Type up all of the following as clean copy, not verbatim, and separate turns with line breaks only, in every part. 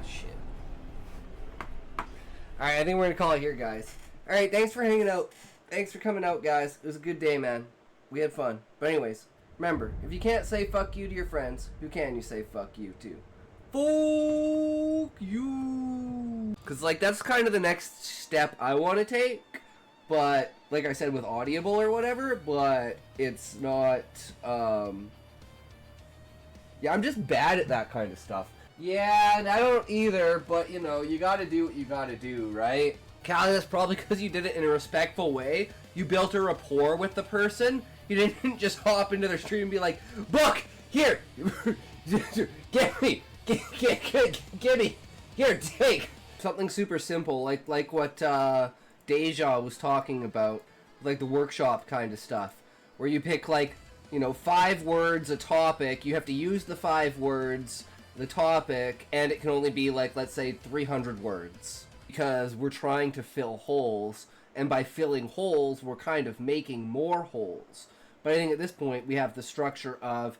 Shit. Alright, I think we're gonna call it here, guys. Alright, thanks for hanging out. Thanks for coming out, guys. It was a good day, man. We had fun. But anyways, remember, if you can't say fuck you to your friends, who can you say fuck you to? Fuck you! Because, like, that's kind of the next step I want to take. But, like I said, with Audible or whatever, but it's not, yeah, I'm just bad at that kind of stuff. Yeah, and I don't either, but, you know, you gotta do what you gotta do, right? Callie, that's probably because you did it in a respectful way. You built a rapport with the person. You didn't just hop into their street and be like, Book! Here! Get me! Get me! Here, take! Something super simple, like what, Deja was talking about, like the workshop kind of stuff, where you pick, like, you know, 5 words, a topic, you have to use the 5 words, the topic, and it can only be, like, let's say 300 words, because we're trying to fill holes, and by filling holes, we're kind of making more holes. But I think at this point, we have the structure of,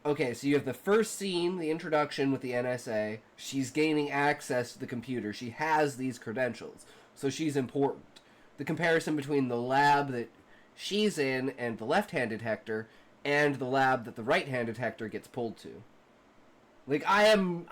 okay, so you have the first scene, the introduction with the NSA, she's gaining access to the computer, she has these credentials, so she's important. The comparison between the lab that she's in and the left-handed Hector, and the lab that the right-handed Hector gets pulled to. Like, I am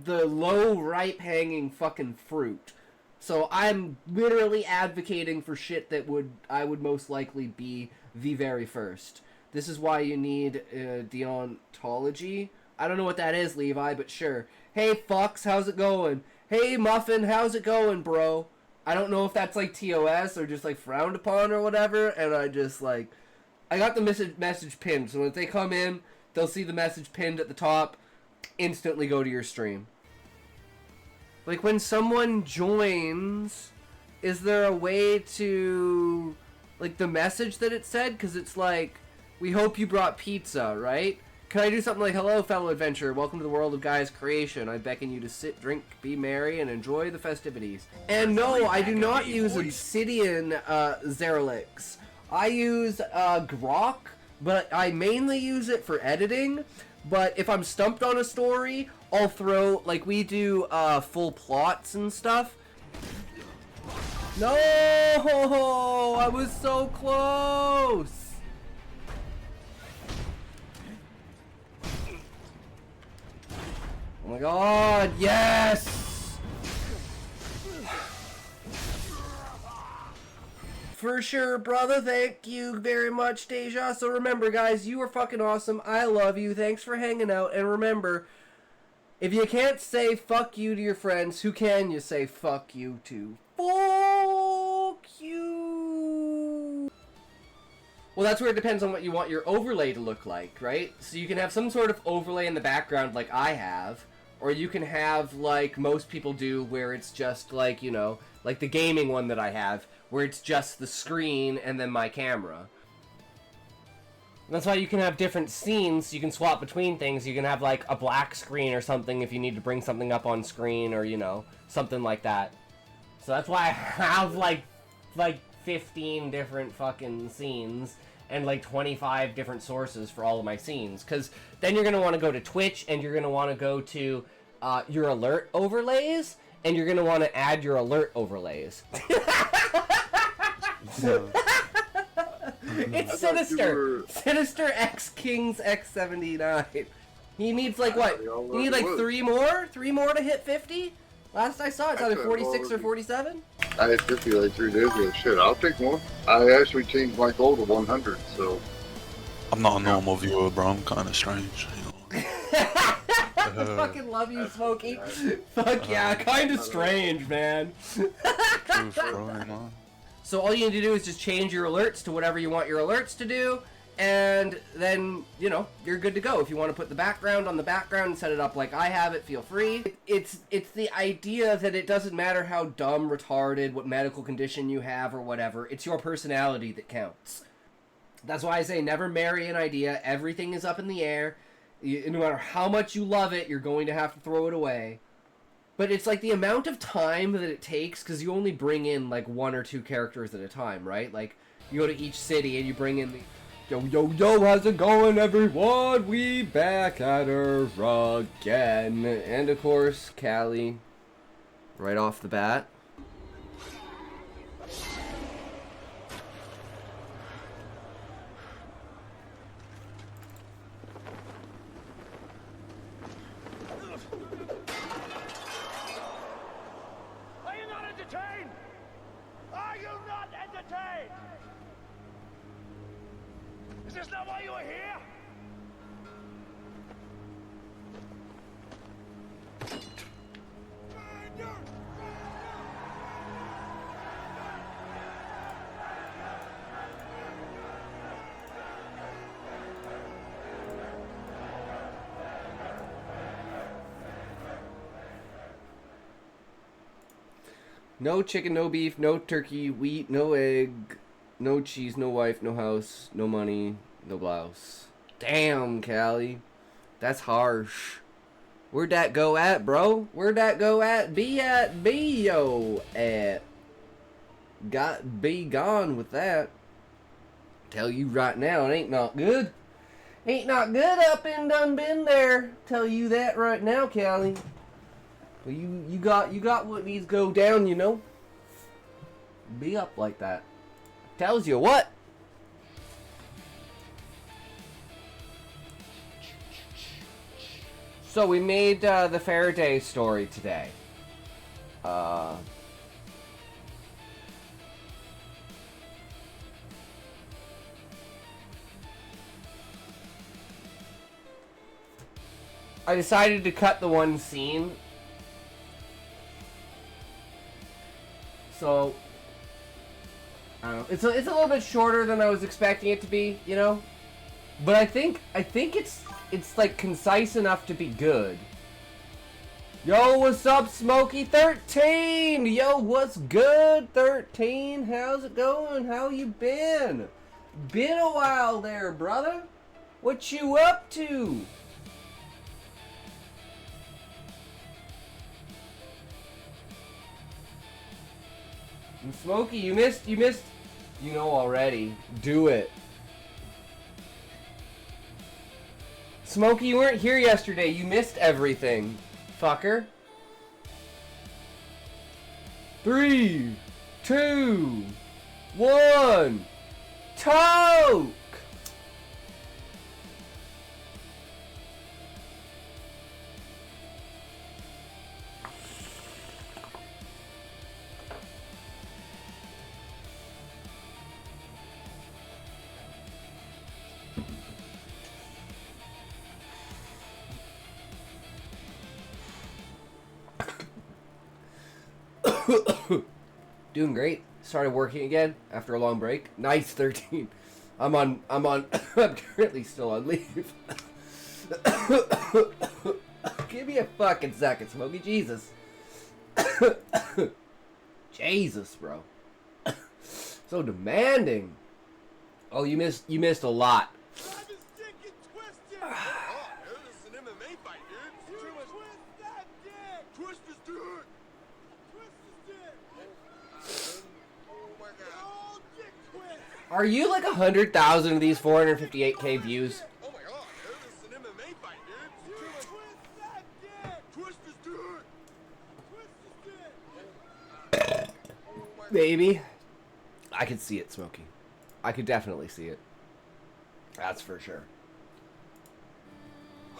the low, ripe-hanging fucking fruit. So I'm literally advocating for shit that I would most likely be the very first. This is why you need deontology. I don't know what that is, Levi, but sure. Hey, Fox, how's it going? Hey, Muffin, how's it going, bro? I don't know if that's, like, TOS or just, like, frowned upon or whatever, and I just, like... I got the message pinned, so if they come in, they'll see the message pinned at the top, instantly go to your stream. Like, when someone joins, is there a way to... like, the message that it said? Because it's like, we hope you brought pizza, right? Can I do something like, hello, fellow adventurer, welcome to the world of Guy's creation. I beckon you to sit, drink, be merry, and enjoy the festivities. And no, I do not use Obsidian Xerolix. I use Grok, but I mainly use it for editing. But if I'm stumped on a story, I'll throw, like, we do full plots and stuff. No! I was so close! Oh my god, yes! For sure, brother. Thank you very much, Deja. So remember, guys, you are fucking awesome. I love you. Thanks for hanging out. And remember, if you can't say fuck you to your friends, who can you say fuck you to? Fuck you! Well, that's where it depends on what you want your overlay to look like, right? So you can have some sort of overlay in the background like I have, or you can have, like most people do, where it's just, like, you know, like the gaming one that I have, where it's just the screen and then my camera. And that's why you can have different scenes, you can swap between things, you can have, like, a black screen or something if you need to bring something up on screen, or, you know, something like that. So that's why I have, like 15 different fucking scenes, and like 25 different sources for all of my scenes, because then you're going to want to go to Twitch, and you're going to want to go to your alert overlays, and you're going to want to add your alert overlays. It's Sinister! Sinister X Kings X79. He needs, like, what? You need, like, 3 more? 3 more to hit 50? Last I saw, it's either 46 or 47?
I hit 50 like 3 days ago. Shit, I'll take more. I actually changed my goal to 100, so...
I'm not a normal viewer, bro. I'm kind of strange, you know.
I fucking love you, Smokey. Fuck yeah, kind of strange, man.
Truth, bro, you know.
So all you need to do is just change your alerts to whatever you want your alerts to do, and then, you know, you're good to go. If you want to put the background on the background and set it up like I have it, feel free. It's the idea that it doesn't matter how dumb, retarded, what medical condition you have or whatever, it's your personality that counts. That's why I say never marry an idea. Everything is up in the air. No matter how much you love it, you're going to have to throw it away. But it's like the amount of time that it takes, because you only bring in like 1 or 2 characters at a time, right? Like, you go to each city and you bring in the... Yo, how's it going, everyone? We back at her again. And of course, Callie. right off the bat.
Are you not entertained? Are you not entertained? Is this not why you are here?
No chicken, no beef, no turkey, wheat, no egg, no cheese, no wife, no house, no money, no blouse. Damn, Callie. That's harsh. Where'd that go at, bro? Where'd that go at? Be yo at. Be gone with that. Tell you right now, it ain't not good. Ain't not good up and done been there. Tell you that right now, Callie. Well, you got what needs to go down, you know. Be up like that. Tells you what. So we made the Faraday story today. I decided to cut the one scene. So I don't know. It's a little bit shorter than I was expecting it to be, you know. But I think it's like concise enough to be good. Yo, what's up, Smokey13? Yo, what's good, 13? How's it going? How you been? Been a while there, brother. What you up to? And Smokey, you missed, you know already. Do it. Smokey, you weren't here yesterday. You missed everything. Fucker. 3, 2, 1. Toke! Doing great. Started working again after a long break. Nice, 13. I'm currently still on leave. Give me a fucking second, Smokey. Jesus. Jesus, bro. So demanding. Oh, you missed a lot. Are you like 100,000 of these 458k views?
Oh my god, this is an MMA fight, dude. Twist this dude. Twist this dude.
Maybe. I could see it, Smokey. I could definitely see it. That's for sure.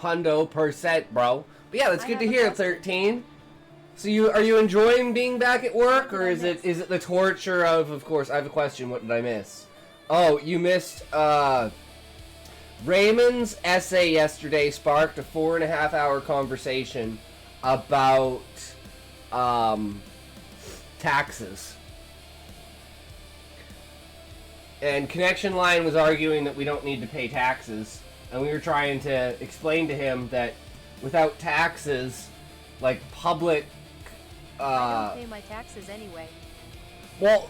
100%, bro. But yeah, that's good to hear, 13. So are you enjoying being back at work, or is it the torture of course, I have a question, what did I miss? Oh, you missed, Raymond's essay yesterday sparked a 4.5-hour conversation about, taxes. And Connection Line was arguing that we don't need to pay taxes, and we were trying to explain to him that without taxes, like public,
I don't pay my taxes anyway.
Well,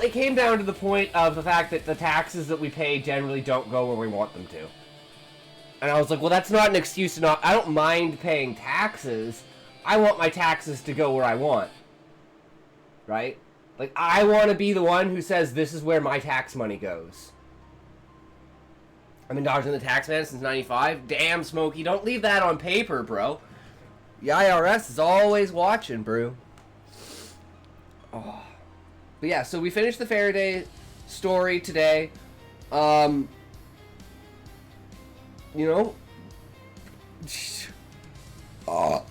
it came down to the point of the fact that the taxes that we pay generally don't go where we want them to. And I was like, well, that's not an excuse to not... I don't mind paying taxes. I want my taxes to go where I want. Right? Like, I want to be the one who says this is where my tax money goes. I've been dodging the tax man since 95. Damn, Smokey, don't leave that on paper, bro. The IRS is always watching, bro. But yeah, so we finished the Faraday story today. You know,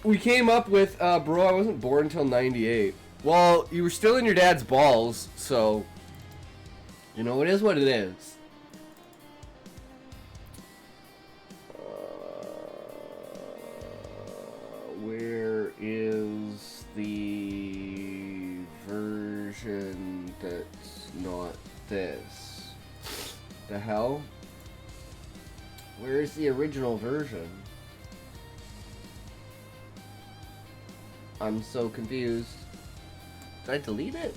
we came up with, bro, I wasn't born until 98. Well, you were still in your dad's balls, so, you know, it is what it is. Where is the version that's not this? The hell? Where is the original version? I'm so confused. Did I delete it?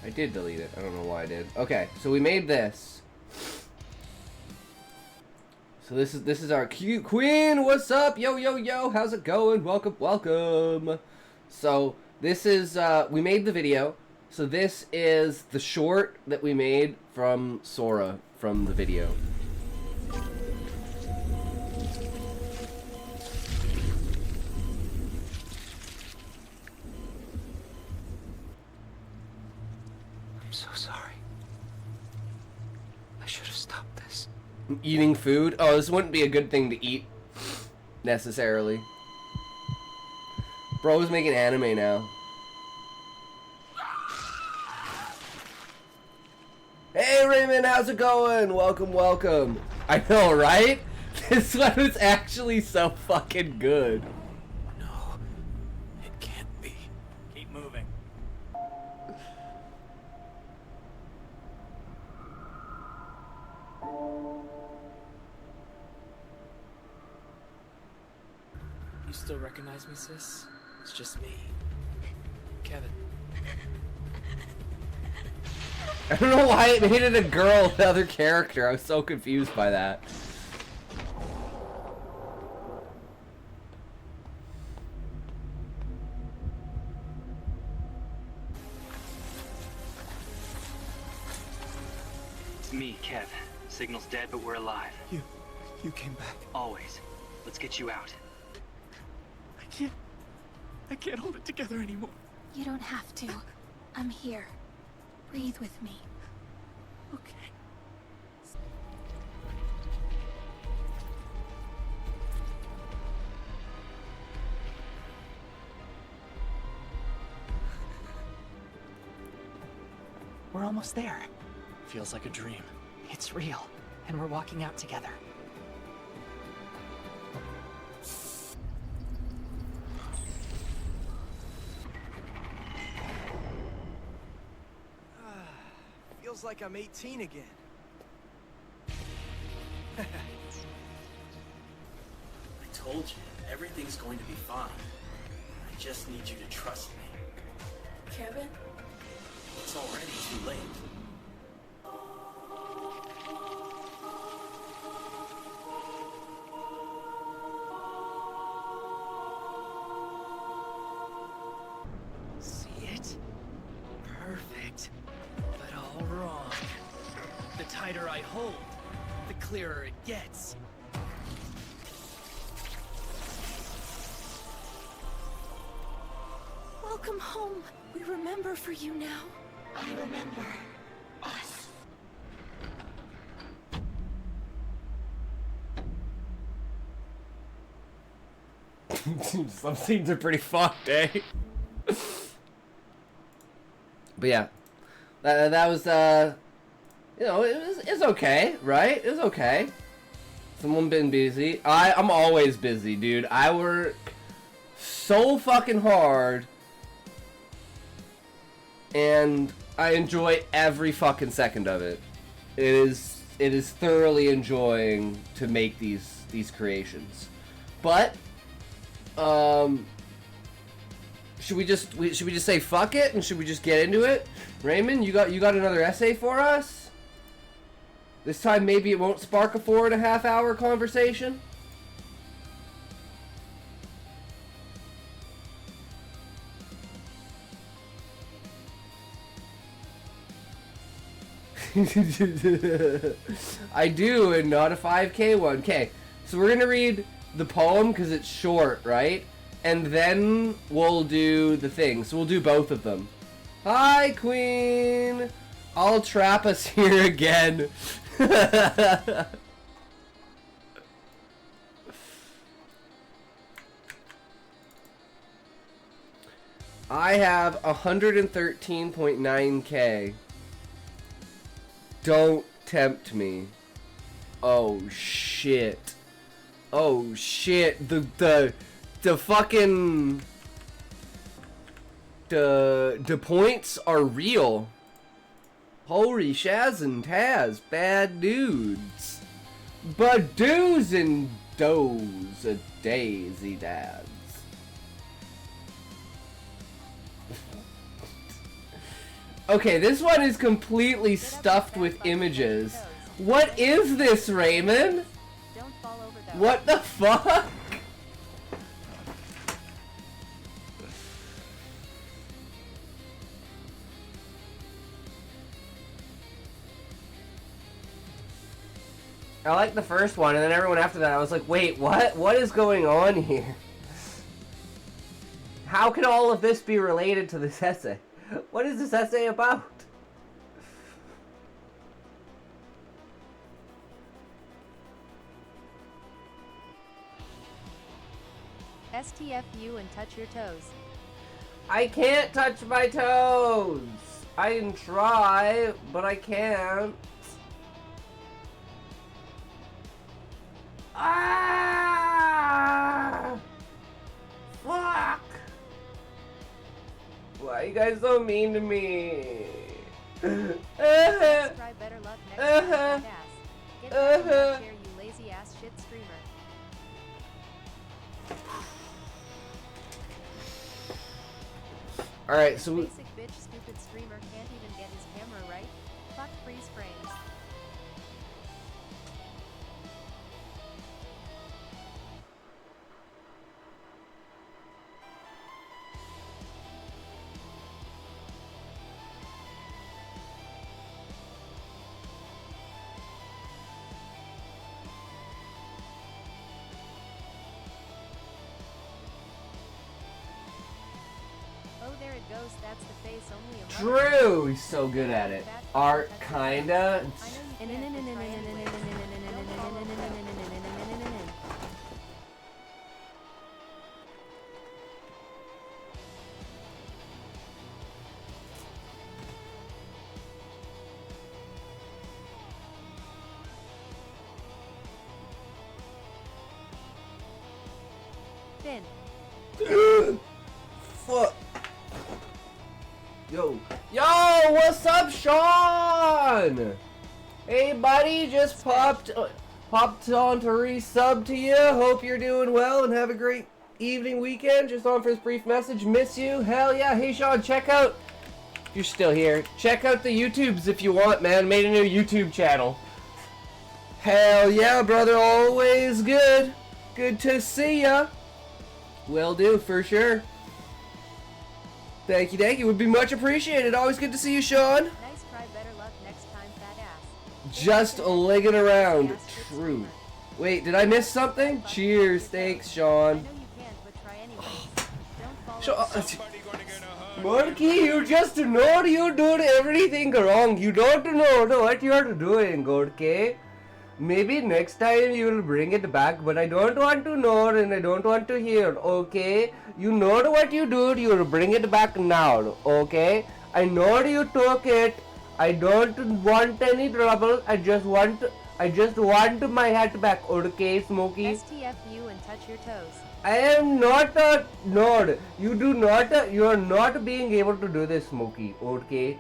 I did delete it. I don't know why I did. Okay, so we made this. So this is our cute queen. What's up? Yo, yo, yo. How's it going? Welcome, welcome. So this is, we made the video. So this is the short that we made from Sora from the video.
I'm so sorry. I should have stopped this.
Eating food? Oh, this wouldn't be a good thing to eat, necessarily. Bro's making anime now. Hey Raymond, how's it going? Welcome, welcome. I know, right? This one was actually so fucking good.
No, it can't be. Keep moving. You still recognize me, sis? It's just me. Kevin.
I don't know why it made it a girl, the other character. I was so confused by that.
It's me, Kev. Signal's dead, but we're alive.
You came back.
Always. Let's get you out.
I can't hold it together anymore.
You don't have to. I'm here. Breathe with me.
Okay. We're almost there. Feels like a dream. It's real, and we're walking out together.
Feels like I'm 18 again.
I told you, everything's going to be fine. I just need you to trust me.
Kevin?
It's already too late.
See it?
Perfect. But all wrong. The tighter I hold, the clearer it gets.
Welcome home. We remember for you now. I remember us.
Some scenes are pretty fucked, eh? But yeah, that was you know, it's okay, right? It's okay. Someone been busy. I'm always busy, dude. I work so fucking hard, and I enjoy every fucking second of it. It is thoroughly enjoying to make these creations. But should we just say fuck it and should we just get into it? Raymond, you got another essay for us? This time maybe it won't spark a 4.5 hour conversation? I do, and not a 5K one. Okay, so we're gonna read the poem because it's short, right? And then we'll do the thing. So we'll do both of them. Hi, Queen. I'll trap us here again. I have 113.9K. Don't tempt me. Oh shit. Oh shit. The fucking the points are real. Holy Shaz and Taz, bad dudes. But do's and does a daisy dads. Okay, this one is completely stuffed with images. What is this, Raymond? What the fuck? I like the first one, and then everyone after that, I was like, wait, what? What is going on here? How can all of this be related to this essay? What is this essay about?
STFU and touch your toes.
I can't touch my toes! I can try, but I can't. Ah! Fuck! Why are you guys so mean to me?
Try better luck next time, ass. Get back in that chair, you lazy ass shit streamer.
Alright, so
Basic bitch stupid streamer can't even get his camera right. Fuck freeze frames. Oh, there it goes. That's the face only a
Drew, he's so good at it. Art, kinda.
Finn.
Fuck. Yo, what's up, Sean? Hey, buddy, just popped on to resub to you. Hope you're doing well and have a great evening, weekend. Just on for this brief message. Miss you. Hell yeah. Hey, Sean, check out. You're still here. Check out the YouTubes if you want, man. Made a new YouTube channel. Hell yeah, brother. Always good. Good to see ya. Will do, for sure. Thank you. Would be much appreciated. Always good to see you, Sean.
Nice try, better luck next time, fat ass.
Just ligging around. True. Wait, did I miss something? Cheers. Thanks, Sean.
I know you can't, but try anyway. Don't follow
Murky, you just know you're doing everything wrong. You don't know what you're doing, okay? Maybe next time you will bring it back, but I don't want to know and I don't want to hear, okay? You know what you do, you will bring it back now, okay? I know you took it. I don't want any trouble. I just want my hat back, okay, Smokey?
STFU and touch your toes.
I am not a nod. You are not being able to do this, Smokey, okay?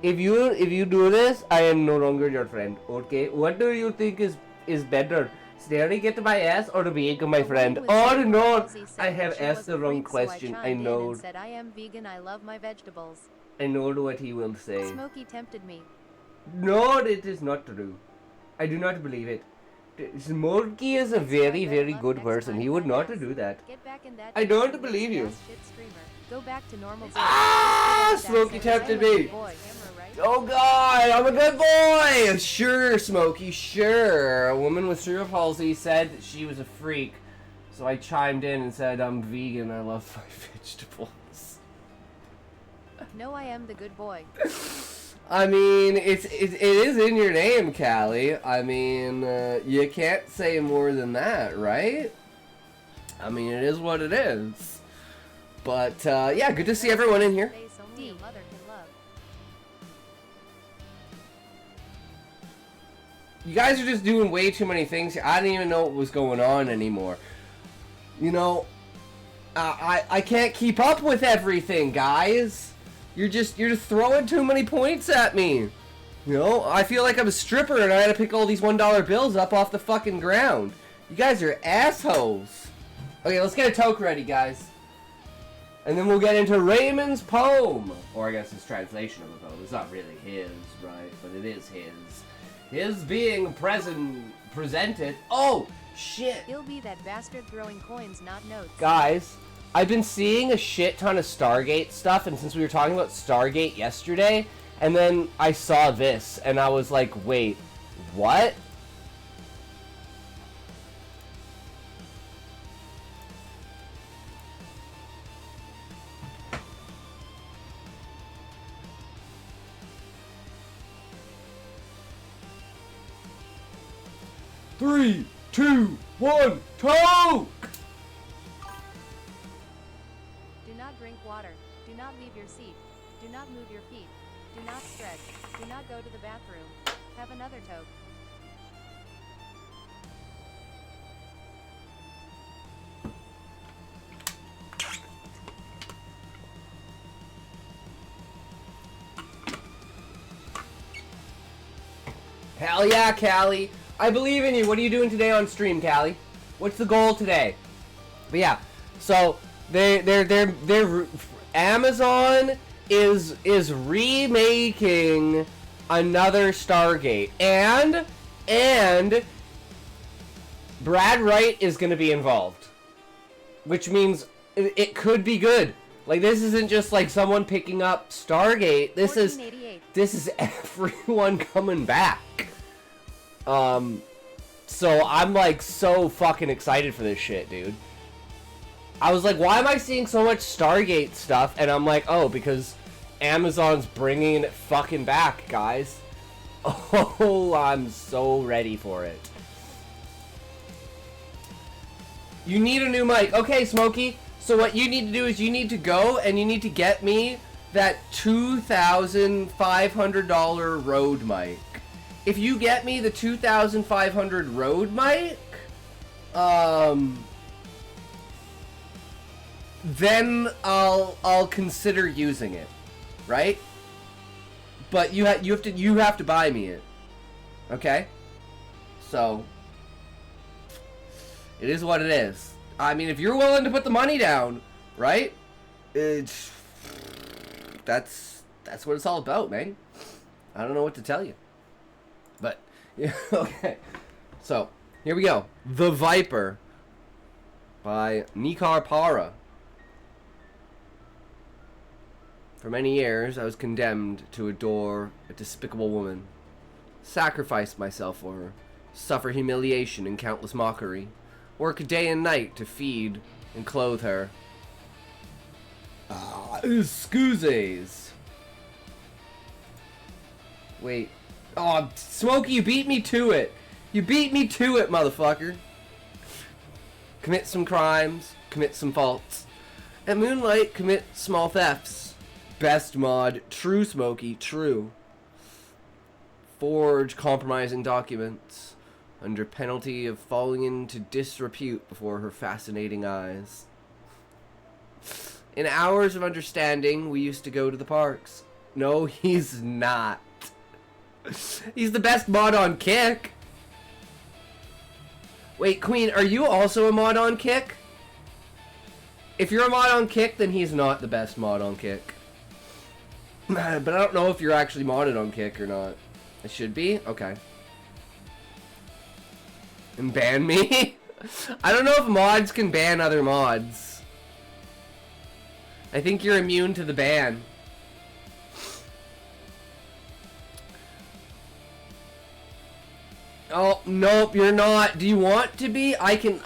If you do this, I am no longer your friend, okay? What do you think is better? Staring at my ass or being my friend? Oh no, I have asked the wrong question. I know.
Said I am vegan. I love my vegetables.
I know what he will say.
Smokey tempted me.
No, it is not true. I do not believe it. Smokey is a very, very good person. He would not do that.
Get back in that
I don't
shit
believe you.
shit screamer. Go back to normal.
Ah! Smokey tempted me. Oh God, I'm a good boy! Sure, Smokey, sure. A woman with cerebral palsy said that she was a freak. So I chimed in and said, I'm vegan, I love my vegetables.
No, I am the good boy.
I mean, it is in your name, Callie. I mean, you can't say more than that, right? I mean, it is what it is. But, yeah, good to see everyone in here. You guys are just doing way too many things here. I didn't even know what was going on anymore. You know, I can't keep up with everything, guys. You're just throwing too many points at me. You know, I feel like I'm a stripper and I had to pick all these $1 bills up off the fucking ground. You guys are assholes. Okay, let's get a toke ready, guys. And then we'll get into Raymond's poem. Or I guess his translation of the poem. It's not really his, right? But it is his. His being presented. Oh, shit.
He'll be that bastard throwing coins, not notes.
Guys, I've been seeing a shit ton of Stargate stuff, and since we were talking about Stargate yesterday, and then I saw this, and I was like, wait, what? Three, two, one, toke!
Do not drink water. Do not leave your seat. Do not move your feet. Do not stretch. Do not go to the bathroom. Have another toke.
Hell yeah, Callie. I believe in you. What are you doing today on stream, Callie? What's the goal today? But yeah, so they're Amazon is remaking another Stargate, and Brad Wright is going to be involved, which means it could be good. Like, this isn't just like someone picking up Stargate. This is everyone coming back. So I'm like so fucking excited for this shit, dude. I was like, why am I seeing so much Stargate stuff? And I'm like, oh, because Amazon's bringing it fucking back, guys. Oh, I'm so ready for it. You need a new mic. Okay, Smokey. So what you need to do is you need to go and you need to get me that $2,500 Rode mic. If you get me the $2,500 Rode mic, then I'll consider using it, right? But you have to buy me it, okay? So it is what it is. I mean, if you're willing to put the money down, right? That's what it's all about, man. I don't know what to tell you. But, yeah, okay. So, here we go. The Viper by Nikar Para. For many years, I was condemned to adore a despicable woman, sacrifice myself for her, suffer humiliation and countless mockery, work day and night to feed and clothe her. Excuses. Wait. Oh, Smokey, you beat me to it. You beat me to it, motherfucker. Commit some crimes, commit some faults. At Moonlight, commit small thefts. Best mod, true Smokey, true. Forge compromising documents under penalty of falling into disrepute before her fascinating eyes. In hours of understanding, we used to go to the parks. No, he's not. He's the best mod on Kick. Wait, Queen, are you also a mod on Kick? If you're a mod on Kick, then he's not the best mod on Kick. But I don't know if you're actually modded on Kick or not. It should be? Okay. And ban me? I don't know if mods can ban other mods. I think you're immune to the ban. Oh, nope, you're not. Do you want to be? I can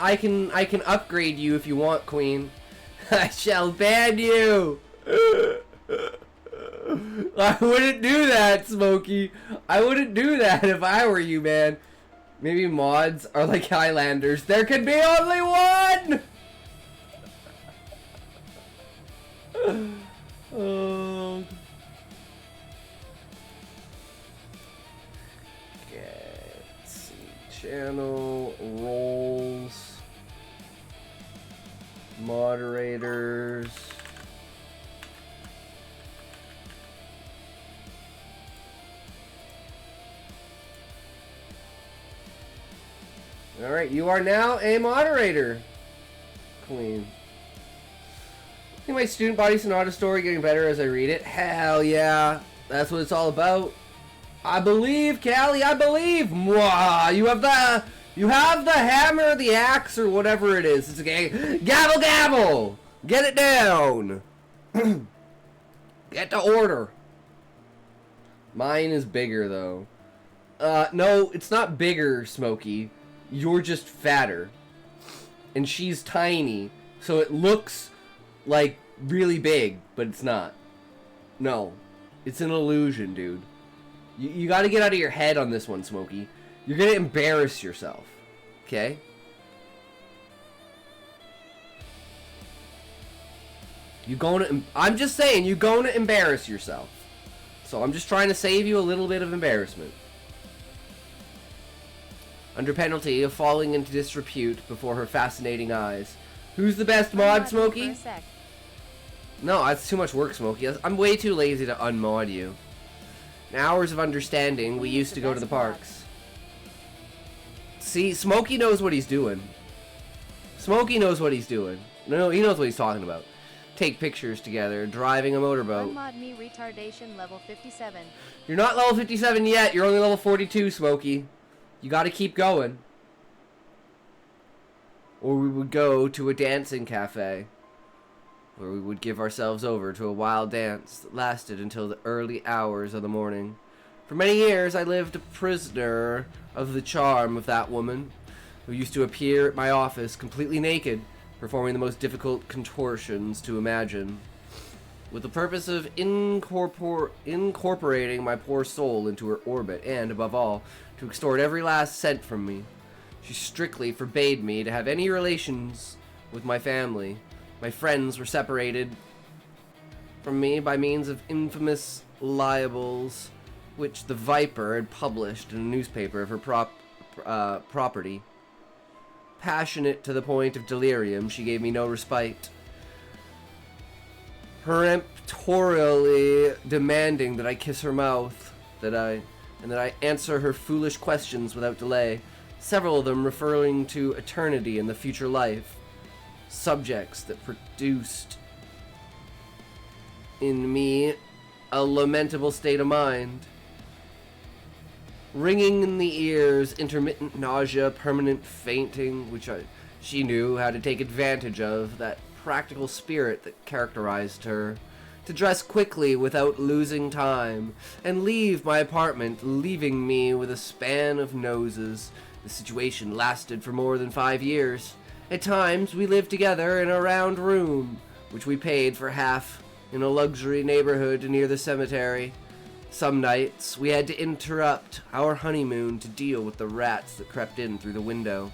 upgrade you if you want, Queen. I shall ban you. I wouldn't do that, Smokey. I wouldn't do that if I were you, man. Maybe mods are like Highlanders. There can be only one! Oh. Okay, let's see. Channel, roles, moderators. Alright, you are now a moderator, Queen. I think my student body sonata story getting better as I read it. Hell yeah. That's what it's all about. I believe, Callie, I believe. Mwah, you have the hammer, the axe, or whatever it is. It's okay. Gavel, gavel. Get it down. Get to order. Mine is bigger, though. No, it's not bigger, Smokey. You're just fatter. And she's tiny, so it looks like really big, but it's not. No. It's an illusion, dude. You gotta get out of your head on this one, Smokey. You're gonna embarrass yourself. Okay? I'm just saying, you're gonna embarrass yourself. So I'm just trying to save you a little bit of embarrassment. Under penalty of falling into disrepute before her fascinating eyes. Who's the best mod, Smokey? No, that's too much work, Smokey. I'm way too lazy to unmod you. In hours of understanding, we used to go to the parks. See, Smokey knows what he's doing. Smokey knows what he's doing. No, he knows what he's talking about. Take pictures together, driving a motorboat.
Unmod me retardation level 57.
You're not level 57 yet. You're only level 42, Smokey. You gotta keep going. Or we would go to a dancing cafe, where we would give ourselves over to a wild dance that lasted until the early hours of the morning. For many years I lived a prisoner of the charm of that woman, who used to appear at my office completely naked, performing the most difficult contortions to imagine, with the purpose of incorporating my poor soul into her orbit, and, above all, to extort every last cent from me. She strictly forbade me to have any relations with my family. My friends were separated from me by means of infamous libels, which the Viper had published in a newspaper of her property. Passionate to the point of delirium, she gave me no respite, peremptorily demanding that I kiss her mouth, and that I answer her foolish questions without delay, several of them referring to eternity and the future life, subjects that produced in me a lamentable state of mind. Ringing in the ears, intermittent nausea, permanent fainting, which she knew how to take advantage of, that practical spirit that characterized her, to dress quickly without losing time, and leave my apartment, leaving me with a span of noses. The situation lasted for more than 5 years. At times, we lived together in a round room, which we paid for half in a luxury neighborhood near the cemetery. Some nights, we had to interrupt our honeymoon to deal with the rats that crept in through the window.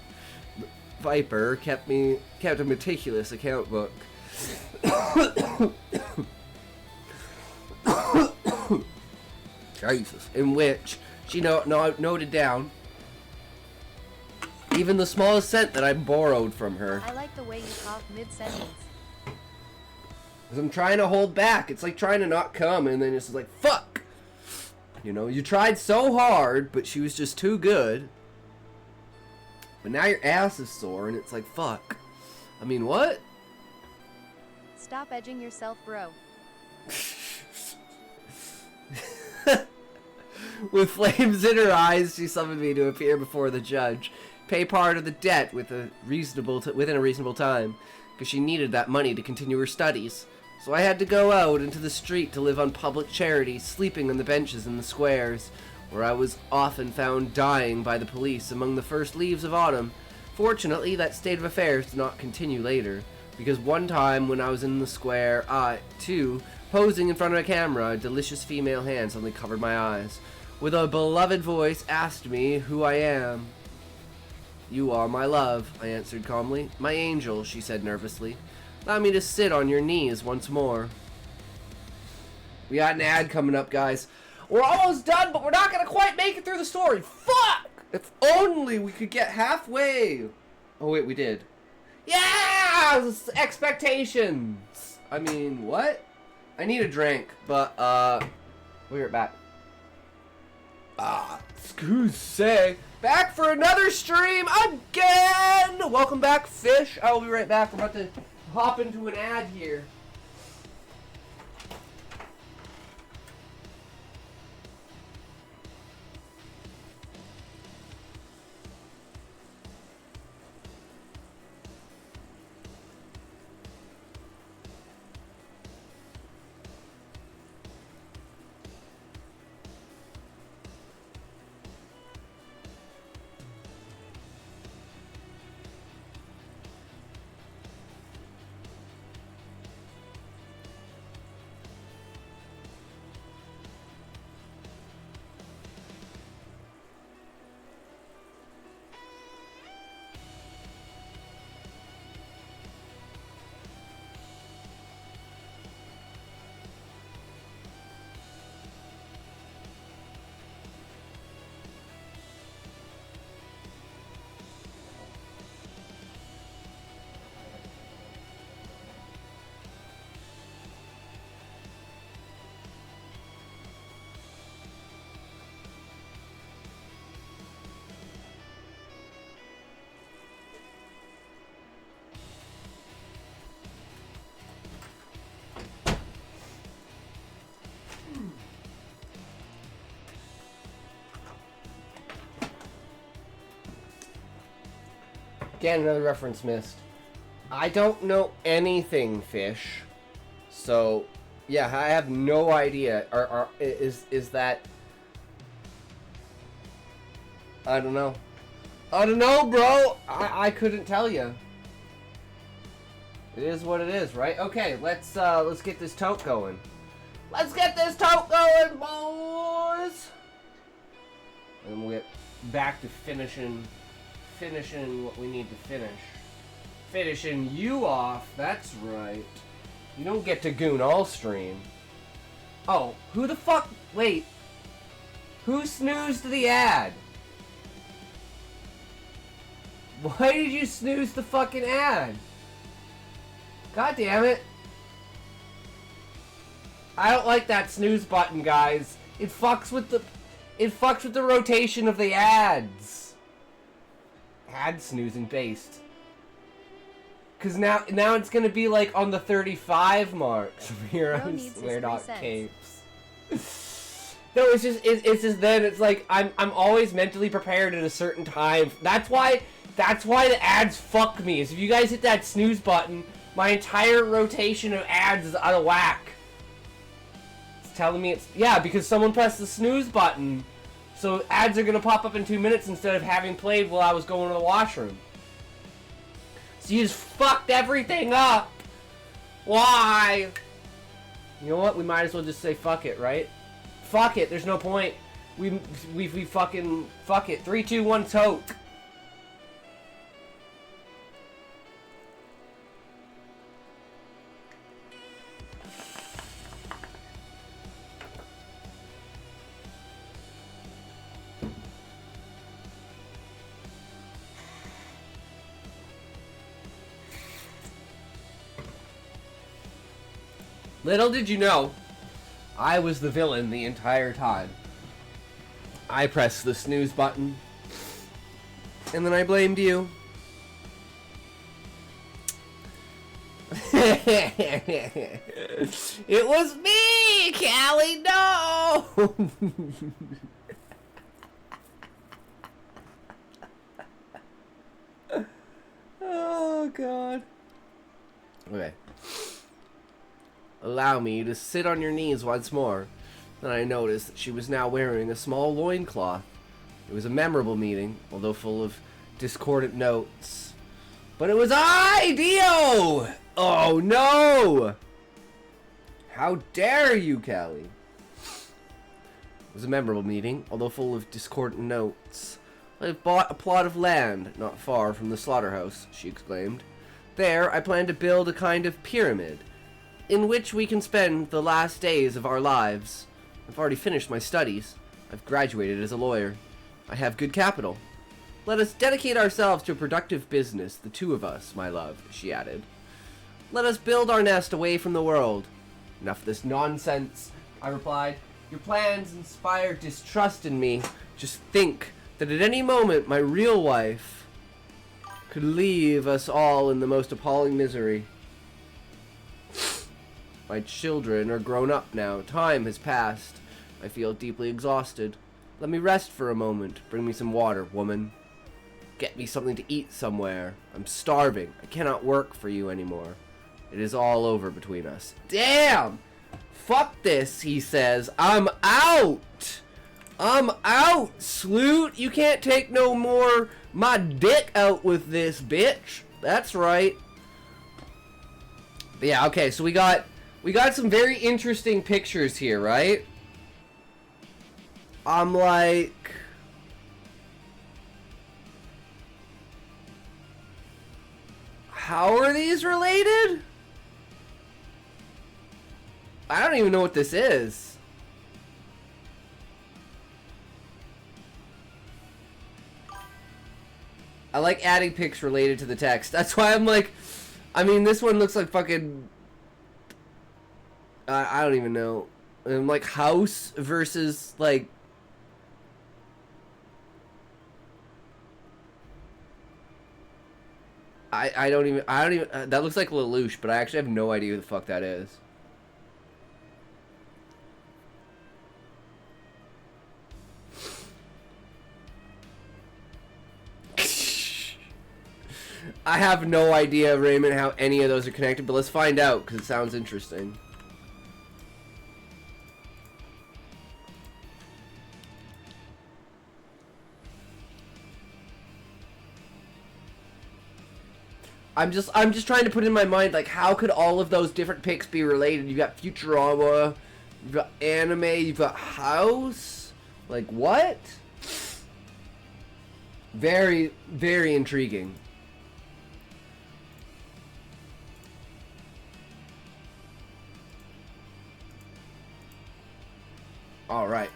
Viper kept a meticulous account book. Jesus. In which she noted down even the smallest cent that I borrowed from her.
I like the way you cough mid-sentence.
Because I'm trying to hold back. It's like trying to not come, and then it's just like, fuck! You know, you tried so hard, but she was just too good. But now your ass is sore, and it's like, fuck. I mean, what?
Stop edging yourself, bro.
With flames in her eyes, she summoned me to appear before the judge. pay part of the debt within a reasonable time, because she needed that money to continue her studies. So I had to go out into the street to live on public charity, sleeping on the benches in the squares, where I was often found dying by the police among the first leaves of autumn. Fortunately, that state of affairs did not continue later, because one time when I was in the square, I, too, posing in front of a camera, a delicious female hand suddenly covered my eyes. With a beloved voice, asked me who I am. "You are my love," I answered calmly. "My angel," she said nervously. "Allow me to sit on your knees once more." We got an ad coming up, guys. We're almost done, but we're not going to quite make it through the story. Fuck! If only we could get halfway. Oh, wait, we did. Yeah! Expectations! I mean, what? I need a drink, but, we'll be right back. Excuse me. Back for another stream again! Welcome back, Fish. I will be right back. We're about to hop into an ad here. Again, another reference missed. I don't know anything, Fish. So, yeah, I have no idea. Is that... I don't know. I don't know, bro! I couldn't tell you. It is what it is, right? Okay, let's get this tote going. Let's get this tote going, boys! And we'll get back to finishing what we need to finish. Finishing you off, that's right. You don't get to goon all stream. Oh, who the fuck? Wait. Who snoozed the ad? Why did you snooze the fucking ad? God damn it. I don't like that snooze button, guys. It fucks with the rotation of the ads. Ad snoozing based. Cause now it's gonna be like on the 35 mark. Heroes wear not capes. No, it's just then it's like I'm always mentally prepared at a certain time. That's why the ads fuck me. Is if you guys hit that snooze button, my entire rotation of ads is out of whack. It's telling me because someone pressed the snooze button. So ads are gonna pop up in 2 minutes instead of having played while I was going to the washroom. So you just fucked everything up. Why? You know what? We might as well just say fuck it, right? Fuck it. There's no point. We fucking fuck it. 3, 2, 1, tote. Little did you know, I was the villain the entire time. I pressed the snooze button, and then I blamed you. It was me, Callie, no! God. Okay. Allow me to sit on your knees once more. Then I noticed that she was now wearing a small loincloth. It was a memorable meeting, although full of discordant notes. But it was I, Dio! Oh no! How dare you, Callie? It was a memorable meeting, although full of discordant notes. I have bought a plot of land not far from the slaughterhouse, she exclaimed. There, I plan to build a kind of pyramid, in which we can spend the last days of our lives. I've already finished my studies. I've graduated as a lawyer. I have good capital. Let us dedicate ourselves to a productive business, the two of us, my love, she added. Let us build our nest away from the world. Enough of this nonsense, I replied. Your plans inspire distrust in me. Just think that at any moment my real wife could leave us all in the most appalling misery. My children are grown up now. Time has passed. I feel deeply exhausted. Let me rest for a moment. Bring me some water, woman. Get me something to eat somewhere. I'm starving. I cannot work for you anymore. It is all over between us. Damn! Fuck this, he says. I'm out! I'm out, Sloot! You can't take no more my dick out with this, bitch. That's right. But yeah, okay, so we got some very interesting pictures here, right? I'm like... How are these related? I don't even know what this is. I like adding pics related to the text. That's why I'm like... I mean, this one looks like fucking... I don't even know. Like, house versus, like... I don't even... that looks like Lelouch, but I actually have no idea who the fuck that is. I have no idea, Raymond, how any of those are connected, but let's find out, because it sounds interesting. I'm just trying to put in my mind, like, how could all of those different pics be related? You've got Futurama, you've got anime, you've got house. Like, what? Very, very intriguing. All right.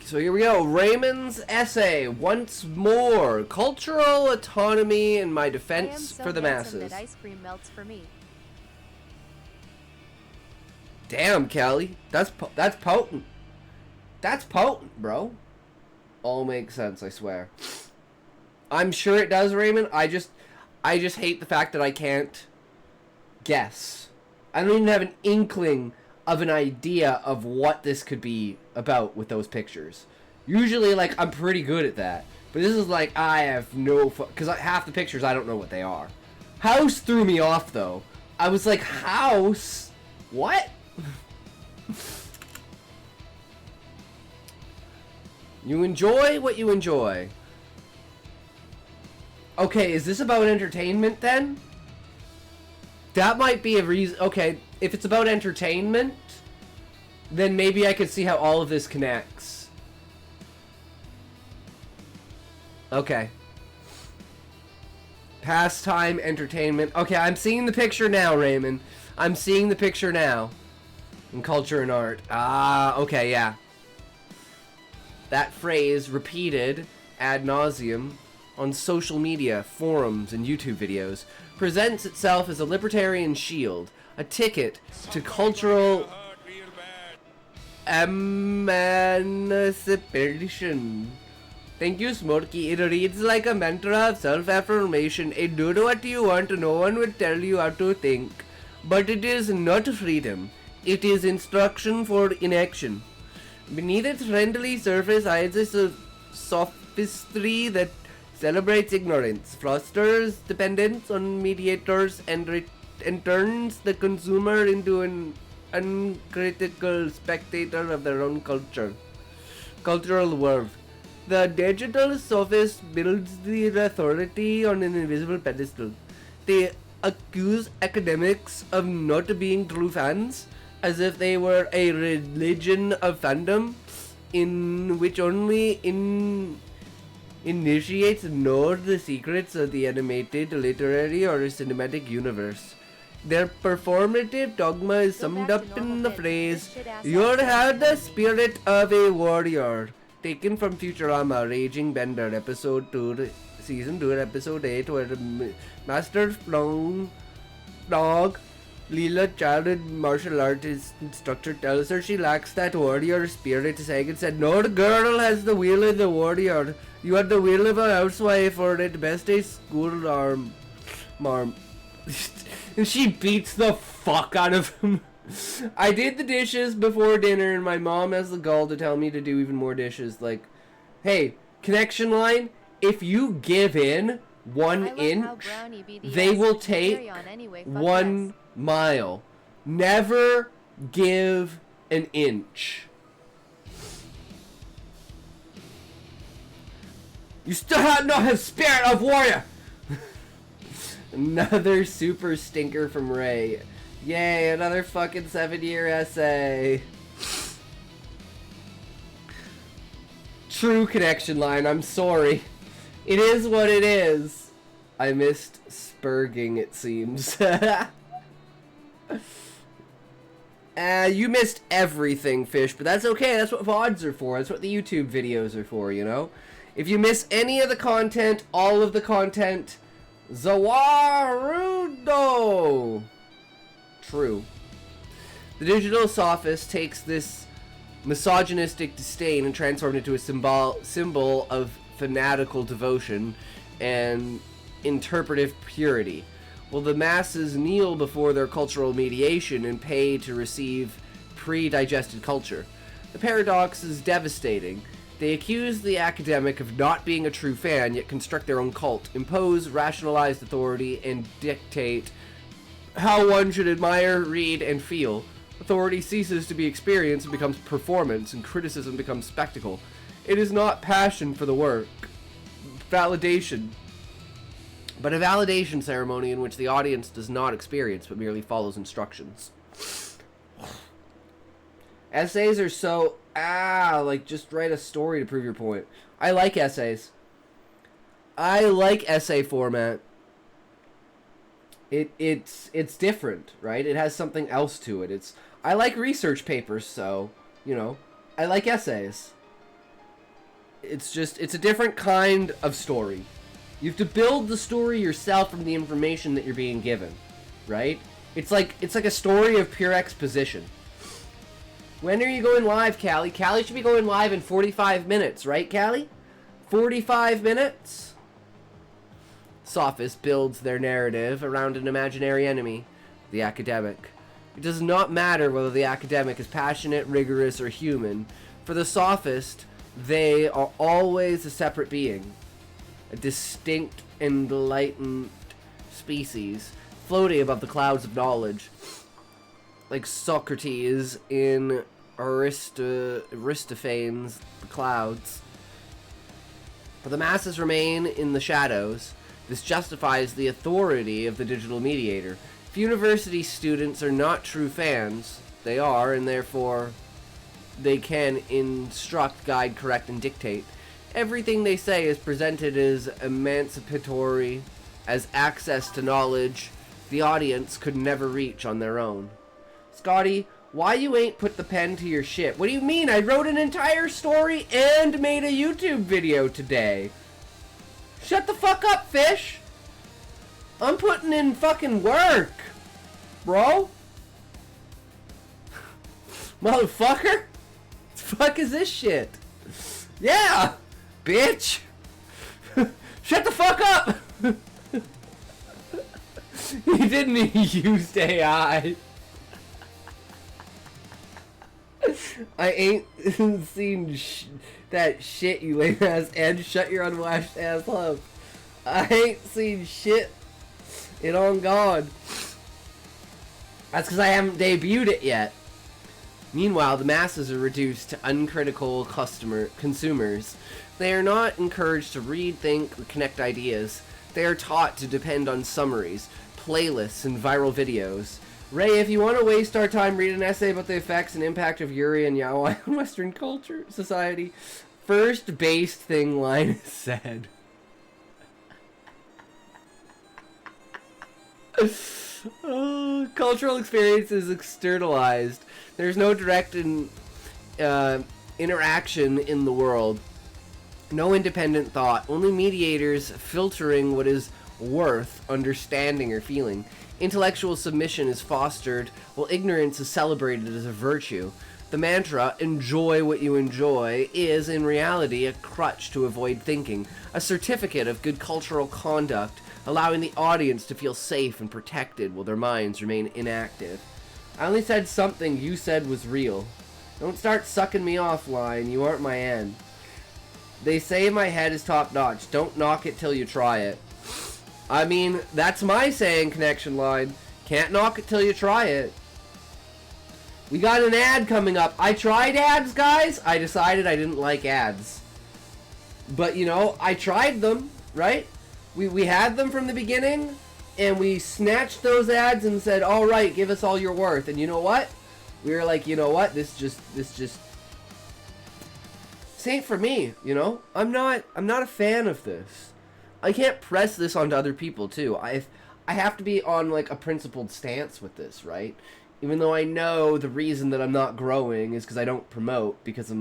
So here we go. Raymond's essay. Once more, cultural autonomy and my defense for the masses.
That ice cream melts for me.
Damn, Kelly. That's potent. That's potent, bro. All makes sense, I swear. I'm sure it does, Raymond. I just hate the fact that I can't guess. I don't even have an inkling of an idea of what this could be about with those pictures. Usually, like, I'm pretty good at that. But this is like, I have no... Because half the pictures, I don't know what they are. House threw me off, though. I was like, house? What? You enjoy what you enjoy. Okay, is this about entertainment, then? That might be a reason... Okay, if it's about entertainment, then maybe I could see how all of this connects. Okay. Pastime, entertainment. Okay, I'm seeing the picture now, Raymond. I'm seeing the picture now. In culture and art. Ah, okay, yeah. That phrase repeated ad nauseum on social media, forums, and YouTube videos presents itself as a libertarian shield, a ticket to cultural emancipation. Thank you, Smokey. It reads like a mantra of self-affirmation. A do what you want, no one will tell you how to think. But it is not freedom. It is instruction for inaction. Beneath its friendly surface hides a sophistry that celebrates ignorance, fosters dependence on mediators, and turns the consumer into an uncritical spectator of their own cultural world. The digital sophist builds their authority on an invisible pedestal. They accuse academics of not being true fans, as if they were a religion of fandom in which only initiates know the secrets of the animated, literary, or cinematic universe. Their performative dogma is summed up in the phrase, "You have the spirit of a warrior," taken from Futurama, Raging Bender, episode 2, season 2, episode 8, where Master Dog Leela, childhood martial artist instructor, tells her she lacks that warrior spirit. Sagan said, "No girl has the will of the warrior. You have the will of a housewife, or at best a school marm." And she beats the fuck out of him. I did the dishes before dinner, and my mom has the gall to tell me to do even more dishes. Like, hey, connection line, if you give in 1 inch, they will take 1 mile. Never give an inch. You still have no spirit of warrior. Another super stinker from Ray. Yay, another fucking 7-year essay. True connection line, I'm sorry. It is what it is. I missed spurging, it seems. You missed everything, Fish, but that's okay. That's what VODs are for. That's what the YouTube videos are for, you know? If you miss any of the content, all of the content, Zawarudo! True. The digital sophist takes this misogynistic disdain and transforms it into a symbol of fanatical devotion and interpretive purity. While the masses kneel before their cultural mediation and pay to receive pre-digested culture. The paradox is devastating. They accuse the academic of not being a true fan, yet construct their own cult, impose rationalized authority, and dictate how one should admire, read, and feel. Authority ceases to be experience and becomes performance, and criticism becomes spectacle. It is not passion for the work, validation, but a validation ceremony in which the audience does not experience, but merely follows instructions. Essays are so, like, just write a story to prove your point. I like essays. I like essay format. It's different, right? It has something else to it. I like research papers, so, you know, I like essays. It's a different kind of story. You have to build the story yourself from the information that you're being given, right? It's like a story of pure exposition. When are you going live, Callie? Callie should be going live in 45 minutes, right, Callie? 45 minutes? Sophist builds their narrative around an imaginary enemy, the academic. It does not matter whether the academic is passionate, rigorous, or human. For the sophist, they are always a separate being, a distinct, enlightened species, floating above the clouds of knowledge, like Socrates in Aristophanes' The Clouds. But the masses remain in the shadows. This justifies the authority of the digital mediator. If university students are not true fans, they are, and therefore they can instruct, guide, correct, and dictate. Everything they say is presented as emancipatory, as access to knowledge the audience could never reach on their own. Scotty, why you ain't put the pen to your shit? What do you mean? I wrote an entire story and made a YouTube video today. Shut the fuck up, Fish. I'm putting in fucking work, bro. Motherfucker. What the fuck is this shit? Yeah, bitch. Shut the fuck up. He didn't use AI. I ain't seen that shit, you lame ass Ed. Shut your unwashed ass up. I ain't seen shit in On God. That's because I haven't debuted it yet. Meanwhile, the masses are reduced to uncritical consumers. They are not encouraged to read, think, or connect ideas. They are taught to depend on summaries, playlists, and viral videos. Ray, if you want to waste our time, read an essay about the effects and impact of Yuri and Yaoi on Western culture, society. First based thing line is said. Oh, cultural experience is externalized. There's no direct interaction in the world. No independent thought. Only mediators filtering what is worth understanding or feeling. Intellectual submission is fostered, while ignorance is celebrated as a virtue. The mantra, enjoy what you enjoy, is in reality a crutch to avoid thinking, a certificate of good cultural conduct, allowing the audience to feel safe and protected while their minds remain inactive. I only said something you said was real. Don't start sucking me offline, you aren't my end. They say my head is top notch, don't knock it till you try it. I mean, that's my saying, connection line. Can't knock it till you try it. We got an ad coming up. I tried ads, guys. I decided I didn't like ads. But, you know, I tried them, right? We had them from the beginning, and we snatched those ads and said, all right, give us all your worth. And you know what? We were like, you know what? This ain't for me, you know? I'm not a fan of this. I can't press this onto other people, too. I have to be on, like, a principled stance with this, right? Even though I know the reason that I'm not growing is because I don't promote, because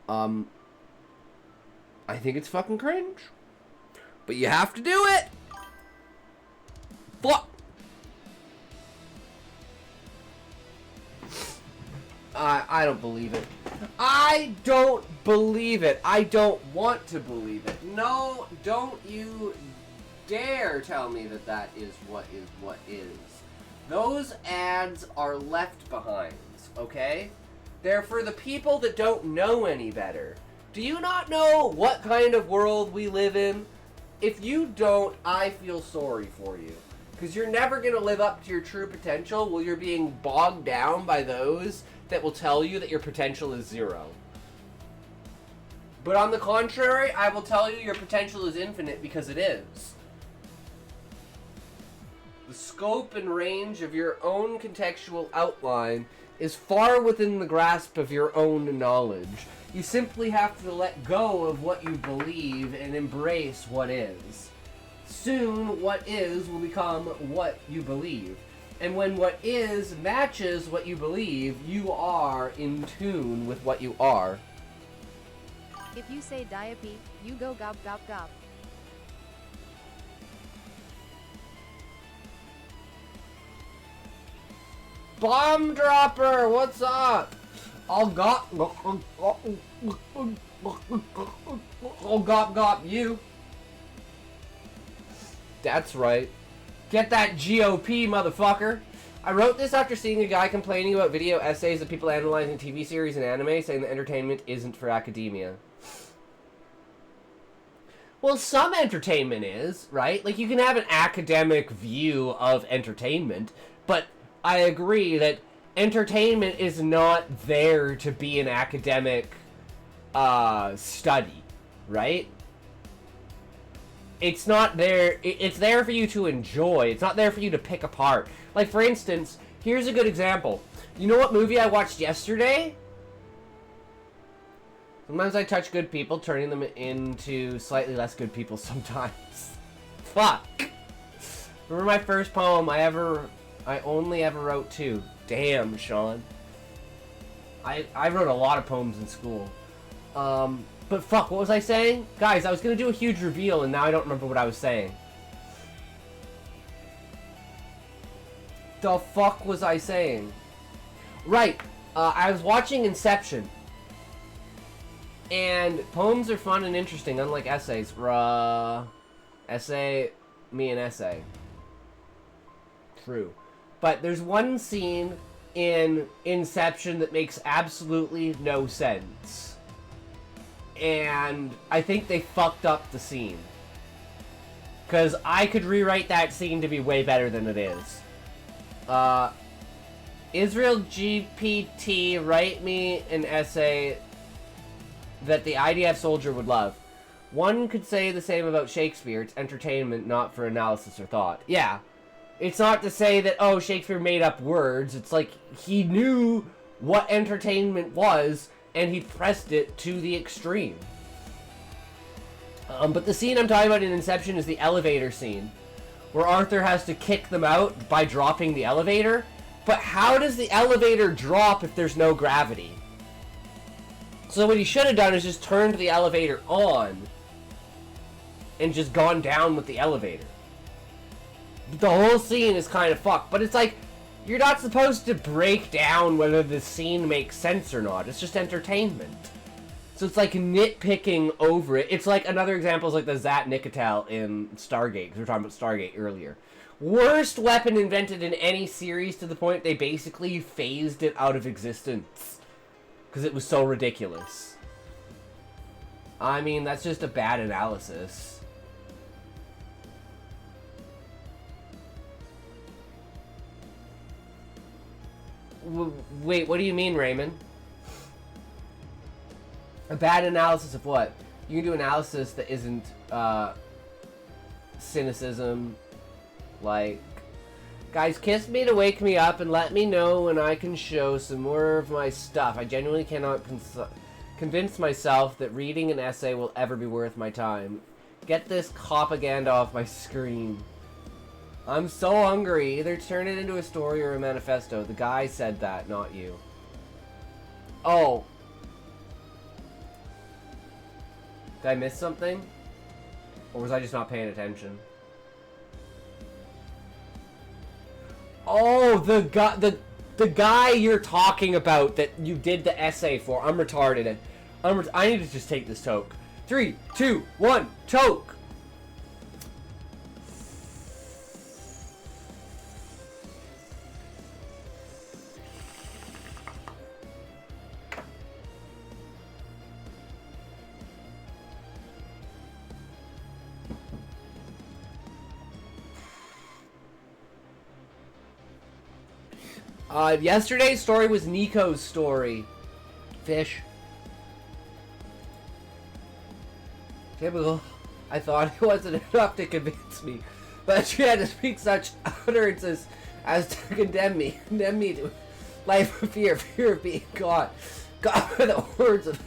I think it's fucking cringe. But you have to do it! Fuck! I don't believe it. I don't believe it. I don't want to believe it. No, don't you dare tell me that that is what is. Those ads are left behinds, okay? They're for the people that don't know any better. Do you not know what kind of world we live in? If you don't, I feel sorry for you. Because you're never going to live up to your true potential while you're being bogged down by those that will tell you that your potential is zero. But on the contrary, I will tell you your potential is infinite because it is. The scope and range of your own contextual outline is far within the grasp of your own knowledge. You simply have to let go of what you believe and embrace what is. Soon, what is will become what you believe. And when what is matches what you believe, you are in tune with what you are.
If you say diape, you go gob gob gob.
Bomb dropper, what's up? I'll gop you. That's right. Get that GOP, motherfucker. I wrote this after seeing a guy complaining about video essays of people analyzing TV series and anime, saying that entertainment isn't for academia. Well, some entertainment is, right? Like, you can have an academic view of entertainment, but I agree that entertainment is not there to be an academic study, right? It's not there. It's there for you to enjoy. It's not there for you to pick apart. Like, for instance, here's a good example. You know what movie I watched yesterday? Sometimes I touch good people, turning them into slightly less good people sometimes. Fuck. Remember my first poem I only ever wrote 2. Damn, Sean. I wrote a lot of poems in school. But fuck, what was I saying? Guys, I was gonna do a huge reveal and now I don't remember what I was saying. The fuck was I saying? Right, I was watching Inception. And poems are fun and interesting, unlike essays. Essay, me an essay. True. But there's one scene in Inception that makes absolutely no sense. and I think they fucked up the scene. Because I could rewrite that scene to be way better than it is. Israel GPT, write me an essay that the IDF soldier would love. One could say the same about Shakespeare. It's entertainment, not for analysis or thought. Yeah. It's not to say that, oh, Shakespeare made up words. It's like he knew what entertainment was, and he pressed it to the extreme. But the scene I'm talking about in Inception is the elevator scene, where Arthur has to kick them out by dropping the elevator. But how does the elevator drop if there's no gravity? So what he should have done is just turned the elevator on and just gone down with the elevator. The whole scene is kind of fucked, but it's like, you're not supposed to break down whether the scene makes sense or not. It's just entertainment. So it's like nitpicking over it. It's like, another example is like the Zat Nicotel in Stargate, because we were talking about Stargate earlier. Worst weapon invented in any series, to the point they basically phased it out of existence. Because it was so ridiculous. I mean, that's just a bad analysis. Wait, what do you mean, Raymond? A bad analysis of what? You can do analysis that isn't, cynicism. Like, guys, kiss me to wake me up and let me know when I can show some more of my stuff. I genuinely cannot convince myself that reading an essay will ever be worth my time. Get this propaganda off my screen. I'm so hungry. Either turn it into a story or a manifesto. The guy said that, not you. Oh. Did I miss something? Or was I just not paying attention? Oh, the guy you're talking about that you did the essay for. I'm retarded. I need to just take this toke. 3, 2, 1, toke! Yesterday's story was Nico's story. Fish. Typical. I thought it wasn't enough to convince me, but she had to speak such utterances as to condemn me to life of fear of being caught by the words of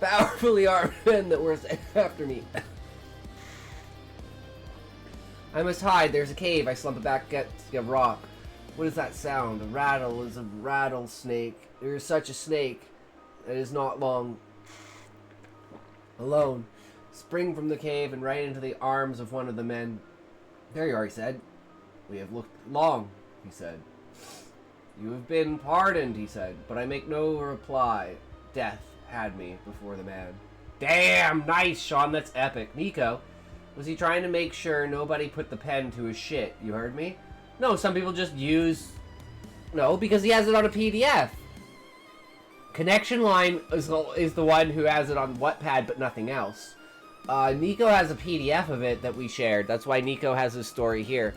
powerfully armed men that were sent after me. I must hide. There's a cave. I slump back against a rock. What is that sound? A rattle is a rattlesnake. There is such a snake. It is not long. Alone. Spring from the cave and right into the arms of one of the men. There you are, he said. We have looked long, he said. You have been pardoned, he said, but I make no reply. Death had me before the man. Damn, nice, Sean, that's epic. Nico, was he trying to make sure nobody put the pen to his shit? You heard me? No, some people just use... No, because he has it on a PDF. Connection Line is the one who has it on Wattpad, but nothing else. Nico has a PDF of it that we shared. That's why Nico has his story here.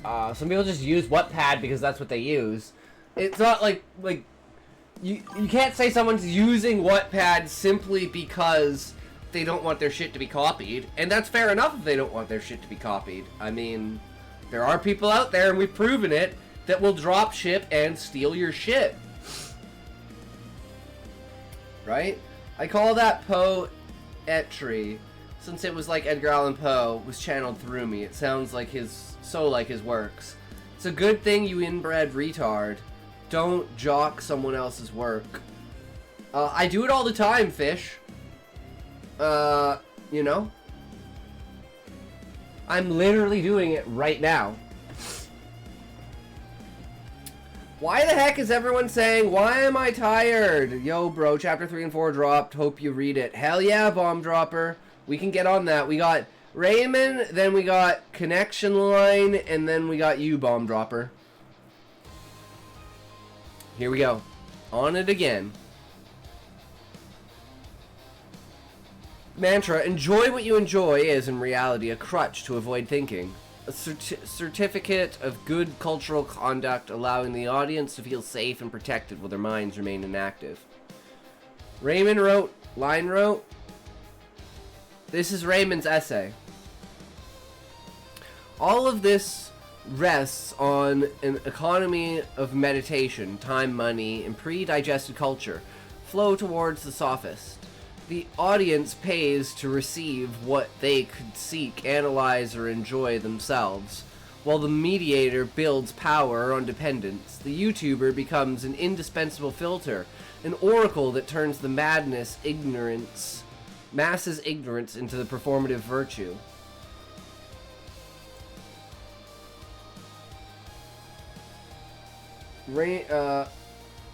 Some people just use Wattpad because that's what they use. It's not like you can't say someone's using Wattpad simply because they don't want their shit to be copied, and that's fair enough if they don't want their shit to be copied. I mean, there are people out there, and we've proven it, that will drop ship and steal your shit. Right? I call that poetry, since it was like Edgar Allan Poe was channeled through me. It sounds like his works. It's a good thing, you inbred retard. Don't jock someone else's work. I do it all the time, Fish. You know? I'm literally doing it right now. Why the heck is everyone saying, why am I tired? Yo, bro, chapter 3 and 4 dropped. Hope you read it. Hell yeah, Bomb Dropper. We can get on that. We got Raymond, then we got Connection Line, and then we got you, Bomb Dropper. Here we go. On it again. Mantra, enjoy what you enjoy, is in reality a crutch to avoid thinking. A certificate of good cultural conduct allowing the audience to feel safe and protected while their minds remain inactive. Raymond wrote, this is Raymond's essay. All of this rests on an economy of meditation, time, money, and pre-digested culture flow towards the sophist. The audience pays to receive what they could seek, analyze, or enjoy themselves, while the mediator builds power on dependence. The YouTuber becomes an indispensable filter, an oracle that turns the masses' ignorance into the performative virtue.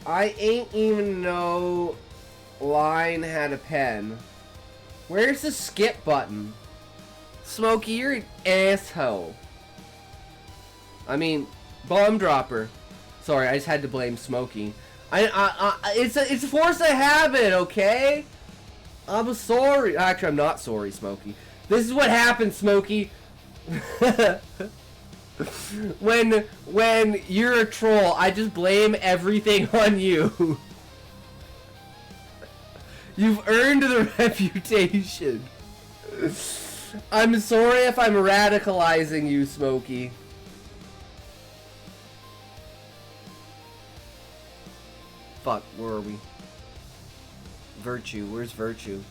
I ain't even know Line had a pen. Where's the skip button? Smokey, you're an asshole. I mean, bomb dropper. Sorry, I just had to blame Smokey. It's a force of habit, okay? I'm sorry. Actually, I'm not sorry, Smokey. This is what happens, Smokey. When you're a troll, I just blame everything on you. You've earned the reputation. I'm sorry if I'm radicalizing you, Smokey. Fuck, where are we? Virtue, where's virtue?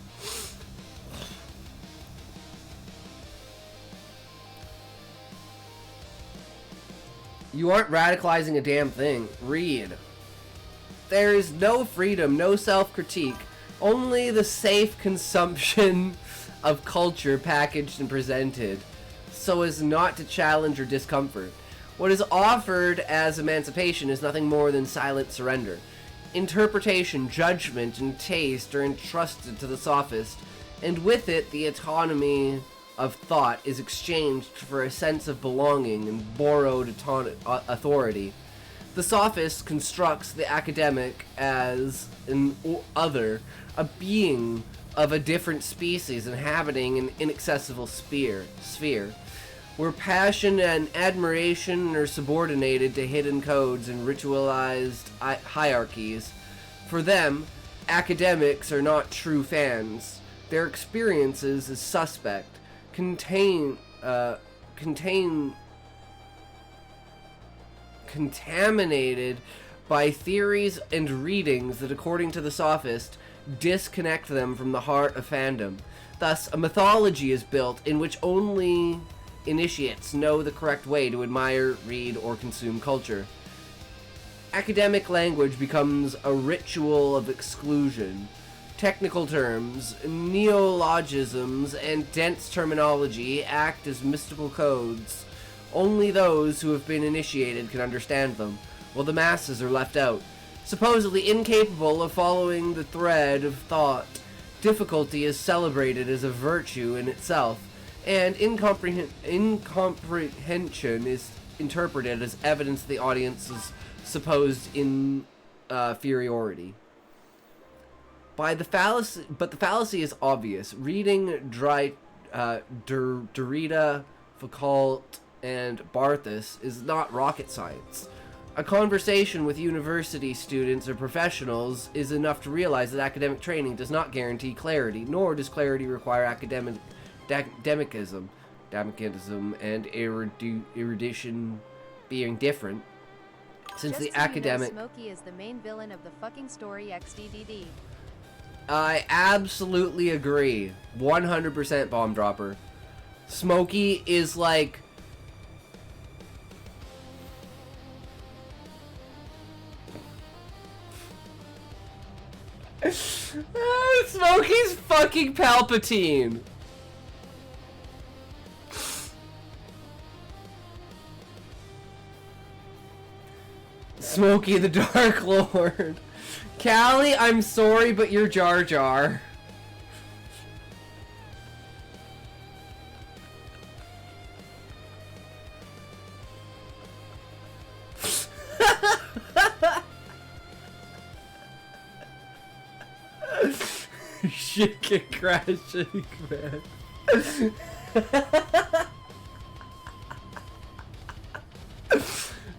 You aren't radicalizing a damn thing. Read. There is no freedom, no self-critique, only the safe consumption of culture packaged and presented, so as not to challenge or discomfort. What is offered as emancipation is nothing more than silent surrender. Interpretation, judgment, and taste are entrusted to the sophist, and with it the autonomy of thought is exchanged for a sense of belonging and borrowed authority. The sophist constructs the academic as an other, a being of a different species inhabiting an inaccessible sphere, where passion and admiration are subordinated to hidden codes and ritualized hierarchies. For them, academics are not true fans. Their experiences as suspect, contaminated by theories and readings that, according to the sophist, disconnect them from the heart of fandom. Thus, a mythology is built in which only initiates know the correct way to admire, read, or consume culture. Academic language becomes a ritual of exclusion. Technical terms, neologisms, and dense terminology act as mystical codes. Only those who have been initiated can understand them, while the masses are left out. Supposedly incapable of following the thread of thought, difficulty is celebrated as a virtue in itself, and incomprehension is interpreted as evidence of the audience's supposed inferiority. But the fallacy is obvious. Reading Derrida, Foucault, and Barthes is not rocket science. A conversation with university students or professionals is enough to realize that academic training does not guarantee clarity, nor does clarity require academicism and erudition being different. Since
Just
the
so
academic...
You know, Smokey is the main villain of the fucking story XDDD.
I absolutely agree. 100% bomb dropper. Smokey is like... Smokey's fucking Palpatine. Smokey the Dark Lord. Callie, I'm sorry, but you're Jar Jar. Shit can crashing, man.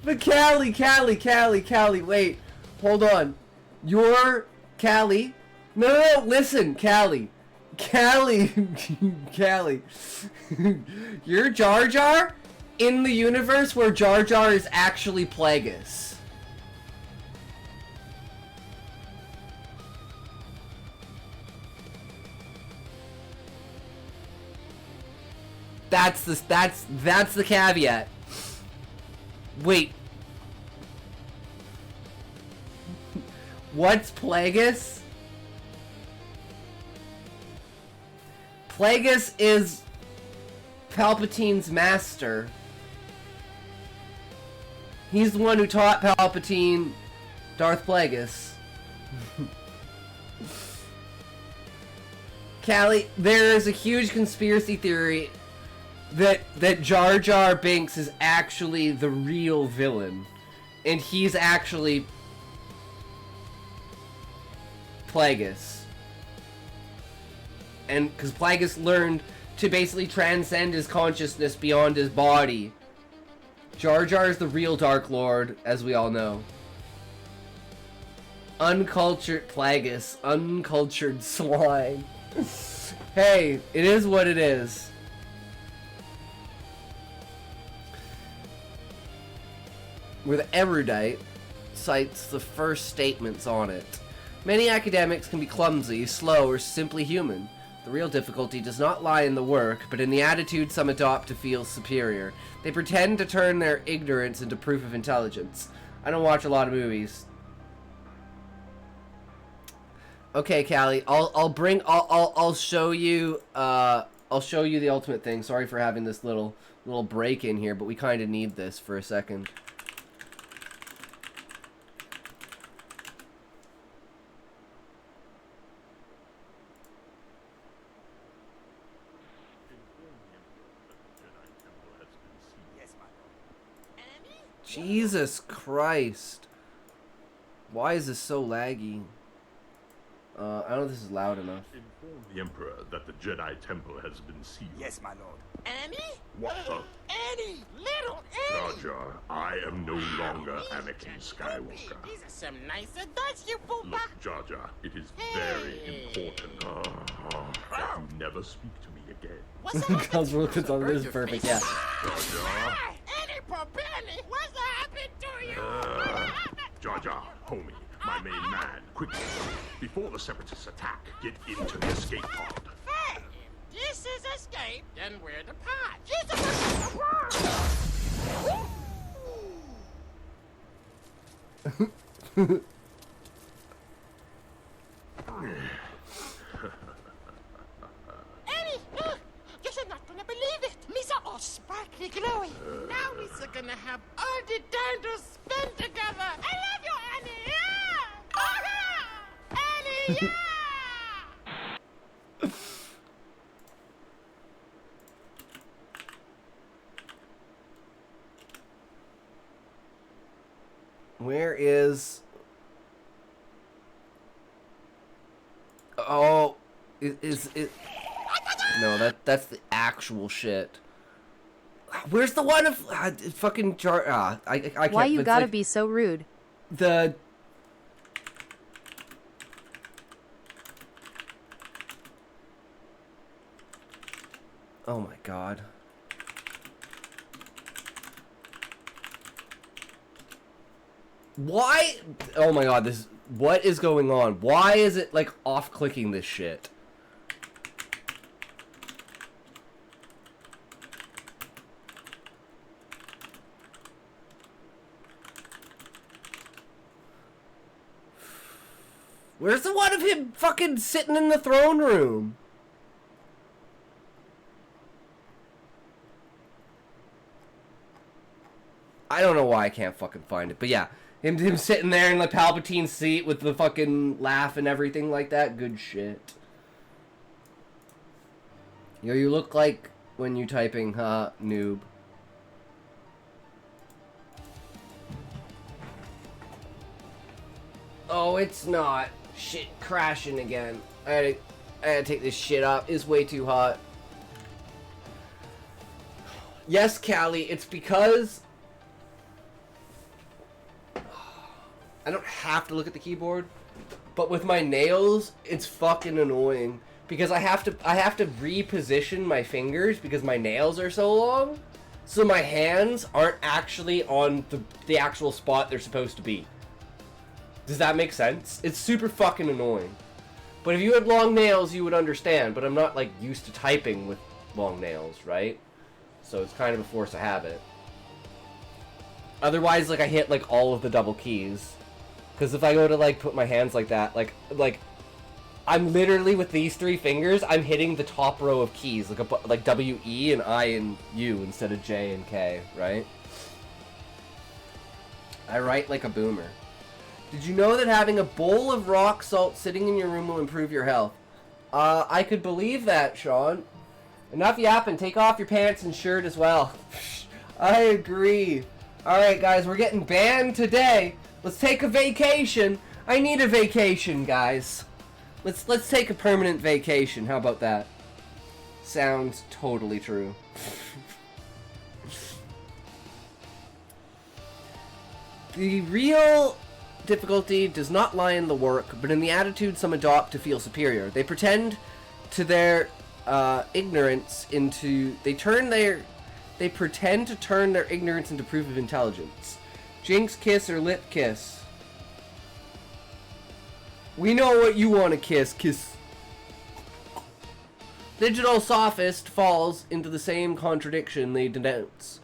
But Callie, wait. Hold on. You're Callie. No, listen, Callie. You're Jar Jar in the universe where Jar Jar is actually Plagueis. That's the caveat. Wait. What's Plagueis? Plagueis is Palpatine's master. He's the one who taught Palpatine Darth Plagueis. Callie, there is a huge conspiracy theory that Jar Jar Binks is actually the real villain, and he's actually Plagueis. And because Plagueis learned to basically transcend his consciousness beyond his body. Jar Jar is the real Dark Lord, as we all know. Uncultured Plagueis, uncultured swine. Hey, it is what it is. Where the erudite cites the first statements on it. Many academics can be clumsy, slow, or simply human. The real difficulty does not lie in the work, but in the attitude some adopt to feel superior. They pretend to turn their ignorance into proof of intelligence. I don't watch a lot of movies. Okay, Callie, I'll show you the ultimate thing. Sorry for having this little break in here, but we kind of need this for a second. Jesus Christ. Why is this so laggy? I don't know if this is loud enough.
Inform the Emperor that the Jedi Temple has been sealed.
Yes, my lord. Annie?
What the?
Annie! Little
Jar
Annie!
Jar, I am no longer Anakin Skywalker.
These are some nice adults, you poopa.
Look, Jar Jar, it is very important that you never speak to me again.
What's happened?
This is perfect, yeah.
Jar Jar,
Annie Popelli, what's happened to you?
Jar Jar, homie, my main man, quickly, before the Separatists attack, get into the escape pod.
Hey, if this is escape, then we're the pod. Jesus! Annie, look! You're not gonna believe it. Me's are all sparkly glowy. Now we're gonna have all the time to spend together. I love you, Annie. Yeah! Ah! Annie, yeah!
Where is... Oh, is it? No, that's the actual shit. Where's the one of fucking Jar? I can't.
Why you
it's
gotta
like
be so rude?
the. Oh my god. Why? Oh my god, this... What is going on? Why is it, like, off-clicking this shit? Where's the one of him fucking sitting in the throne room? I don't know why I can't fucking find it, but yeah. Him sitting there in the Palpatine seat with the fucking laugh and everything like that. Good shit. Yo, you look like when you're typing, noob. Oh, it's not. Shit, crashing again. Alright. I gotta take this shit off. It's way too hot. Yes, Callie, it's because I don't have to look at the keyboard, but with my nails, it's fucking annoying because I have to reposition my fingers because my nails are so long, so my hands aren't actually on the actual spot they're supposed to be. Does that make sense? It's super fucking annoying. But if you had long nails, you would understand, but I'm not like used to typing with long nails, right? So it's kind of a force of habit. Otherwise, like, I hit, like, all of the double keys. Because if I go to, like, put my hands like that, like, I'm literally, with these 3 fingers, I'm hitting the top row of keys. Like W, E, and I, and U, instead of J and K, right? I write like a boomer. Did you know that having a bowl of rock salt sitting in your room will improve your health? I could believe that, Sean. Enough yapping. Take off your pants and shirt as well. I agree. Alright, guys. We're getting banned today. Let's take a vacation. I need a vacation, guys. Let's take a permanent vacation. How about that? Sounds totally true. The real difficulty does not lie in the work, but in the attitude some adopt to feel superior. They pretend to their ignorance into... They pretend to turn their ignorance into proof of intelligence. Jinx kiss or lip kiss? We know what you want to kiss. Kiss. Digital sophist falls into the same contradiction they denounce.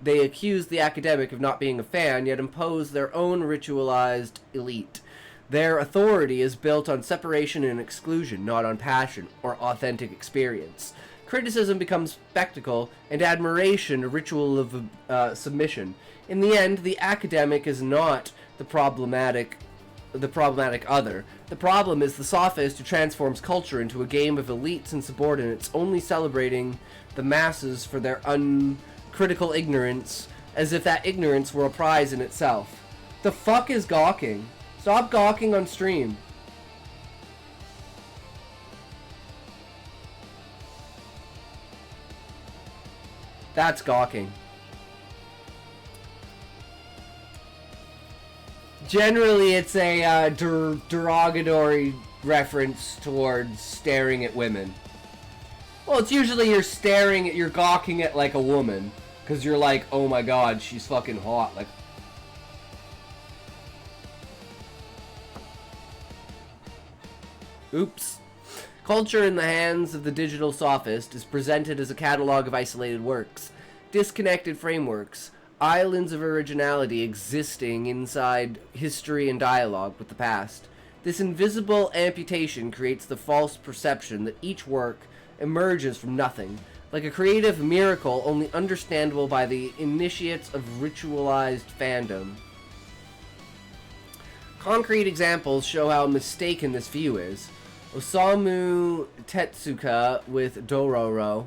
They accuse the academic of not being a fan, yet impose their own ritualized elite. Their authority is built on separation and exclusion, not on passion or authentic experience. Criticism becomes spectacle, and admiration a ritual of submission. In the end, the academic is not the problematic other. The problem is the sophist who transforms culture into a game of elites and subordinates, only celebrating the masses for their uncritical ignorance, as if that ignorance were a prize in itself. The fuck is gawking? Stop gawking on stream. That's gawking. Generally, it's a derogatory reference towards staring at women. Well, it's usually you're gawking at, like, a woman. Because you're like, oh my god, she's fucking hot. Like, oops. Culture in the hands of the digital sophist is presented as a catalog of isolated works, disconnected frameworks, islands of originality existing inside history and dialogue with the past. This invisible amputation creates the false perception that each work emerges from nothing, like a creative miracle only understandable by the initiates of ritualized fandom. Concrete examples show how mistaken this view is. Osamu Tezuka with Dororo.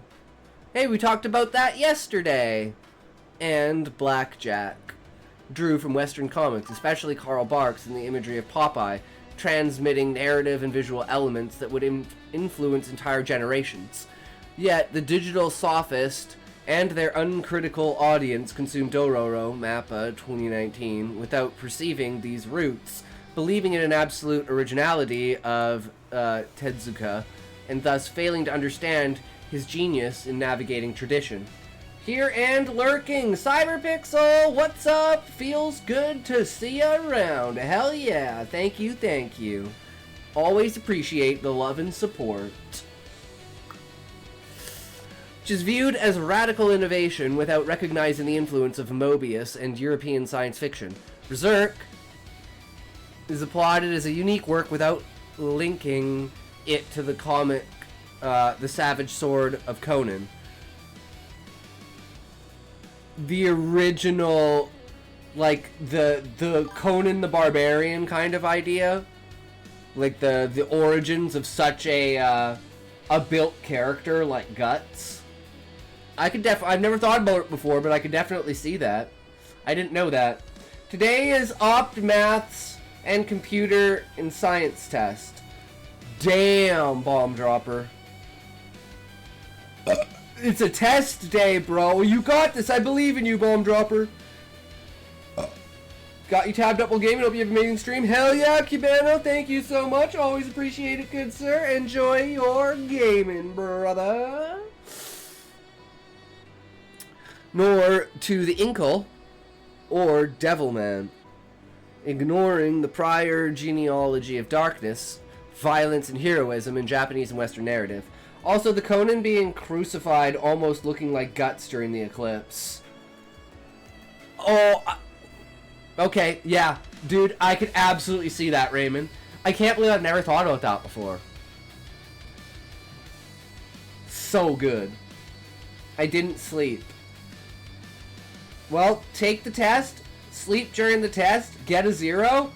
Hey, we talked about that yesterday! And Blackjack. Drew from Western comics, especially Karl Barks and the imagery of Popeye, transmitting narrative and visual elements that would influence entire generations. Yet, the digital sophist and their uncritical audience consume Dororo, Mappa 2019, without perceiving these roots, believing in an absolute originality of Tezuka, and thus failing to understand his genius in navigating tradition. Here and lurking, Cyberpixel, what's up? Feels good to see you around. Hell yeah, thank you, thank you. Always appreciate the love and support. Which is viewed as radical innovation without recognizing the influence of Mobius and European science fiction. Berserk is applauded as a unique work without linking it to the comic The Savage Sword of Conan. The original, like, the Conan the Barbarian kind of idea. Like, the origins of such a built character like Guts. I've never thought about it before, but I could definitely see that. I didn't know that. Today is Opt Maths and Computer and Science test. Damn, bomb dropper. It's a test day, bro. You got this. I believe in you, bomb dropper. Got you tabbed up while gaming. Hope you have an amazing stream. Hell yeah, Cubano. Thank you so much. Always appreciate it, good sir. Enjoy your gaming, brother. Nor to the Inkle or Devilman. Ignoring the prior genealogy of darkness, violence, and heroism in Japanese and Western narrative. Also, the Conan being crucified almost looking like guts during the eclipse. Oh, okay, yeah. Dude, I could absolutely see that, Raymond. I can't believe I've never thought about that before. So good. I didn't sleep. Well, take the test, sleep during the test, get a 0,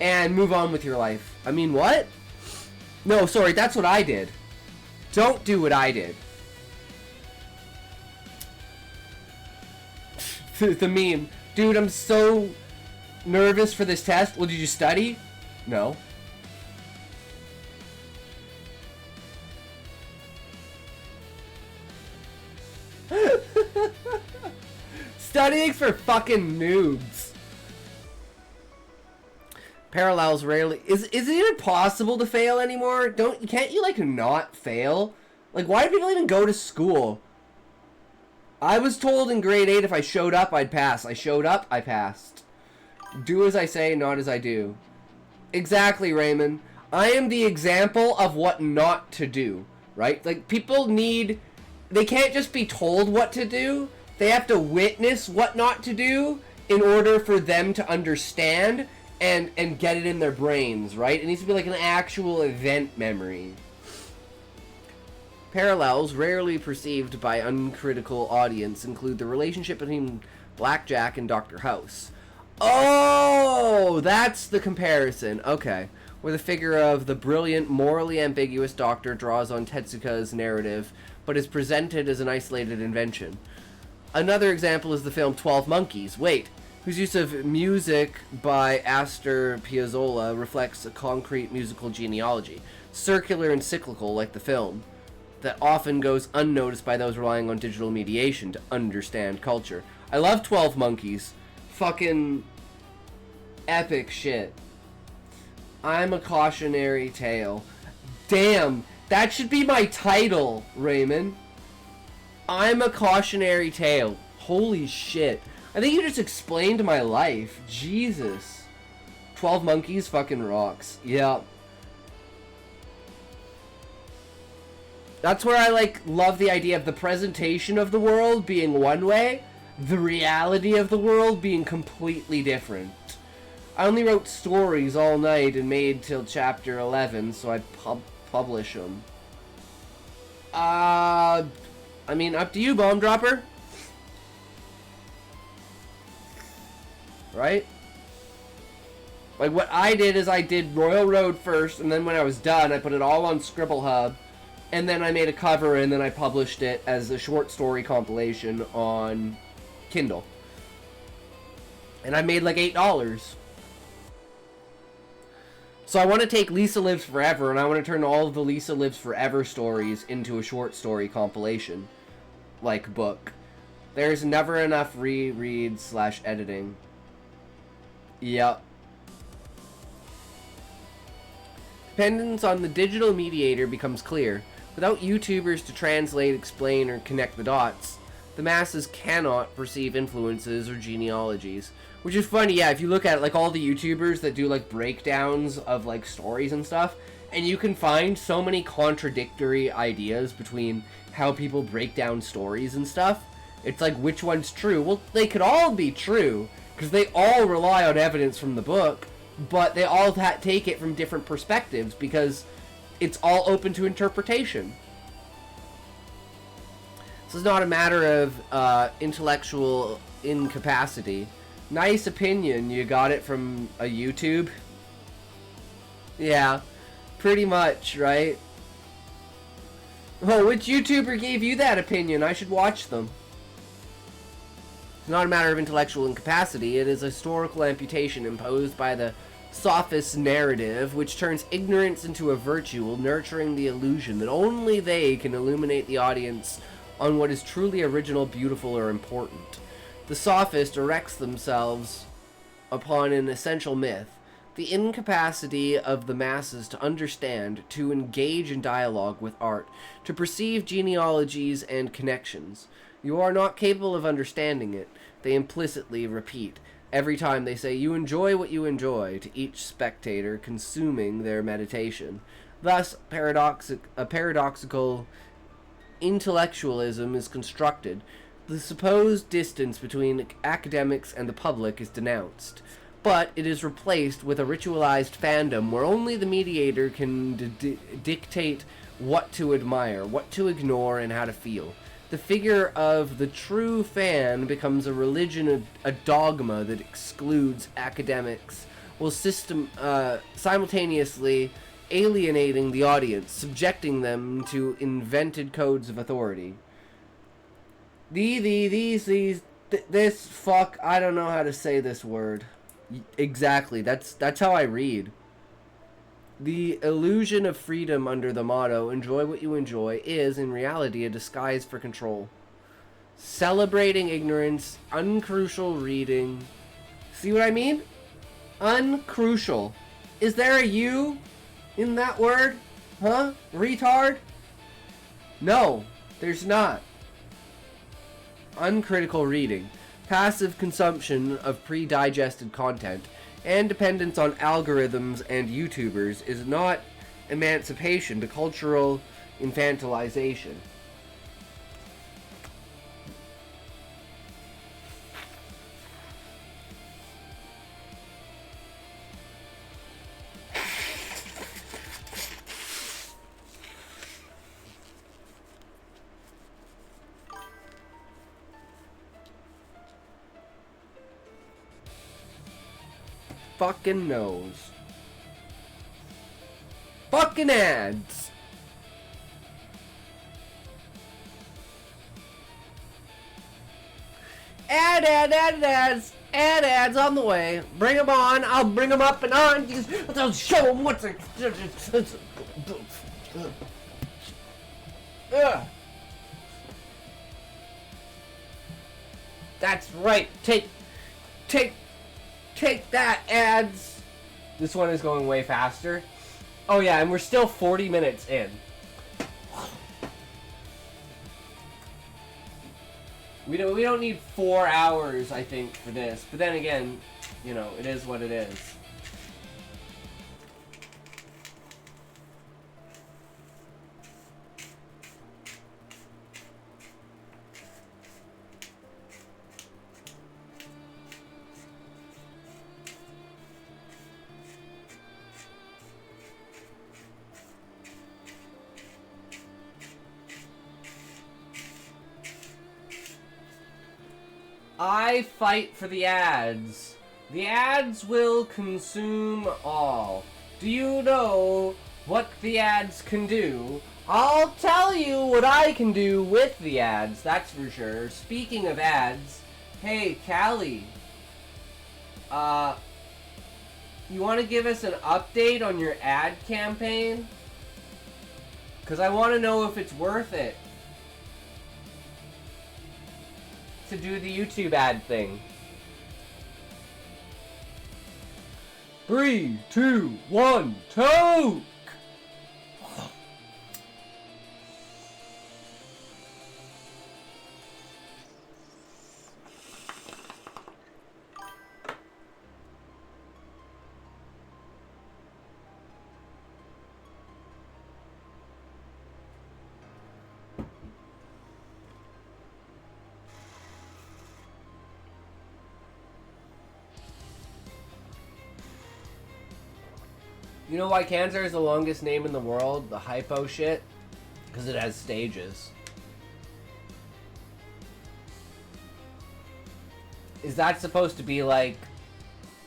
and move on with your life. I mean, what? No, sorry, that's what I did. Don't do what I did. The meme. Dude, I'm so nervous for this test. Well, did you study? No. Studying for fucking noobs. Parallels rarely... Is it even possible to fail anymore? Can't you, like, not fail? Like, why do people even go to school? I was told in grade 8 if I showed up, I'd pass. I showed up, I passed. Do as I say, not as I do. Exactly, Raymond. I am the example of what not to do, right? Like, people need... They can't just be told what to do. They have to witness what not to do in order for them to understand and get it in their brains, right? It needs to be like an actual event memory. Parallels rarely perceived by uncritical audience include the relationship between Blackjack and Dr. House. Oh, that's the comparison. Okay. Where the figure of the brilliant, morally ambiguous doctor draws on Tetsuka's narrative, but is presented as an isolated invention. Another example is the film 12 Monkeys. Wait. Whose use of music by Astor Piazzolla reflects a concrete musical genealogy, circular and cyclical like the film, that often goes unnoticed by those relying on digital mediation to understand culture. I love 12 Monkeys. Fucking epic shit. I'm a cautionary tale. Damn, that should be my title, Raymond. I'm a cautionary tale. Holy shit. I think you just explained my life. Jesus. 12 Monkeys fucking rocks. Yeah. That's where I, like, love the idea of the presentation of the world being one way, the reality of the world being completely different. I only wrote stories all night and made till chapter 11, so I publish them. I mean, up to you, Bomb Dropper. Right? Like, what I did is I did Royal Road first, and then when I was done, I put it all on Scribble Hub, and then I made a cover, and then I published it as a short story compilation on Kindle. And I made like $8. So I want to take Lisa Lives Forever, and I want to turn all of the Lisa Lives Forever stories into a short story compilation. Like, book. There's never enough reread/editing. Yep. Dependence on the digital mediator becomes clear. Without YouTubers to translate, explain, or connect the dots, the masses cannot perceive influences or genealogies. Which is funny, yeah, if you look at it, like all the YouTubers that do like breakdowns of like stories and stuff, and you can find so many contradictory ideas between how people break down stories and stuff. It's like, which one's true? Well, they could all be true, because they all rely on evidence from the book, but they all take it from different perspectives, because it's all open to interpretation. This is not a matter of intellectual incapacity. Nice opinion, you got it from a YouTube? Yeah, pretty much, right? Oh, which YouTuber gave you that opinion? I should watch them. It's not a matter of intellectual incapacity, it is a historical amputation imposed by the sophist narrative, which turns ignorance into a virtue while nurturing the illusion that only they can illuminate the audience on what is truly original, beautiful, or important. The sophist erects themselves upon an essential myth, the incapacity of the masses to understand, to engage in dialogue with art, to perceive genealogies and connections. You are not capable of understanding it, they implicitly repeat, every time they say you enjoy what you enjoy, to each spectator consuming their meditation. Thus, a paradoxical intellectualism is constructed. The supposed distance between academics and the public is denounced, but it is replaced with a ritualized fandom where only the mediator can dictate what to admire, what to ignore, and how to feel. The figure of the true fan becomes a religion, a dogma that excludes academics, while simultaneously alienating the audience, subjecting them to invented codes of authority. This fuck, I don't know how to say this word. Exactly, that's how I read. The illusion of freedom under the motto, enjoy what you enjoy, is, in reality, a disguise for control. Celebrating ignorance, uncrucial reading. See what I mean? Uncrucial. Is there a U in that word? Huh? Retard? No, there's not. Uncritical reading. Passive consumption of pre-digested content and dependence on algorithms and YouTubers is not emancipation to cultural infantilization. Fucking knows. Fucking ads. Ads on the way. Bring them on. I'll bring them up and on. I'll show them what's a... That's right. Take that, ads. This one is going way faster. Oh yeah, and we're still 40 minutes in. We don't need 4 hours, I think, for this. But then again, you know, it is what it is. I fight for the ads. The ads will consume all. Do you know what the ads can do? I'll tell you what I can do with the ads, that's for sure. Speaking of ads, hey, Callie. You want to give us an update on your ad campaign? Because I want to know if it's worth it to do the YouTube ad thing. 3, 2, 1, toke! You know why cancer is the longest name in the world? The hypo shit? Because it has stages. Is that supposed to be like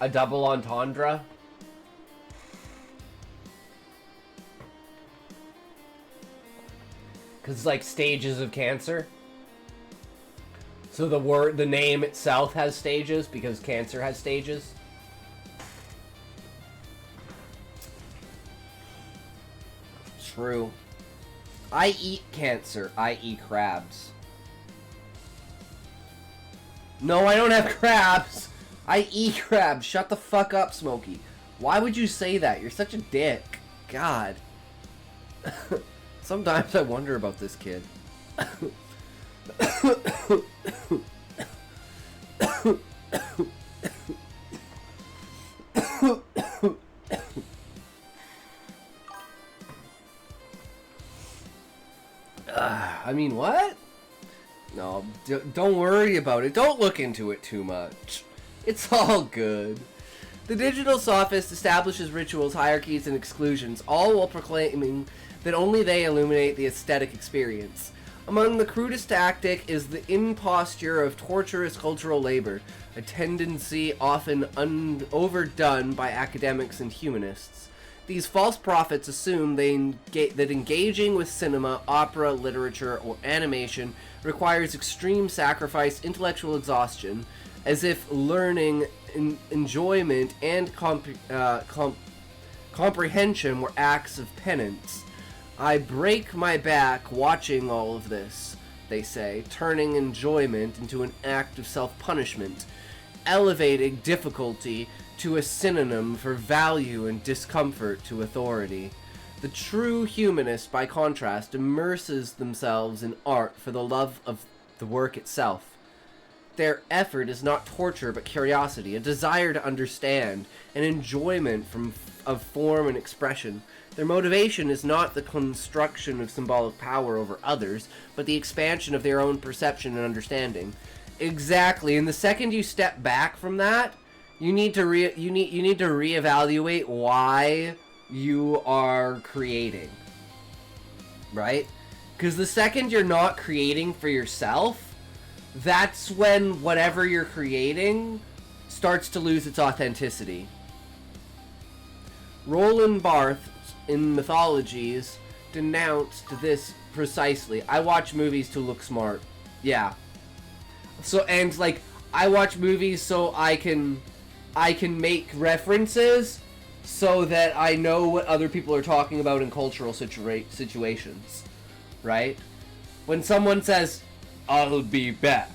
a double entendre? Because it's like stages of cancer? So the name itself has stages because cancer has stages? True. I eat cancer, i.e. crabs. No, I don't have crabs. I eat crabs. Shut the fuck up, Smokey. Why would you say that? You're such a dick. God. Sometimes I wonder about this kid. I mean, what? No, don't worry about it. Don't look into it too much. It's all good. The digital sophist establishes rituals, hierarchies, and exclusions, all while proclaiming that only they illuminate the aesthetic experience. Among the crudest tactic is the imposture of torturous cultural labor, a tendency often overdone by academics and humanists. These false prophets assume that engaging with cinema, opera, literature, or animation requires extreme sacrifice, intellectual exhaustion, as if learning, enjoyment, and comprehension were acts of penance. I break my back watching all of this, they say, turning enjoyment into an act of self-punishment, elevating difficulty to a synonym for value and discomfort to authority. The true humanist, by contrast, immerses themselves in art for the love of the work itself. Their effort is not torture but curiosity, a desire to understand, an enjoyment of form and expression. Their motivation is not the construction of symbolic power over others, but the expansion of their own perception and understanding. Exactly, and the second you step back from that, you need to reevaluate why you are creating, right? Because the second you're not creating for yourself, that's when whatever you're creating starts to lose its authenticity. Roland Barthes in Mythologies denounced this precisely. I watch movies to look smart. Yeah. So, and like, I watch movies so I can make references so that I know what other people are talking about in cultural situations, right? When someone says, "I'll be back."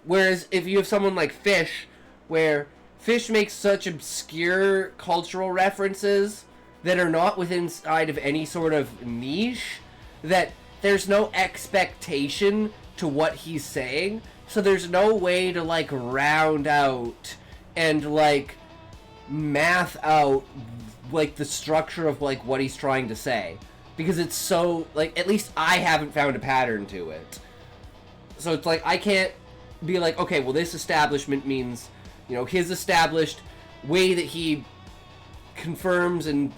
Whereas if you have someone like Fish, where Fish makes such obscure cultural references that are not within inside of any sort of niche, that there's no expectation to what he's saying, so there's no way to like round out and like math out like the structure of like what he's trying to say, because it's so like, at least I haven't found a pattern to it. So it's like I can't be like, okay, well this establishment means, you know, his established way that he confirms and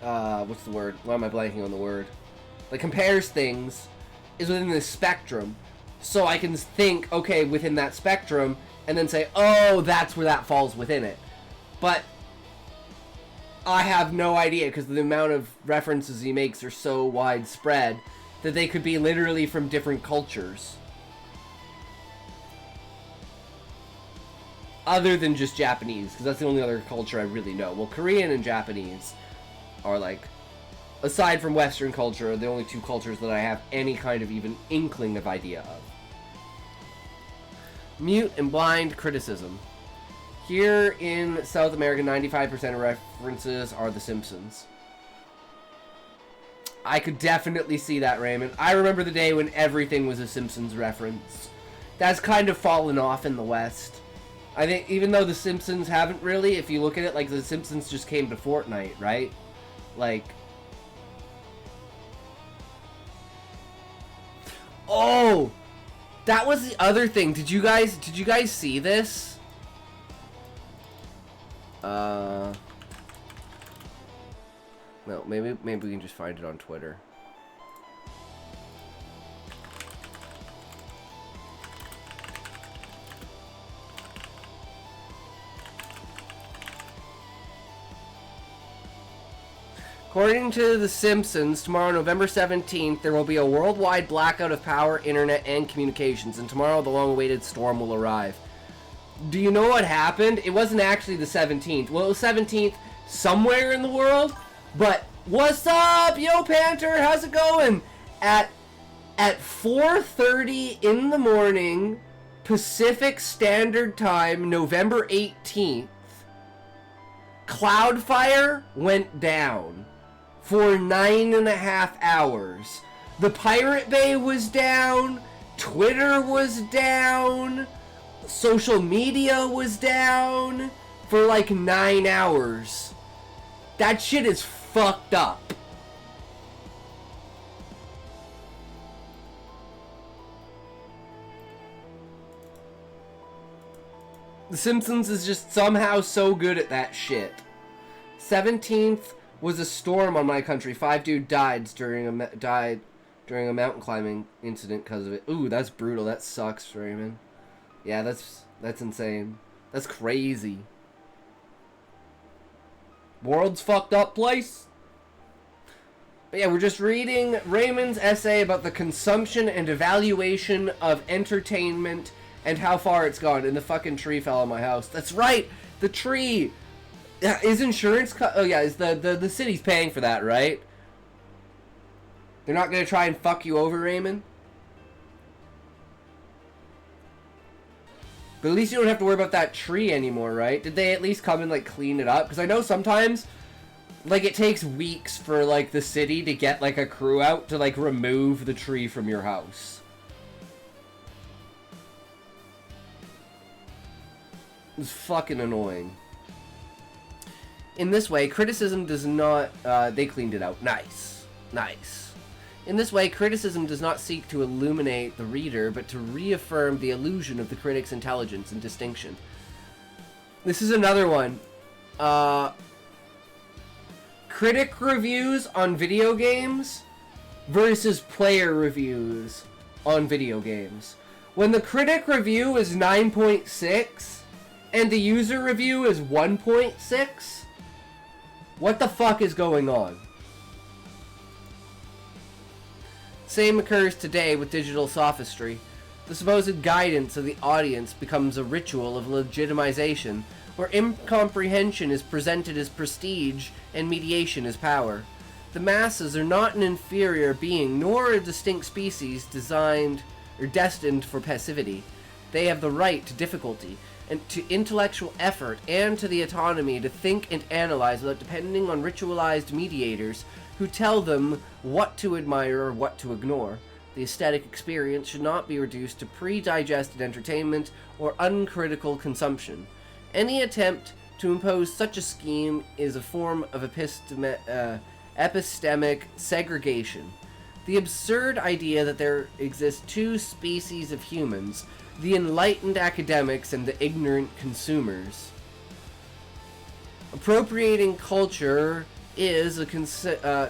what's the word? Why am I blanking on the word? Like compares things is within this spectrum. So I can think, okay, within that spectrum, and then say, oh, that's where that falls within it. But I have no idea, because the amount of references he makes are so widespread that they could be literally from different cultures. Other than just Japanese, because that's the only other culture I really know. Well, Korean and Japanese are like, aside from Western culture, the only two cultures that I have any kind of even inkling of idea of. Mute and blind criticism. Here in South America, 95% of references are The Simpsons. I could definitely see that, Raymond. I remember the day when everything was a Simpsons reference. That's kind of fallen off in the West. I think even though The Simpsons haven't really, if you look at it, like The Simpsons just came to Fortnite, right? Like... Oh! That was the other thing. Did you guys see this? No, maybe we can just find it on Twitter. According to The Simpsons, tomorrow, November 17th, there will be a worldwide blackout of power, internet, and communications, and tomorrow the long-awaited storm will arrive. Do you know what happened? It wasn't actually the 17th. Well, it was 17th somewhere in the world. But what's up, yo Panther? How's it going? At 4:30 in the morning, Pacific Standard Time, November 18th, Cloudfire went down for 9.5 hours. The Pirate Bay was down, Twitter was down, social media was down for like 9 hours. That shit is fucked up. The Simpsons is just somehow so good at that shit. 17th was a storm on my country. 5 dudes died during a mountain climbing incident because of it. Ooh, that's brutal. That sucks, Raymond. Yeah, that's insane. That's crazy. World's fucked up place. But yeah, we're just reading Raymond's essay about the consumption and evaluation of entertainment and how far it's gone. And the fucking tree fell on my house. That's right, the tree. Is insurance? Oh yeah, is the city's paying for that, right? They're not gonna try and fuck you over, Raymond. But at least you don't have to worry about that tree anymore, right? Did they at least come and like clean it up? Because I know sometimes, like, it takes weeks for like the city to get like a crew out to like remove the tree from your house. It's fucking annoying. In this way, criticism does not... they cleaned it out. Nice. Nice. In this way, criticism does not seek to illuminate the reader, but to reaffirm the illusion of the critic's intelligence and distinction. This is another one. Critic reviews on video games versus player reviews on video games. When the critic review is 9.6... and the user review is 1.6? What the fuck is going on? Same occurs today with digital sophistry. The supposed guidance of the audience becomes a ritual of legitimization, where incomprehension is presented as prestige and mediation as power. The masses are not an inferior being, nor a distinct species designed or destined for passivity. They have the right to difficulty, and to intellectual effort, and to the autonomy to think and analyze without depending on ritualized mediators who tell them what to admire or what to ignore. The aesthetic experience should not be reduced to pre-digested entertainment or uncritical consumption. Any attempt to impose such a scheme is a form of epistemic segregation. The absurd idea that there exist two species of humans, the enlightened academics and the ignorant consumers. Appropriating culture is a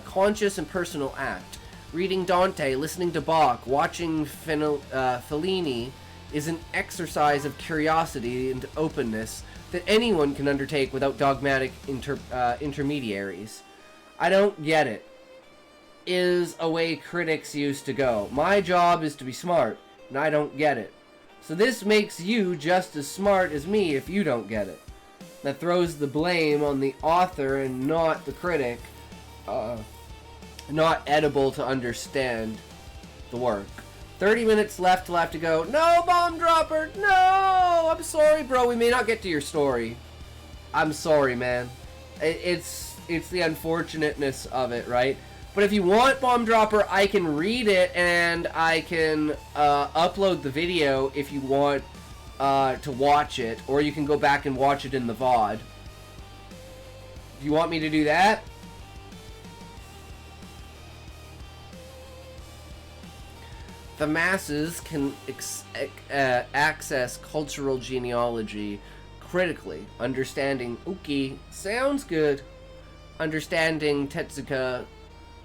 conscious and personal act. Reading Dante, listening to Bach, watching Fellini is an exercise of curiosity and openness that anyone can undertake without dogmatic intermediaries. I don't get it. Is a way critics used to go. My job is to be smart, and I don't get it. So this makes you just as smart as me if you don't get it. That throws the blame on the author and not the critic. Not edible to understand the work. 30 minutes left till I have to go. No, bomb dropper! No! I'm sorry, bro. We may not get to your story. I'm sorry, man. It's the unfortunateness of it, right? But if you want Bomb Dropper, I can read it and I can upload the video if you want to watch it, or you can go back and watch it in the VOD. Do you want me to do that? The masses can access cultural genealogy critically, understanding Uki sounds good, understanding Tetsuka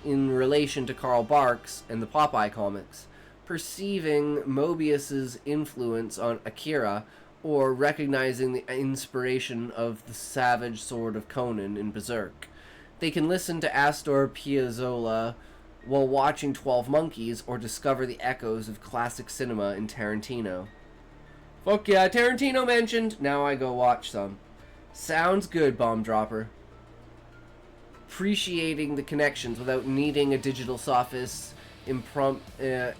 in relation to Karl Barks and the Popeye comics, perceiving Mobius's influence on Akira, or recognizing the inspiration of the savage sword of Conan in Berserk. They can listen to Astor Piazzolla while watching 12 Monkeys, or discover the echoes of classic cinema in Tarantino. Fuck yeah, Tarantino mentioned. Now I go watch some. Sounds good, Bomb Dropper. Appreciating the connections without needing a digital sophist imprimatur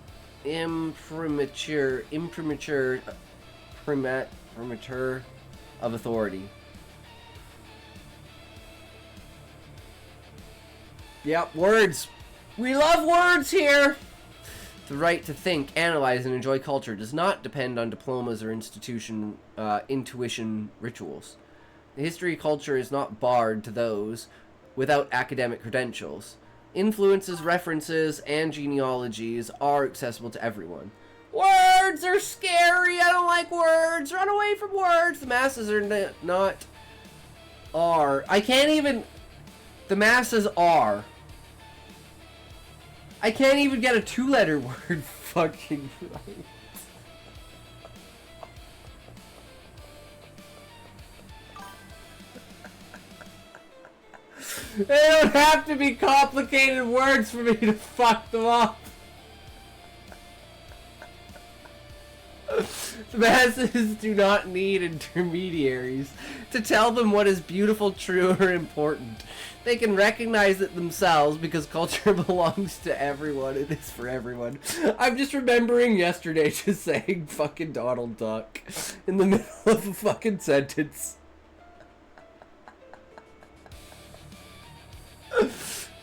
of authority. Yep, words. We love words here. The right to think, analyze, and enjoy culture does not depend on diplomas or intuition rituals. The history of culture is not barred to those without academic credentials. Influences, references, and genealogies are accessible to everyone. Words are scary. I don't like words. Run away from words. The masses are not. Are. I can't even. The masses are. I can't even get a 2-letter word fucking right. They don't have to be complicated words for me to fuck them up. The masses do not need intermediaries to tell them what is beautiful, true, or important. They can recognize it themselves because culture belongs to everyone. It is for everyone. I'm just remembering yesterday just saying fucking Donald Duck in the middle of a fucking sentence.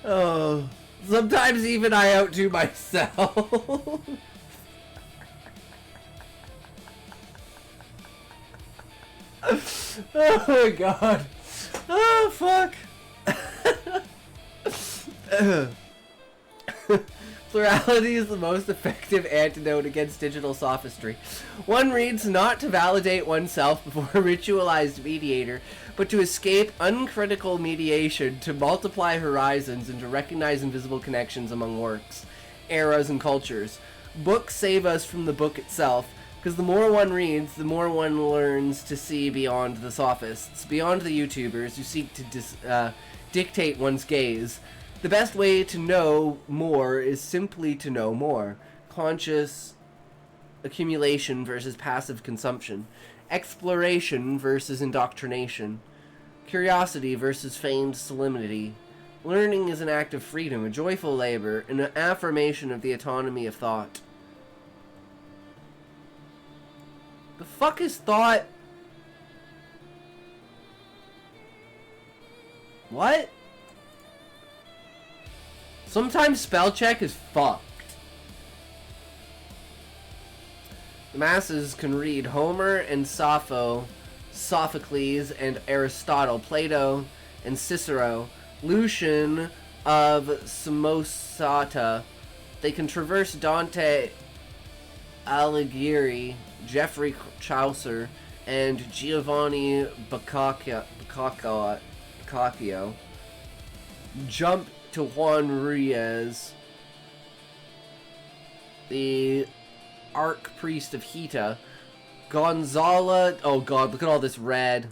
Oh, sometimes even I outdo myself. Oh my god. Oh fuck. Plurality is the most effective antidote against digital sophistry. One reads not to validate oneself before a ritualized mediator, but to escape uncritical mediation, to multiply horizons, and to recognize invisible connections among works, eras, and cultures. Books save us from the book itself, because the more one reads, the more one learns to see beyond the sophists, beyond the YouTubers who seek to dictate one's gaze. The best way to know more is simply to know more. Conscious accumulation versus passive consumption. Exploration versus indoctrination. Curiosity versus feigned solemnity. Learning is an act of freedom, a joyful labor, and an affirmation of the autonomy of thought. The fuck is thought? What? Sometimes spell check is fucked. The masses can read Homer and Sappho, Sophocles and Aristotle, Plato and Cicero, Lucian of Samosata. They can traverse Dante Alighieri, Geoffrey Chaucer, and Giovanni Boccaccio. Jump to Juan Ruiz, the Archpriest of Hita, Gonzala. Oh god, look at all this red.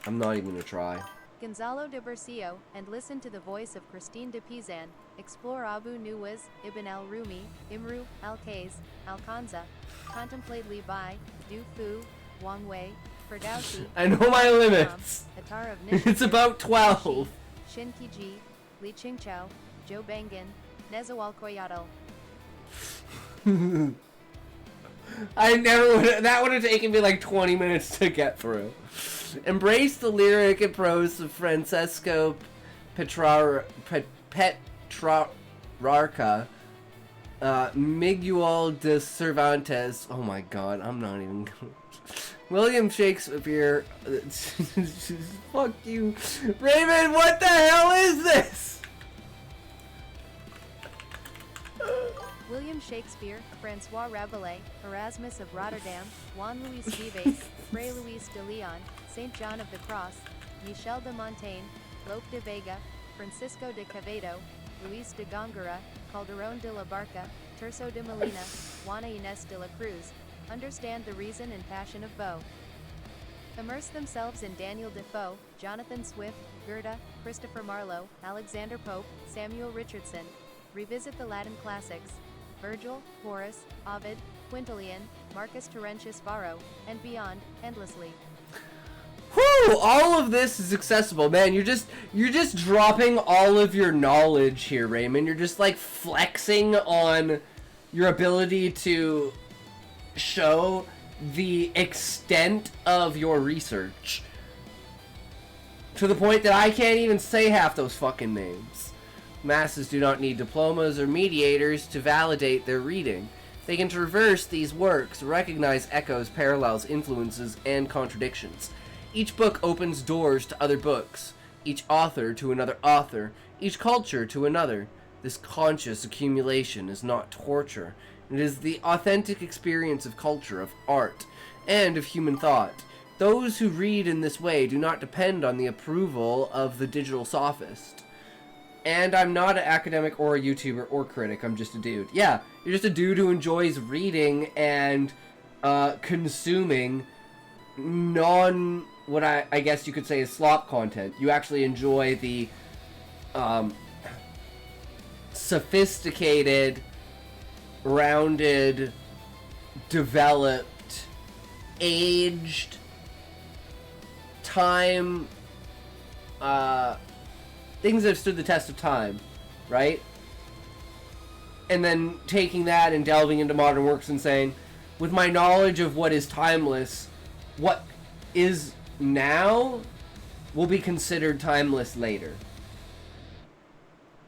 I'm not even gonna try.
Gonzalo de Bercio, and listen to the voice of Christine de Pizan, explore Abu Nuwas, Ibn al-Rumi, Imru, al-Qays, al-Kanza, contemplate Li Bai, Du Fu, Wang Wei, Ferdowsi.
I know my limits. It's about 12.
Shinkiji, Li Qingqiao, Zhou Bengen, Nezawal Koyatl.
I never would. That would have taken me like 20 minutes to get through. Embrace the lyric and prose of Francesco Petrarca, Miguel de Cervantes. Oh my god, I'm not even. William Shakespeare. Fuck you, Raymond. What the hell is this?
William Shakespeare, Francois Rabelais, Erasmus of Rotterdam, Juan Luis Vives, Fray Luis de Leon, Saint John of the Cross, Michel de Montaigne, Lope de Vega, Francisco de Quevedo, Luis de Góngora, Calderón de la Barca, Tirso de Molina, Juana Inés de la Cruz, understand the reason and passion of Poe. Immerse themselves in Daniel Defoe, Jonathan Swift, Goethe, Christopher Marlowe, Alexander Pope, Samuel Richardson. Revisit the Latin classics, Virgil, Horace, Ovid, Quintilian, Marcus Terentius Varro, and beyond, endlessly.
Whew! All of this is accessible, man. You're just dropping all of your knowledge here, Raymond. You're just like flexing on your ability to show the extent of your research. To the point that I can't even say half those fucking names. Masses do not need diplomas or mediators to validate their reading. They can traverse these works, recognize echoes, parallels, influences, and contradictions. Each book opens doors to other books, each author to another author, each culture to another. This conscious accumulation is not torture. It is the authentic experience of culture, of art, and of human thought. Those who read in this way do not depend on the approval of the digital sophist. And I'm not an academic or a YouTuber or critic, I'm just a dude. Yeah, you're just a dude who enjoys reading and consuming what I guess you could say is slop content. You actually enjoy the sophisticated, rounded, developed, aged, time, things that have stood the test of time, right? And then taking that and delving into modern works and saying, with my knowledge of what is timeless, what is now will be considered timeless later.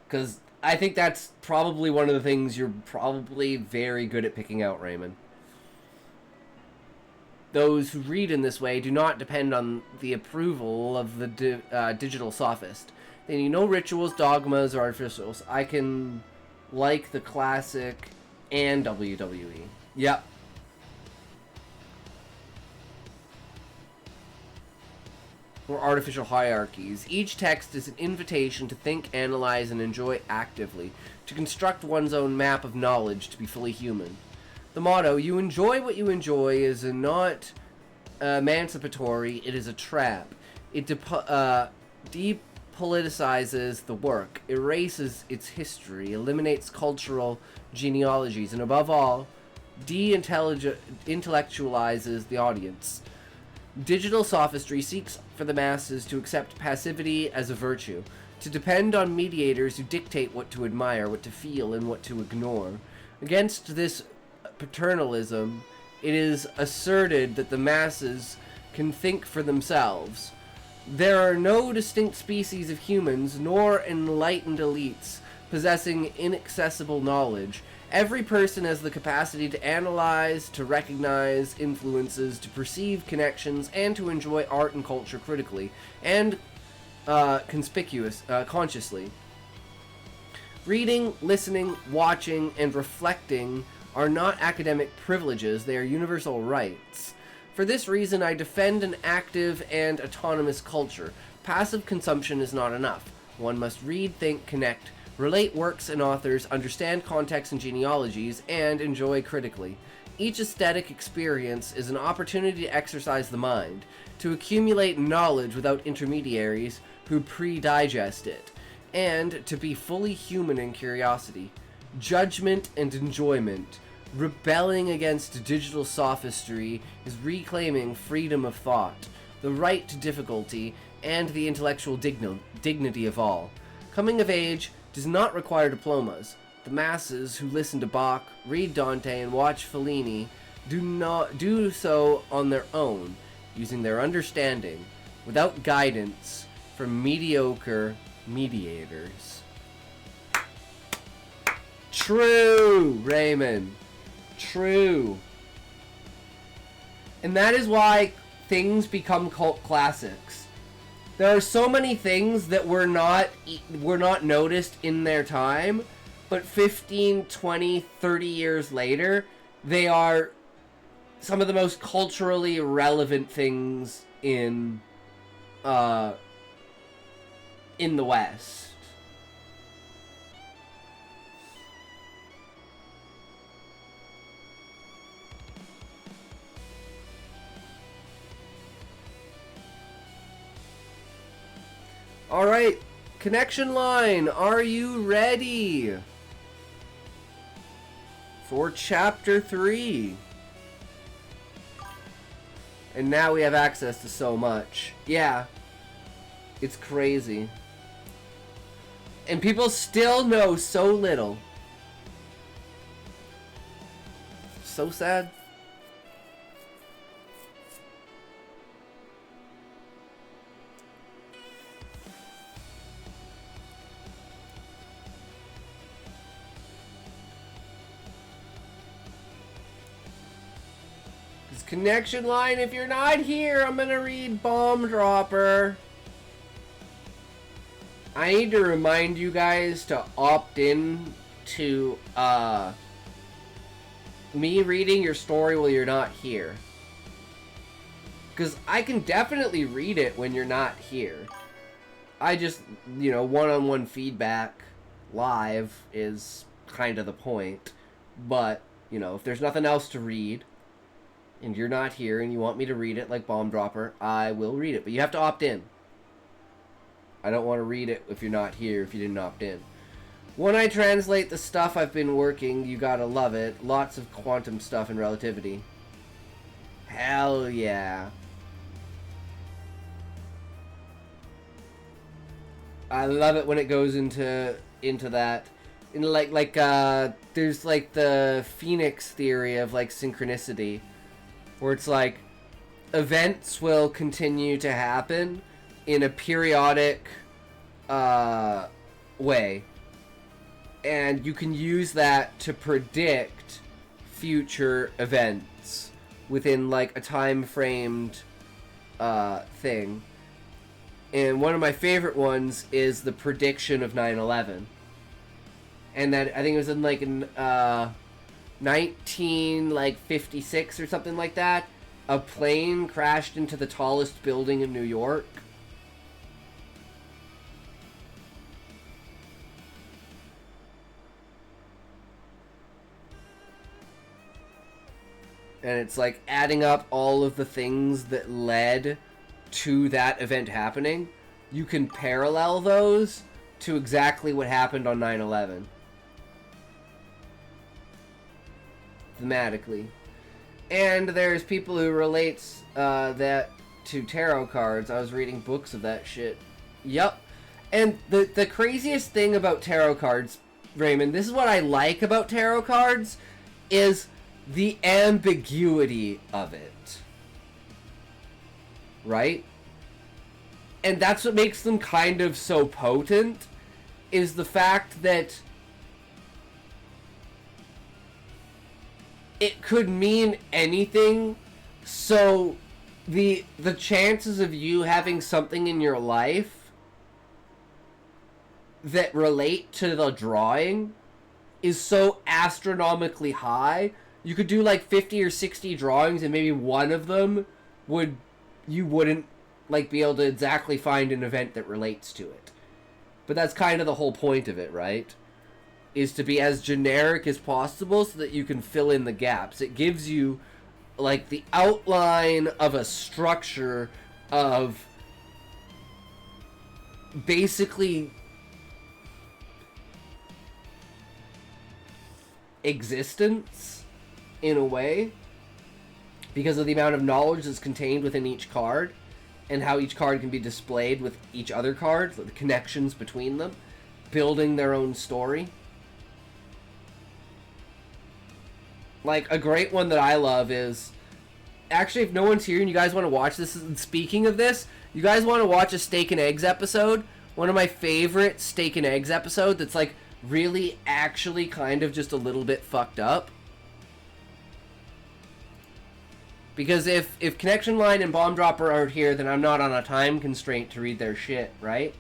Because I think that's probably one of the things you're probably very good at picking out, Raymond. Those who read in this way do not depend on the approval of the digital sophist. They need no rituals, dogmas, or artificials. I can like the classic and WWE. Yep. Or artificial hierarchies. Each text is an invitation to think, analyze, and enjoy actively, to construct one's own map of knowledge to be fully human. The motto, "You enjoy what you enjoy," is not emancipatory, it is a trap. It depoliticizes the work, erases its history, eliminates cultural genealogies, and above all, de-intellectualizes the audience. Digital sophistry seeks for the masses to accept passivity as a virtue, to depend on mediators who dictate what to admire, what to feel, and what to ignore. Against this paternalism, it is asserted that the masses can think for themselves. There are no distinct species of humans, nor enlightened elites possessing inaccessible knowledge. Every person has the capacity to analyze, to recognize influences, to perceive connections, and to enjoy art and culture critically and consciously. Reading, listening, watching, and reflecting are not academic privileges, they are universal rights. For this reason, I defend an active and autonomous culture. Passive consumption is not enough. One must read, think, connect, relate works and authors, understand context and genealogies, and enjoy critically. Each aesthetic experience is an opportunity to exercise the mind, to accumulate knowledge without intermediaries who pre-digest it, and to be fully human in curiosity, judgment, and enjoyment. Rebelling against digital sophistry is reclaiming freedom of thought, the right to difficulty, and the intellectual dignity of all. Coming of age does not require diplomas. The masses who listen to Bach, read Dante, and watch Fellini do so on their own, using their understanding, without guidance from mediocre mediators. True, Raymond. True. And that is why things become cult classics. There are so many things that were not noticed in their time, but 15, 20, 30 years later, they are some of the most culturally relevant things in the West. Alright, connection line, are you ready? for Chapter 3. And now we have access to so much. Yeah. It's crazy. And people still know so little. So sad. Connection line, if you're not here, I'm gonna read Bomb Dropper. I need to remind you guys to opt in to me reading your story while you're not here. Because I can definitely read it when you're not here. I just, you know, one-on-one feedback live is kind of the point. But, you know, if there's nothing else to read, and you're not here and you want me to read it like Bomb Dropper, I will read it. But you have to opt in. I don't want to read it if you're not here, if you didn't opt in. When I translate the stuff I've been working, you gotta love it. Lots of quantum stuff and relativity. Hell yeah. I love it when it goes into that. In there's like the Phoenix theory of like synchronicity, where it's like events will continue to happen in a periodic way, and you can use that to predict future events within like a time framed thing. And one of my favorite ones is the prediction of 9/11, and that I think it was in like 1956 or something like that. A plane crashed into the tallest building in New York. And it's like adding up all of the things that led to that event happening. You can parallel those to exactly what happened on 9/11. Thematically. And there's people who relates that to tarot cards. I was reading books of that shit. Yup. And the craziest thing about tarot cards, Raymond, this is what I like about tarot cards, is the ambiguity of it. Right? And that's what makes them kind of so potent, is the fact that it could mean anything. So the chances of you having something in your life that relate to the drawing is so astronomically high. You could do like 50 or 60 drawings and maybe one of them you wouldn't like be able to exactly find an event that relates to it. But that's kind of the whole point of it, right? Is to be as generic as possible so that you can fill in the gaps. It gives you like the outline of a structure of basically existence in a way, because of the amount of knowledge that's contained within each card and how each card can be displayed with each other card, the connections between them, building their own story. Like, a great one that I love is, actually, if no one's here and you guys want to watch this, and speaking of this, you guys want to watch a Steak and Eggs episode, one of my favorite Steak and Eggs episode that's like really actually kind of just a little bit fucked up. Because if Connection Line and Bomb Dropper aren't here, then I'm not on a time constraint to read their shit, right?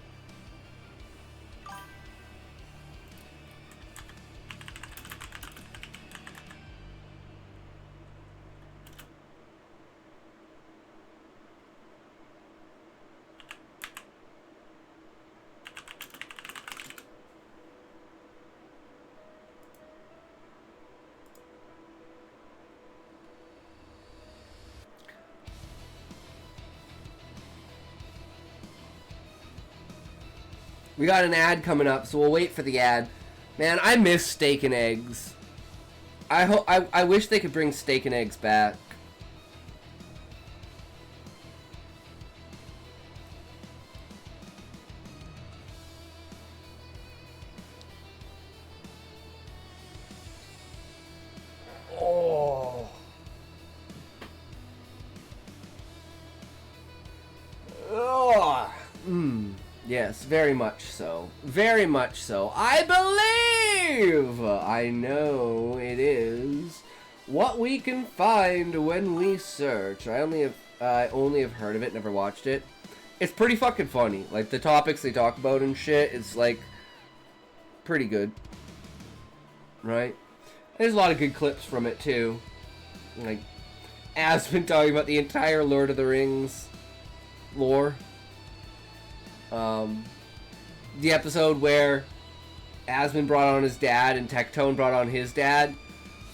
We got an ad coming up, so we'll wait for the ad. Man, I miss Steak and Eggs. I wish they could bring steak and eggs back. Oh. Oh. Yes, very much so. Very much so. I believe! I know it is what we can find when we search. I only have heard of it, never watched it. It's pretty fucking funny. Like, the topics they talk about and shit, it's, like, pretty good. Right? There's a lot of good clips from it, too. Like, Aspen talking about the entire Lord of the Rings lore. The episode where Asmund brought on his dad and Tectone brought on his dad.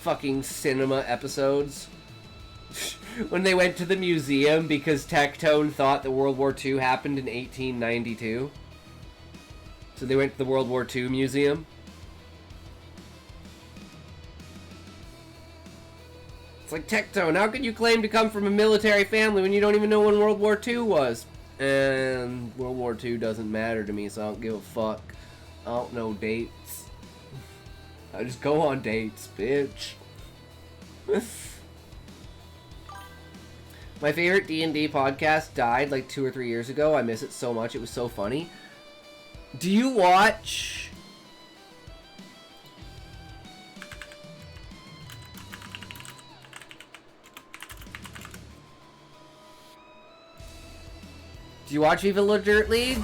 Fucking cinema episodes. When they went to the museum because Tectone thought that World War II happened in 1892. So they went to the World War II museum. It's like, Tectone, how can you claim to come from a military family when you don't even know when World War II was? And World War II doesn't matter to me, so I don't give a fuck. I don't know dates. I just go on dates, bitch. My favorite D&D podcast died like 2 or 3 years ago. I miss it so much. It was so funny. Do you watch... Do you watch Viva La Dirt League?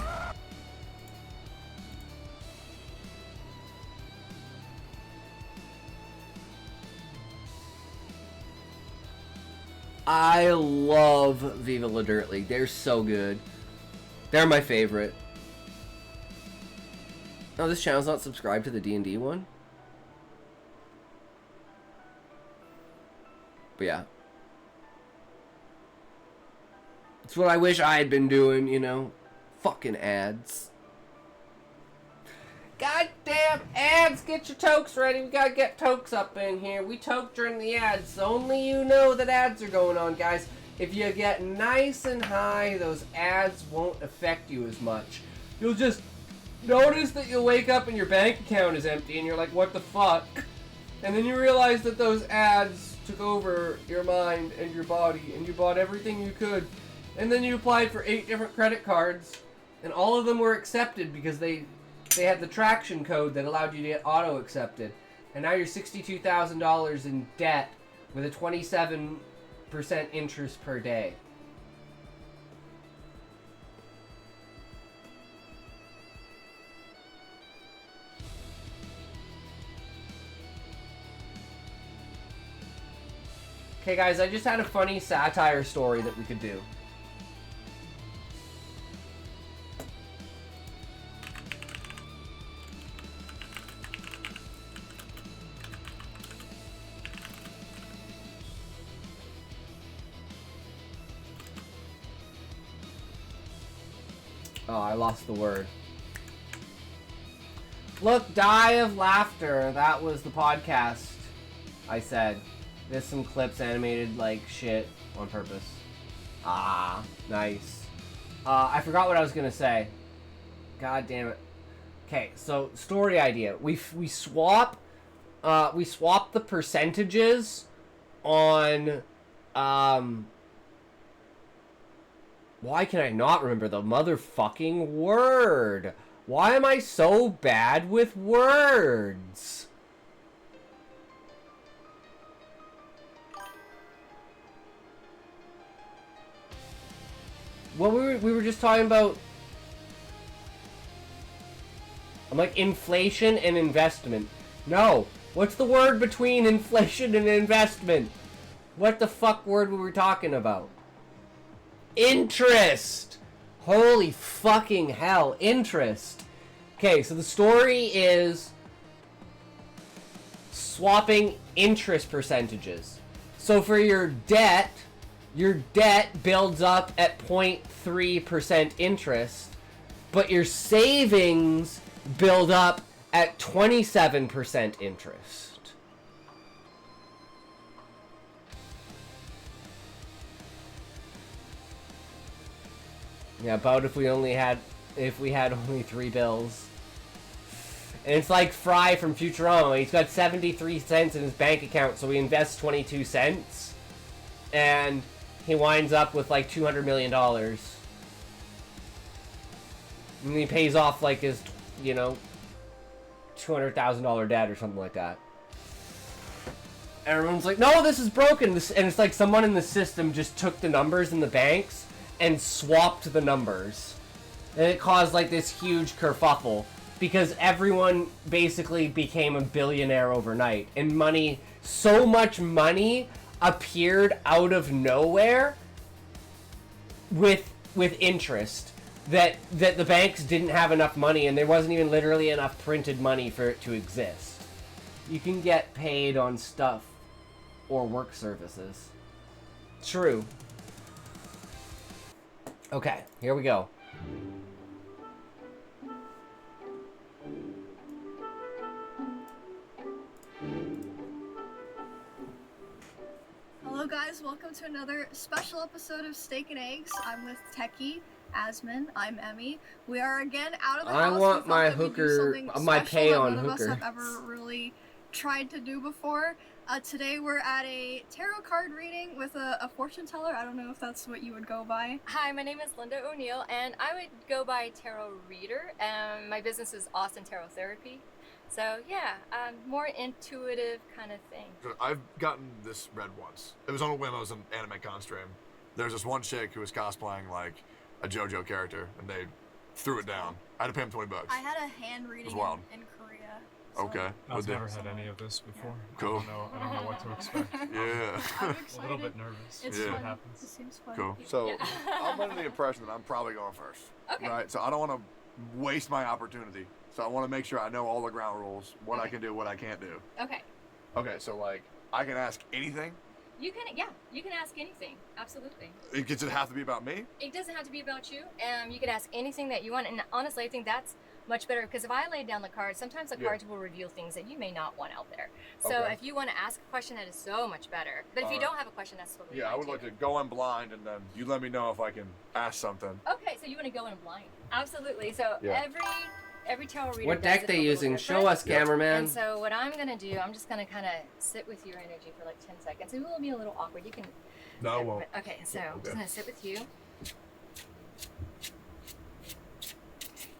I love Viva La Dirt League. They're so good. They're my favorite. Oh, this channel's not subscribed to the D&D one? But yeah. It's what I wish I had been doing, you know. Fucking ads. Goddamn ads! Get your tokes ready. We gotta get tokes up in here. We toke during the ads, so only you know that ads are going on, guys. If you get nice and high, those ads won't affect you as much. You'll just notice that you'll wake up and your bank account is empty and you're like, what the fuck? And then you realize that those ads took over your mind and your body and you bought everything you could. And then you applied for 8 different credit cards, and all of them were accepted because they had the traction code that allowed you to get auto-accepted. And now you're $62,000 in debt with a 27% interest per day. Okay, guys, I just had a funny satire story that we could do. Oh, I lost the word. Look, die of laughter. That was the podcast, I said. There's some clips animated like shit on purpose. Ah, nice. I forgot what I was gonna say. God damn it. Okay, so story idea. We swap the percentages on why can I not remember the motherfucking word? Why am I so bad with words? Well, we were just talking about... I'm like, inflation and investment. No. What's the word between inflation and investment? What the fuck word were we talking about? Interest! Holy fucking hell, interest. Okay, so the story is swapping interest percentages. So for your debt builds up at 0.3% interest, but your savings build up at 27% interest. Yeah, about if we had only 3 bills. And it's like Fry from Futurama. He's got 73 cents in his bank account, so he invests 22 cents. And he winds up with like $200 million. And he pays off like his, $200,000 debt or something like that. And everyone's like, no, this is broken. And it's like someone in the system just took the numbers in the banks and swapped the numbers. And it caused like this huge kerfuffle. Because everyone basically became a billionaire overnight. And so much money appeared out of nowhere with interest that the banks didn't have enough money, and there wasn't even literally enough printed money for it to exist. You can get paid on stuff or work services. True. Okay, here we go.
Hello guys, welcome to another special episode of Steak and Eggs. I'm with Techie, Asmin, I'm Emmy. We are again out of the house.
I want my hooker, my pay on
none
hooker.
of us have ever really tried to do before. Today we're at a tarot card reading with a fortune teller. I don't know if that's what you would go by.
Hi, my name is Linda O'Neill, and I would go by tarot reader. My business is Austin Tarot Therapy. So yeah, more intuitive kind of thing.
I've gotten this read once. It was on a whim. I was an anime con stream. There's this one chick who was cosplaying like a JoJo character, and they threw it down. I had to pay him $20.
I had a hand reading in Korea. So.
Okay.
I've never had any of this before.
Cool.
I don't know what to expect.
Yeah.
I'm
a little bit nervous.
It's
what
fun.
happens.
It seems fun.
Cool. So I'm under the impression that I'm probably going first.
Okay.
Right. So I don't want to waste my opportunity. So I want to make sure I know all the ground rules, what I can do, what I can't do.
Okay.
Okay. So like, I can ask anything.
You can ask anything. Absolutely.
Does it have to be about me?
It doesn't have to be about you. You can ask anything that you want, and honestly, I think that's much better because if I lay down the cards, sometimes the cards will reveal things that you may not want out there. So if you want to ask a question, that is so much better. But if you don't have a question, that's totally fine.
I would like to go in blind, and then you let me know if I can ask something.
Okay, so you want to go in blind? Absolutely. So every tarot reader.
What deck they using? Show us, cameraman.
And so what I'm gonna do, I'm just gonna kind of sit with your energy for like 10 seconds. It will be a little awkward. You can.
No, it won't.
Okay, so I'm just gonna sit with you.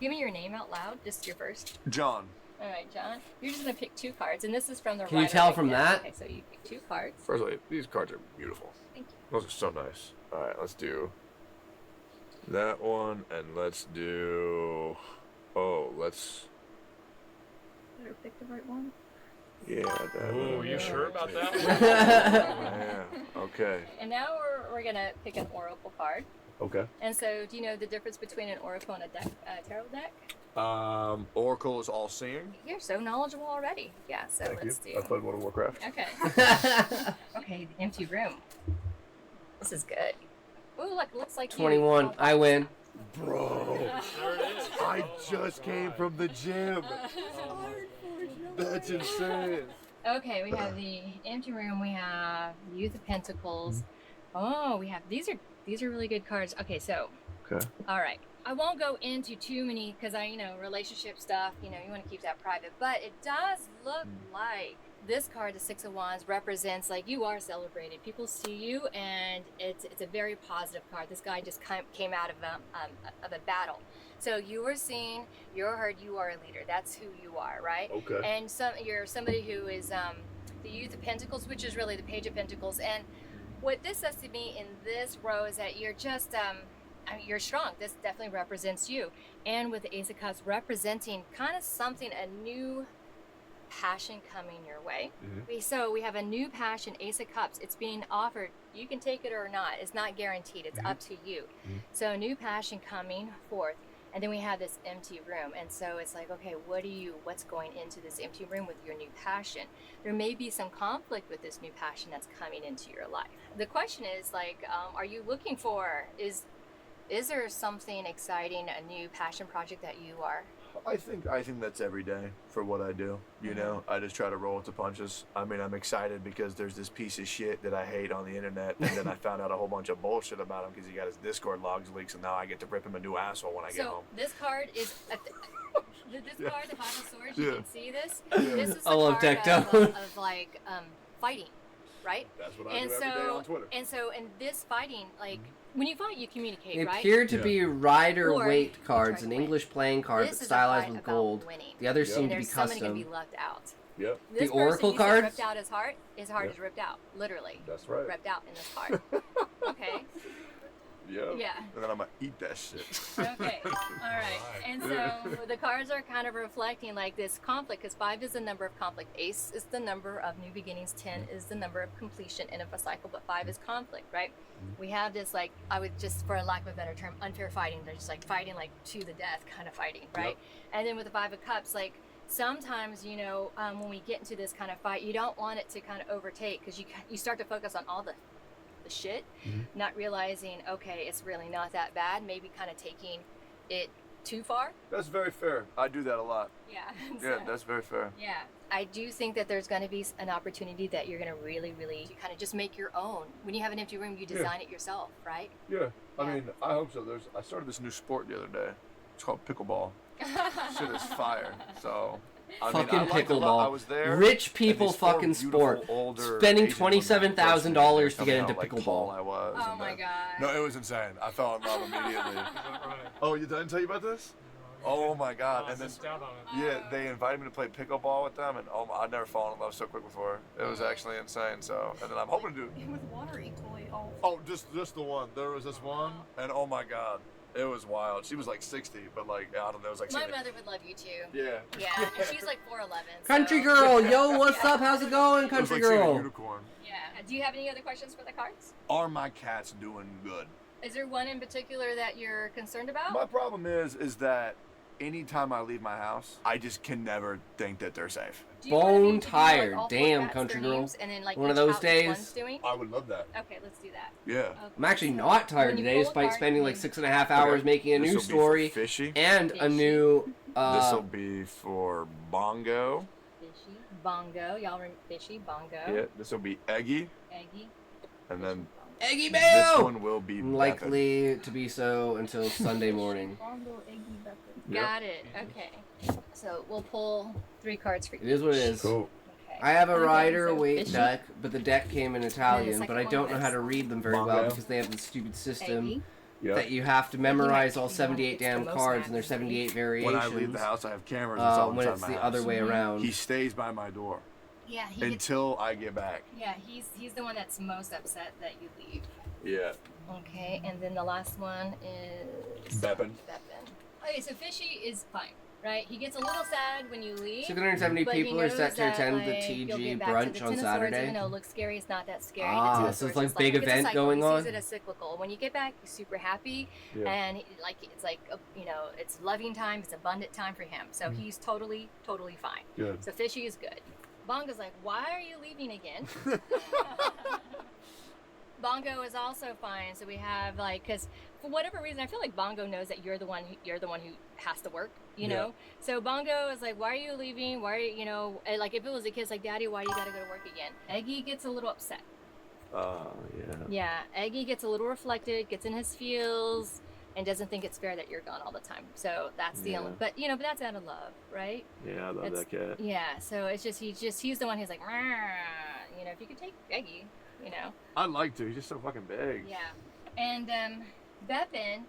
Give me your name out loud, just your first.
John.
All right, John. You're just gonna pick 2 cards, and this is from the.
Can you tell from that?
Okay, so you pick 2 cards.
First of all, these cards are beautiful.
Thank you.
Those are so nice. All right, let's do that one, and let's do. Oh, let's.
Better pick the right one.
Yeah.
Oh, you sure about that one?
Yeah. Okay.
And now we're gonna pick an oracle card.
Okay.
And so, do you know the difference between an oracle and a tarot deck?
Oracle is all seeing.
You're so knowledgeable already. Yeah. So let's do.
I played World of Warcraft.
Okay. Okay, the empty room. This is good. Ooh, look, looks like
21. I win.
Bro, I just came from the gym. That's insane.
Okay, we have the empty room. We have the Youth of Pentacles. Oh, we have these are really good cards. Okay, so.
Okay.
All right. I won't go into too many because relationship stuff. You want to keep that private. But it does look like this card, the 6 of Wands, represents like you are celebrated. People see you, and it's a very positive card. This guy just came out of a battle. So you are seen, you're heard, you are a leader. That's who you are, right? Okay. And you're somebody who is the Youth of Pentacles, which is really the Page of Pentacles. And what this says to me in this row is that you're just you're strong. This definitely represents you. And with the Ace of Cups representing kind of something, a new passion coming your way. So we have a new passion, Ace of Cups. It's being offered. You can take it or not. It's not guaranteed. It's up to you. So a new passion coming forth. And then we have this empty room. And so it's like, okay, what's going into this empty room with your new passion? There may be some conflict with this new passion that's coming into your life. The question is like, are you looking for, is there something exciting, a new passion project that you are
I think that's every day for what I do. You know, I just try to roll with the punches. I mean, I'm excited because there's this piece of shit that I hate on the internet, and then I found out a whole bunch of bullshit about him because he got his Discord logs leaked, and now I get to rip him a new asshole when I get home.
So this card is this card, the Five of Swords. You can see this.
Yeah.
This is the
I love
card
Tecto.
of like fighting, right?
That's what I do every day on Twitter.
And so in this fighting, like when you fight, you communicate,
They
right?
appear to be rider
Or
weight
you
cards,
try
an
to win.
English playing card,
This
but
is a
stylized
fight
with
about
gold.
winning.
The others seem
And
to be
there's somebody
custom.
gonna be left out.
Yep.
This
The Oracle
person, you said
cards?
ripped out his heart. His heart
Yep.
is ripped out, literally.
That's right.
Ripped out in this card. Okay.
Yep.
Yeah.
And then I'm gonna eat that shit.
Okay. All right. And so the cards are kind of reflecting like this conflict, because 5 is the number of conflict. Ace is the number of new beginnings. 10 is the number of completion end of a cycle, but 5 is conflict, right? We have this, like, I would just, for a lack of a better term, unfair fighting. They're just like fighting like to the death kind of fighting, right? And then with the 5 of Cups, like sometimes, you know, when we get into this kind of fight, you don't want it to kind of overtake, because you start to focus on all the shit, not realizing, okay, it's really not that bad, maybe kind of taking it too far.
That's very fair. I do that a lot.
Yeah.
Yeah, that's very fair.
Yeah. I do think that there's going to be an opportunity that you're going to really, really kind of just make your own. When you have an empty room, you design it yourself, right?
Yeah. I mean, I hope so. I started this new sport the other day. It's called pickleball. Shit is fire. So I
Fucking
mean, I liked it a lot. I was
pickleball.
there.
Rich
and
people
these four
fucking
beautiful,
sport.
older
Spending
Asian women
$27,000 to get
coming
into
out like
pickleball.
tall I was.
Oh
and
my
then-
god.
No, it was insane. I fell in love immediately. Oh, you didn't tell you about this? Oh my god! And then yeah, they invited me to play pickleball with them, and I'd never fallen in love so quick before. It was actually insane. So, and then I'm hoping to do.
With water equally.
Oh, just the one. There was this one, and oh my god, it was wild. She was like 60, but like I don't know, it was like.
My
70.
mother would love you too.
Yeah.
Yeah, and she's like 4'11".
Country girl, yo, what's up? How's it going,
It was
country
like seeing a
girl?
unicorn.
Yeah. Do you have any other questions for the cards?
Are my cats doing good?
Is there one in particular that you're concerned about?
My problem is that anytime I leave my house, I just can never think that they're safe.
Do you want me
Bone
to give you, like,
tired.
all four
Damn,
cats,
country
their
girl.
names, and then, like,
One of
each
those
out each
days.
one's doing?
I would love that.
Okay, let's do that.
Yeah.
Okay.
I'm actually not tired
When you
today,
pull a
despite
card,
spending like
you-
6.5 hours making a
This'll
new
be for
story
Fishy.
and a new.
This will be for Bongo.
Fishy, Bongo. Y'all remember Fishy, Bongo.
Yeah. This will be Eggy,
Eggy.
and then
Eggy
this
Bell!
one will be Beppin'.
Likely to be so until Sunday morning.
Yep.
Got it. Okay. So we'll pull 3 cards for each.
It is what it is.
Cool.
Okay.
I have a
Okay,
rider
so
weight
Fishy.
deck, but the deck came in Italian, but I
second
don't
one
know how to
is
read them very well
Bongo.
because they have this stupid system
Eggy.
Yep.
that you have to memorize all 78
it's the
damn
most
cards and there's
accuracy.
78
When
variations.
I leave the house, I have cameras installed
when
inside
it's
my
the
house.
other way around.
He stays by my door
Yeah, he gets,
until I get back.
yeah, he's the one that's most upset that you leave.
Yeah.
Okay, and then the last one is
Beppin'.
Okay, so Fishy is fine, right? He gets a little sad when you leave.
670
but he
people are
knows
set to
that,
attend the
like, you'll
TG
get back to
brunch
the
on
Ten of Swords,
Saturday.
Even though it looks scary, it's not that scary.
Ah,
the Ten of
so it's
Swords
like
is
big
it's a
event
cycle.
going
He
on?
sees it as cyclical. When you get back, he's super happy,
Yeah.
and it's like you know, it's loving time, it's abundant time for him. So he's totally fine.
Good.
So Fishy is good. Bongo's like, why are you leaving again? Bongo is also fine. So we have like, because for whatever reason, I feel like Bongo knows that you're the one who has to work. You know. So Bongo is like, why are you leaving? Why are you know? And like if it was a kid, it's like, Daddy, why do you gotta go to work again? Eggy gets a little upset.
Oh, yeah.
Yeah, Eggy gets a little reflected, gets in his feels, and doesn't think it's fair that you're gone all the time. So that's the only. But but that's out of love, right?
Yeah, I love
It's-
that cat.
Yeah. So it's just he's the one who's like, if you could take Eggy,
I'd like to. He's just so fucking big.
Yeah. And Beppin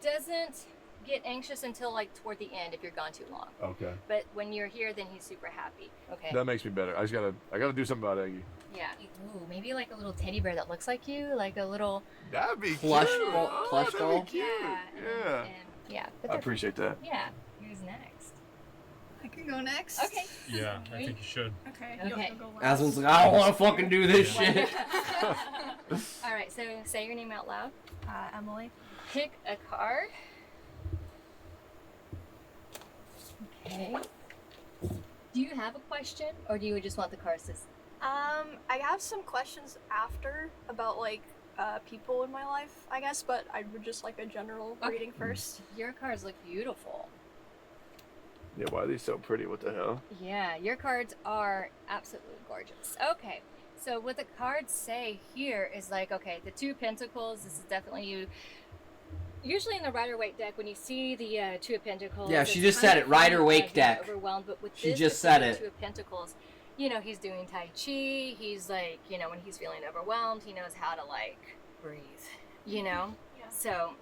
doesn't get anxious until like toward the end if you're gone too long.
Okay.
But when you're here, then he's super happy. Okay.
That makes me better. I gotta do something about Eggy.
Yeah. Ooh, maybe like a little teddy bear that looks like you, like a little.
That'd be
Plush
cute.
doll-
Oh,
plush
that'd
doll?
Be cute.
Yeah.
Yeah.
And, yeah. But
I
they're-
appreciate that.
Yeah. Who's next?
I can go next.
Okay.
Yeah, I think you should.
Okay.
Okay.
You'll go last.
Aslan's like, I don't want to fucking do this
Yeah.
shit.
All right. So say your name out loud.
Emily.
Pick a card. Okay. Do you have a question, or do you just want the cards to?
I have some questions after about like people in my life, I guess, but I would just like a general reading first.
Your cards look beautiful.
Yeah, why are these so pretty? What the hell?
Yeah, your cards are absolutely gorgeous. Okay, so what the cards say here is like, okay, the Two of Pentacles, this is definitely you. Usually in the Rider-Waite deck, when you see the Two of Pentacles...
Yeah, she just said it, Rider-Waite deck.
Overwhelmed, but with
She
this
just said it.
Two of Pentacles, you know, he's doing Tai Chi, he's like, you know, when he's feeling overwhelmed, he knows how to, like, breathe, you know?
Yeah.
So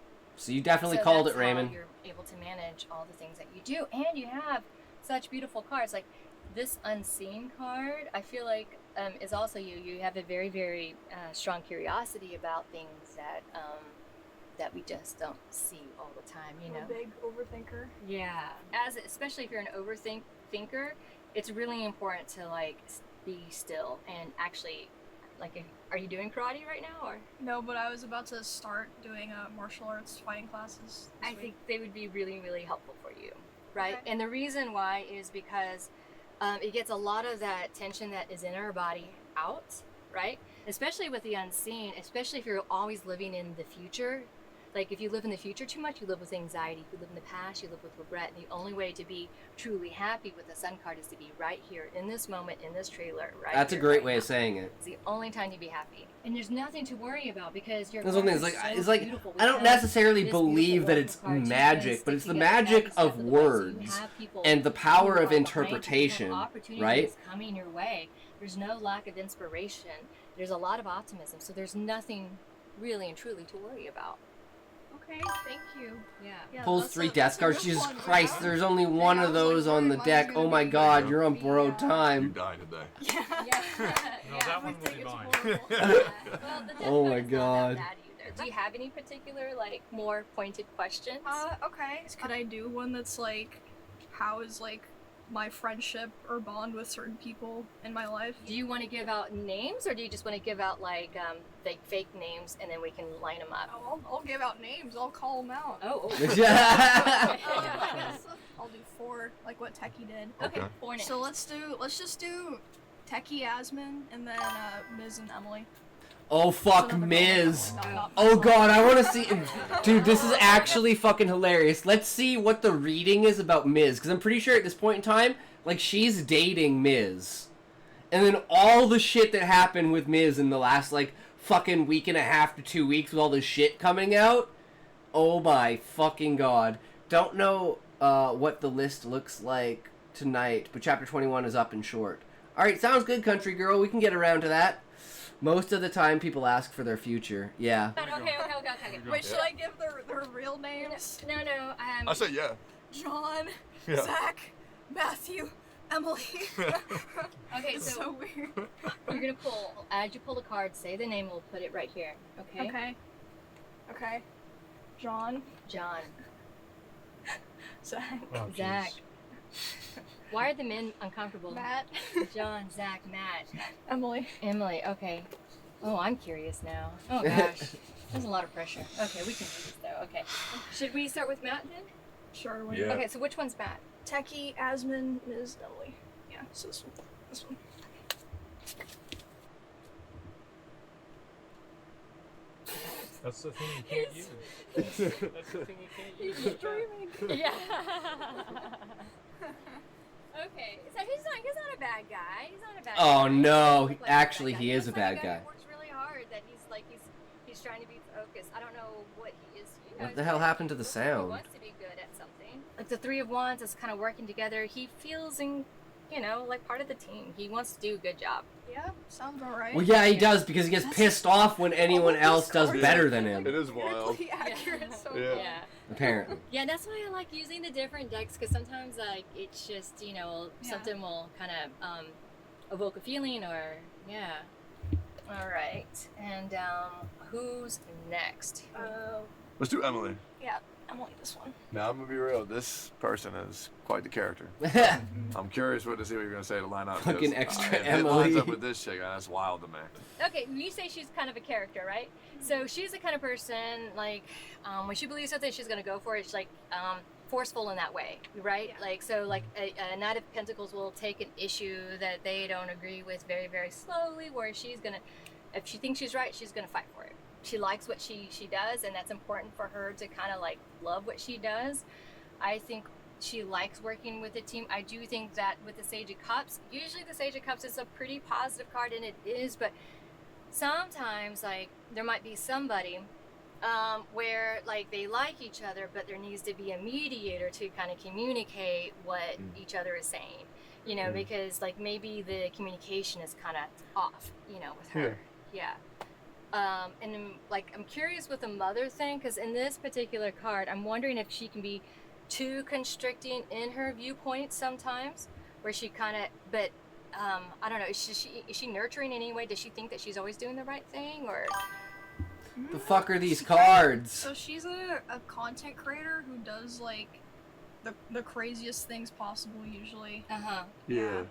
you definitely called
that's
it, Raymond.
how you're able to manage all the things that you do, and you have such beautiful cards. Like, this Unseen card, I feel like, is also you. You have a very, very strong curiosity about things that... that we just don't see all the time, you know.
I'm a big overthinker.
Yeah, especially if you're an overthinker, it's really important to like be still and actually, like, are you doing karate right now or?
No, but I was about to start doing martial arts fighting classes.
I think they would be really, really helpful for you, right? Okay. And the reason why is because it gets a lot of that tension that is in our body out, right? Especially with the unseen, especially if you're always living in the future. Like, if you live in the future too much, you live with anxiety. If you live in the past, you live with regret. And the only way to be truly happy with the Sun card is to be right here, in this moment, in this trailer, right
That's
here,
a great
right
way
now.
of saying it.
It's the only time to be happy. And there's nothing to worry about because your
That's one
card
thing.
is so
It's like
beautiful.
I don't
We have
necessarily
this
believe that
beautiful
it's
oracle card. You
magic,
can
but it's
stick
the
together
magic
every step
of
the way. So you
words
have people
and the
who
power
are
of
behind you. You
interpretation,
have opportunities
right?
coming your way. There's no lack of inspiration. There's a lot of optimism. So there's nothing really and truly to worry about.
Okay, thank you.
Yeah.
Pulls 3 death cards. Jesus Christ, there's only one of those on the deck. Oh my god, you're on borrowed
You
time.
die today.
No, that one will be mine.
Well, the death
Oh my
card is not
god.
that bad either. Do you have any particular, like, more pointed questions?
Okay. Could I do one that's like, how is like my friendship or bond with certain people in my life?
Do you want to give out names, or do you just want to give out like fake names and then we can line them up?
Oh, I'll give out names. I'll call them out.
Oh.
I'll do 4, like what Techie did.
Okay. 4 names.
So let's just do Techie, Asmin, and then Ms. and Emily.
Oh fuck, Miz. Oh god, I want to see. Dude, this is actually fucking hilarious. Let's see what the reading is about Miz, because I'm pretty sure at this point in time, like, she's dating Miz. And then all the shit that happened with Miz in the last, like, fucking week and a half to 2 weeks with all this shit coming out. Oh my fucking god. Don't know what the list looks like tonight, but chapter 21 is up and short. Alright, sounds good, country girl. We can get around to that. Most of the time, people ask for their future. Yeah.
Okay.
Wait, should I give their real names?
No.
I said yeah.
John,
Yeah.
Zach, Matthew, Emily.
Okay,
It's so weird.
You're gonna pull. As you pull the card, say the name. We'll put it right here. Okay.
Okay. John. Zach.
Oh,
Zach. Why are the men uncomfortable?
Matt.
John, Zach, Matt.
Emily.
Okay. Oh, I'm curious now. Oh gosh. There's a lot of pressure. Okay, we can do this though. Okay. Should we start with Matt then?
Sure.
Yeah.
Okay, so which one's Matt?
Techie, Asmin, Ms. Emily. Yeah, so this one. This one.
That's the thing you can't use. That's the thing you can't use.
He's dreaming.
Yeah. Okay, so he's not a bad guy. He's not a bad guy.
Oh no,
Like
actually
bad guy.
he is a
He's
bad
like
guy.
who works really hard. That he's trying to be focused. I don't know what he is. You know,
What the hell happened to the
He
sound?
wants to be good at something. Like the 3 of Wands is kind of working together. He feels like part of the team. He wants to do a good job.
Yeah, sounds alright.
Well, yeah, he does, because he gets pissed off when anyone else does better than him.
It is wild.
Critically accurate. So
Yeah.
Apparently.
Yeah, that's why I like using the different decks, because sometimes like it's just something will kind of evoke a feeling or All right, and who's next?
Let's do Emily.
Yeah, Emily, this one.
Now I'm gonna be real. This person is quite the character. I'm curious what to see what you're gonna say to line up.
Fucking
'cause,
extra
if it lines
Emily.
up with this chick, that's wild to me.
Okay, you say she's kind of a character, right? So she's the kind of person, like, when she believes something, she's going to go for it. She's, like, forceful in that way, right?
Yeah.
Like, so, like, a Knight of Pentacles will take an issue that they don't agree with very, very slowly, where she's going to, if she thinks she's right, she's going to fight for it. She likes what she does, and that's important for her to kind of, like, love what she does. I think she likes working with a team. I do think that with the Sage of Cups, usually the Sage of Cups is a pretty positive card, and it is, but sometimes like there might be somebody where like they like each other, but there needs to be a mediator to kind of communicate what each other is saying, you know, because like maybe the communication is kind of off, you know, with her. Yeah. And then, like, I'm curious with the mother thing, because in this particular card, I'm wondering if she can be too constricting in her viewpoint sometimes, where she kind of, but I don't know, is she nurturing in any way? Does she think that she's always doing the right thing, or?
The fuck are these cards?
So she's a content creator who does like the craziest things possible usually.
Yeah.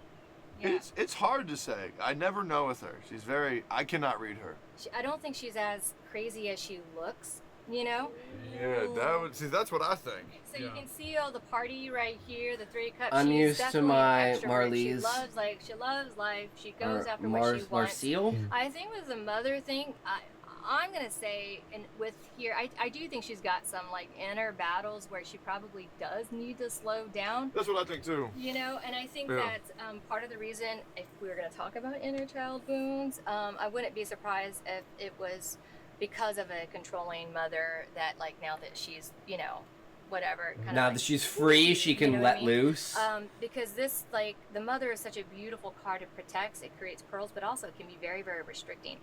It's hard to say. I never know with her. She's very. I cannot read her.
I don't think she's as crazy as she looks. You know?
Yeah, that's what I think.
So you can see all the party right here, the 3 of Cups.
I'm
She's
used to
definitely
my
an extrovert. She
Marlies.
loves life. She goes after what she wants.
Marcel?
I think with the mother thing, I'm gonna say, and with here, I do think she's got some like inner battles where she probably does need to slow down.
That's what I think too.
You know, and I think that part of the reason, if we were gonna talk about inner child wounds, I wouldn't be surprised if it was because of a controlling mother that like now that she's, you know, whatever.
Now that she's free, she can let loose.
Because this, like, the mother is such a beautiful card. It protects, it creates pearls, but also it can be very, very restricting.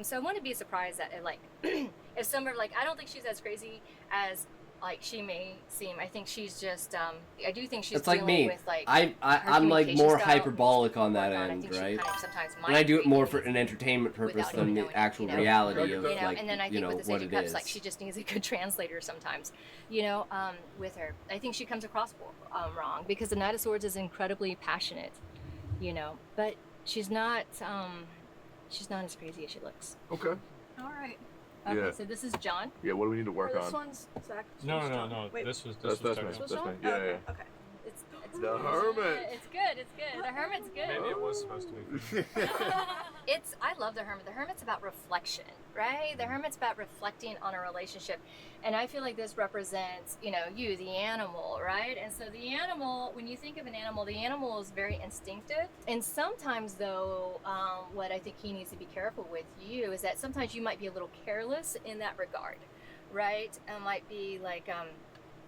So I wouldn't be surprised that, like, if somebody, like, I don't think she's as crazy as, like, she may seem. I think she's just, I do think she's
It's like
dealing
me.
with, like,
I'm like more hyperbolic on that end, right?
Sometimes
and I do it more for an entertainment purpose than the actual reality of, like,
and then I think with the
what
Sage of
it
Cups,
is.
like, she just needs a good translator sometimes, you know, with her. I think she comes across wrong, because the Knight of Swords is incredibly passionate, you know, but she's not as crazy as she looks.
Okay.
All right.
Okay,
Yeah.
so this is John.
Yeah, what do we need to work
This
on?
one's Zach.
No.
Wait.
This was
That's me.
technical.
This
That's me.
one?
Yeah,
Okay.
yeah.
Okay.
It's
The Hermit.
It's good. The Hermit's good.
Maybe it was supposed to be.
I love the Hermit. The Hermit's about reflection, right? The Hermit's about reflecting on a relationship. And I feel like this represents, you know, you, the animal, right? And so the animal, when you think of an animal, the animal is very instinctive. And sometimes, though, what I think he needs to be careful with you is that sometimes you might be a little careless in that regard, right? It might be like,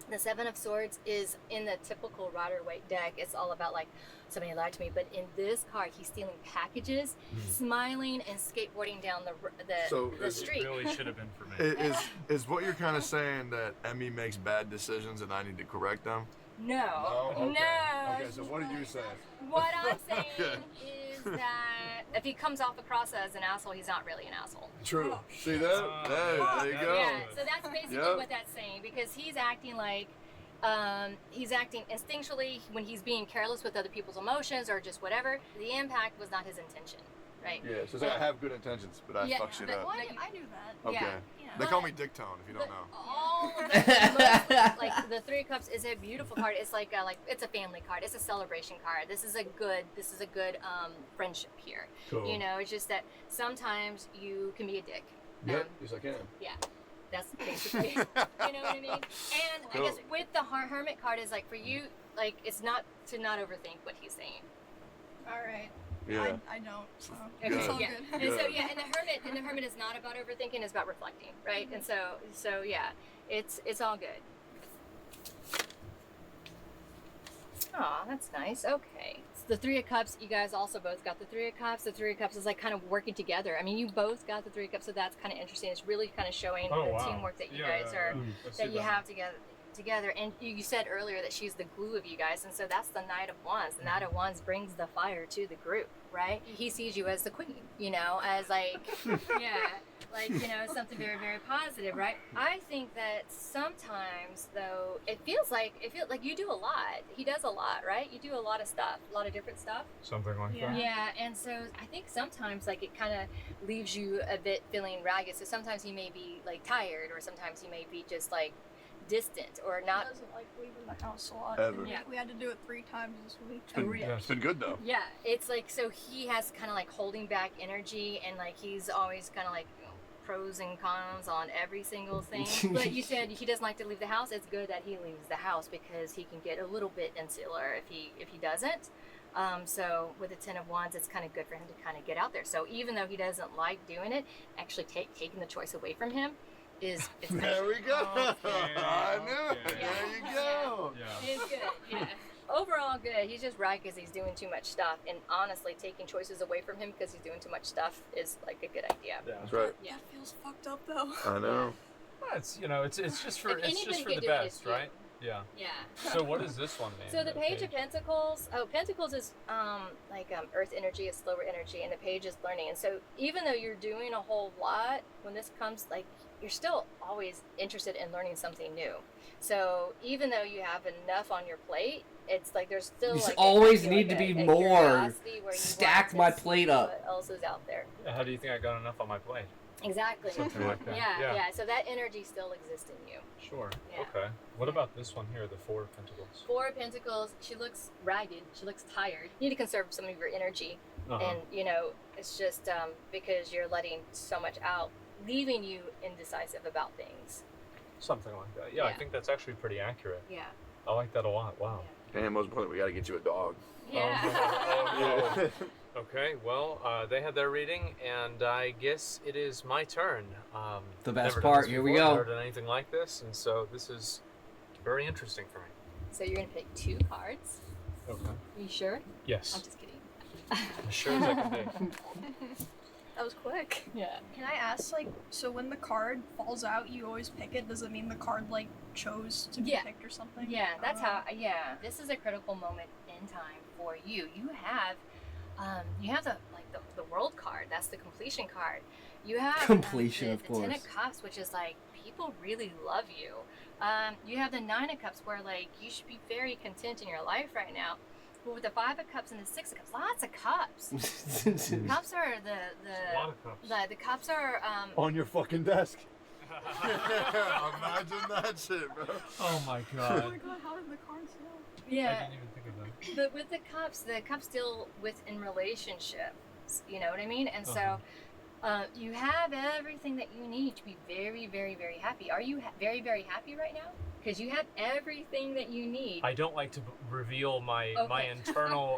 the Seven of Swords is in the typical Rider-Waite deck. It's all about like, somebody lied to me. But in this card, he's stealing packages, smiling, and skateboarding down the street.
It really should have been for me.
Is what you're kind of saying that Emmy makes bad decisions and I need to correct them?
No.
Okay.
No.
Okay, so what are you saying?
What I'm saying is that if he comes off across as an asshole, he's not really an asshole.
True. See that? There you go.
Yeah, so that's basically what that's saying, because he's acting like, he's acting instinctually when he's being careless with other people's emotions or just whatever. The impact was not his intention, right?
Yeah, so I have good intentions, but I fuck shit up.
Well, I knew that.
Okay.
Yeah.
They call me Dick Tone, if you don't know.
All the, like the 3 of Cups is a beautiful card. It's like it's a family card. It's a celebration card. This is a good friendship here.
Cool.
You know, it's just that sometimes you can be a dick.
Yep, yes I can.
Yeah. That's basically, you know what I mean? And I guess with the Hermit card is like, for you, like, it's not to not overthink what he's saying.
All right.
Yeah.
I don't. So
Okay,
it's all
yeah.
good.
And so and the Hermit is not about overthinking, it's about reflecting, right? And so yeah, it's all good. Aw, that's nice. Okay. So the 3 of Cups, you guys also both got the 3 of Cups. The 3 of Cups is like kind of working together. I mean, you both got the 3 of Cups, so that's kind of interesting. It's really kind of showing the teamwork that you guys are, that you have together. And you said earlier that she's the glue of you guys, and so that's the Knight of Wands. The Knight of Wands brings the fire to the group, right? He sees you as the queen, you know, as like, like, you know, something very, very positive, right? I think that sometimes, though, it feels like you do a lot. He does a lot, right? You do a lot of stuff, a lot of different stuff.
Something like that.
Yeah, and so I think sometimes, like, it kind of leaves you a bit feeling ragged. So sometimes he may be, like, tired, or sometimes he may be just, like, distant or not.
He doesn't like leaving the house a lot.
Ever.
Yeah. We had to do it 3 times this week.
It's been good though.
Yeah, it's like, so he has kind of like holding back energy, and like he's always kind of like pros and cons on every single thing. But you said he doesn't like to leave the house. It's good that he leaves the house because he can get a little bit insular if he doesn't. So with the Ten of Wands, it's kind of good for him to kind of get out there. So even though he doesn't like doing it, actually taking the choice away from him is
There we go.
Okay.
I knew it.
Yeah.
There you go.
Yeah. It's good. Yeah. Overall good. He's just right because he's doing too much stuff, and honestly, taking choices away from him because he's doing too much stuff is like a good idea.
Yeah.
That's right.
Yeah.
That feels fucked up though.
I know.
Well, it's it's just for
If anybody
the
can do it,
best,
it's you.
right? Yeah.
Yeah.
So what is this one, man?
So the Page of Pentacles. Oh, Pentacles is Earth energy, is slower energy, and the Page is learning. And so even though you're doing a whole lot, when this comes, like you're still always interested in learning something new. So even though you have enough on your plate, it's like there's still
There's
like
always
a
need to be
a
more.
curiosity where you
Stack
want to
my
see
plate up.
What else is out there?
How do you think I got enough on my plate?
Exactly.
Something like that.
Yeah. So that energy still exists in you.
Sure.
Yeah.
Okay. What about this one here, the Four of Pentacles?
Four of Pentacles. She looks ragged. She looks tired. You need to conserve some of your energy, and it's just because you're letting so much out, leaving you indecisive about things.
Something like that. Yeah, I think that's actually pretty accurate.
Yeah.
I like that a lot. Wow.
And most importantly, we got to get you a dog.
Yeah.
Oh, no. Okay, well, they had their reading, and I guess it is my turn.
The best
never done
part,
this
here we
before,
go.
Never done anything like this, and so this is very interesting for me.
So you're gonna pick 2 cards.
Okay.
Are you sure?
Yes.
I'm just kidding.
As sure as I can be.
That was quick.
Yeah.
Can I ask, like, so when the card falls out, you always pick it? Does it mean the card, like, chose to be picked or something?
Yeah, that's how. Yeah, this is a critical moment in time for you. You have the World card. That's the completion card. You have
Completion, of
the Ten
course.
of Cups, which is like people really love you. You have the Nine of Cups, where like you should be very content in your life right now. But with the Five of Cups and the Six of Cups, lots of cups. Cups are
A lot of cups.
the cups are
On your fucking desk. Imagine that shit, bro.
Oh my
Oh
god.
my god, how did the cards know?
yeah.
I didn't even think of that.
But with the cups deal with in relationships, you know what I mean? And so you have everything that you need to be very, very, very happy. Are you very, very happy right now? Because you have everything that you need.
I don't like to reveal my
Okay.
internal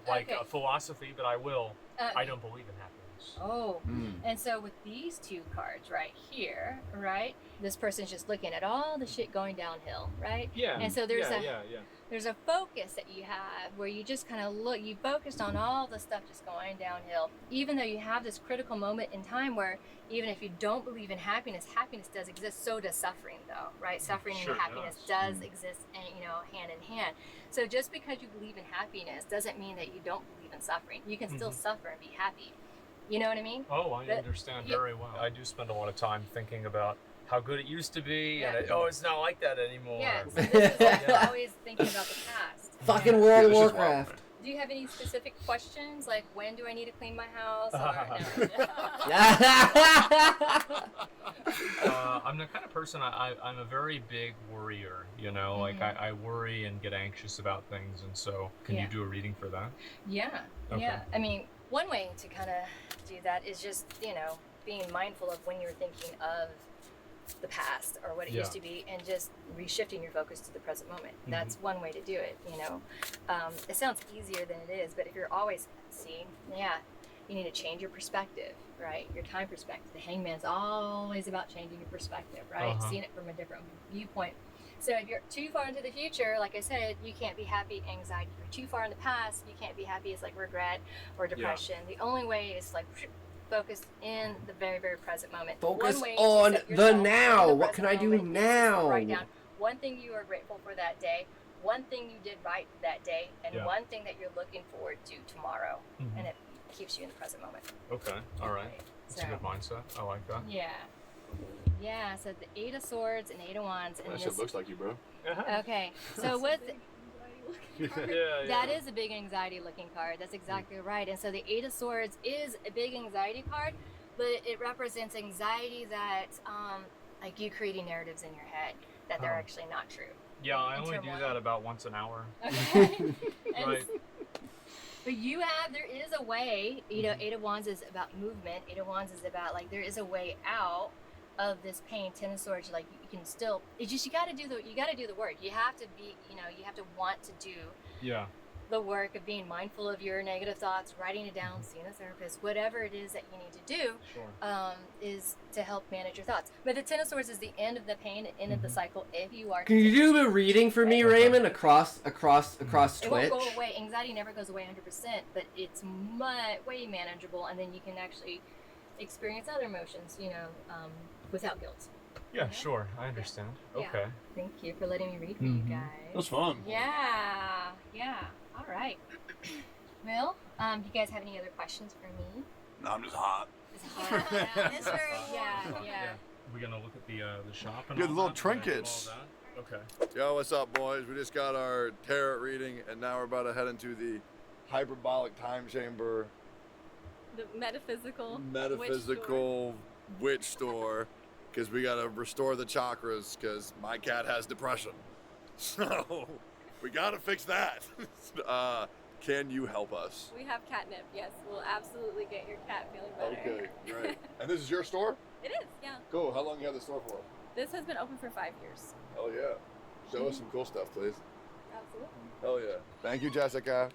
Okay.
philosophy, but I will.
Uh,
I don't believe in happiness.
Oh, and so with these 2 cards right here, right? This person's just looking at all the shit going downhill, right?
Yeah.
And so there's
yeah.
there's a focus that you have where you just kind of look, you focused on all the stuff just going downhill, even though you have this critical moment in time where even if you don't believe in happiness, happiness does exist. So does suffering, though, right? Suffering
Sure
and happiness
does.
does exist, and hand in hand. So just because you believe in happiness doesn't mean that you don't believe in suffering. You can still suffer and be happy. You know what I mean?
Oh, I
But-
understand
yeah.
very well. I do spend a lot of time thinking about how good it used to be,
Yeah.
and it's not like that anymore.
Yeah, so this is like always thinking about the past.
Fucking World of
this is wild,
Warcraft.
Do you have any specific questions, like when do I need to clean my house? Or
I'm the kind of person, I'm a very big worrier, you know, like I worry and get anxious about things, and so can you
Yeah.
do a reading for that?
Yeah,
Okay.
yeah. I mean, one way to kind of do that is just, being mindful of when you're thinking of the past or what it used to be, and just reshifting your focus to the present moment. That's one way to do it, It sounds easier than it is, but if you're always seeing, you need to change your perspective, right? Your time perspective. The Hangman's always about changing your perspective, right? Seeing it from a different viewpoint. So if you're too far into the future, like I said, you can't be happy, anxiety. If you're too far in the past, you can't be happy. It's like regret or depression. The only way is like focus in the very, very present moment.
Focus
One way to
on
set
the
yourself in
now.
the
What
present
can I do
moment is to
now?
Write down one thing you are grateful for that day, one thing you did right that day, and one thing that you're looking forward to tomorrow. And it keeps you in the present moment.
Okay, all right. That's a good mindset. I like that.
Yeah. Yeah, so the Eight of Swords and Eight of Wands. And
That shit looks like you, bro.
Okay, so with...
Yeah.
That is a big anxiety looking card. That's exactly right. And so the Eight of Swords is a big anxiety card, but it represents anxiety that, like you creating narratives in your head that they're actually not true.
Yeah, I only do
Turmoil.
that about once an hour.
Okay. And
Right.
But there is a way, you know, Eight of Wands is about movement. Eight of Wands is about, like, there is a way out of this pain. Ten of Swords, like, you can still, it's just, you gotta do the work. You have to be, you know, you have to want to do the work of being mindful of your negative thoughts, writing it down, seeing a therapist, whatever it is that you need to do, is to help manage your thoughts. But the Ten of Swords is the end of the pain, end of the cycle. If you are,
Can you do a reading for me, Raymond, across
it
Twitch?
won't go away. Anxiety never goes away 100%, but it's way manageable, and then you can actually experience other emotions, you know, without guilt.
Yeah, sure. I understand.
Yeah.
Okay.
Thank you for letting me read for you guys.
That was fun.
Yeah. All right. Well, do you guys have any other questions for me?
No, I'm just hot.
It's hot. It's very yeah.
We're gonna look at the shop and
Yeah, the
all
little
that,
trinkets.
and all that? Okay.
Yo, what's up, boys? We just got our tarot reading, and now we're about to head into the hyperbolic time chamber,
The metaphysical
witch store, because we gotta restore the chakras, because my cat has depression. So we gotta fix that. Can you help us?
We have catnip, yes. We'll absolutely get your cat feeling better.
Okay, great. And this is your store?
It is, yeah.
Cool. How long you have the store for?
This has been open for 5 years.
Oh yeah. Show us some cool stuff, please.
Absolutely.
Hell yeah. Thank you, Jessica.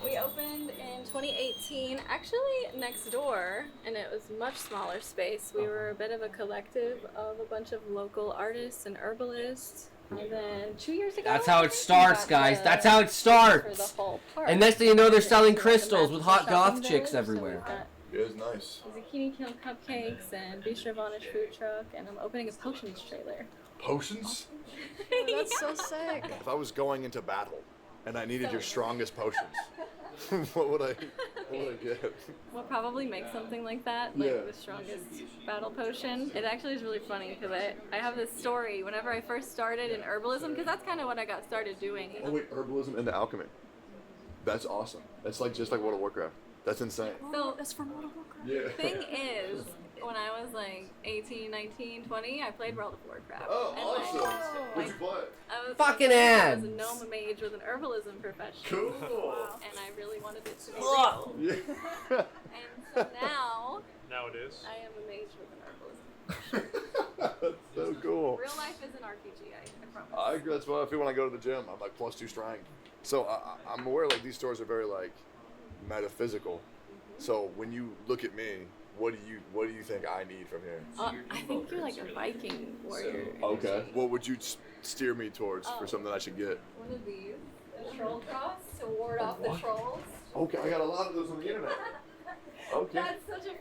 We opened in 2018, actually next door, and it was much smaller space. We were a bit of a collective of a bunch of local artists and herbalists. And then 2 years ago,
That's how it starts, guys. That's how it starts.
For the whole park.
And next thing you know, they're selling crystals with hot goth chicks everywhere.
It is nice.
Zucchini Kill Cupcakes and Bistro Vanish food truck, and I'm opening a potions trailer.
Potions?
That's so sick.
If I was going into battle and I needed your strongest potions, what would I get?
We'll probably make something like that, like the strongest battle potion. It actually is really funny because I have this story whenever I first started in herbalism, because that's kind of what I got started doing.
Oh wait, herbalism into alchemy. That's awesome. That's like just like World of Warcraft. That's insane.
So that's from World of Warcraft.
Yeah.
Thing is, when I was like 18, 19, 20, I played World of Warcraft.
Oh,
and
awesome. What'd you play?
I was
Fucking
I was
ads.
a gnome mage with an herbalism profession.
Cool.
And I really wanted it to be real.
Yeah.
And so now
Now it is.
I am a mage with an herbalism.
That's so cool.
Real life is an RPG, I promise.
That's what I feel when I go to the gym. I'm like +2 strength. So I'm aware like these stores are very like metaphysical. So when you look at me, what do you think I need from here?
I think you're like a Viking warrior.
Okay. What would you steer me towards for something I should get?
One of these, a troll cross to ward off the trolls.
Okay, I got a lot of those on the internet. Okay.
That's such a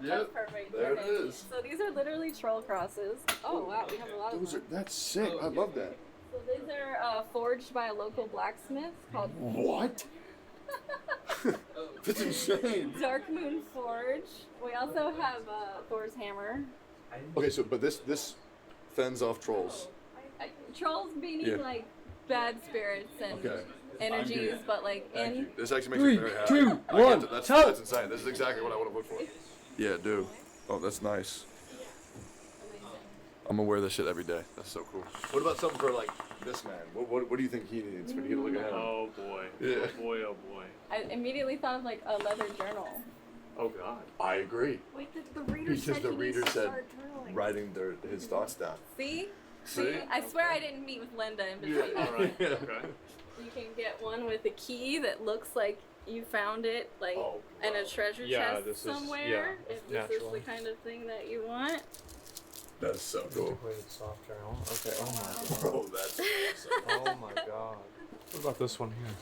that's perfect.
There it
Okay.
is.
So these are literally troll crosses. Oh wow, we have a lot of them.
That's sick. I love that.
So these are forged by a local blacksmith called
What? That's insane.
Dark Moon Forge. We also have Thor's hammer.
Okay, so but this fends off trolls.
Trolls meaning like bad spirits and
Okay.
energies, but like in.
This actually makes me very happy.
3, 2, 1,
That's
tell.
insane. This is exactly what I would have looked for. Yeah, do. Oh, that's nice. I'm gonna wear this shit every day. That's so cool. What about something for like this man? What do you think he needs when you get a look at him?
Oh boy.
Yeah.
Oh boy. Oh boy.
I immediately thought of like a leather journal.
Oh god.
I agree.
Wait, the reader
Because
said
the
he
reader
needs to
said
start journaling.
writing his thoughts down.
See?
See?
I swear I didn't meet with Linda in between.
All right.
Yeah.
Okay.
You can get one with a key that looks like you found it like in a treasure
Yeah,
chest
this is-
somewhere.
yeah,
if this is
natural.
the kind of thing that you want.
That's so cool.
Weighted soft journal. Okay. Oh my god.
Bro, that's awesome.
Oh my god. What about this one here?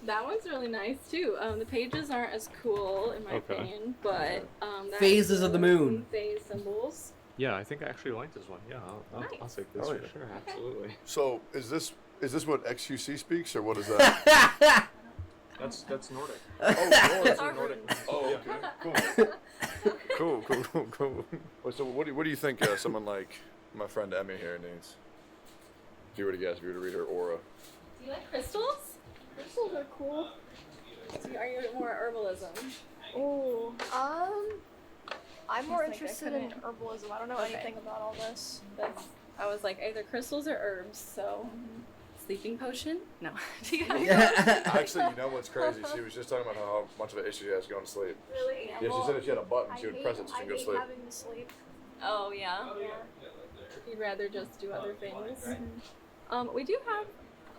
That one's really nice too. The pages aren't as cool in my
Okay.
opinion, but that
Phases
is
of the moon.
Phase symbols.
Yeah, I think I actually like this one. Yeah, I'll take this
Oh,
for
yeah.
sure. Absolutely.
So is this what XQC speaks or what is that?
That's Nordic.
Oh,
It's
Nordic.
our
Oh, okay. Cool. Cool. Well, so what do you think someone like my friend Emmy here needs? If you were to guess, if you were to read her aura.
Do you like crystals?
Crystals are cool.
So are you more herbalism?
Ooh. I'm more
Just like I
interested in
couldn't-
herbalism. I don't know
Okay.
anything about all this.
I was like either crystals or herbs, so sleeping potion? No. Do you have
Actually, you know what's crazy? She was just talking about how much of an issue she has going to sleep.
Really?
Yeah, she said if she had a button, she would press it so she could go to sleep.
having to sleep.
Oh, yeah. You'd rather just do other things. We do have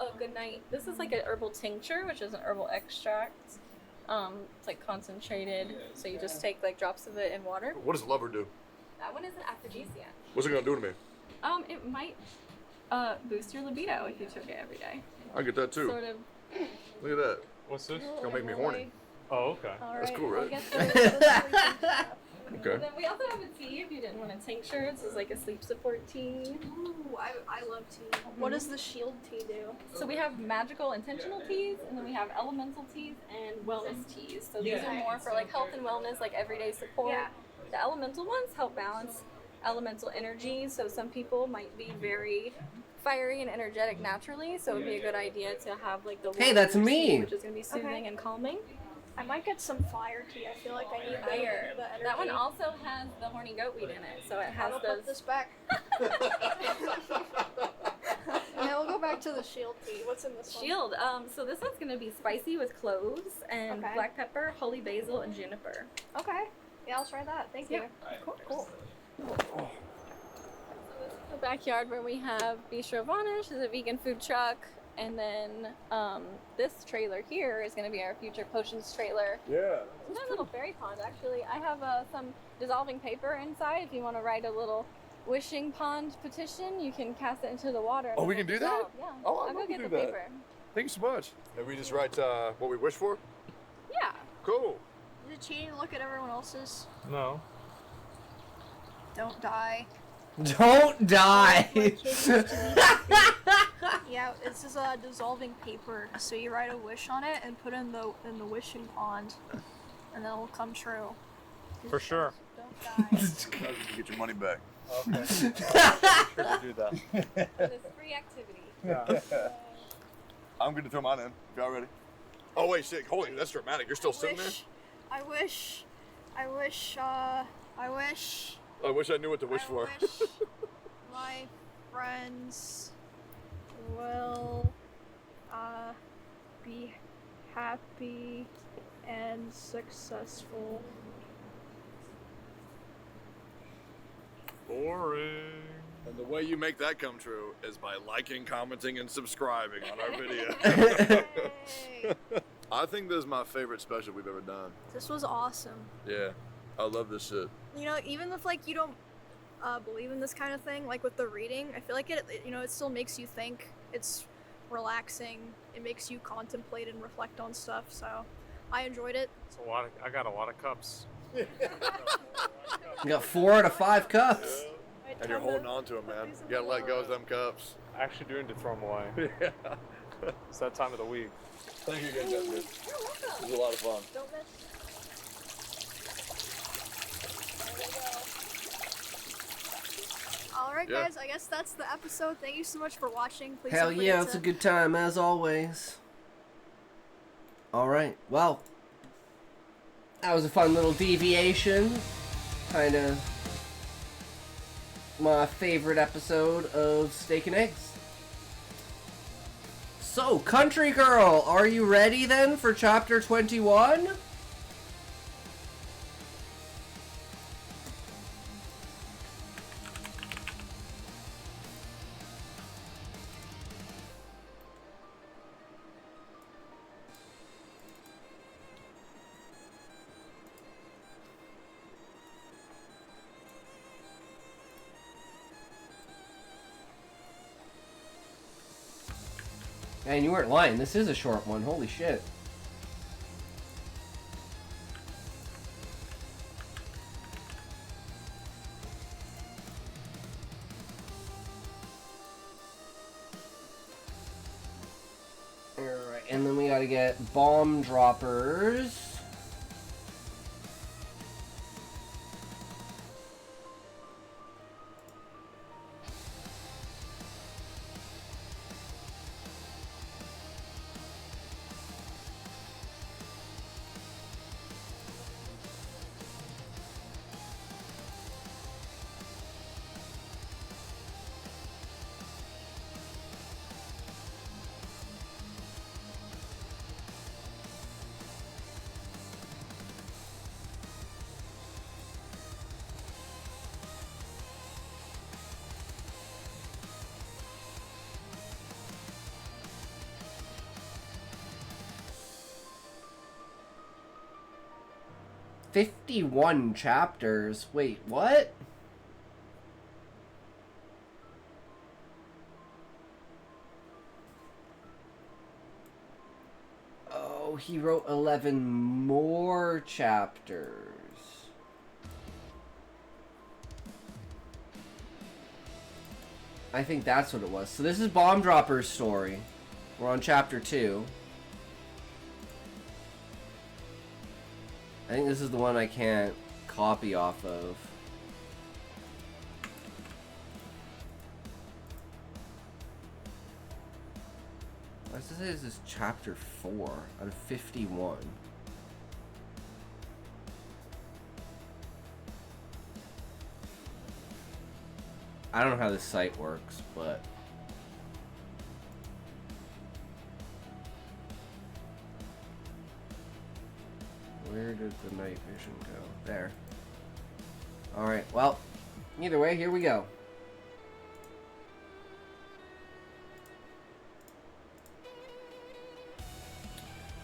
a good night. This is like an herbal tincture, which is an herbal extract. It's like concentrated, so you just take like drops of it in water.
What does lover do?
That one is an aphrodisiac.
What's it gonna do to me?
It might boost your libido if you took it every day.
I get that too.
Sort of.
Look at that.
What's this?
It's gonna make me horny.
Oh, okay.
That's cool, right? Okay.
And then we also have a tea if you didn't want a tincture. This is like a sleep support tea.
Ooh, I love tea. What does the shield tea do?
So we have magical intentional teas, and then we have elemental teas and wellness teas. So these are more for like health and wellness, like everyday support.
Yeah.
The elemental ones help balance elemental energy. So some people might be very fiery and energetic naturally, so it would be a good idea to have like the
Hey, that's
warrior
me.
tea, which is going to be soothing and calming.
I might get some fire tea. I feel like I need
Fire.
the energy.
That one also has the horny goat weed in it, so it has
I'll
those.
put this back. Now we'll go back to the shield tea. What's in this one?
Shield. So this one's gonna be spicy with cloves and
Okay.
black pepper, holy basil, and juniper.
Okay. Yeah, I'll try that. Thank you.
Cool. The backyard where we have Bistro Vanish is a vegan food truck, and then this trailer here is gonna be our future potions trailer.
Yeah.
It's a little fairy pond actually. I have some dissolving paper inside. If you want to write a little wishing pond petition, you can cast it into the water.
Oh, we can do that?
Yeah.
Oh,
I'll
I'd
go
love to
get
do
the
that.
paper.
Thank you so much. And we just write what we wish for?
Yeah.
Cool.
Is it cheating to look at everyone else's?
No.
Don't die.
Don't die.
Yeah, this is a dissolving paper. So you write a wish on it and put it in the wishing pond, and then it'll come true.
For sure.
Don't die.
You get your money back.
Okay. Sure to do that.
It's free activity.
Yeah.
I'm going to throw mine in. If y'all ready? Oh, wait, shit. Holy, that's dramatic. You're still sitting there?
I wish
I wish I knew what to wish for.
wish my friends will be happy and successful.
Boring.
And the way you make that come true is by liking, commenting, and subscribing on our video. I think this is my favorite special we've ever done.
This was awesome.
Yeah, I love this shit.
You know, even if like you don't believe in this kind of thing, like with the reading, I feel like it still makes you think. It's relaxing. It makes you contemplate and reflect on stuff. So I enjoyed it.
It's a lot. I got a lot of cups.
You got 4 out of 5 cups.
And you're holding on to them, man. You gotta let go of them cups.
I actually do need to throw them away.
Yeah.
It's that time of the week.
Thank you again, Jessica.
You're welcome.
This was a lot of fun.
Don't miss.
Alright
Yeah.
guys, I guess that's the episode. Thank you so much for watching. Please
Hell
don't forget
yeah, it's
to-
a good time as always. Alright, well. That was a fun little deviation. Kind of my favorite episode of Steak and Eggs. So, Country Girl, are you ready then for chapter 21? Man, you weren't lying. This is a short one. Holy shit. Alright, and then we gotta get bomb droppers. 51 chapters. Wait, what? Oh, he wrote 11 more chapters. I think that's what it was. So this is Bomb Dropper's story. We're on chapter 2. I think this is the one I can't copy off of. Why does it say this is chapter 4 out of 51? I don't know how this site works, but... Where did the night vision go? There. Alright, well, either way, here we go.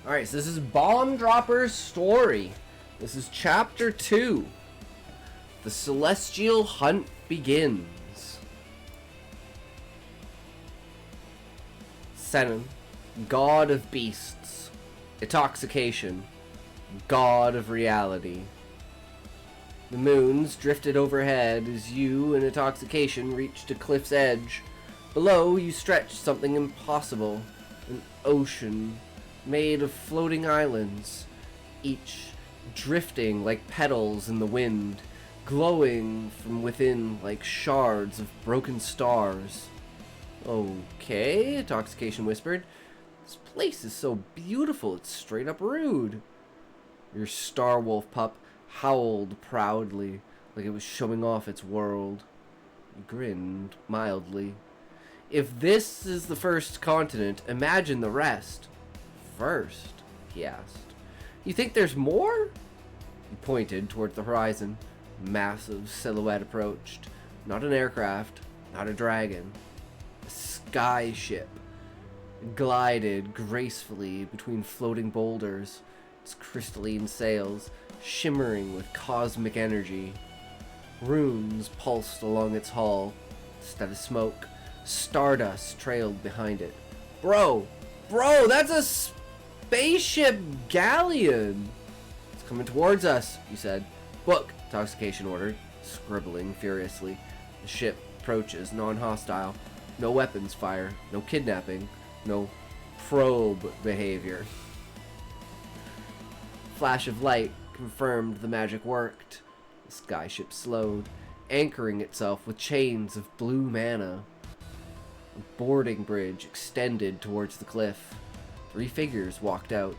Alright, so this is Bomb Dropper's story. This is chapter 2. The Celestial Hunt begins. Senon, god of beasts. Intoxication, god of reality. The moons drifted overhead as you, in intoxication, reached a cliff's edge. Below, you stretched something impossible. An ocean made of floating islands, each drifting like petals in the wind, glowing from within like shards of broken stars. Okay, Intoxication whispered. This place is so beautiful, it's straight up rude. Your star wolf pup howled proudly, like it was showing off its world. He grinned mildly. If this is the first continent, imagine the rest. First, he asked. You think there's more? He pointed toward the horizon. A massive silhouette approached. Not an aircraft, not a dragon. A sky ship. It glided gracefully between floating boulders, its crystalline sails shimmering with cosmic energy. Runes pulsed along its hull. Instead of smoke, stardust trailed behind it. Bro, that's a spaceship galleon. It's coming towards us, you said. Book, Intoxication ordered, scribbling furiously. The ship approaches, non-hostile. No weapons fire, no kidnapping, no probe behavior. Flash of light confirmed the magic worked. The skyship slowed, anchoring itself with chains of blue mana. A boarding bridge extended towards the cliff. 3 figures walked out.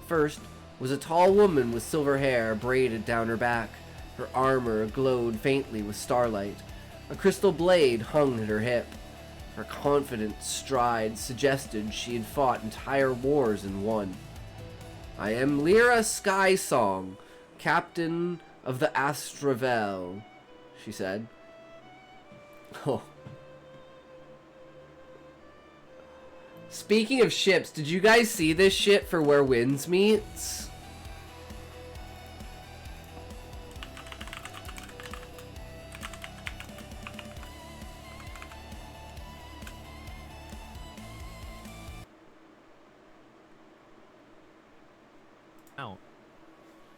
First was a tall woman with silver hair braided down her back. Her armor glowed faintly with starlight. A crystal blade hung at her hip. Her confident stride suggested she had fought entire wars and won. I am Lyra Skysong, captain of the Astravel, she said. Oh. Speaking of ships, did you guys see this shit for Where Winds Meets?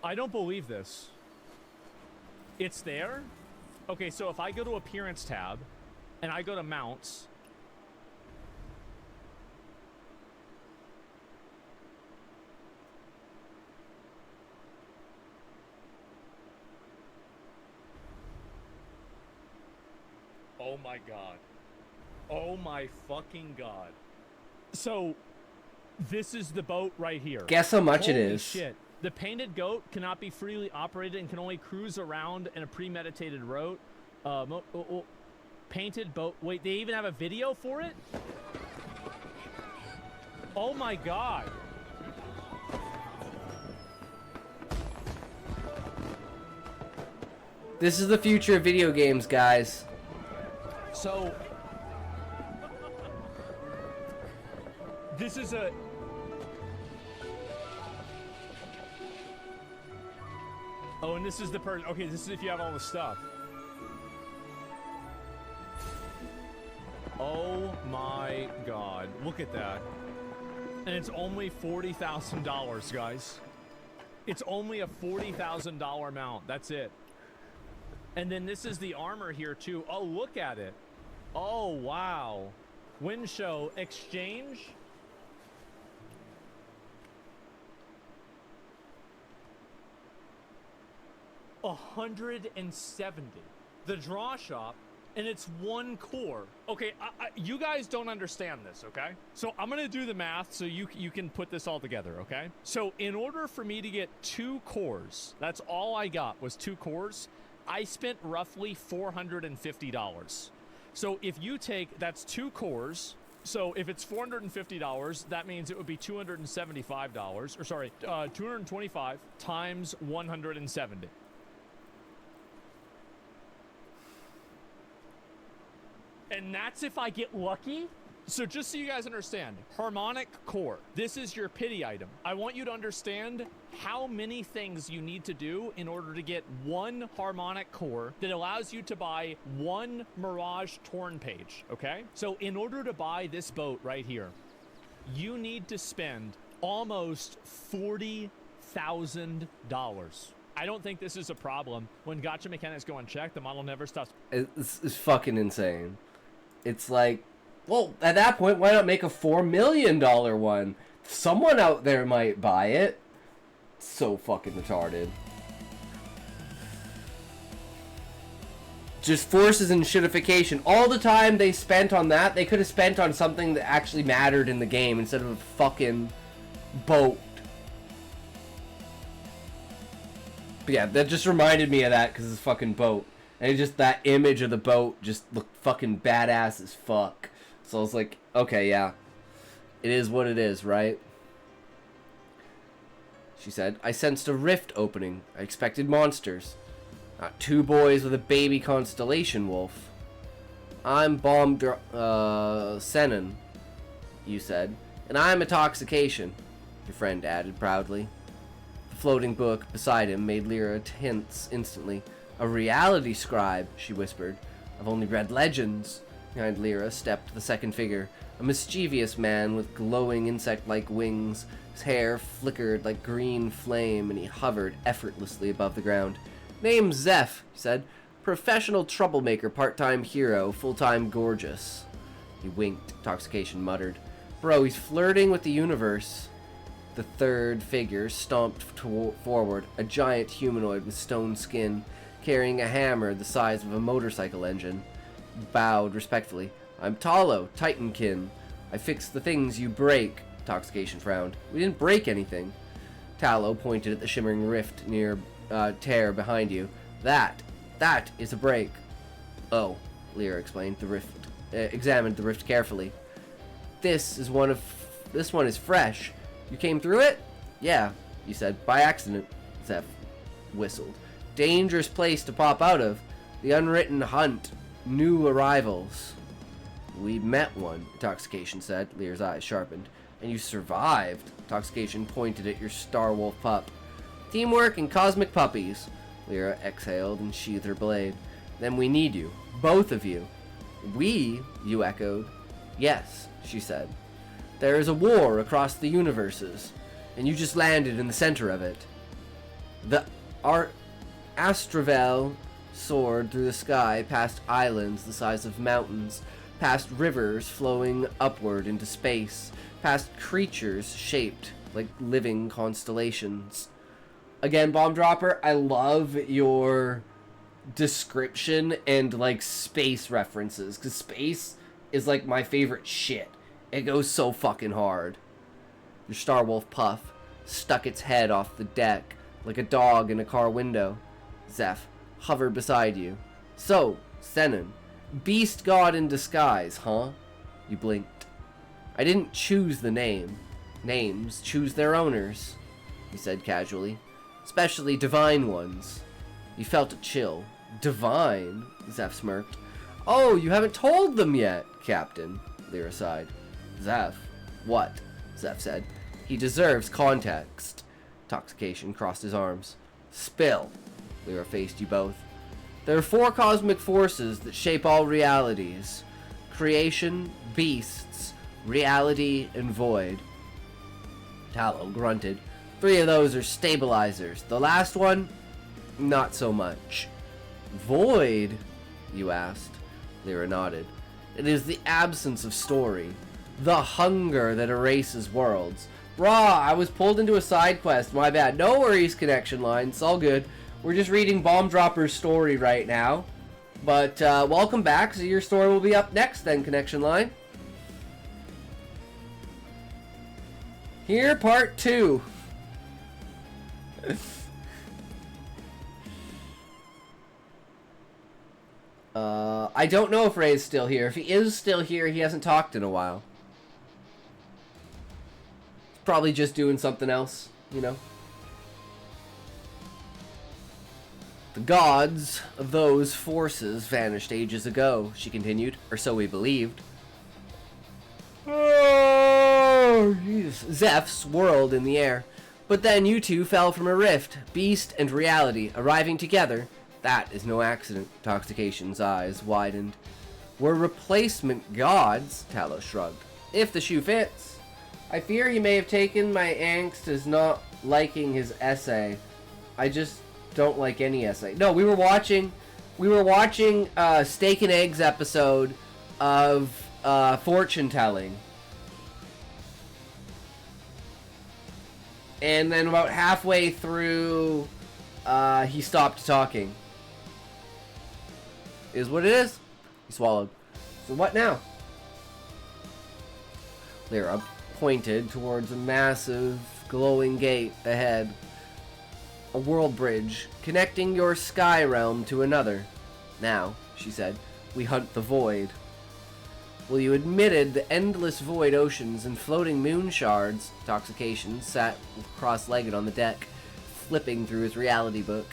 I don't believe this. It's there? Okay, so if I go to Appearance tab, and I go to Mounts... Oh my god. Oh my fucking god. So, this is the boat right here.
Guess how much it
Holy
is.
Shit. The painted goat cannot be freely operated and can only cruise around in a premeditated route. Painted boat. Wait, they even have a video for it? Oh my god.
This is the future of video games, guys.
So, this is a... Oh, and this is the person. Okay, this is if you have all the stuff. Oh my god. Look at that. And it's only $40,000, guys. It's only a $40,000 mount. That's it. And then this is the armor here, too. Oh, look at it. Oh, wow. Wind show exchange. $170. The draw shop, and it's 1 core. Okay, you guys don't understand this, okay? So I'm gonna do the math so you can put this all together, okay? So in order for me to get 2 cores, that's all I got was 2 cores, I spent roughly $450. So if you take, that's 2 cores, so if it's $450, that means it would be $275, or sorry, 225 times 170. And that's if I get lucky. So just so you guys understand, harmonic core. This is your pity item. I want you to understand how many things you need to do in order to get 1 harmonic core that allows you to buy 1 Mirage Torn page, okay? So in order to buy this boat right here, you need to spend almost $40,000. I don't think this is a problem. When gacha mechanics go unchecked, the model never stops.
It's fucking insane. It's like, well, at that point, why not make a $4 million one? Someone out there might buy it. It's so fucking retarded. Just forces and shitification. All the time they spent on that, they could have spent on something that actually mattered in the game instead of a fucking boat. But yeah, that just reminded me of that because it's a fucking boat. And just that image of the boat just looked fucking badass as fuck. So I was like, okay, yeah. It is what it is, right? She said, I sensed a rift opening. I expected monsters. Not 2 boys with a baby constellation wolf. I'm Senon, you said. And I'm Intoxication, your friend added proudly. The floating book beside him made Lyra tense instantly. A reality scribe, she whispered. I've only read legends. Behind Lyra stepped the second figure, a mischievous man with glowing insect-like wings. His hair flickered like green flame, and he hovered effortlessly above the ground. Name's Zeph, he said. Professional troublemaker, part-time hero, full-time gorgeous. He winked. Intoxication muttered. Bro, he's flirting with the universe. The third figure stomped forward, a giant humanoid with stone skin, carrying a hammer the size of a motorcycle engine. Bowed respectfully. I'm Talo, Titankin. I fix the things you break. Intoxication frowned. We didn't break anything. Talo pointed at the shimmering rift near tear behind you. That is a break. Oh, Lyra explained. The rift examined the rift carefully. This one is fresh. You came through it? Yeah, you said. By accident. Zeph whistled. Dangerous place to pop out of. The unwritten hunt. New arrivals. We met one, Intoxication said. Lyra's eyes sharpened. And you survived. Intoxication pointed at your Star Wolf pup. Teamwork and cosmic puppies. Lyra exhaled and sheathed her blade. Then we need you. Both of you. We? You echoed. Yes, she said. There is a war across the universes, and you just landed in the center of it. Our Astravel soared through the sky past islands the size of mountains, past rivers flowing upward into space, past creatures shaped like living constellations. Again, Bomb Dropper, I love your description and like space references, because space is like my favorite shit. It goes so fucking hard. Your Star Wolf puff stuck its head off the deck like a dog in a car window. Zeph hovered beside you. So, Senon, beast god in disguise, huh? You blinked. I didn't choose the name. Names choose their owners, he said casually. Especially divine ones. You felt a chill. Divine? Zeph smirked. Oh, you haven't told them yet, Captain, Lyra sighed. Zeph? What? Zeph said. He deserves context. Intoxication crossed his arms. Spill. Lyra faced you both. There are 4 cosmic forces that shape all realities. Creation, beasts, reality, and void. Tallow grunted. 3 of those are stabilizers. The last one, not so much. Void, you asked. Lyra nodded. It is the absence of story. The hunger that erases worlds. Raw, I was pulled into a side quest. My bad. No worries, connection line. It's all good. We're just reading Bomb Dropper's story right now. But welcome back. So your story will be up next then, connection line. Here, part 2. I don't know if Ray's still here. If he is still here, he hasn't talked in a while. He's probably just doing something else, you know. The gods of those forces vanished ages ago, she continued, or so we believed. Oh, Zeph swirled in the air. But then you two fell from a rift, beast and reality, arriving together. That is no accident. Toxication's eyes widened. We're replacement gods, Talos shrugged. If the shoe fits. I fear he may have taken my angst as not liking his essay. I just don't like any essay. No, we were watching Steak and Eggs episode of fortune telling. And then about halfway through, he stopped talking. Is what it is. He swallowed. So what now? Lyra pointed towards a massive, glowing gate ahead. A world bridge, connecting your sky realm to another. Now, she said, we hunt the void. Well, you admitted the endless void oceans and floating moon shards. Toxication sat cross-legged on the deck, flipping through his reality book.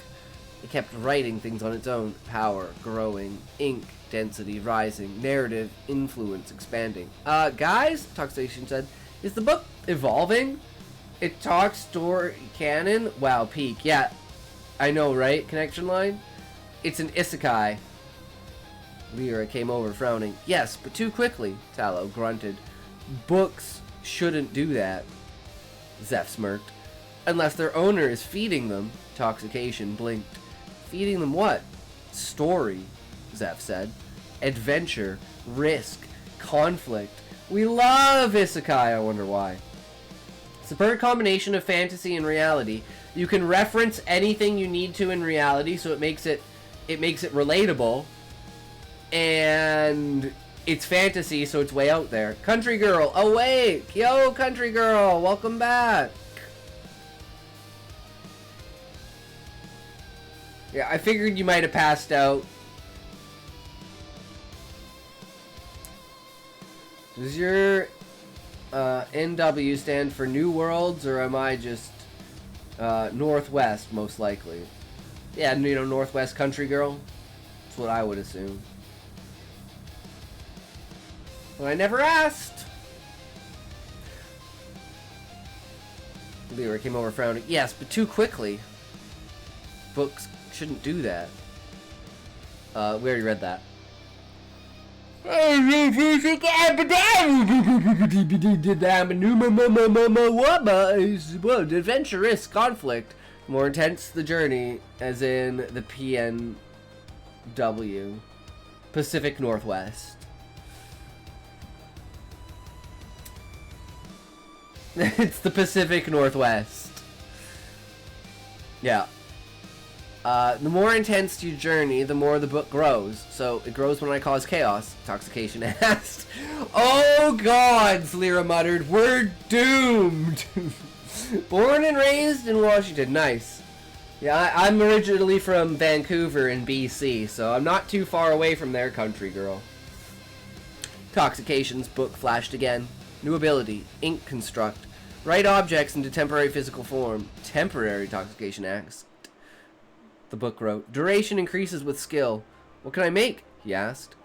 It kept writing things on its own. Power growing, ink density rising, narrative influence expanding. Guys, Toxication said, is the book evolving? It talks story canon? Wow, peak. Yeah, I know, right? Connection line? It's an isekai. Lyra came over frowning. Yes, but too quickly, Tallow grunted. Books shouldn't do that. Zeph smirked. Unless their owner is feeding them. Toxication blinked. Feeding them what? Story, Zeph said. Adventure, risk, conflict. We love isekai, I wonder why. It's a perfect combination of fantasy and reality. You can reference anything you need to in reality, so it makes it relatable. And it's fantasy, so it's way out there. Country Girl, awake! Yo, Country Girl, welcome back. Yeah, I figured you might have passed out. Does your NW stand for New Worlds, or am I just Northwest, most likely? Yeah, you know, Northwest Country Girl. That's what I would assume. But I never asked. Lyra came over frowning. Yes, but too quickly. Books shouldn't do that. We already read that. Adventure is conflict. More intense the journey, as in the PNW. Pacific Northwest. It's the Pacific Northwest. Yeah. The more intense your journey, the more the book grows. So, it grows when I cause chaos, Toxication asked. Oh gods, Lyra muttered. We're doomed. Born and raised in Washington. Nice. Yeah, I'm originally from Vancouver in BC, so I'm not too far away from their Country Girl. Toxication's book flashed again. New ability, Ink Construct. Write objects into temporary physical form. Temporary, Toxication asked. The book wrote. Duration increases with skill. What can I make? He asked.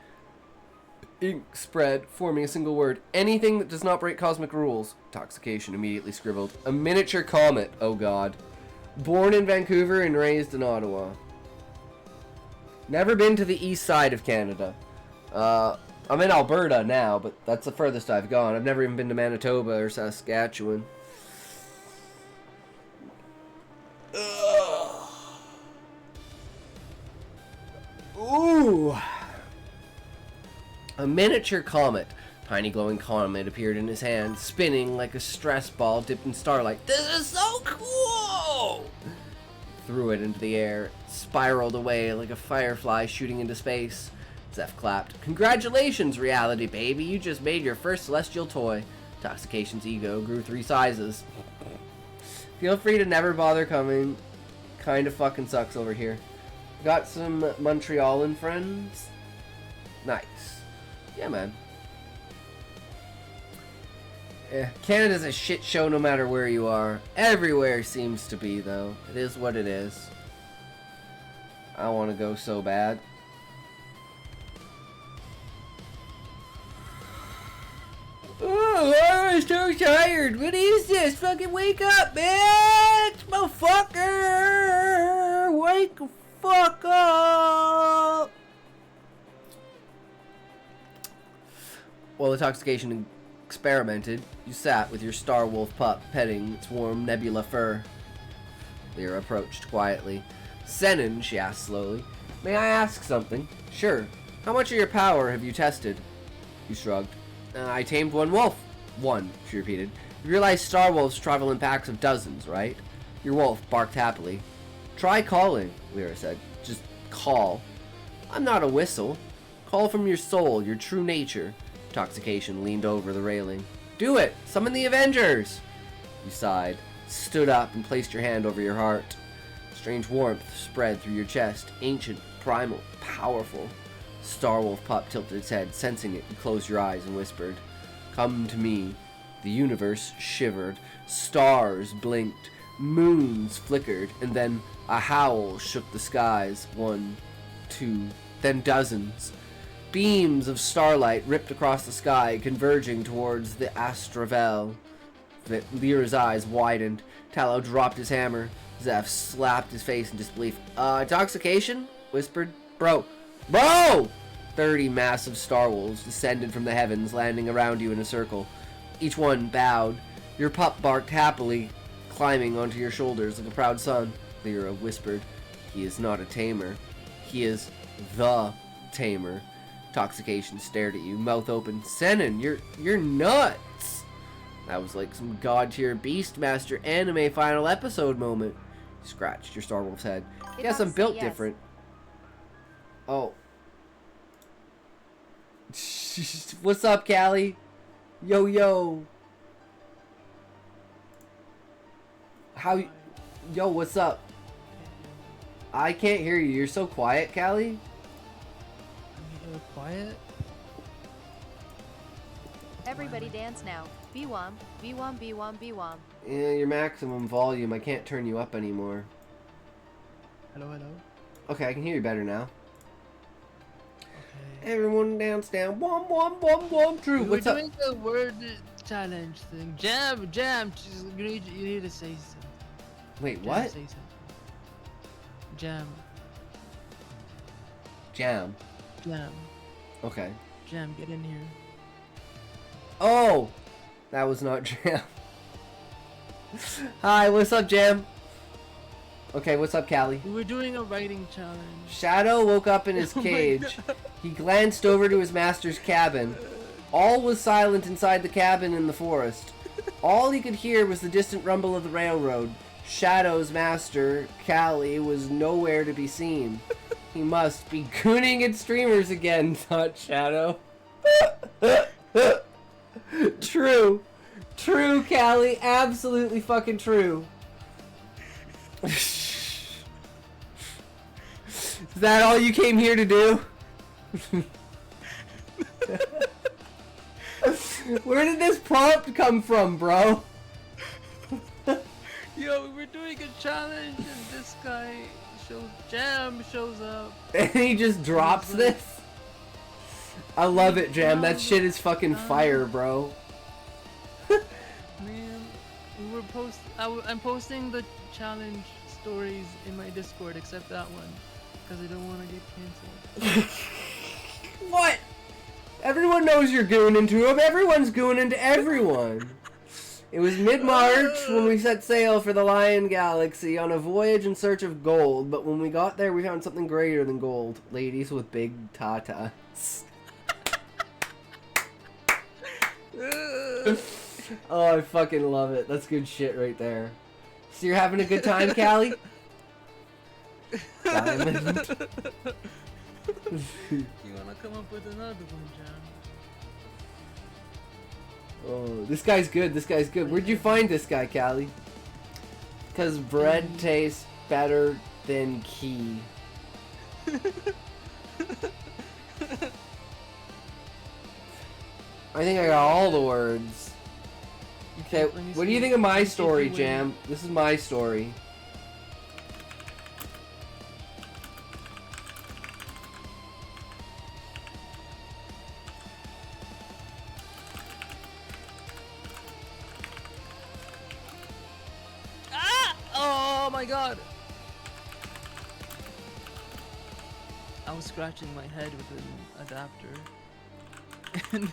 Ink spread, forming a single word. Anything that does not break cosmic rules. Toxication immediately scribbled. A miniature comet. Oh god. Born in Vancouver and raised in Ottawa. Never been to the east side of Canada. I'm in Alberta now, but that's the furthest I've gone. I've never even been to Manitoba or Saskatchewan. Ugh. Ooh. A miniature comet. Tiny glowing comet appeared in his hand, spinning like a stress ball dipped in starlight. This is so cool! Threw it into the air, spiraled away like a firefly shooting into space. Zeph clapped. Congratulations, reality baby, you just made your first celestial toy. Toxication's ego grew 3 sizes. Feel free to never bother coming. Kinda fucking sucks over here. Got some Montrealan friends? Nice. Yeah, man. Yeah, Canada's a shit show no matter where you are. Everywhere seems to be, though. It is what it is. I want to go so bad. Oh, I'm so tired. What is this? Fucking wake up, bitch! Motherfucker! Wake the fuck up! While the toxication experimented, you sat with your Star Wolf pup petting its warm nebula fur. Lyra approached quietly. Senin, she asked slowly, may I ask something? Sure. How much of your power have you tested? You shrugged. I tamed one wolf. One, she repeated. You realize Star Wolves travel in packs of dozens, right? Your wolf barked happily. Try calling, Lyra said. Just call. I'm not a whistle. Call from your soul, your true nature. Toxication leaned over the railing. Do it! Summon the Avengers! You sighed, stood up, and placed your hand over your heart. Strange warmth spread through your chest. Ancient, primal, powerful. Starwolf pup tilted its head, sensing it. You closed your eyes and whispered, come to me. The universe shivered. Stars blinked. Moons flickered. And then a howl shook the skies. 1, 2, then dozens. Beams of starlight ripped across the sky, converging towards the Astravel. Lyra's eyes widened. Tallow dropped his hammer. Zeph slapped his face in disbelief. Intoxication? Whispered. Bro! 30 massive star wolves descended from the heavens, landing around you in a circle. Each one bowed. Your pup barked happily, climbing onto your shoulders like a proud son. Lyra whispered. He is not a tamer. He is the tamer. Toxication stared at you, mouth open. Senin, you're nuts! That was like some god-tier Beastmaster anime final episode moment. You scratched your Star Wolf's head. Guess I'm built different. Oh. What's up, Callie? Yo, yo. Yo, what's up? I can't hear you. You're so quiet, Callie.
Quiet.
Everybody dance now. B-wom, B-wom, B-wom, B-wom.
Yeah, your maximum volume. I can't turn you up anymore.
Hello, hello.
Okay, I can hear you better now. Okay. Everyone dance down. Wom, wom, wom, wom. True. What's up?
We're doing the word challenge thing. Jam. You need to say something.
Wait, what?
Say something. Jam.
Jam. Okay.
Jam, get in here.
Oh! That was not Jam. Hi, what's up, Jam? Okay, what's up, Callie?
We were doing a writing challenge.
Shadow woke up in his cage. He glanced over to his master's cabin. All was silent inside the cabin in the forest. All he could hear was the distant rumble of the railroad. Shadow's master, Callie, was nowhere to be seen. He must be gooning at streamers again, thought Shadow. True. True, Callie. Absolutely fucking true. Is that all you came here to do? Where did this prompt come from, bro?
Yo, we're doing a challenge and this guy Jam shows up.
And he just drops this? I love it, Jam. That shit is fucking fire, bro.
Man, I'm posting the challenge stories in my Discord, except that one. because I don't want to get canceled.
What? Everyone knows you're gooning into him. Everyone's gooning into everyone. It was mid-March when we set sail for the Lion Galaxy on a voyage in search of gold, but when we got there, we found something greater than gold. Ladies with big tatas. Oh, I fucking love it. That's good shit right there. So you're having a good time, Callie? Diamond.
You wanna come up with another one, John?
Oh, this guy's good. This guy's good. Where'd you find this guy, Callie? Because bread tastes better than key. I think I got all the words. Okay, what do you think of my story, Jam? This is my story.
Oh my god! I was scratching my head with an adapter, and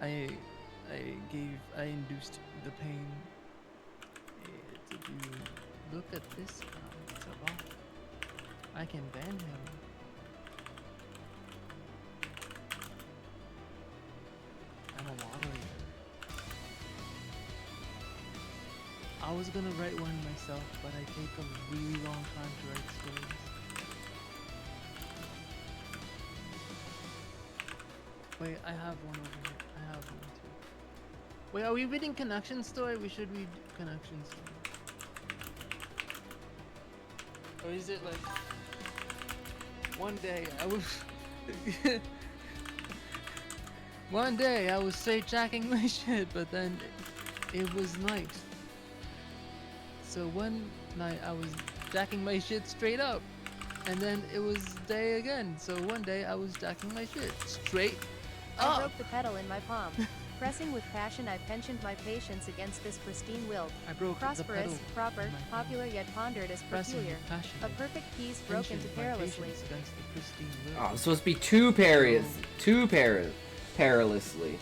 I induced the pain. Did you look at this guy? It's a bot. I can ban him. I'm a moderator. I was gonna write one myself, but I take a really long time to write stories. Wait, I have one over here. I have one too. Wait, are we reading Connection Story? We should read Connection Story. Or is it like... One day I was... One day I was straight jacking my shit, but then it was night. So one night I was jacking my shit straight up, and then it was day again. So one day I was jacking my shit straight up.
I broke the pedal in my palm. Pressing with passion, I pensioned my patience against this pristine will.
I broke
prosperous,
the pedal
proper, popular yet pondered as peculiar. A perfect peace broke into perilously.
Oh, it's supposed to be perilously.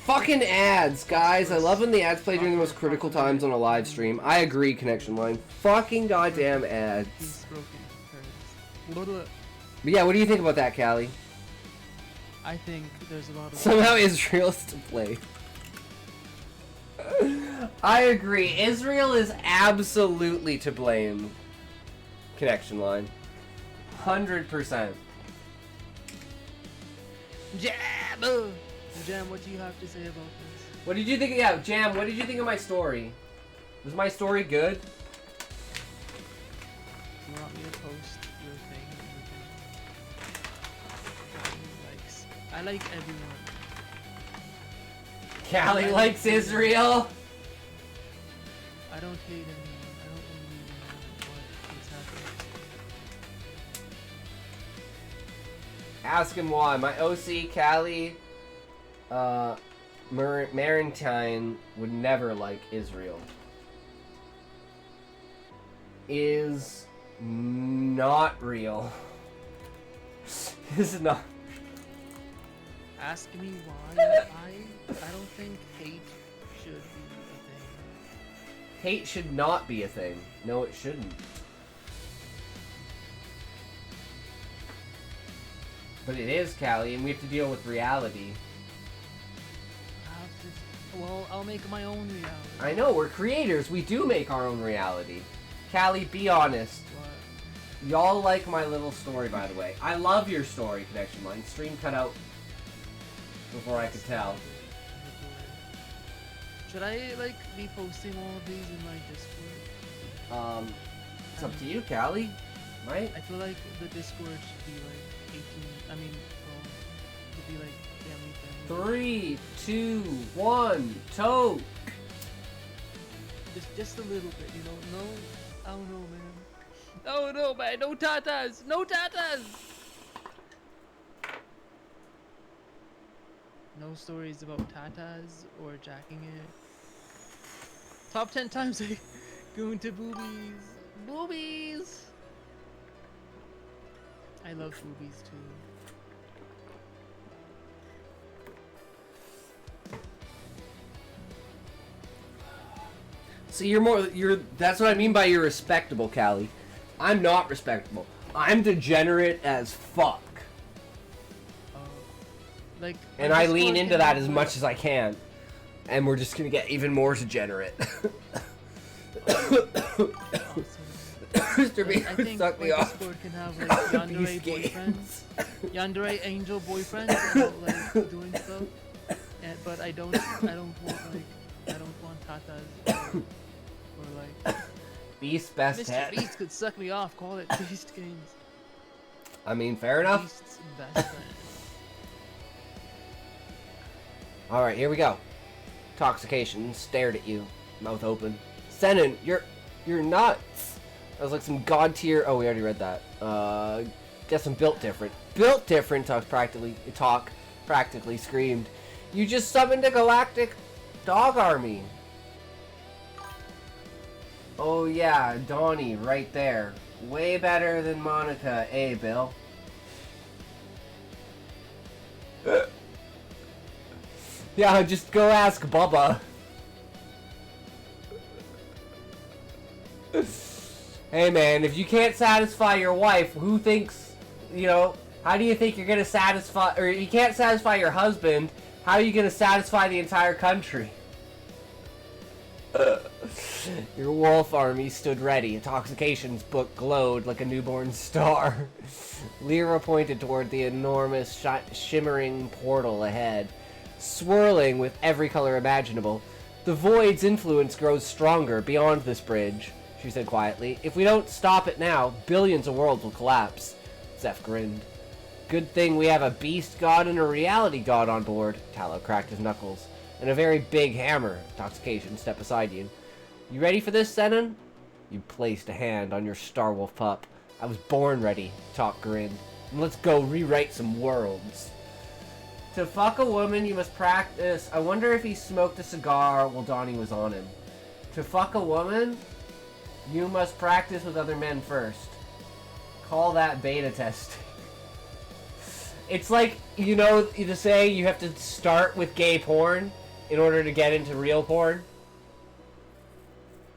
Fucking ads, guys. I love when the ads play during the most critical times on a live stream. I agree, Connection Line. Fucking goddamn ads. But yeah, what do you think about that, Callie?
I think there's a lot of...
Somehow Israel's to blame. I agree. Israel is absolutely to blame. Connection Line. 100%.
Jam! Jam, what do you have to say about this?
What did you think? Yeah, Jam, what did you think of my story? Was my story good?
Do you want me to post your thing? Likes. I like everyone.
Callie likes Israel.
I don't hate anyone. I don't really know what is happening.
Ask him why. My OC, Callie, Marantine would never like Israel. Is not real. Is not.
Ask me why. I don't think hate should be a thing.
Hate should not be a thing. No, it shouldn't. But it is, Callie, and we have to deal with reality.
Well, I'll make my own reality.
I know, we're creators. We do make our own reality. Callie, be honest.
What?
Y'all like my little story, by the way. I love your story, Connection Line. Stream cut out before I could tell.
Should I, like, be posting all of these in my Discord?
It's up to you, Callie. Right?
I feel like the Discord should be, like, 18... I mean, should be, like, family friendly.
3, 2, 1, tote!
Just a little bit, you know? No... I don't know, man. Oh, no, man! No tatas! No tatas! No stories about tatas or jacking it. Top 10 times I go into boobies. Boobies! I love boobies too.
See, that's what I mean by you're respectable, Callie. I'm not respectable. I'm degenerate as fuck.
Like,
And I lean into that as much as I can. And we're just gonna get even more degenerate. Mr. Beaver
I think
sucked me off.
Discord can have like yandere boyfriends, yandere angel boyfriends, and, like doing stuff. But I don't want tatas or like.
Beast best
Mr.
head.
Beast could suck me off. Call it Beast Games.
I mean, fair enough.
Beast's best friend.
All right, here we go. Toxication stared at you, mouth open. Senin, you're nuts. That was like some god tier. Oh, we already read that. Guess I'm built different. Built different. Talk practically screamed. You just summoned a galactic dog army. Oh yeah, Donnie, right there. Way better than Monica, eh, Bill? Yeah, just go ask Bubba. Hey man, if you can't satisfy your wife, who thinks, how do you think you're gonna satisfy, or you can't satisfy your husband, how are you gonna satisfy the entire country? Your wolf army stood ready. Intoxication's book glowed like a newborn star. Lyra pointed toward the enormous shimmering portal ahead, swirling with every color imaginable. The void's influence grows stronger beyond this bridge, she said quietly. If we don't stop it now, billions of worlds will collapse. Zeph grinned. Good thing we have a beast god and a reality god on board. Tallow cracked his knuckles. And a very big hammer. Intoxication, step beside you. You ready for this, Senin? You placed a hand on your Starwolf pup. I was born ready, Talk grinned. And let's go rewrite some worlds. To fuck a woman, you must practice. I wonder if he smoked a cigar while Donnie was on him. To fuck a woman, you must practice with other men first. Call that beta testing. It's like, you say you have to start with gay porn in order to get into real porn.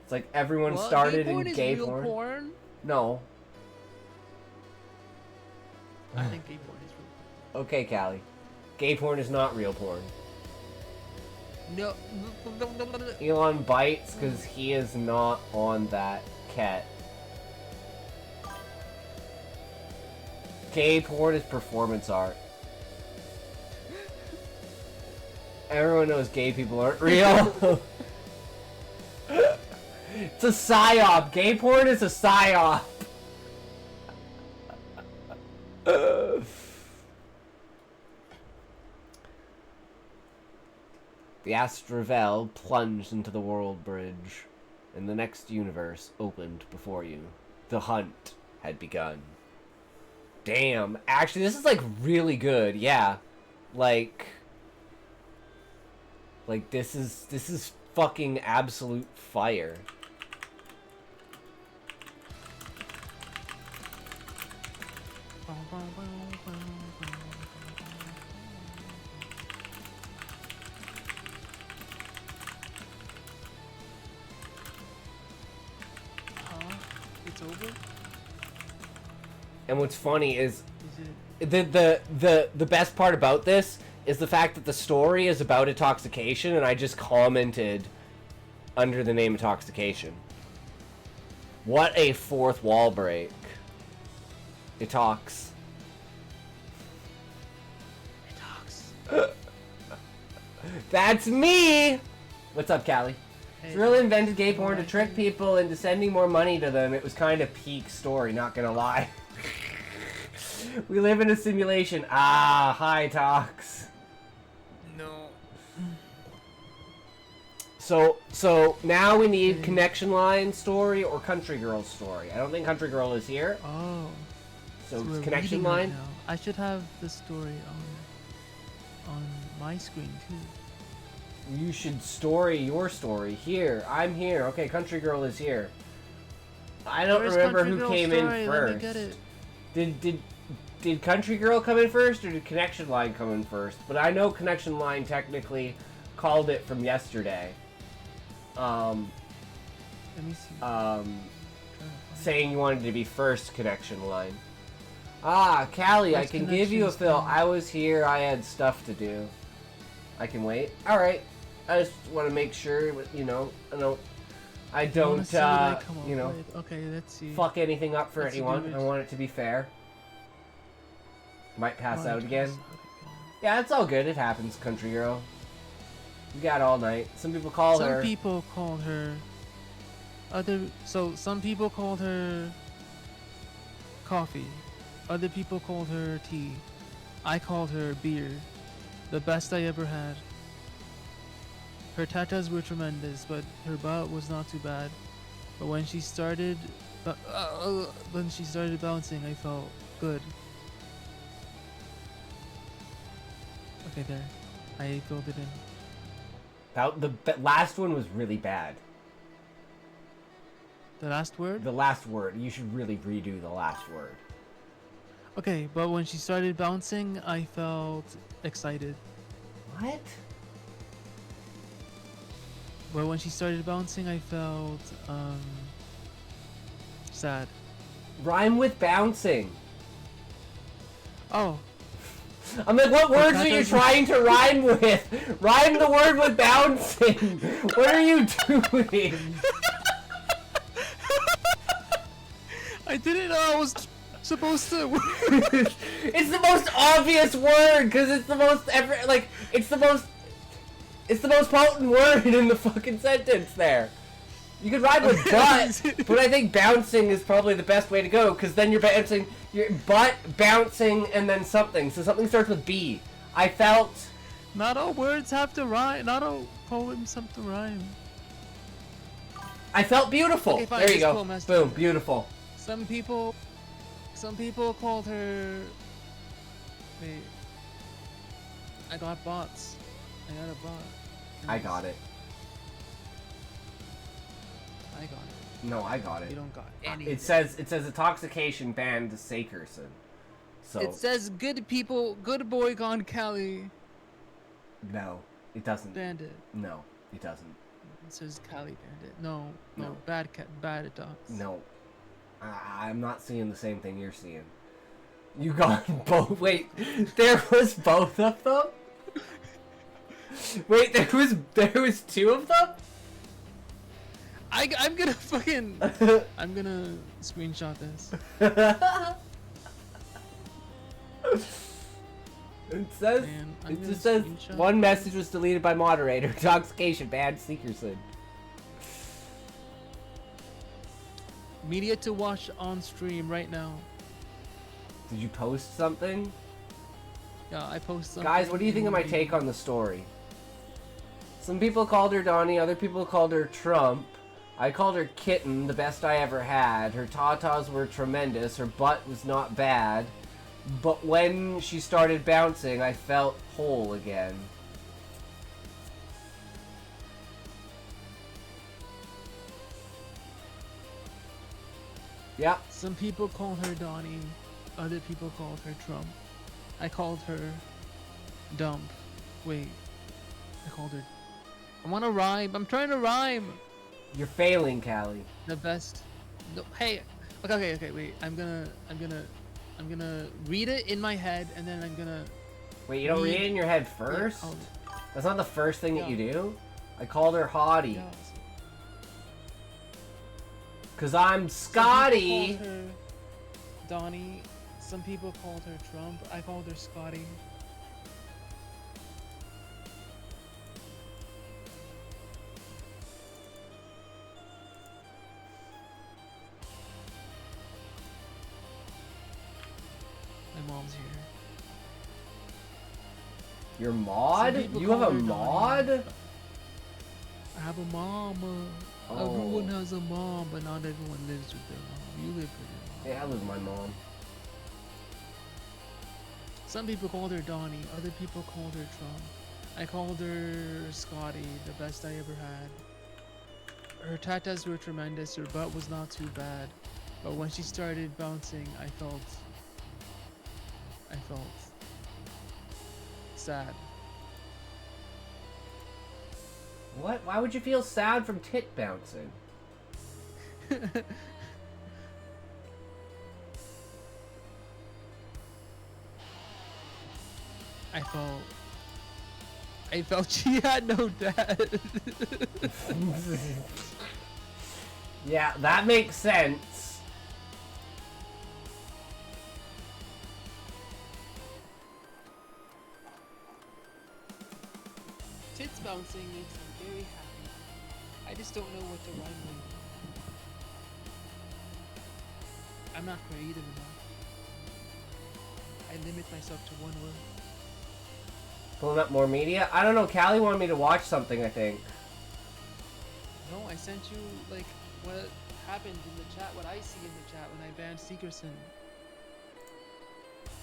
It's like everyone started in gay porn. No.
I think gay porn is real.
Okay, Callie. Gay porn is not real porn.
No.
Elon bites because he is not on that cat. Gay porn is performance art. Everyone knows gay people aren't real. It's a psyop. Gay porn is a psyop. The Astravel plunged into the world bridge, and the next universe opened before you. The hunt had begun. Damn, actually, this is, like, really good, yeah. Like, this is fucking absolute fire.
It's over?
And what's funny is the best part about this is the fact that the story is about intoxication, and I just commented under the name intoxication. What a fourth wall break. It talks. That's me! What's up, Callie? Hey. Really invented gay porn to trick people into sending more money to them. It was kind of peak story, not gonna lie. We live in a simulation. Ah, hi, Tox.
No.
So now we need Connection Line story or Country Girl story. I don't think Country Girl is here.
Oh.
So
we're
Connection
reading right
Line.
now. I should have the story on my screen too.
You should story your story. Here, I'm here. Okay, Country Girl is here. I don't remember who came in first.
Let me get it.
did Country Girl come in first or did Connection Line come in first? But I know Connection Line technically called it from yesterday.
Let me see.
Saying you wanted to be first, Connection Line. Ah, Callie, I can give you a fill. I was here. I had stuff to do. I can wait. All right. I just want to make sure, you know, I don't, you know,
okay, let's see.
fuck anything up for
Let's
anyone.
do it.
I want it to be fair. Might pass out again. Yeah, it's all good. It happens, Country Girl. You got all night. Some people call her.
Some people called her. Some people called her coffee. Other people called her tea. I called her beer. The best I ever had. Her tatas were tremendous, but her butt was not too bad. But when she started, bouncing, I felt good. Okay, there. I filled it in.
The last one was really bad.
The last word?
The last word. You should really redo the last word.
Okay, but when she started bouncing, I felt excited.
What?
But when she started bouncing, I felt sad.
Rhyme with bouncing.
Oh.
I'm like, what words are you trying to rhyme with? Rhyme the word with bouncing. What are you doing?
I didn't know I was supposed to.
It's the most obvious word because it's the most it's the most potent word in the fucking sentence there. You could rhyme with butt, but I think bouncing is probably the best way to go because then you're bouncing, your butt, bouncing, and then something. So something starts with B. I felt.
Not all words have to rhyme. Not all poems have to rhyme.
I felt beautiful.
Okay, fine,
there you
this
go.
poem has to
Boom,
be-
beautiful.
Some people called her. Wait. I got bots. I got a bot.
I got it.
I got it.
No, I got it.
You don't got anything.
It says intoxication banned Sakerson. So
It says good people, good boy gone Cali.
no, it doesn't.
Bandit.
No, it doesn't.
It says Cali Bandit. No,
No.
bad cat, bad dogs.
No, I'm not seeing the same thing you're seeing. You got both. Wait, there was both of them. Wait, there was two of them.
I'm gonna fucking. I'm gonna screenshot this.
It says.
Man, I'm
It
gonna
just says
screenshot
one
this.
message was deleted by moderator. Intoxication banned Seekerson.
Media to watch on stream right now.
Did you post something?
Yeah, I post something.
Guys, what do you think of my take on the story? Some people called her Donnie, other people called her Trump. I called her Kitten, the best I ever had. Her tatas were tremendous, her butt was not bad. But when she started bouncing, I felt whole again. Yep.
Some people call her Donnie, other people called her Trump. I called her Dump. Wait, I called her. I want to rhyme. I'm trying to rhyme.
You're failing, Callie.
The best. No, hey. Okay. Wait. I'm gonna read it in my head, and then I'm gonna.
Wait, you don't read it in your head first?
Yeah,
That's not the first thing that
Yeah.
you do? I called her Hottie.
Yeah.
Cause I'm
Some
Scotty.
people called her Donnie. Some people called her Trump. I called her Scotty. My mom's here.
Your mod?
Some people
You have
call
a
her
mod?
Donnie. I have a mom.
Oh.
Everyone has a mom, but not everyone lives with their mom. You live with your mom.
Yeah, I live with my mom.
Some people called her Donnie, other people called her Trump. I called her Scotty, the best I ever had. Her tatas were tremendous, her butt was not too bad. But when she started bouncing, I felt I felt sad.
What? Why would you feel sad from tit bouncing?
I felt she had no dad.
Yeah, that makes sense.
Tits bouncing makes me very happy. I just don't know what to rhyme with. I'm not creative enough. I limit myself to one word.
Pulling up more media? I don't know, Callie wanted me to watch something, I think.
No, I sent you, like, what happened in the chat, what I see in the chat when I banned Seekerson.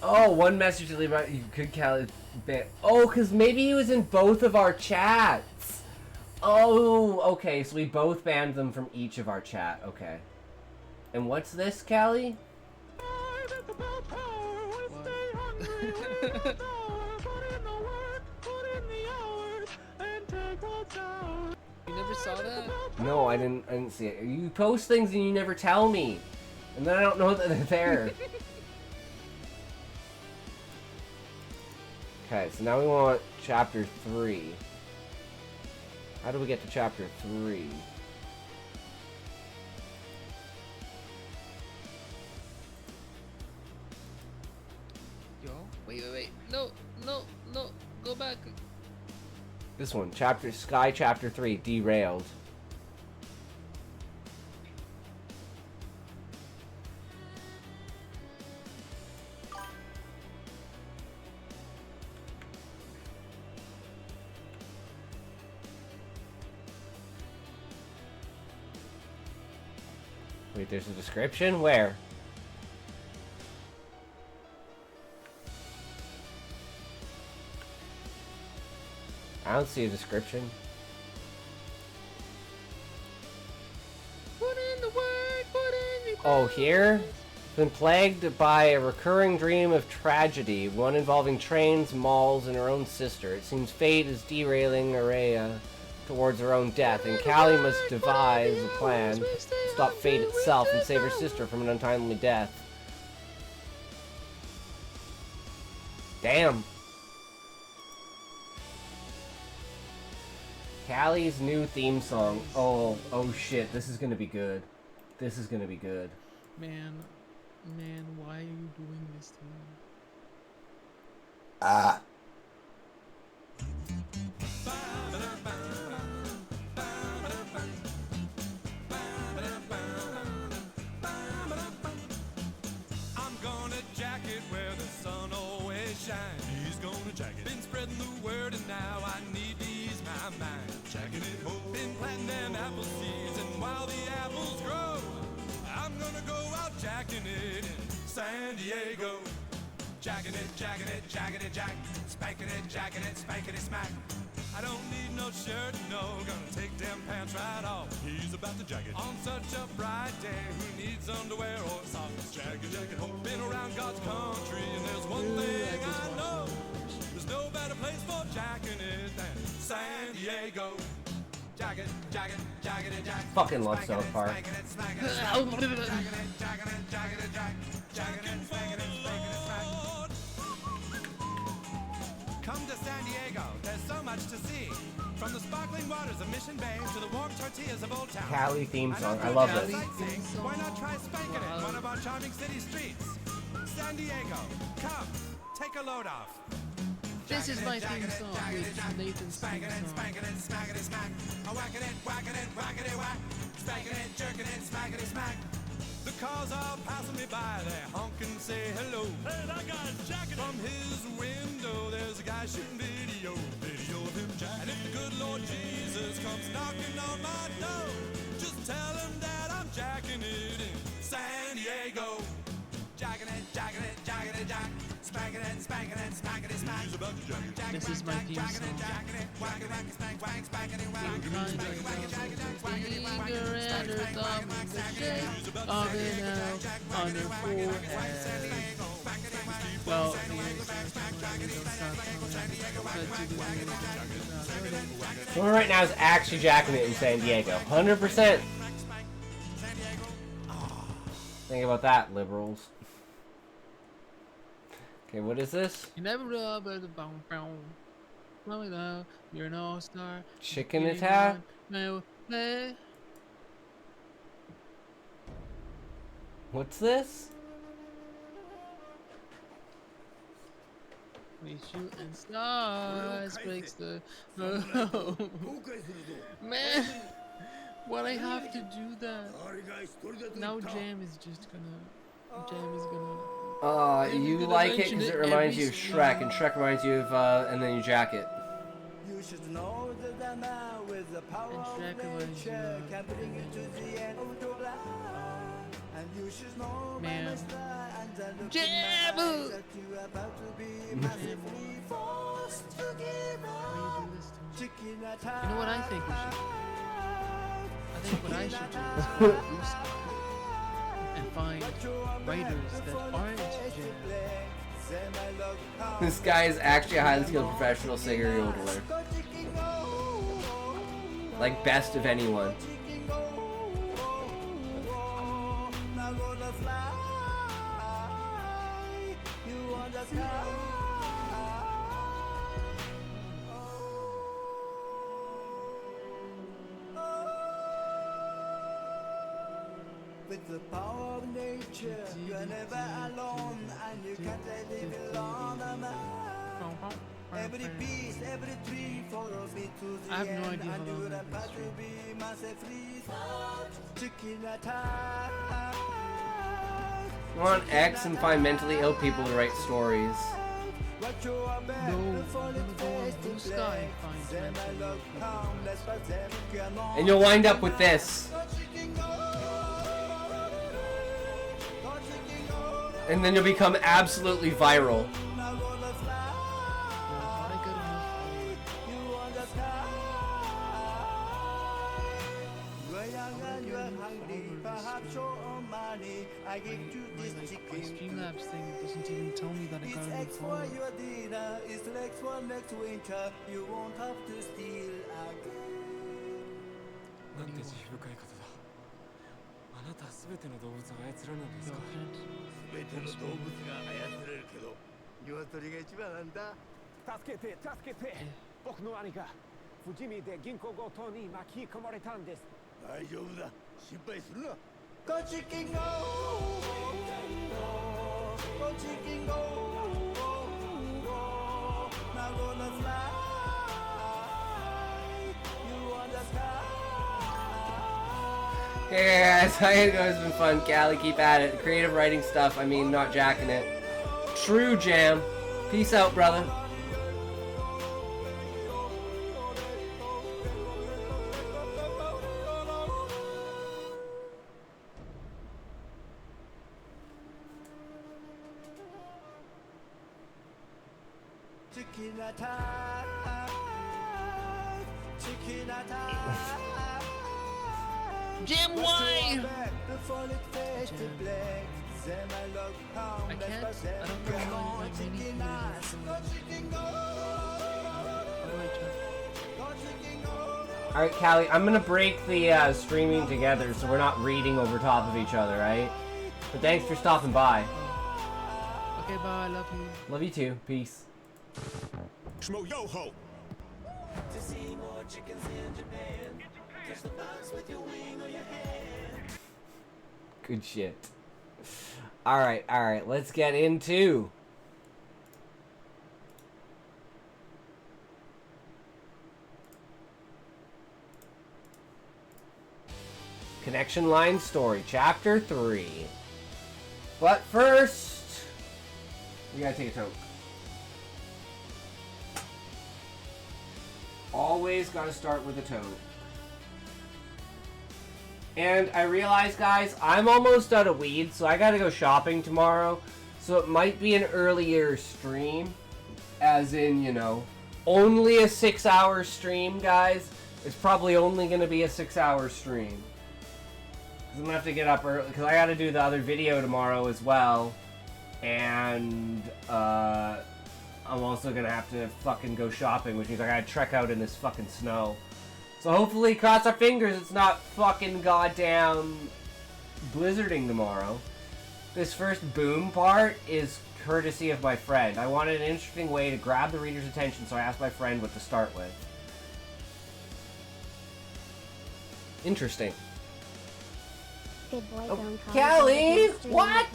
Oh, one message to leave out. You could Callie ban. Oh, because maybe he was in both of our chats. Oh, okay, so we both banned them from each of our chat. Okay. And what's this, Callie?
You never saw that?
No, I didn't see it. You post things and you never tell me. And then I don't know that they're there. Okay, so now we want chapter 3. How do we get to chapter 3?
Yo, wait. No, go back.
This one, Sky chapter 3, derailed. Wait, there's a description? Where? I don't see a description.
Put in the work, put in the
Oh, here? Been plagued by a recurring dream of tragedy, one involving trains, malls, and her own sister. It seems fate is derailing Araya towards her own death, and Callie must devise a plan to stop fate itself and save her sister from an untimely death. Damn. Callie's new theme song. Oh shit, this is gonna be good. This is gonna be good.
Man, why are you doing this to me?
Ah.
I'm gonna jack it where the sun always shines. He's gonna jack it. Been spreading the word and now I need to ease my mind. Jacking it home. Been planting them apple seeds and while the apples grow, I'm gonna go out jacking it in San Diego. Jacking it, jack. Spanking it, jacking it, spanking it, smack. I don't need no shirt, no. Gonna take them pants right off. He's about to jack it. On such a bright day, who needs underwear or socks? Jack it, home. Been around God's country, and there's one thing I know. There's no better place for jacking it than San Diego. Jack it, jack.
Fucking love South Park.
Come to San Diego, there's so much to see. From the sparkling waters of Mission Bay to the warm tortillas of Old Town.
Callie theme song. I love this.
Why not try spanking it, one of our charming city streets? San Diego, come, take a load off.
This is my theme song with Nathan's theme song.
Spanking it, smackity smack. Whacking it, whackity whack. Spanking it, jerking it, smackity smack. The cars are passing me by, they honk and say hello. Hey, that guy's jacking it. From his window, there's a guy shooting video of him jacking. And if the good Lord Jesus comes knocking on my door, just tell him that I'm jacking it in San Diego. Jacking it, jack. Spanking it, smackity smack. He's about to jack it.
This is my theme song. Finger and her thumb in the shape of an L on her forehead. Well,
Someone right now is actually jacking it in San Diego. 100%. Think about that, liberals. Okay, what is this?
You never know, but the bong bong. You're an all-star.
Chicken attack? What's this?
We shooting stars breaks the oh. Man, why I have to do that? Now Jam is gonna
You like it because it reminds you of Shrek, and Shrek reminds you of, and then you jack it.
You should know that a man with the power of nature can bring you to the end of your life. And you should know
man.
Jam! That you are about to be massively forced to give up. Chicken attack.
You know what I think we should do? I think what I should do is go to Blue Sky and find writers that aren't Jam.
This guy is actually a highly skilled professional singer yodeler. Like best of anyone.
With the power of nature, you're never alone, and you can't live alone. Every piece, every tree, follow me to the
I have no
end,
idea
and
how long
you're
that
about
is.
to be massively chicken attack.
Go on X and find mentally ill people to write stories.
No, I'm gonna go on Blue Sky and find
And you'll wind up with this. And then you'll become absolutely viral.
I give you this chicken.
Streamlabs thing doesn't even tell me that I got a new
For
phone.
your dinner, it's legs for next winter. You won't have to steal again.
なんて慈悲深い方だ。あなたすべての動物を操らないんですか。すべての動物が操れるけど、鶏が一番なんだ。助けて、助けて。僕の兄が不死身で銀行強盗に巻き込まれたんです。大丈夫だ。心配するな。
Go chicken go, go chicken go, now gonna fly. You on the sky.
Hey guys, how you guys? It's been fun. Callie, keep at it. Creative writing stuff, I mean, not jacking it. True Jam. Peace out, brother.
Chicken attack, chicken attack.
Jam, why?
I
can't. I don't know how many
Alright, Callie, I'm gonna break the streaming together so we're not reading over top of each other, right? But thanks for stopping by.
Okay, bye. Love you.
Love you too. Peace.
Schmo yo ho.
To see more chickens in Japan. Catch the box with your wing or your hand.
Good shit. Alright, let's get into Connection Line Story, Chapter 3. But first, we gotta take a toke. Always gotta start with a toke. And I realize, guys, I'm almost out of weed, so I gotta go shopping tomorrow. So it might be an earlier stream. As in, you know, only a 6-hour stream, guys. It's probably only gonna be a 6-hour stream. Because I'm gonna have to get up early, because I gotta do the other video tomorrow as well. And I'm also gonna have to fucking go shopping, which means I gotta trek out in this fucking snow. So hopefully, cross our fingers, it's not fucking goddamn blizzarding tomorrow. This first boom part is courtesy of my friend. I wanted an interesting way to grab the reader's attention, so I asked my friend what to start with. Interesting.
Good boy,
oh, Callie! What?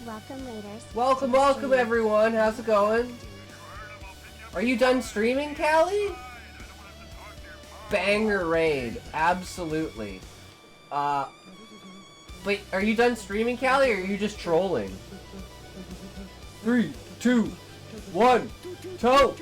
Welcome, Raiders.
Welcome, everyone. How's it going? Are you done streaming, Callie? Banger raid. Absolutely. Wait, are you done streaming, Callie, or are you just trolling? 3, 2, 1, toe!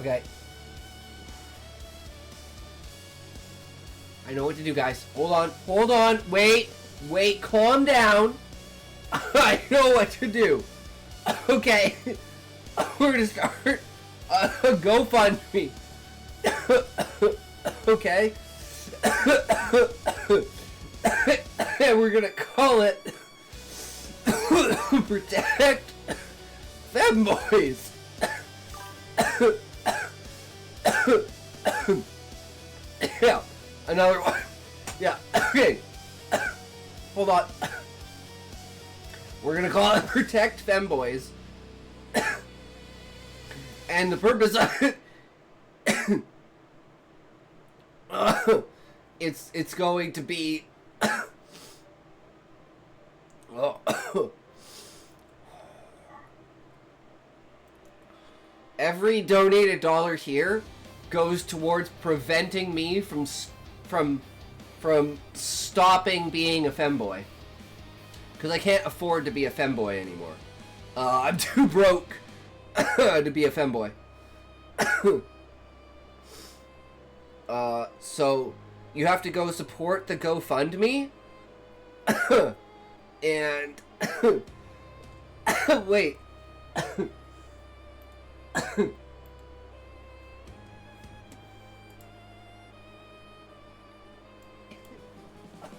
Okay. I know what to do, guys. Hold on, wait, calm down. I know what to do. Okay. We're gonna start a GoFundMe. Okay. And we're gonna call it Protect Femboys. Yeah, another one. Yeah, okay. Hold on. We're gonna call it Protect Femboys. And the purpose of it, it's going to be every donated dollar here goes towards preventing me from stopping being a femboy, because I can't afford to be a femboy anymore. I'm too broke to be a femboy. So you have to go support the GoFundMe. And wait.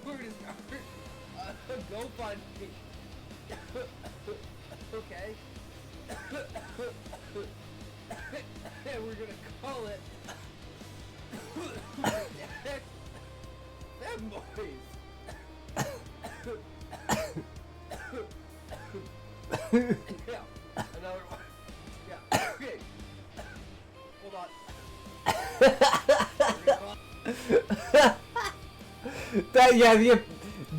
We're gonna start a GoFundMe. Okay. And we're gonna call it Femboys. Yeah, another one. Yeah, okay. Hold on. Yeah,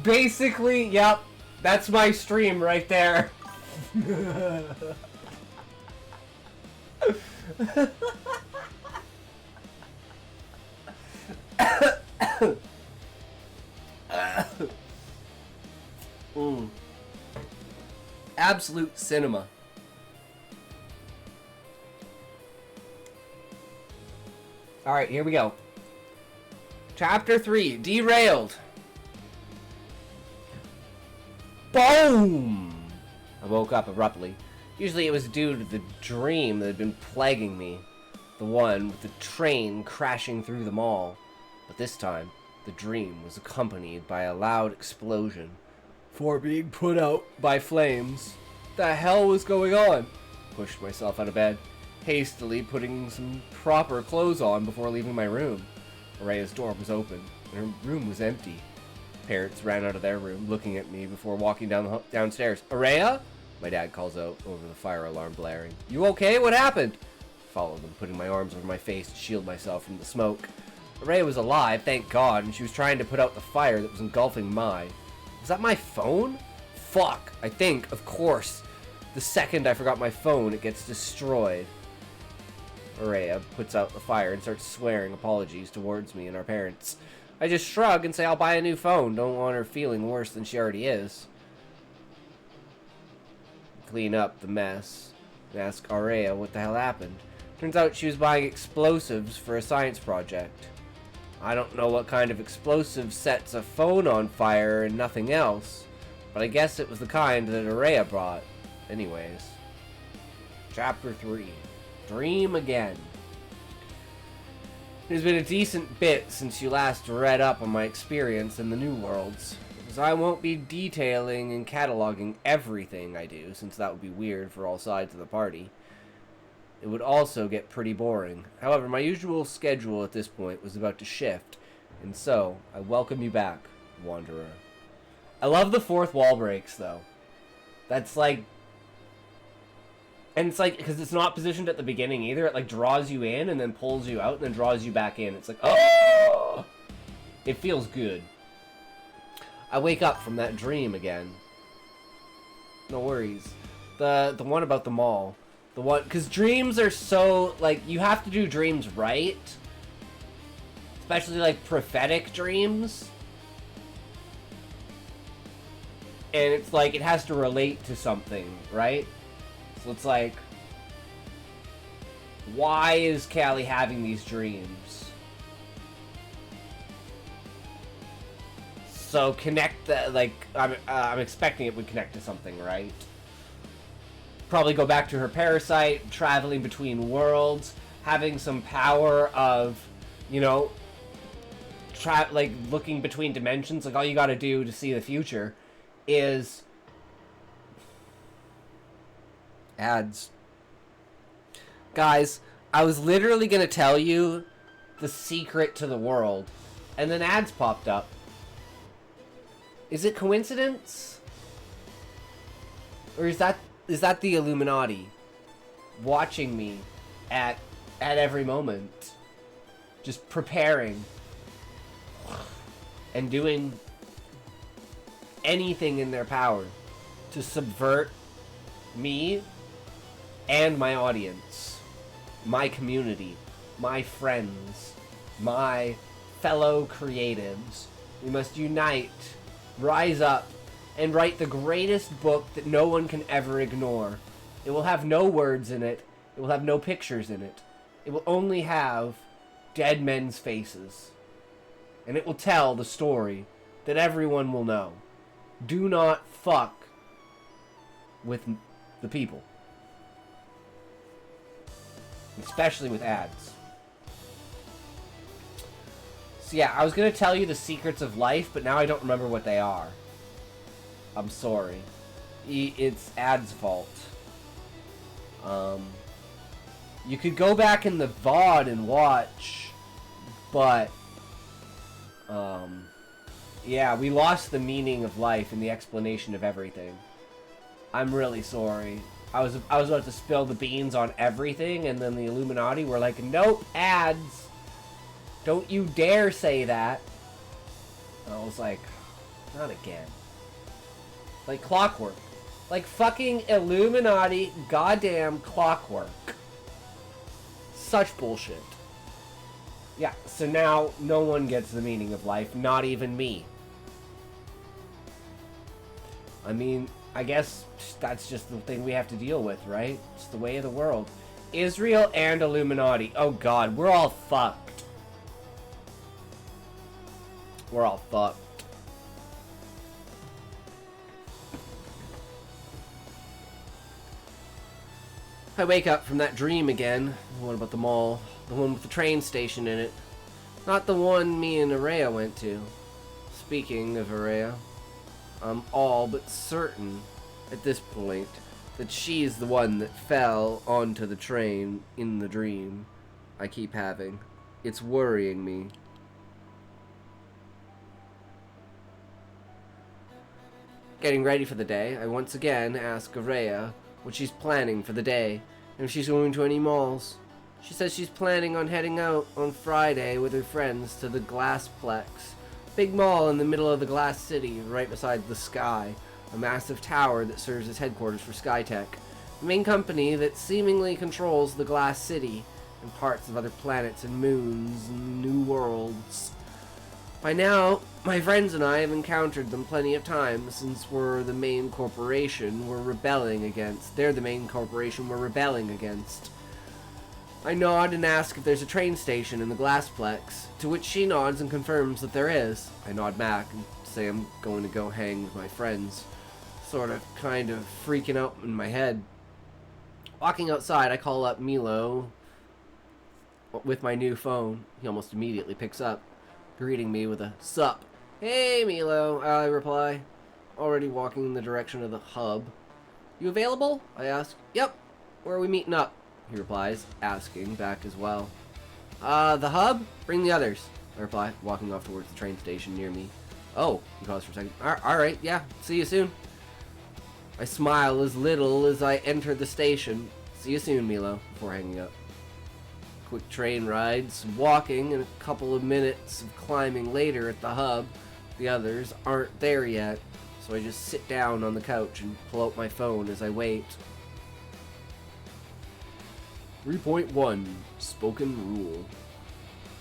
basically, yep. That's my stream right there. Absolute cinema. Alright, here we go. Chapter 3, Derailed. Boom! I woke up abruptly. Usually it was due to the dream that had been plaguing me. The one with the train crashing through the mall. But this time, the dream was accompanied by a loud explosion. For being put out by flames. The hell was going on? Pushed myself out of bed, hastily putting some proper clothes on before leaving my room. Araya's door was open, and her room was empty. Parents ran out of their room, looking at me before walking downstairs. Araya? My dad calls out over the fire alarm blaring. You okay? What happened? Follow them, putting my arms over my face to shield myself from the smoke. Araya was alive, thank God, and she was trying to put out the fire that was engulfing mine. Was that my phone? Fuck, I think, of course. The second I forgot my phone, it gets destroyed. Araya puts out the fire and starts swearing apologies towards me and our parents. I just shrug and say I'll buy a new phone. Don't want her feeling worse than she already is. Clean up the mess and ask Araya what the hell happened. Turns out she was buying explosives for a science project. I don't know what kind of explosive sets a phone on fire and nothing else, but I guess it was the kind that Araya brought. Anyways. Chapter 3. Dream again. It has been a decent bit since you last read up on my experience in the New Worlds, as I won't be detailing and cataloging everything I do, since that would be weird for all sides of the party. It would also get pretty boring. However, my usual schedule at this point was about to shift, and so I welcome you back, Wanderer. I love the fourth wall breaks, though. That's like... And it's like, because it's not positioned at the beginning either, it like draws you in and then pulls you out and then draws you back in. It's like, oh! It feels good. I wake up from that dream again. No worries. The one about the mall. The one, because dreams are so, like, you have to do dreams right. Especially, like, prophetic dreams. And it's like, it has to relate to something, right? So it's like, why is Callie having these dreams? So connect the, like, I'm expecting it would connect to something, right? Probably go back to her parasite, traveling between worlds, having some power of, you know, like looking between dimensions. Like all you gotta do to see the future is ads. Guys, I was literally gonna tell you the secret to the world, and then ads popped up. Is it coincidence? Or is that the Illuminati watching me at every moment, just preparing and doing anything in their power to subvert me and my audience, my community, my friends, my fellow creatives? We must unite, rise up, and write the greatest book that no one can ever ignore. It will have no words in it. It will have no pictures in it. It will only have dead men's faces. And it will tell the story that everyone will know. Do not fuck with the people. Especially with ads. So yeah, I was going to tell you the secrets of life, but now I don't remember what they are. I'm sorry. It's ads' fault. You could go back in the VOD and watch, but yeah, we lost the meaning of life and the explanation of everything. I'm really sorry. I was about to spill the beans on everything, and then the Illuminati were like, nope, ads. Don't you dare say that. And I was like, not again. Like clockwork. Like fucking Illuminati goddamn clockwork. Such bullshit. Yeah, so now no one gets the meaning of life, not even me. I mean, I guess that's just the thing we have to deal with, right? It's the way of the world. Israel and Illuminati. Oh god, we're all fucked. We're all fucked. I wake up from that dream again. The one about the mall. The one with the train station in it. Not the one me and Araya went to. Speaking of Araya, I'm all but certain at this point that she's the one that fell onto the train in the dream I keep having. It's worrying me. Getting ready for the day, I once again ask Araya what she's planning for the day, and if she's going to any malls. She says she's planning on heading out on Friday with her friends to the Glassplex, big mall in the middle of the Glass City, right beside the Sky, a massive tower that serves as headquarters for Skytech, the main company that seemingly controls the Glass City and parts of other planets and moons and new worlds. By now, my friends and I have encountered them plenty of times since we're the main corporation we're rebelling against. They're the main corporation we're rebelling against. I nod and ask if there's a train station in the Glassplex, to which she nods and confirms that there is. I nod back and say I'm going to go hang with my friends, sort of kind of freaking out in my head. Walking outside, I call up Milo with my new phone. He almost immediately picks up, greeting me with a sup. Hey Milo, I reply, already walking in the direction of the hub. You available? I ask. Yep. Where are we meeting up? He replies, asking back as well. The hub? Bring the others, I reply, walking off towards the train station near me. Oh, he paused for a second. Alright, yeah, see you soon. I smile as little as I enter the station. See you soon, Milo, before hanging up. Quick train ride, some walking, and a couple of minutes of climbing later at the hub. The others aren't there yet, so I just sit down on the couch and pull out my phone as I wait. 3.1 Spoken Rule.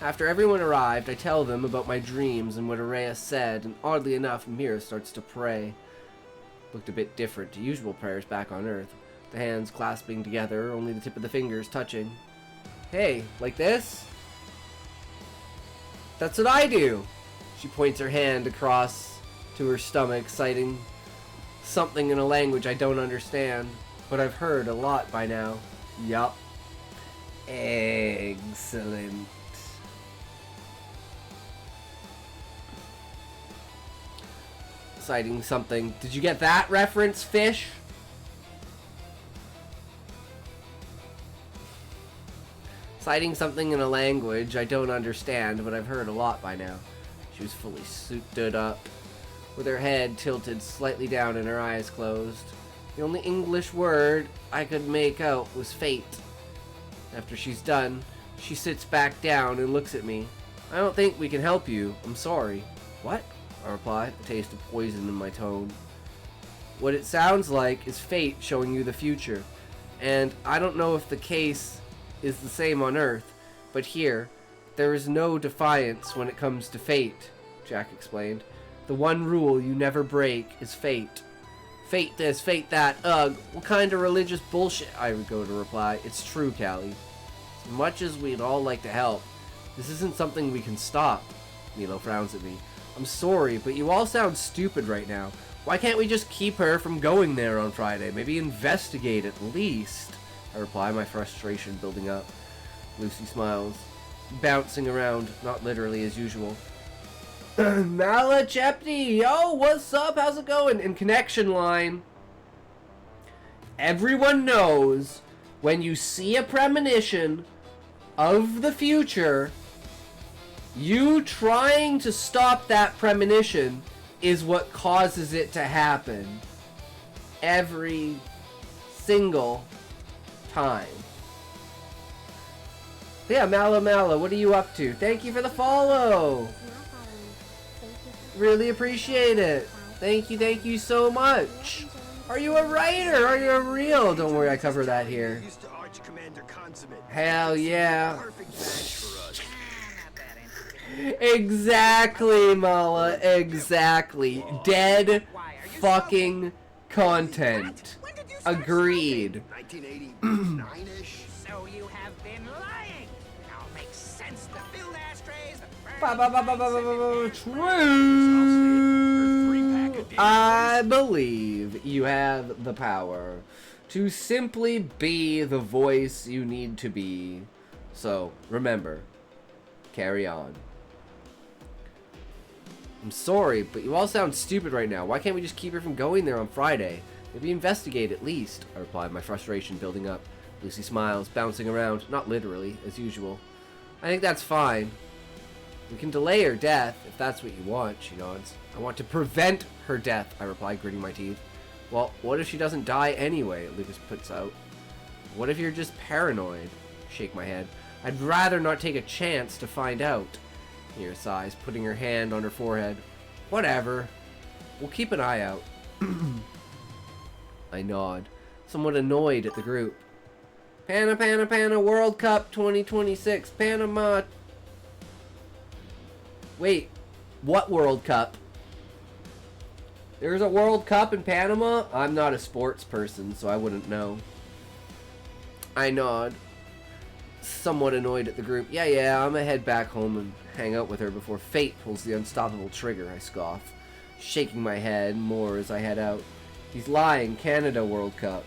After everyone arrived, I tell them about my dreams and what Araya said, and oddly enough, Mira starts to pray. Looked a bit different to usual prayers back on Earth, the hands clasping together, only the tip of the fingers touching. Hey, like this? That's what I do! She points her hand across to her stomach, citing something in a language I don't understand, but I've heard a lot by now. Yup. Excellent. Citing something. Did you get that reference, fish? Citing something in a language I don't understand, but I've heard a lot by now. She was fully stood up, with her head tilted slightly down and her eyes closed. The only English word I could make out was fate. After she's done, she sits back down and looks at me. I don't think we can help you. I'm sorry. What? I reply, a taste of poison in my tone. What it sounds like is fate showing you the future. And I don't know if the case is the same on Earth, but here, there is no defiance when it comes to fate, Jack explained. The one rule you never break is fate. Fate this, fate that, ugh, what kind of religious bullshit, I would go to reply. It's true, Callie. As much as we'd all like to help, this isn't something we can stop. Milo frowns at me. I'm sorry, but you all sound stupid right now. Why can't we just keep her from going there on Friday? Maybe investigate at least. I reply, my frustration building up. Lucy smiles, bouncing around, not literally as usual. Mala Chepney, yo, what's up? How's it going? In connection line. Everyone knows when you see a premonition of the future, you trying to stop that premonition is what causes it to happen. Every single time. Yeah, Mala, what are you up to? Thank you for the follow. Really appreciate it. Thank you so much. Are you a writer? Are you a real? Don't worry, I cover that here. Hell yeah. Exactly, Mala. Exactly. Dead fucking content. Agreed.
So you have been lying. Now makes sense to build ashtrays.
True. I believe you have the power to simply be the voice you need to be. So remember, carry on. I'm sorry, but you all sound stupid right now. Why can't we just keep her from going there on Friday? Maybe investigate at least, I reply, my frustration building up. Lucy smiles, bouncing around, not literally, as usual. I think that's fine. We can delay her death, if that's what you want, she nods. I want to prevent her death, I reply, gritting my teeth. Well, what if she doesn't die anyway, Lucas puts out. What if you're just paranoid? Shake my head. I'd rather not take a chance to find out. Mira sighs, putting her hand on her forehead. Whatever. We'll keep an eye out. I nod, somewhat annoyed at the group. Pana World Cup 2026, Panama. Wait, what World Cup? There's a World Cup in Panama? I'm not a sports person, so I wouldn't know. I nod, somewhat annoyed at the group. Yeah, I'm gonna head back home and hang out with her before fate pulls the unstoppable trigger, I scoff, shaking my head more as I head out. He's lying. Canada World Cup.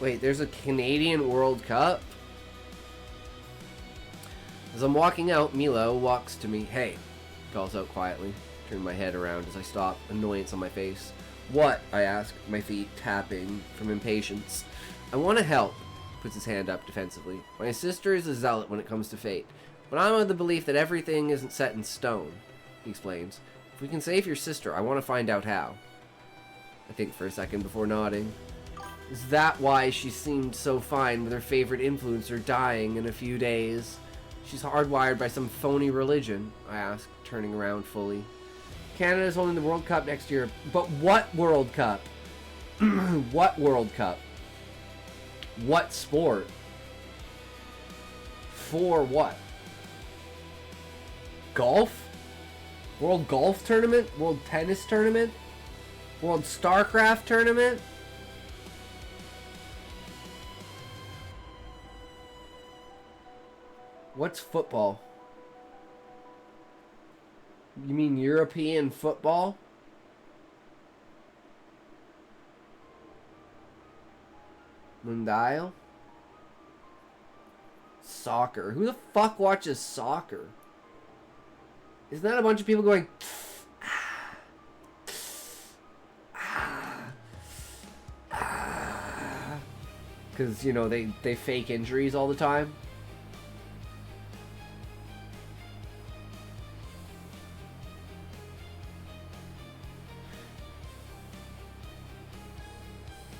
Wait, there's a Canadian World Cup? As I'm walking out, Milo walks to me. Hey, calls out quietly. Turn my head around as I stop, annoyance on my face. What? I ask, my feet tapping from impatience. I want to help, puts his hand up defensively. My sister is a zealot when it comes to fate, but I'm of the belief that everything isn't set in stone, he explains. If we can save your sister, I want to find out how. I think for a second before nodding. Is that why she seemed so fine with her favorite influencer dying in a few days? She's hardwired by some phony religion, I ask, turning around fully. Canada's holding the World Cup next year, but what World Cup? What World Cup? What sport? For what? Golf? World Golf Tournament? World Tennis Tournament? World StarCraft Tournament? What's football? You mean European football? Mundial? Soccer. Who the fuck watches soccer? Isn't that a bunch of people going... Because, you know, they fake injuries all the time?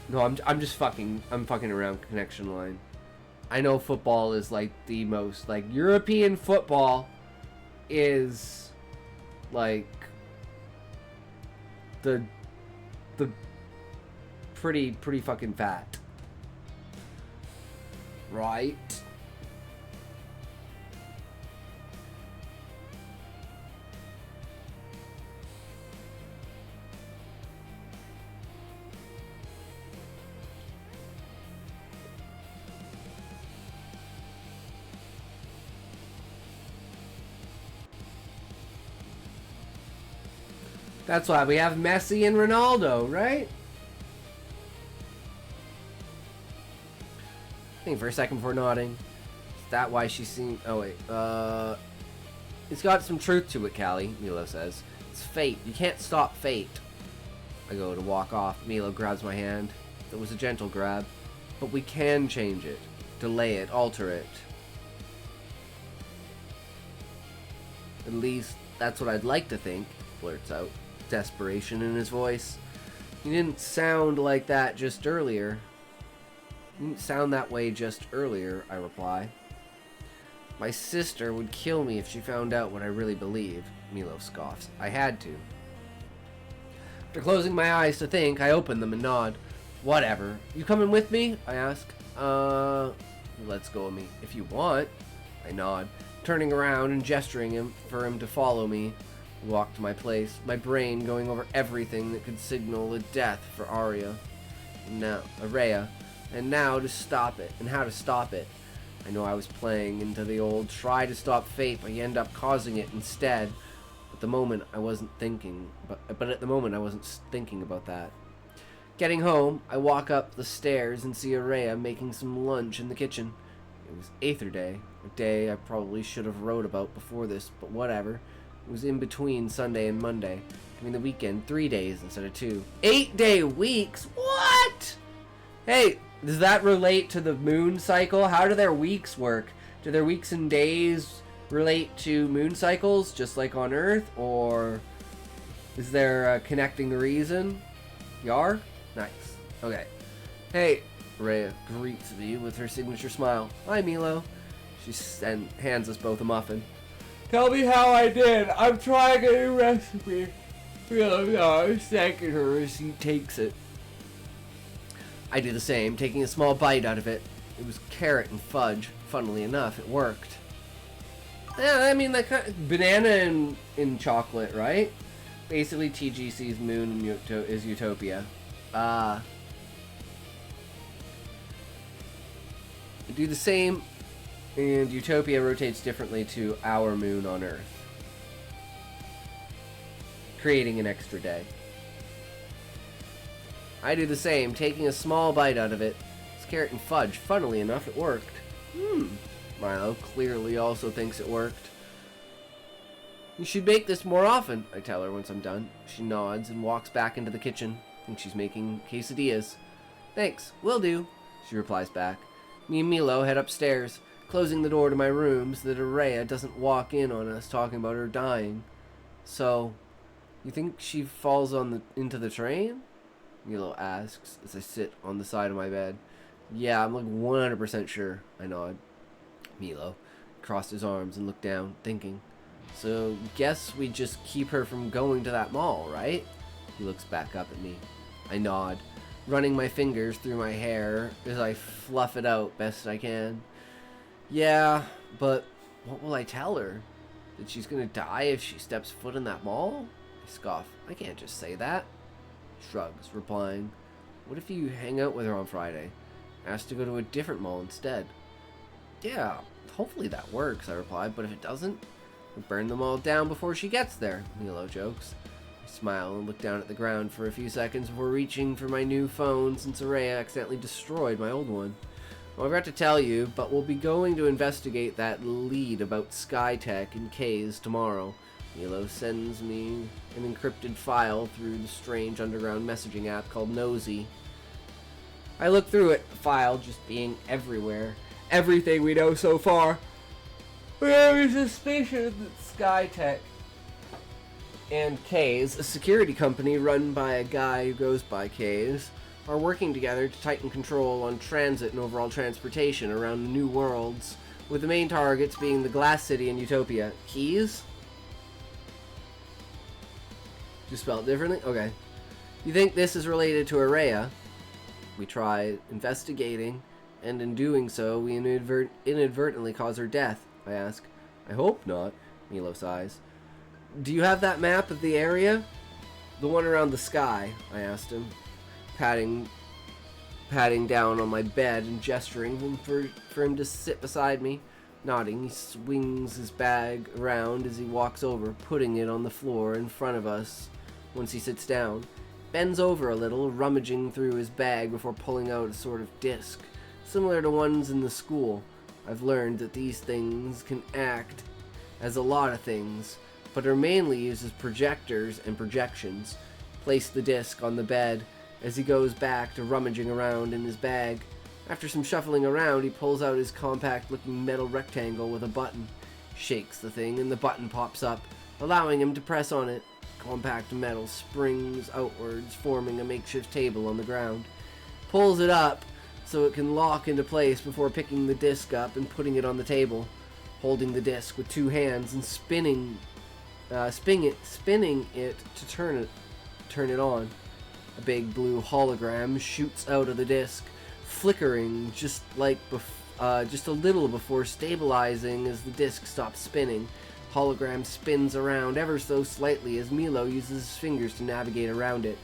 No, I'm just fucking around connection line. I know football is like the most, like, European football is like the pretty fucking fat. Right? That's why we have Messi and Ronaldo, right? Think for a second before nodding. Is that why she seemed... Oh, wait. It's got some truth to it, Callie, Milo says. It's fate. You can't stop fate. I go to walk off. Milo grabs my hand. It was a gentle grab. But we can change it. Delay it. Alter it. At least, that's what I'd like to think, blurts out. Desperation in his voice. You didn't sound like that just earlier. You didn't sound that way just earlier, I reply. My sister would kill me if she found out what I really believe, Milo scoffs. I had to. After closing my eyes to think, I open them and nod. Whatever. You coming with me? I ask. Let's go with me. If you want. I nod, turning around and gesturing for him to follow me. I walk to my place, my brain going over everything that could signal a death for Arya. Araya. And now to stop it, and how to stop it. I know I was playing into the old try to stop fate, but you end up causing it instead. At the moment, I wasn't thinking, but at the moment, I wasn't thinking about that. Getting home, I walk up the stairs and see Araya making some lunch in the kitchen. It was Aether Day, a day I probably should have wrote about before this, but whatever. It was in between Sunday and Monday. During the weekend, 3 days instead of 2. 8-day weeks? What? Hey, does that relate to the moon cycle? How do their weeks work? Do their weeks and days relate to moon cycles, just like on Earth? Or is there a connecting reason? Yar? Nice. Okay. Hey, Rhea greets me with her signature smile. Hi, Milo. She hands us both a muffin. Tell me how I did. I'm trying a new recipe. Milo nods, thanking her as he takes it. I do the same, taking a small bite out of it. It was carrot and fudge. Funnily enough, it worked. Yeah, I mean, that kind of banana in chocolate, right? Basically, TGC's moon is Utopia. Do the same, and Utopia rotates differently to our moon on Earth, creating an extra day. I do the same, taking a small bite out of it. It's carrot and fudge. Funnily enough, it worked. Milo clearly also thinks it worked. You should make this more often, I tell her once I'm done. She nods and walks back into the kitchen. I think she's making quesadillas. Thanks, will do, she replies back. Me and Milo head upstairs, closing the door to my room so that Araya doesn't walk in on us talking about her dying. So, you think she falls into the train? Milo asks as I sit on the side of my bed. Yeah, I'm like 100% sure, I nod. Milo crossed his arms and looked down, thinking. So, guess we just keep her from going to that mall, right? He looks back up at me. I nod, running my fingers through my hair as I fluff it out best I can. Yeah, but what will I tell her? That she's gonna die if she steps foot in that mall? I scoff. I can't just say that. He shrugs, replying, what if you hang out with her on Friday? Ask to go to a different mall instead. Yeah, hopefully that works, I reply, but if it doesn't, we'll burn them all down before she gets there, Milo jokes. I smile and look down at the ground for a few seconds before reaching for my new phone since Araya accidentally destroyed my old one. Well, I forgot to tell you, but we'll be going to investigate that lead about Skytech and K's tomorrow. Milo sends me an encrypted file through the strange underground messaging app called Nosy. I look through it, the file just being everywhere. Everything we know so far. We have a suspicion that Skytech and K's, a security company run by a guy who goes by K's, are working together to tighten control on transit and overall transportation around the New Worlds, with the main targets being the Glass City and Utopia. Keys? Just spelled differently? Okay. You think this is related to Araya? We try investigating, and in doing so, we inadvertently cause her death, I ask. I hope not, Milo sighs. Do you have that map of the area? The one around the sky, I asked him, patting down on my bed and gesturing for him to sit beside me. Nodding, he swings his bag around as he walks over, putting it on the floor in front of us once he sits down. Bends over a little, rummaging through his bag before pulling out a sort of disc, similar to ones in the school. I've learned that these things can act as a lot of things, but are mainly used as projectors and projections. Place the disc on the bed as he goes back to rummaging around in his bag. After some shuffling around, he pulls out his compact-looking metal rectangle with a button, shakes the thing, and the button pops up, allowing him to press on it. Compact metal springs outwards, forming a makeshift table on the ground. Pulls it up so it can lock into place before picking the disc up and putting it on the table, holding the disc with two hands and spinning it to turn it on. A big blue hologram shoots out of the disc, flickering just a little before stabilizing as the disc stops spinning. Hologram spins around ever so slightly as Milo uses his fingers to navigate around it.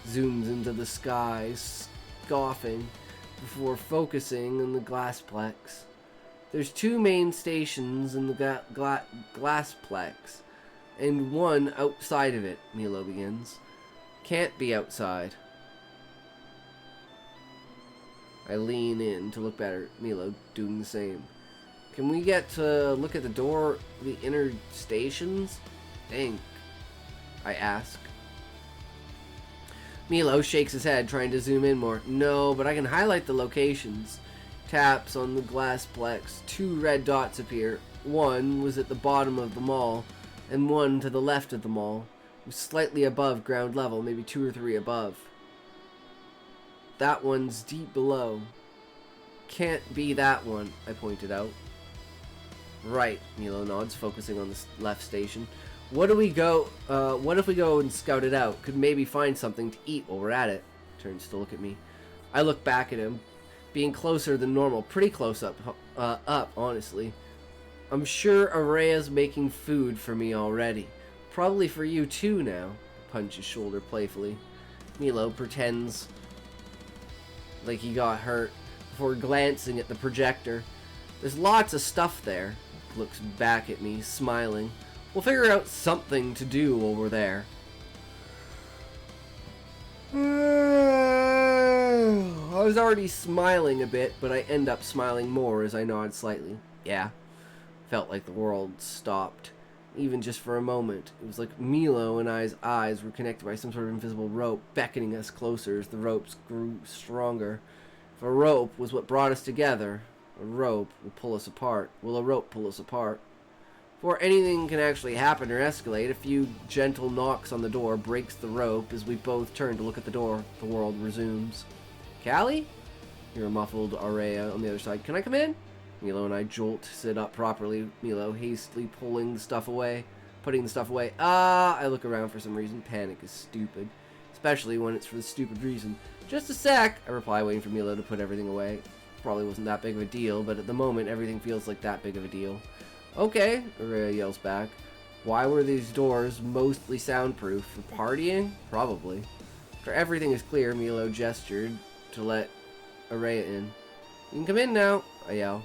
Zooms into the sky, scoffing, before focusing on the Glassplex. There's two main stations in the Glassplex, and one outside of it, Milo begins. Can't be outside. I lean in to look better, Milo doing the same. Can we get to look at the door, the inner stations? Think, I ask. Milo shakes his head, trying to zoom in more. No, but I can highlight the locations. Taps on the Glassplex. Two red dots appear. One was at the bottom of the mall, and one to the left of the mall. It was slightly above ground level, maybe 2 or 3 above. That one's deep below. can't be that one, I pointed out. Right, Milo nods, focusing on the left station. What if we go and scout it out? Could maybe find something to eat while we're at it. Turns to look at me. I look back at him, being closer than normal, pretty close up, honestly. I'm sure Araya's making food for me already. Probably for you too now. Punch his shoulder playfully. Milo pretends like he got hurt before glancing at the projector. There's lots of stuff there. Looks back at me, smiling. We'll figure out something to do while we're there. I was already smiling a bit, but I end up smiling more as I nod slightly. Yeah. Felt like the world stopped. Even just for a moment. It was like Milo and I's eyes were connected by some sort of invisible rope, beckoning us closer as the ropes grew stronger. If a rope was what brought us together, a rope will pull us apart. Will a rope pull us apart? Before anything can actually happen or escalate, a few gentle knocks on the door breaks the rope. As we both turn to look at the door, the world resumes. Callie? Hear a muffled Araya on the other side. Can I come in? Milo and I jolt to sit up properly. Milo hastily putting the stuff away. I look around for some reason. Panic is stupid. Especially when it's for the stupid reason. Just a sec, I reply, waiting for Milo to put everything away. Probably wasn't that big of a deal, but at the moment everything feels like that big of a deal. Okay, Araya yells back. Why were these doors mostly soundproof? For partying? Probably. After everything is clear, Milo gestured to let Araya in. You can come in now, I yell.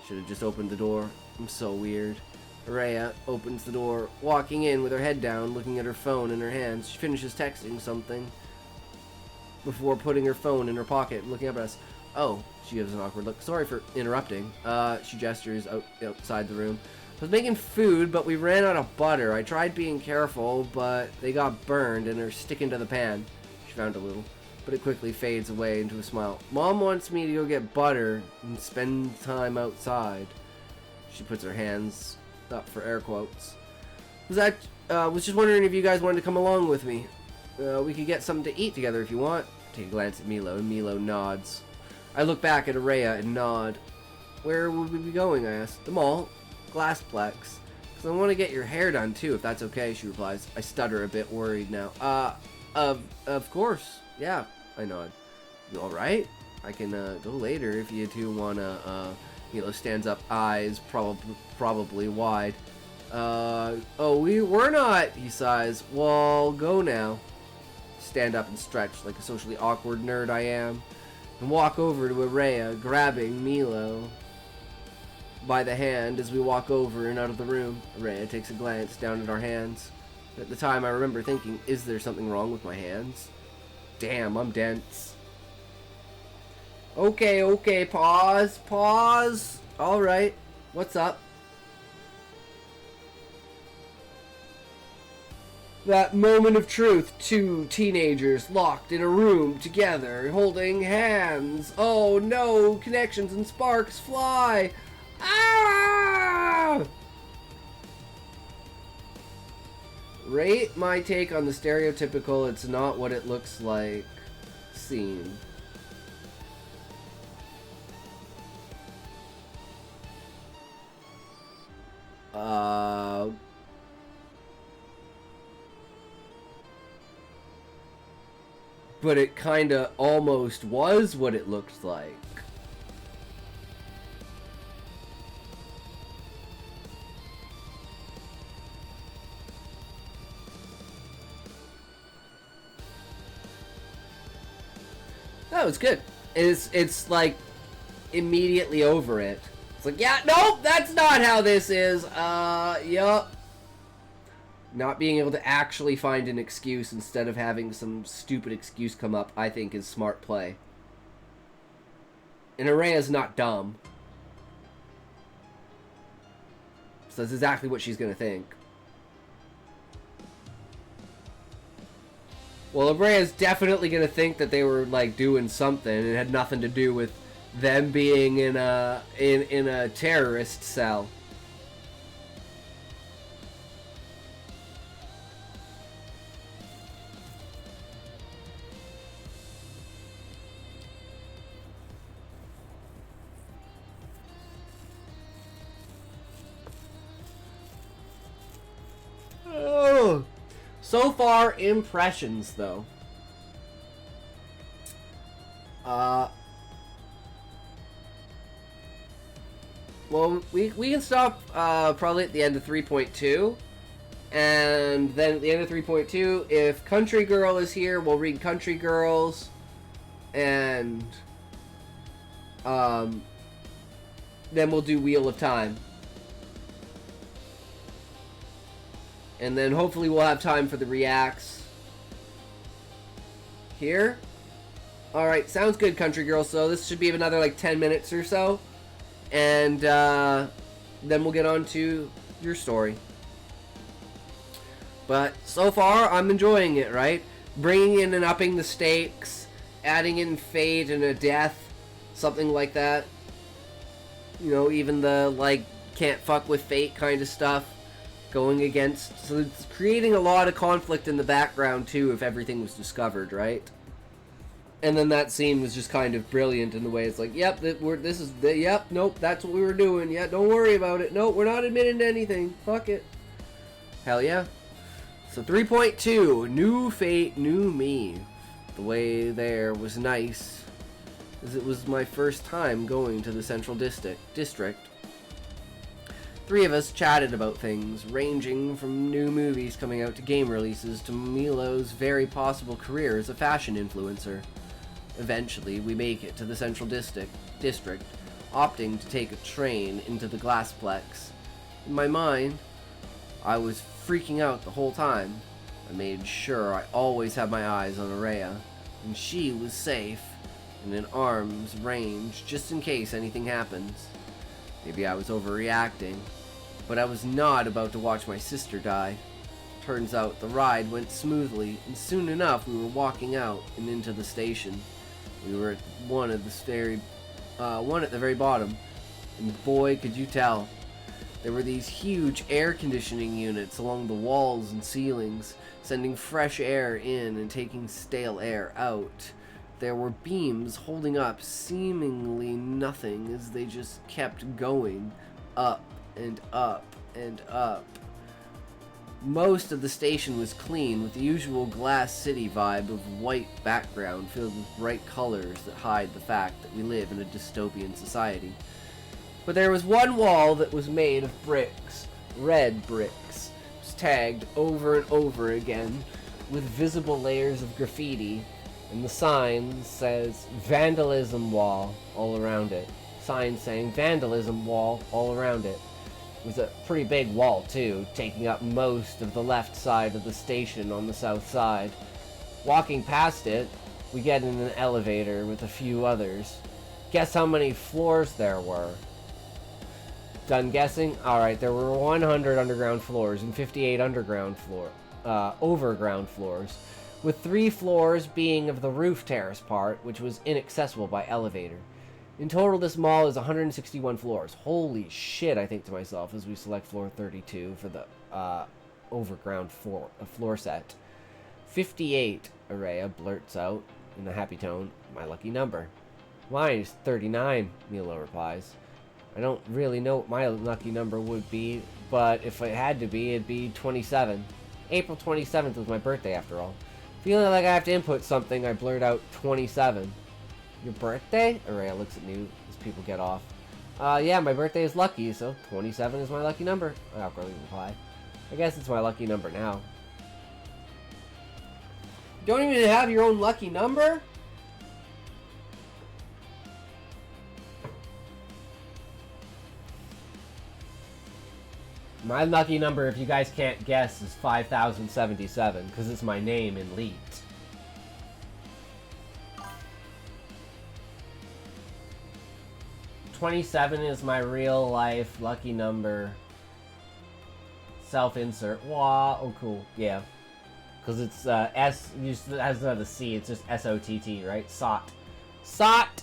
Should have just opened the door. I'm so weird. Araya opens the door, walking in with her head down, looking at her phone in her hands. She finishes texting something before putting her phone in her pocket and looking up at us. Oh, she gives an awkward look. Sorry for interrupting. She gestures outside the room. I was making food, but we ran out of butter. I tried being careful, but they got burned and are sticking to the pan. She found a little, but it quickly fades away into a smile. Mom wants me to go get butter and spend time outside. She puts her hands up for air quotes. Was just wondering if you guys wanted to come along with me. We could get something to eat together if you want. Take a glance at Milo, and Milo nods. I look back at Araya and nod. Where would we be going, I ask. The mall. Glassplex. Because I want to get your hair done too, if that's okay, she replies. I stutter a bit, worried now. Of course. Yeah, I nod. Alright? I can go later if you two want to, Milo stands up, eyes probably wide. We're not, he sighs. Well, go now. Stand up and stretch like a socially awkward nerd I am. And walk over to Araya, grabbing Milo by the hand as we walk over and out of the room. Araya takes a glance down at our hands. At the time, I remember thinking, is there something wrong with my hands? Damn, I'm dense. Okay, pause. Alright, what's up? That moment of truth, two teenagers locked in a room together, holding hands. Oh no, connections and sparks fly. Ah! Rate my take on the stereotypical "it's not what it looks like" scene. But it kinda almost was what it looked like. That was good. It's like immediately over it. It's like, yeah, nope, that's not how this is. Yup. Not being able to actually find an excuse instead of having some stupid excuse come up, I think, is smart play. And Araya's not dumb. So that's exactly what she's gonna think. Well, Araya's definitely gonna think that they were, like, doing something and it had nothing to do with them being in a terrorist cell. So far, impressions, though. Well, we can stop probably at the end of 3.2. And then at the end of 3.2, if Country Girl is here, we'll read Country Girls. And then we'll do Wheel of Time. And then hopefully we'll have time for the reacts here. Alright, sounds good, Country Girl. So this should be another like 10 minutes or so. And then we'll get on to your story. But so far, I'm enjoying it, right? Bringing in and upping the stakes, adding in fate and a death, something like that. You know, even the, like, can't fuck with fate kind of stuff going against. So it's creating a lot of conflict in the background, too, if everything was discovered, right? And then that scene was just kind of brilliant in the way it's like, yep, yep, nope, that's what we were doing. Yeah, don't worry about it. Nope, we're not admitting to anything. Fuck it. Hell yeah. So 3.2, new fate, new me. The way there was nice, as it was my first time going to the Central District. Three of us chatted about things, ranging from new movies coming out to game releases to Milo's very possible career as a fashion influencer. Eventually, we make it to the Central District, opting to take a train into the Glassplex. In my mind, I was freaking out the whole time. I made sure I always had my eyes on Araya, and she was safe and in arm's range just in case anything happens. Maybe I was overreacting, but I was not about to watch my sister die. Turns out the ride went smoothly, and soon enough we were walking out and into the station. We were at one at the very bottom, and boy could you tell. There were these huge air conditioning units along the walls and ceilings, sending fresh air in and taking stale air out. There were beams holding up seemingly nothing as they just kept going up and up and up. Most of the station was clean, with the usual Glass City vibe of white background filled with bright colors that hide the fact that we live in a dystopian society. But there was one wall that was made of bricks, red bricks. It was tagged over and over again with visible layers of graffiti, and the sign says vandalism wall all around it. Sign saying vandalism wall all around it. It was a pretty big wall too, taking up most of the left side of the station on the south side. Walking past it, we get in an elevator with a few others. Guess how many floors there were? Done guessing? Alright, there were 100 underground floors and 58 overground floors, with 3 floors being of the roof terrace part, which was inaccessible by elevator. In total, this mall is 161 floors. Holy shit, I think to myself, as we select floor 32 for the overground floor set. 58, Araya blurts out in a happy tone, my lucky number. Mine is 39, Milo replies. I don't really know what my lucky number would be, but if it had to be, it'd be 27. April 27th was my birthday, after all. Feeling like I have to input something, I blurt out 27. Your birthday? Araya looks at me as people get off. Yeah, my birthday is lucky, so 27 is my lucky number. I awkwardly reply. I guess it's my lucky number now. You don't even have your own lucky number? My lucky number, if you guys can't guess, is 5077, because it's my name in Leet. $27 is my real life lucky number. Self-insert. Wow, oh cool, yeah. Because it's S, it has another C, it's just S-O-T-T, right? SOT. SOT!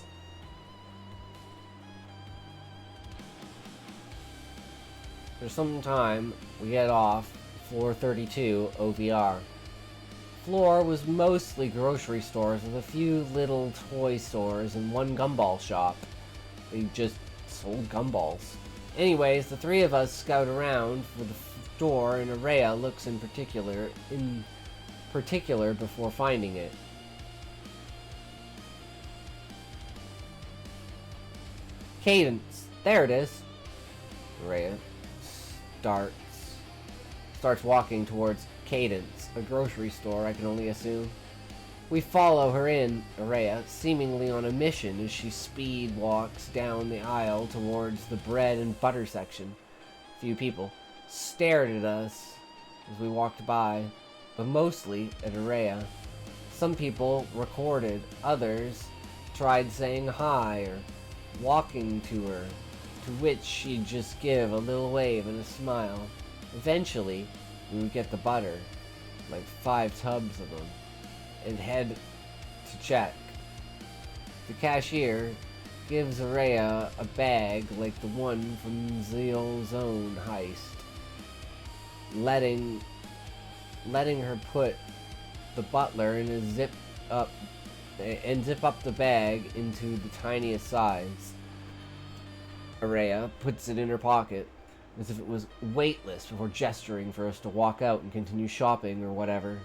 For some time, we get off floor 32, OVR. Floor was mostly grocery stores with a few little toy stores and one gumball shop. They just sold gumballs. Anyways, the 3 of us scout around for the door, and Araya looks in particular particular before finding it. Cadence. There it is. Rhea starts walking towards Cadence, a grocery store, I can only assume. We follow her in, Rhea, seemingly on a mission as she speed walks down the aisle towards the bread and butter section. A few people stared at us as we walked by, but mostly at Rhea. Some people recorded, others tried saying hi or walking to her, to which she'd just give a little wave and a smile. Eventually, we would get the butter, like 5 tubs of them, and head to check. The cashier gives Araya a bag like the one from Zeal's own heist, letting her put the butler in a zip up the bag into the tiniest size. Araya puts it in her pocket as if it was weightless before gesturing for us to walk out and continue shopping or whatever.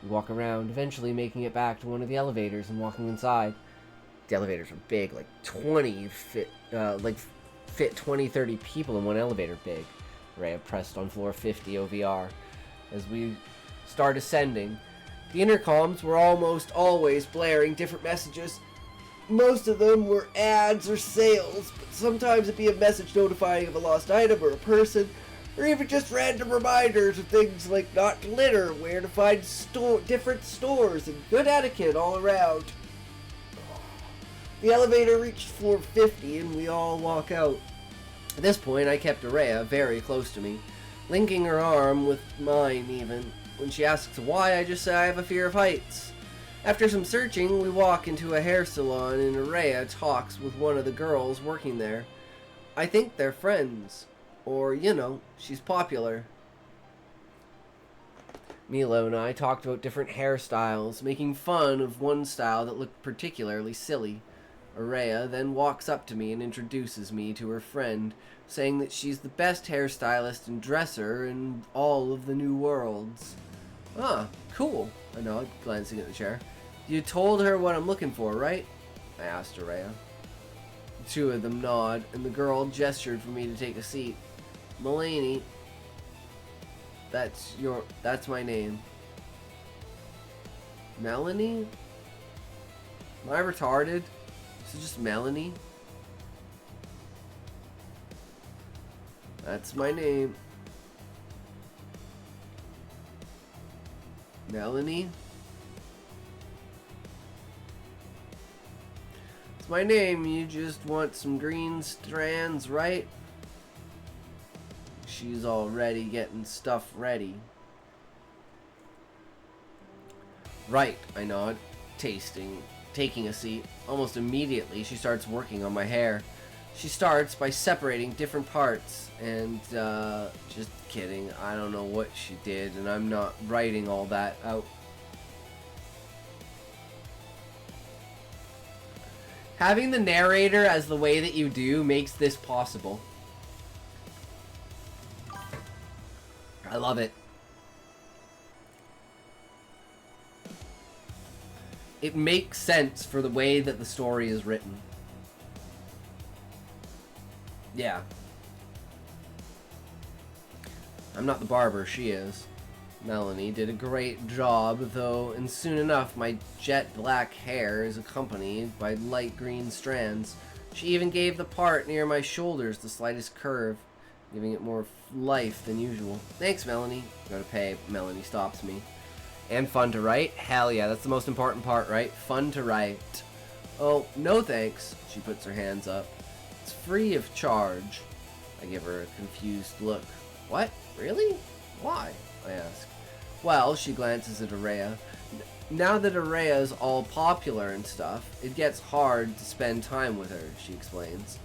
We walk around, eventually making it back to one of the elevators and walking inside. The elevators are big, like 20 fit 20, 30 people in one elevator big. Araya pressed on floor 50 OVR. As we start ascending, the intercoms were almost always blaring different messages. Most of them were ads or sales, but sometimes it'd be a message notifying of a lost item or a person, or even just random reminders of things like not to litter, where to find different stores, and good etiquette all around. The elevator reached floor 50 and we all walk out. At this point, I kept Araya very close to me, linking her arm with mine even. When she asks why, I just say I have a fear of heights. After some searching, we walk into a hair salon and Araya talks with one of the girls working there. I think they're friends. Or, you know, she's popular. Milo and I talked about different hairstyles, making fun of one style that looked particularly silly. Araya then walks up to me and introduces me to her friend, saying that she's the best hairstylist and dresser in all of the New Worlds. Ah, cool, I nod, glancing at the chair. You told her what I'm looking for, right? I asked Araya. The two of them nod, and the girl gestured for me to take a seat. Mulaney. That's my name. Melanie? Am I retarded? Is it just Melanie? That's my name. Melanie? It's my name. You just want some green strands, right? She's already getting stuff ready. Right, I nod, taking a seat. Almost immediately, she starts working on my hair. She starts by separating different parts, and, just kidding, I don't know what she did, and I'm not writing all that out. Having the narrator as the way that you do makes this possible. I love it. It makes sense for the way that the story is written. Yeah. I'm not the barber, she is. Melanie did a great job, though, and soon enough my jet black hair is accompanied by light green strands. She even gave the part near my shoulders the slightest curve, giving it more life than usual. Thanks, Melanie. Gotta pay. Melanie stops me. And fun to write? Hell yeah, that's the most important part, right? Fun to write. Oh, no thanks. She puts her hands up. It's free of charge. I give her a confused look. What? Really? Why? I ask. Well, she glances at Araya. Now that Araya's all popular and stuff, it gets hard to spend time with her, she explains,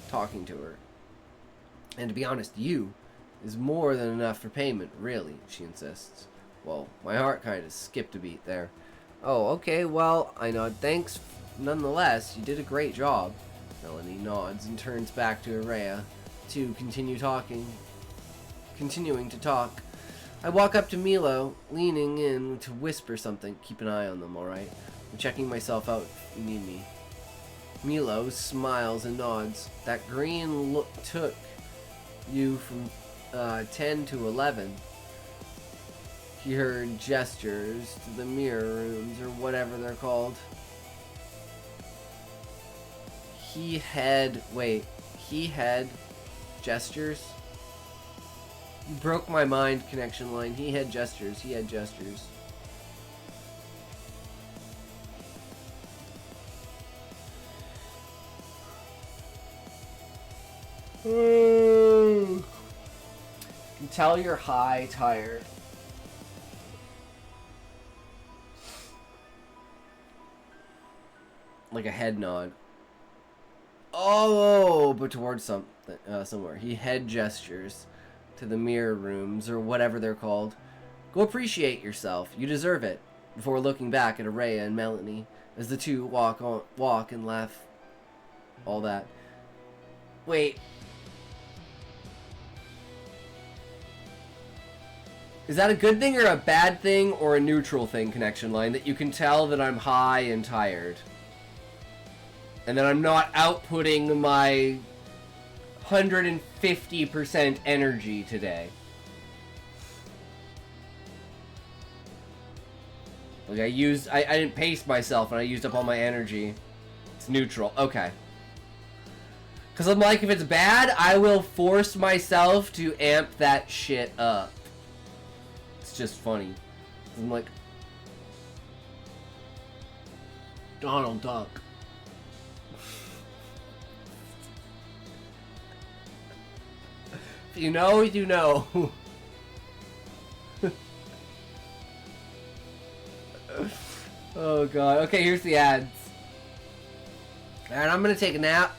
talking to her. And to be honest, you is more than enough for payment, really, she insists. Well, my heart kind of skipped a beat there. Oh, okay, well, I nod. Thanks nonetheless, you did a great job. Melanie nods and turns back to Araya to continuing to talk. I walk up to Milo, leaning in to whisper something. Keep an eye on them, alright? I'm checking myself out if you need me. Milo smiles and nods. That green look took you from 10 to 11. He heard gestures to the mirror rooms, or whatever they're called. He had gestures? You broke my mind, connection line. He had gestures. You can tell you're high, tired. Like a head nod. Oh, but towards somewhere. He head gestures to the mirror rooms, or whatever they're called. Go appreciate yourself. You deserve it. Before looking back at Araya and Melanie, as the two walk and laugh. All that. Wait. Is that a good thing or a bad thing or a neutral thing, connection line? That you can tell that I'm high and tired. And that I'm not outputting my 150% energy today. Like I didn't pace myself and I used up all my energy. It's neutral. Okay. Because I'm like, if it's bad, I will force myself to amp that shit up. It's just funny. I'm like, Donald Duck. If you know, you know. Oh god. Okay, here's the ads. Alright, I'm gonna take a nap.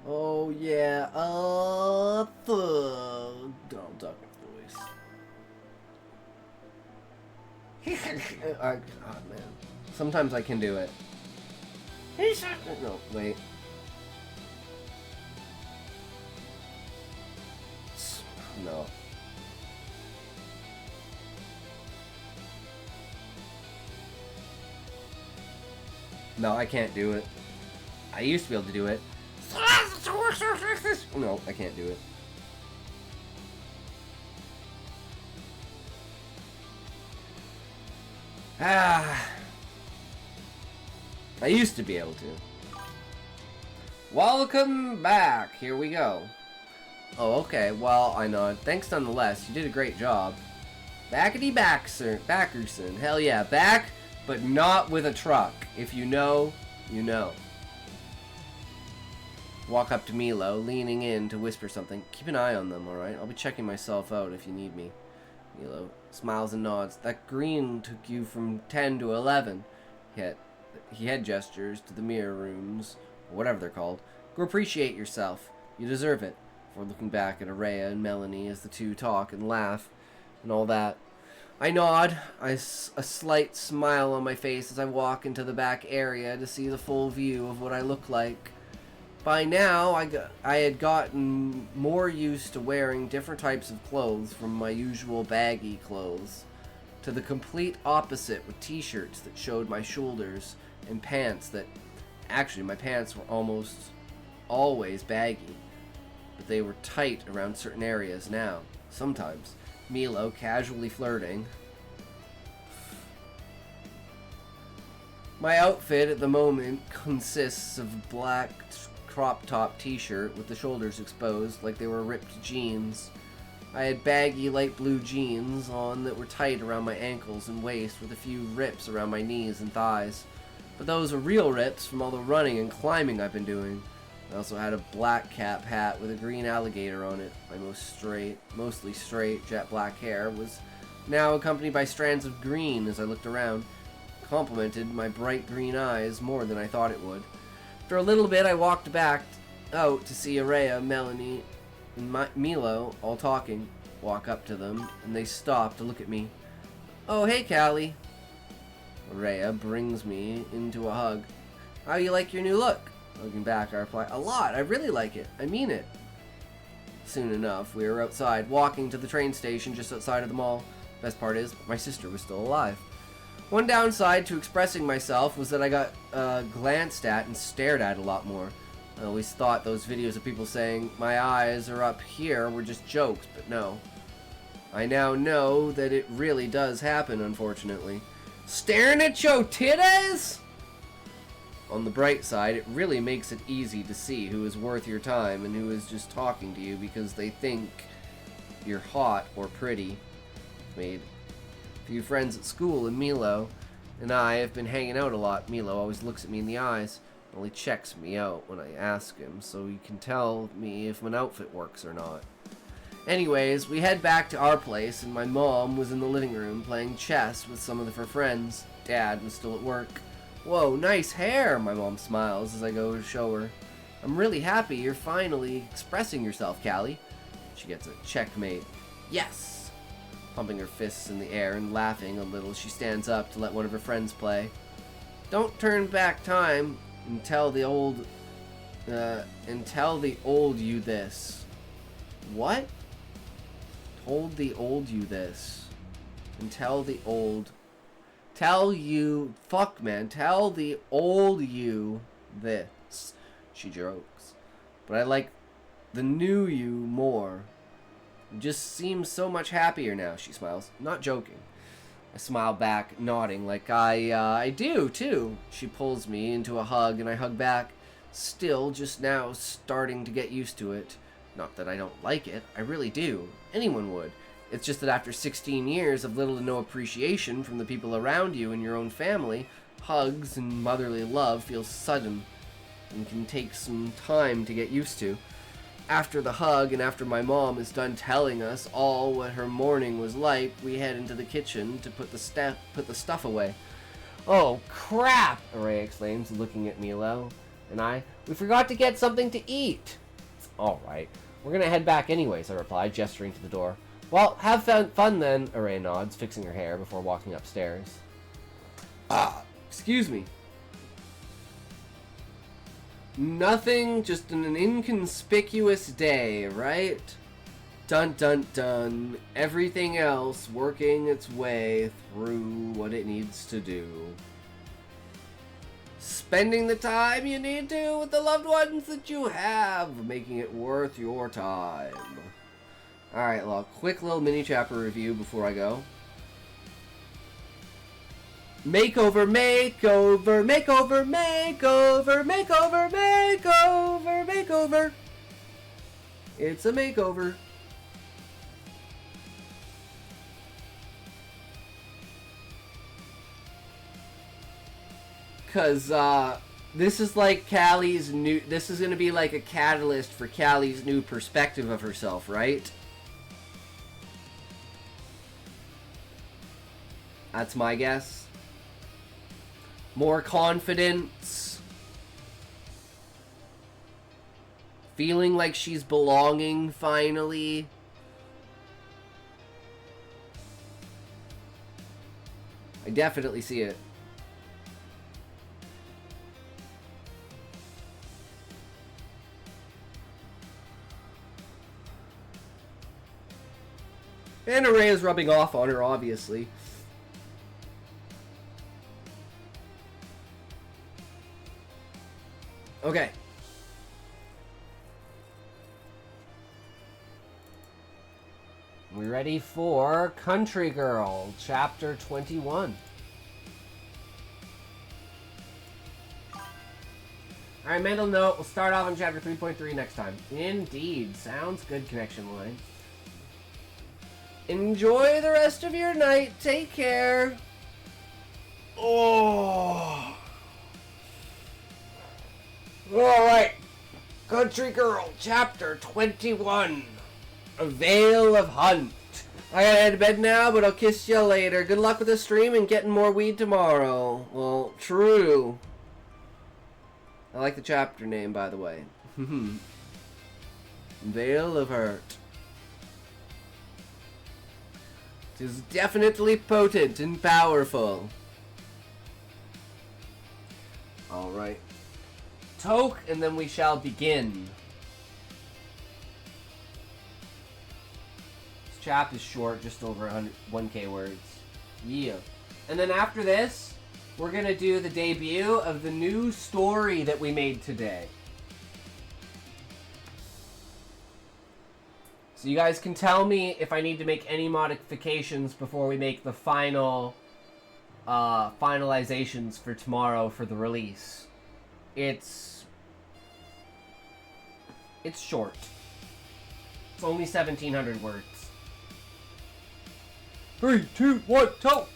Oh yeah, Donald Duck voice. God man, sometimes I can do it. No, wait. No. No, I can't do it. I used to be able to do it. No, I can't do it. I used to be able to. Welcome back. Here we go. Oh, okay. Well, I know. Thanks nonetheless. You did a great job. Backity Backerson. Hell yeah. Back, but not with a truck. If you know, you know. Walk up to Milo, leaning in to whisper something. Keep an eye on them, alright? I'll be checking myself out if you need me. Milo smiles and nods. That green took you from 10 to 11. He had gestures to the mirror rooms, or whatever they're called. Go appreciate yourself. You deserve it. Before looking back at Araya and Melanie as the two talk and laugh and all that. I nod, a slight smile on my face as I walk into the back area to see the full view of what I look like. By now, I had gotten more used to wearing different types of clothes from my usual baggy clothes to the complete opposite with t-shirts that showed my shoulders and pants that... Actually, my pants were almost always baggy, but they were tight around certain areas now. Sometimes. Milo casually flirting. My outfit at the moment consists of a black crop top t-shirt with the shoulders exposed like they were ripped jeans. I had baggy light blue jeans on that were tight around my ankles and waist with a few rips around my knees and thighs. But those are real rips from all the running and climbing I've been doing. I also had a black cap hat with a green alligator on it. My mostly straight, jet black hair was now accompanied by strands of green as I looked around. Complimented my bright green eyes more than I thought it would. After a little bit, I walked back out to see Araya, Melanie, and Milo all talking. Walk up to them, and they stop to look at me. "Oh, hey, Callie." Araya brings me into a hug. "How you like your new look?" Looking back, I reply, "A lot. I really like it. I mean it." Soon enough, we were outside, walking to the train station just outside of the mall. Best part is, my sister was still alive. One downside to expressing myself was that I got glanced at and stared at a lot more. I always thought those videos of people saying, "My eyes are up here," were just jokes, but no. I now know that it really does happen, unfortunately. Staring at your titties? On the bright side, it really makes it easy to see who is worth your time and who is just talking to you because they think you're hot or pretty. Made a few friends at school, and Milo and I have been hanging out a lot. Milo always looks at me in the eyes, only checks me out when I ask him, so he can tell me if an outfit works or not. Anyways, we head back to our place, and my mom was in the living room playing chess with some of her friends. Dad was still at work. "Whoa, nice hair," my mom smiles as I go to show her. "I'm really happy you're finally expressing yourself, Callie." She gets a checkmate. "Yes!" Pumping her fists in the air and laughing a little, she stands up to let one of her friends play. "Don't turn back time and tell the old you this." What? Told the old you this. And tell the old you this. She jokes. But I like the new you more. You just seem so much happier now, she smiles. Not joking. I smile back, nodding like I do, too. She pulls me into a hug, and I hug back. Still, just now, starting to get used to it. Not that I don't like it. I really do. Anyone would. It's just that after 16 years of little to no appreciation from the people around you and your own family, hugs and motherly love feel sudden and can take some time to get used to. After the hug and after my mom is done telling us all what her morning was like, we head into the kitchen to put the stuff away. "Oh, crap!" Araya exclaims, looking at Milo and "We forgot to get something to eat." "It's alright. We're gonna head back anyways," I reply, gesturing to the door. "Well, have fun then," Araya nods, fixing her hair before walking upstairs. Excuse me. Nothing, just an inconspicuous day, right? Dun dun dun. Everything else working its way through what it needs to do. Spending the time you need to with the loved ones that you have, making it worth your time. Alright, well, quick little mini chapter review before I go. Makeover, makeover, makeover, makeover, makeover, makeover, makeover. It's a makeover. Cause this is like Callie's new, this is gonna be like a catalyst for Callie's new perspective of herself, right? That's my guess. More confidence. Feeling like she's belonging, finally. I definitely see it. And Araya's rubbing off on her, obviously. Okay. We ready for Country Girl, Chapter 21. Alright, mental note, we'll start off on chapter 3.3 next time. Indeed. Sounds good, connection line. Enjoy the rest of your night. Take care. Oh. Alright. Country Girl, chapter 21. A Veil of Hunt. I gotta head to bed now, but I'll kiss you later. Good luck with the stream and getting more weed tomorrow. Well, true. I like the chapter name, by the way. Veil of Hurt. It is definitely potent and powerful. Alright. Toke, and then we shall begin. This chapter is short, just over 1K words. Yeah. And then after this, we're going to do the debut of the new story that we made today. So you guys can tell me if I need to make any modifications before we make the final finalizations for tomorrow for the release. It's short. It's only 1,700 words. 3, 2, 1, go!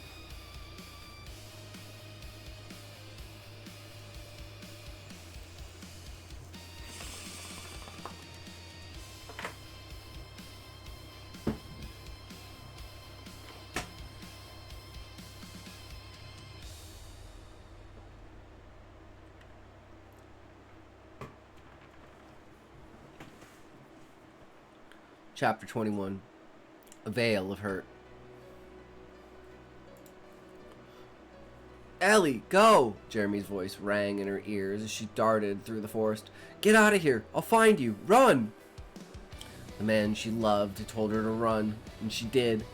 Chapter 21. A Veil of Hurt. Ellie, go! Jeremy's voice rang in her ears as she darted through the forest. Get out of here! I'll find you! Run! The man she loved had told her to run, and she did,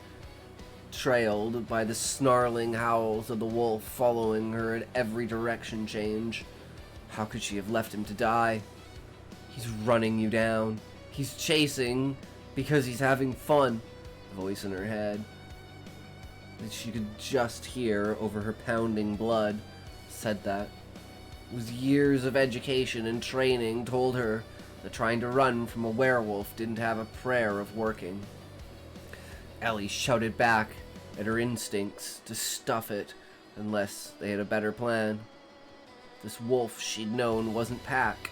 trailed by the snarling howls of the wolf following her at every direction change. How could she have left him to die? He's running you down. He's chasing because he's having fun. The voice in her head that she could just hear over her pounding blood said that. It was years of education and training told her that trying to run from a werewolf didn't have a prayer of working. Ellie shouted back at her instincts to stuff it unless they had a better plan. This wolf she'd known wasn't Pack.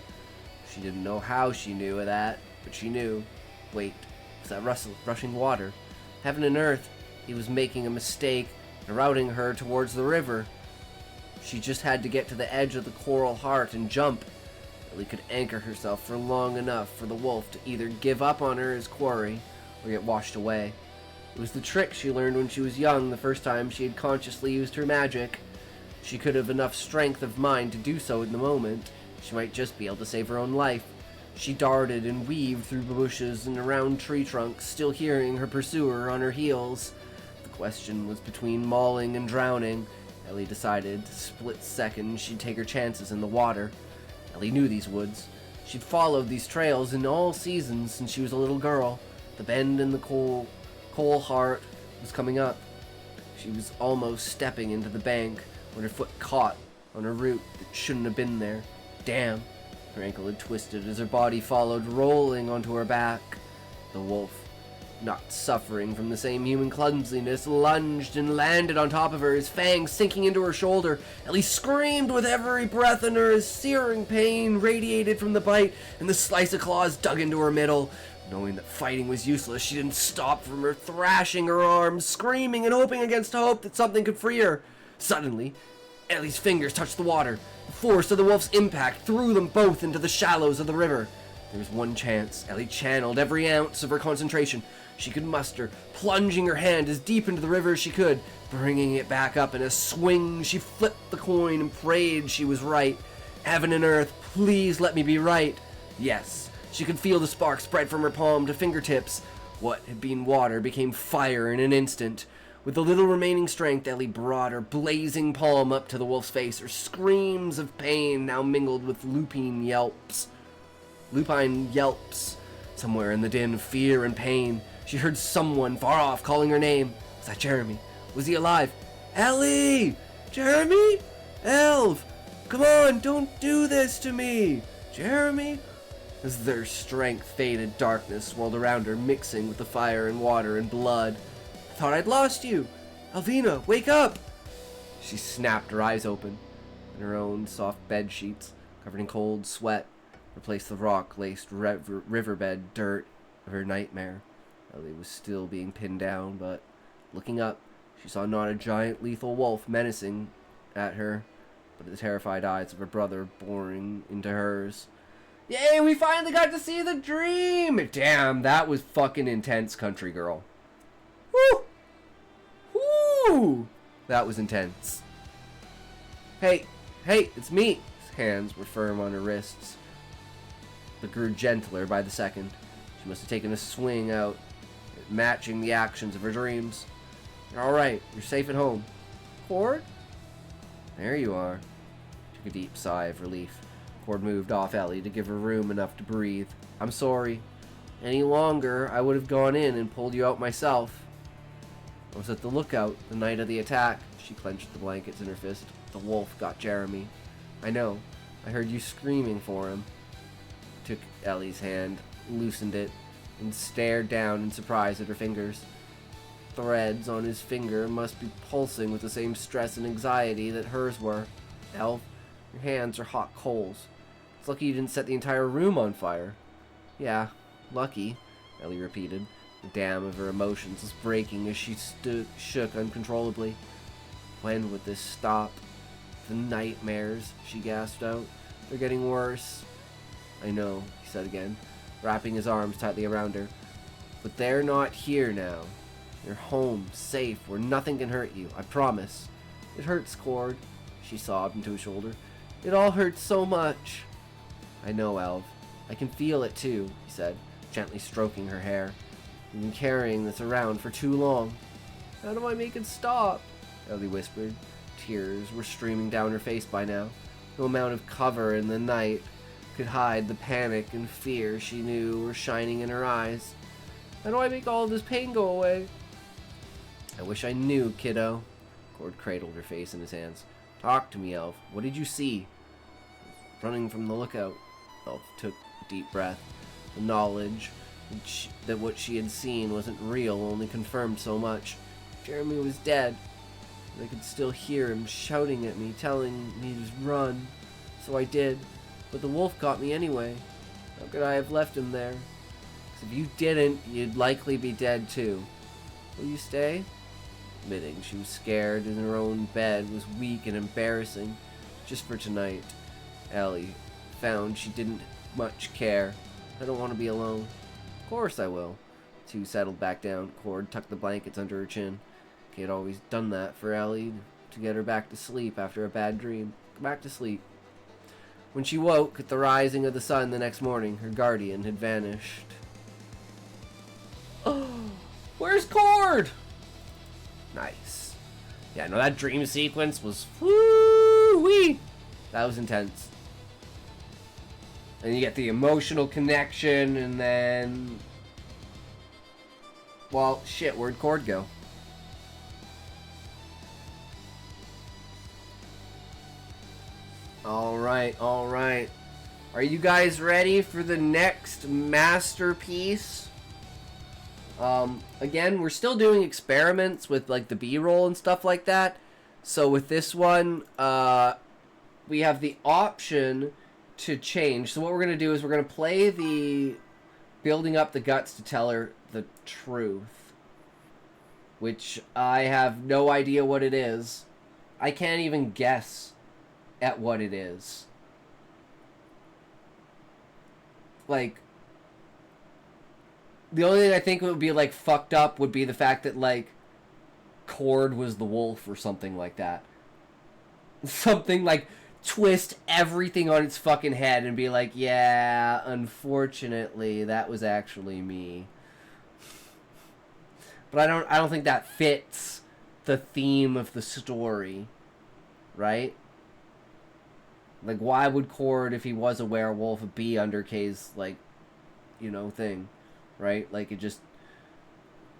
She didn't know how she knew of that, but she knew. Wait, was that rushing water? Heaven and earth, he was making a mistake and routing her towards the river. She just had to get to the edge of the coral heart and jump. Ellie could anchor herself for long enough for the wolf to either give up on her as quarry or get washed away. It was the trick she learned when she was young, the first time she had consciously used her magic. She could have enough strength of mind to do so in the moment. She might just be able to save her own life. She darted and weaved through bushes and around tree trunks, still hearing her pursuer on her heels. The question was between mauling and drowning. Ellie decided, split second, she'd take her chances in the water. Ellie knew these woods. She'd followed these trails in all seasons since she was a little girl. The bend in the coal heart was coming up. She was almost stepping into the bank when her foot caught on a root that shouldn't have been there. Damn. Her ankle had twisted as her body followed, rolling onto her back. The wolf, not suffering from the same human clumsiness, lunged and landed on top of her, his fangs sinking into her shoulder. Ellie screamed with every breath in her as searing pain radiated from the bite, and the slice of claws dug into her middle. Knowing that fighting was useless, she didn't stop from her thrashing her arms, screaming and hoping against hope that something could free her. Suddenly, Ellie's fingers touched the water. The force of the wolf's impact threw them both into the shallows of the river. There was one chance. Ellie channeled every ounce of her concentration she could muster, plunging her hand as deep into the river as she could. Bringing it back up in a swing, she flipped the coin and prayed she was right. Heaven and earth, please let me be right. Yes, she could feel the spark spread from her palm to fingertips. What had been water became fire in an instant. With the little remaining strength, Ellie brought her blazing palm up to the wolf's face. Her screams of pain now mingled with lupine yelps. Somewhere in the din of fear and pain, she heard someone far off calling her name. Was that Jeremy? Was he alive? Ellie! Jeremy? Elv! Come on, don't do this to me! Jeremy? As their strength faded, darkness swirled around her, mixing with the fire and water and blood. I thought I'd lost you! Alvina, wake up! She snapped her eyes open, and her own soft bed sheets, covered in cold sweat, replaced the rock-laced riverbed dirt of her nightmare. Ellie was still being pinned down, but looking up, she saw not a giant lethal wolf menacing at her, but the terrified eyes of her brother boring into hers. Yay, we finally got to see the dream! Damn, that was fucking intense, country girl. Woo! Woo! That was intense. Hey, it's me! His hands were firm on her wrists, but grew gentler by the second. She must have taken a swing out, matching the actions of her dreams. You're alright, you're safe at home. Cord? There you are. Took a deep sigh of relief. Cord moved off Ellie to give her room enough to breathe. I'm sorry. Any longer, I would have gone in and pulled you out myself. I was at the lookout the night of the attack. She clenched the blankets in her fist. The wolf got Jeremy. I know. I heard you screaming for him. Took Ellie's hand, loosened it, and stared down in surprise at her fingers. Threads on his finger must be pulsing with the same stress and anxiety that hers were. Elf, your hands are hot coals. It's lucky you didn't set the entire room on fire. Yeah, lucky, Ellie repeated. The dam of her emotions was breaking as she shook uncontrollably. When would this stop? The nightmares, she gasped out. They're getting worse. I know, he said again, wrapping his arms tightly around her. But they're not here now. You're home, safe, where nothing can hurt you, I promise. It hurts, Cord, she sobbed into his shoulder. It all hurts so much. I know, Elv. I can feel it too, he said, gently stroking her hair. You've been carrying this around for too long. How do I make it stop? Ellie whispered. Tears were streaming down her face by now. No amount of cover in the night could hide the panic and fear she knew were shining in her eyes. How do I make all of this pain go away? I wish I knew, kiddo. Cord cradled her face in his hands. Talk to me, Elf. What did you see? Running from the lookout. Elf took a deep breath. The knowledge that what she had seen wasn't real only confirmed so much. Jeremy was dead. I could still hear him shouting at me, telling me to run. So I did. But the wolf got me anyway. How could I have left him there? 'Cause if you didn't, you'd likely be dead too. Will you stay? Admitting she was scared in her own bed was weak and embarrassing. Just for tonight. Ellie found she didn't much care. I don't want to be alone. Of course I will. The two settled back down. Cord tucked the blankets under her chin. He had always done that for Ellie to get her back to sleep after a bad dream. Go back to sleep. When she woke at the rising of the sun the next morning, her guardian had vanished. Oh, where's Cord? Nice. Yeah, no, that dream sequence was woo-wee. That was intense. And you get the emotional connection, and then... Well, shit, where'd Cord go? Alright, alright. Are you guys ready for the next masterpiece? Again, we're still doing experiments with, like, the B-roll and stuff like that. So with this one, we have the option to change. So what we're going to do is we're going to play the building up the guts to tell her the truth. Which I have no idea what it is. I can't even guess at what it is. Like, the only thing I think would be, like, fucked up would be the fact that, like, Cord was the wolf or something like that. Something, like, twist everything on its fucking head and be like, yeah, unfortunately, that was actually me. But I don't think that fits the theme of the story, right? Like, why would Cord, if he was a werewolf, be under Kay's, like, you know, thing, right? Like, it just...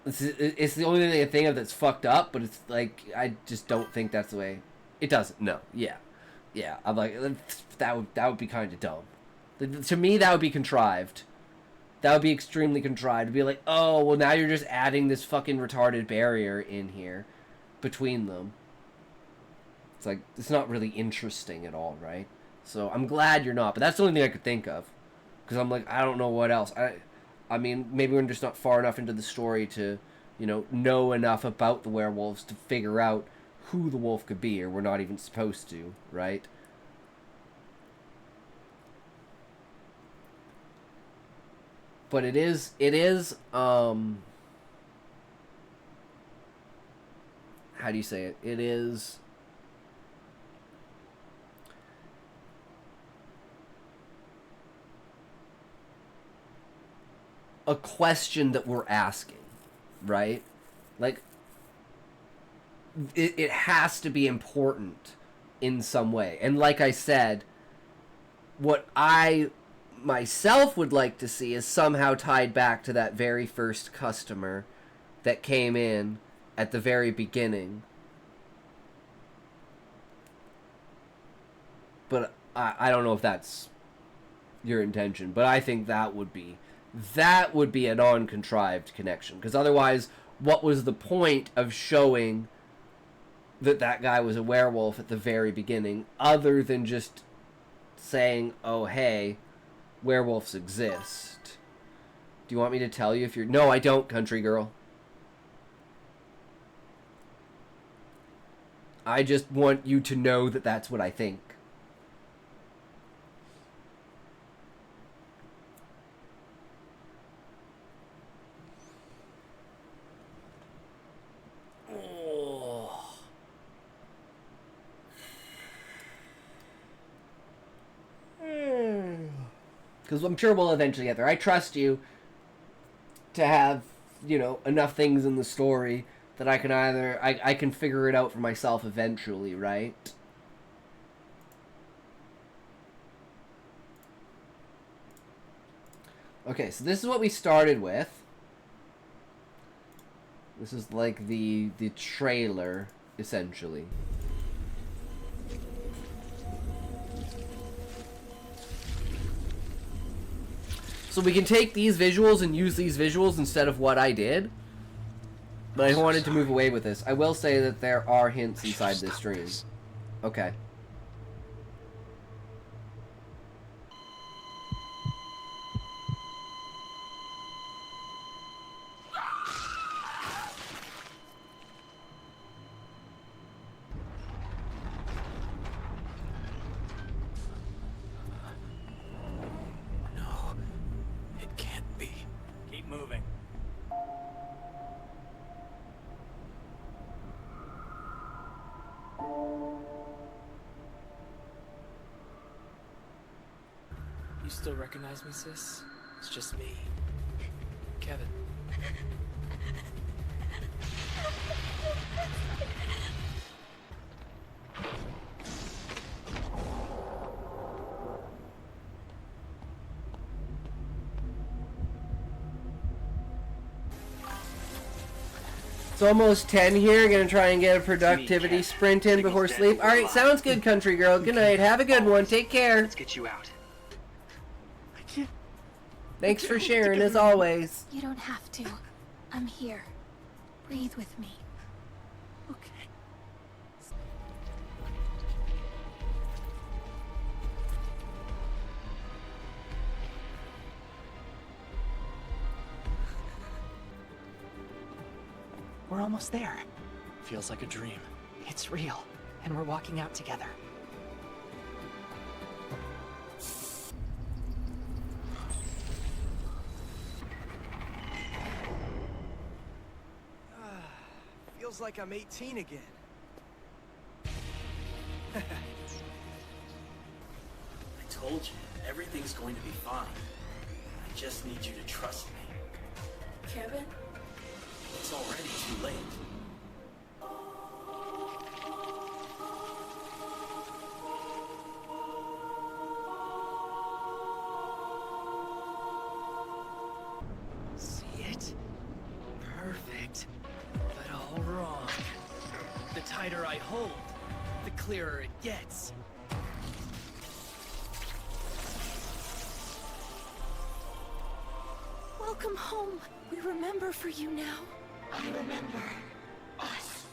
It's the only thing I think of that's fucked up, but it's, like, I just don't think that's the way... It doesn't, no, yeah. Yeah, I'm like, that would be kind of dumb. To me, that would be contrived. That would be extremely contrived. To be like, oh, well, now you're just adding this fucking retarded barrier in here between them. It's like, it's not really interesting at all, right? So I'm glad you're not, but that's the only thing I could think of. Because I'm like, I don't know what else. I mean, maybe we're just not far enough into the story to, you know enough about the werewolves to figure out who the wolf could be, or we're not even supposed to, right? But it is, how do you say it? It is... a question that we're asking, right? Like, it has to be important in some way. And like I said, what I myself would like to see is somehow tied back to that very first customer that came in at the very beginning. But I don't know if that's your intention, but I think that would be a non-contrived connection, because otherwise, what was the point of showing that guy was a werewolf at the very beginning, other than just saying, oh, hey, werewolves exist? Do you want me to tell you if you're... No, I don't, country girl. I just want you to know that that's what I think. Because I'm sure we'll eventually get there. I trust you to have, enough things in the story that I can I can figure it out for myself eventually, right? Okay, so this is what we started with. This is like the trailer, essentially. So we can take these visuals and use these visuals instead of what I did. But I wanted to move away with this. I will say that there are hints inside this stream. Okay.
You still recognize me, sis? It's just me, Kevin.
It's almost 10 here. Gonna try and get a productivity sprint in before sleep. Alright, sounds good, country girl. Good night. Have a good one. Take care.
Let's get you out.
Thanks for sharing, as always.
You don't have to. I'm here. Breathe with me. Okay.
We're almost there. Feels like a dream. It's real, and we're walking out together.
Feels like I'm 18 again.
I told you, everything's going to be fine. I just need you to trust me.
Kevin?
It's already too late.
See it? Perfect. But all wrong. The tighter I hold, the clearer it gets.
Welcome home. We remember for you now. We remember us.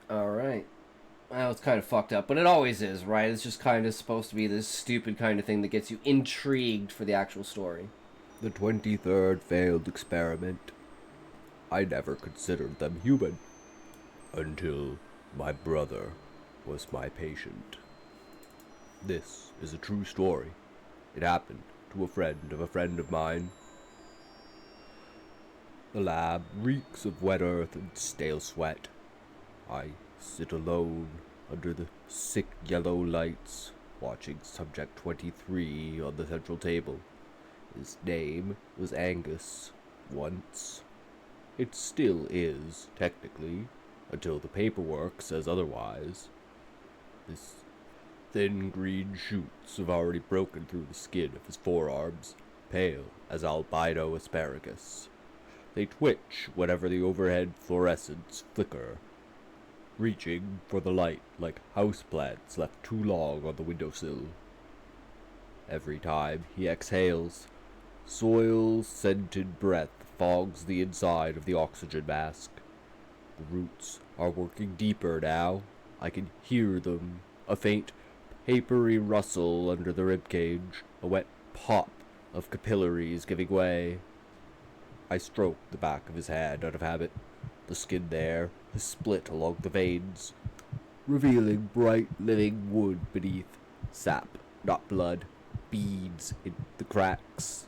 Alright. Well, it's kind of fucked up, but it always is, right? It's just kind of supposed to be this stupid kind of thing that gets you intrigued for the actual story.
The 23rd failed experiment. I never considered them human. Until my brother was my patient. This is a true story. It happened to a friend of mine. The lab reeks of wet earth and stale sweat. I sit alone under the sick yellow lights, watching Subject 23 on the central table. His name was Angus, once. It still is, technically, until the paperwork says otherwise. His thin green shoots have already broken through the skin of his forearms, pale as albino asparagus. They twitch whenever the overhead fluorescents flicker, reaching for the light like houseplants left too long on the windowsill. Every time he exhales, soil-scented breath fogs the inside of the oxygen mask. The roots are working deeper now. I can hear them. A faint, papery rustle under the ribcage, a wet pop of capillaries giving way. I stroke the back of his hand out of habit. The skin there is split along the veins, revealing bright living wood beneath. Sap, not blood, beads in the cracks.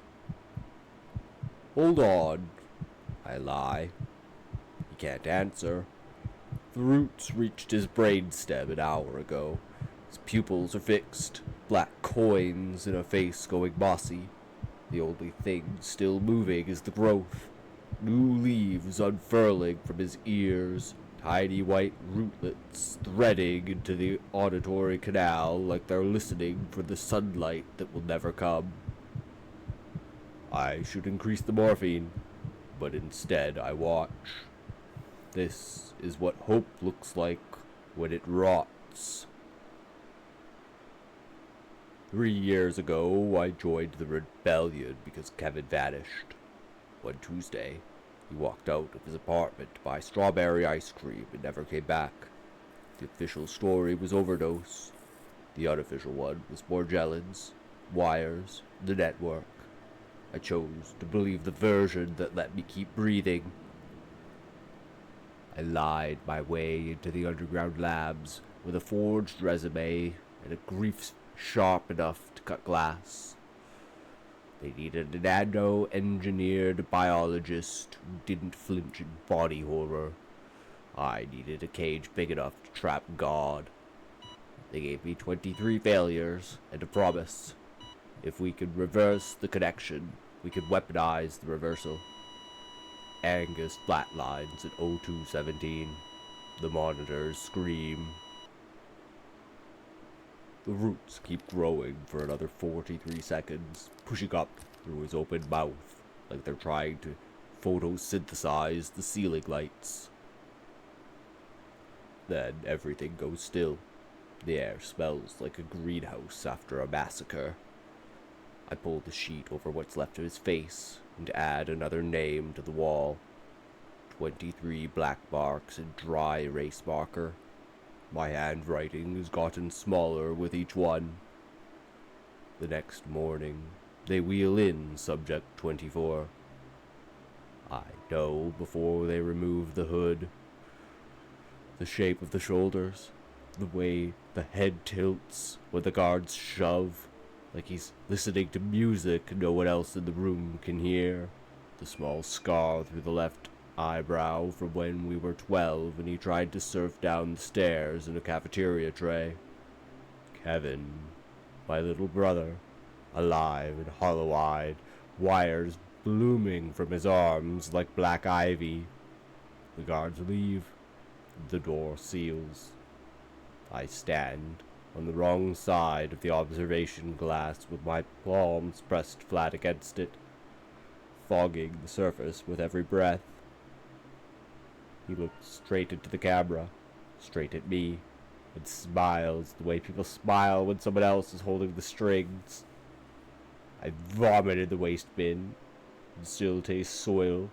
Hold on, I lie. He can't answer. The roots reached his brainstem an hour ago. His pupils are fixed, black coins in a face going mossy. The only thing still moving is the growth. New leaves unfurling from his ears, tiny white rootlets threading into the auditory canal like they're listening for the sunlight that will never come. I should increase the morphine, but instead I watch. This is what hope looks like when it rots. 3 years ago, I joined the rebellion because Kevin vanished. One Tuesday, he walked out of his apartment to buy strawberry ice cream and never came back. The official story was overdose. The unofficial one was Morgellons, wires, the network. I chose to believe the version that let me keep breathing. I lied my way into the underground labs with a forged resume and a grief sharp enough to cut glass. They needed a nano-engineered biologist who didn't flinch in body horror. I needed a cage big enough to trap God. They gave me 23 failures and a promise. If we could reverse the connection, we could weaponize the reversal. Angus flatlines at 0217. The monitors scream. The roots keep growing for another 43 seconds, pushing up through his open mouth, like they're trying to photosynthesize the ceiling lights. Then everything goes still. The air smells like a greenhouse after a massacre. I pull the sheet over what's left of his face and add another name to the wall. 23 black marks in dry erase marker. My handwriting has gotten smaller with each one. The next morning, they wheel in Subject 24. I know before they remove the hood. The shape of the shoulders, the way the head tilts when the guards shove, like he's listening to music no one else in the room can hear. The small scar through the left eyebrow from when we were 12 and he tried to surf down the stairs in a cafeteria tray. Kevin, my little brother, alive and hollow-eyed, wires blooming from his arms like black ivy. The guards leave. The door seals. I stand on the wrong side of the observation glass with my palms pressed flat against it, fogging the surface with every breath. He looks straight into the camera, straight at me, and smiles the way people smile when someone else is holding the strings. I vomited the waste bin, and still taste soil.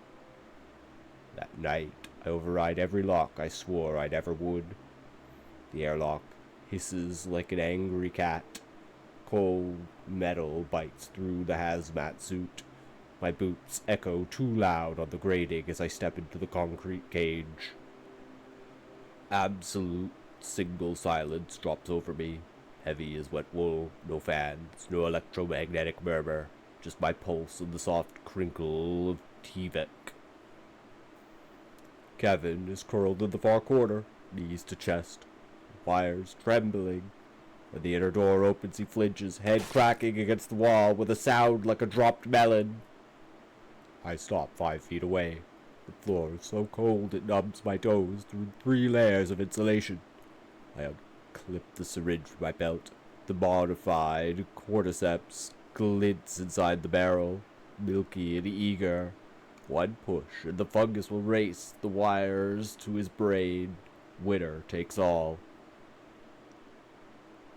That night, I override every lock I swore I never would. The airlock hisses like an angry cat. Cold metal bites through the hazmat suit. My boots echo too loud on the grating as I step into the concrete cage. Absolute single silence drops over me, heavy as wet wool, no fans, no electromagnetic murmur, just my pulse and the soft crinkle of T-Vec. Kevin is curled in the far corner, knees to chest, wires trembling. When the inner door opens, he flinches, head cracking against the wall with a sound like a dropped melon. I stop 5 feet away. The floor is so cold it numbs my toes through 3 layers of insulation. I unclip the syringe from my belt. The modified cordyceps glints inside the barrel, milky and eager. One push, and the fungus will race the wires to his brain. Winner takes all.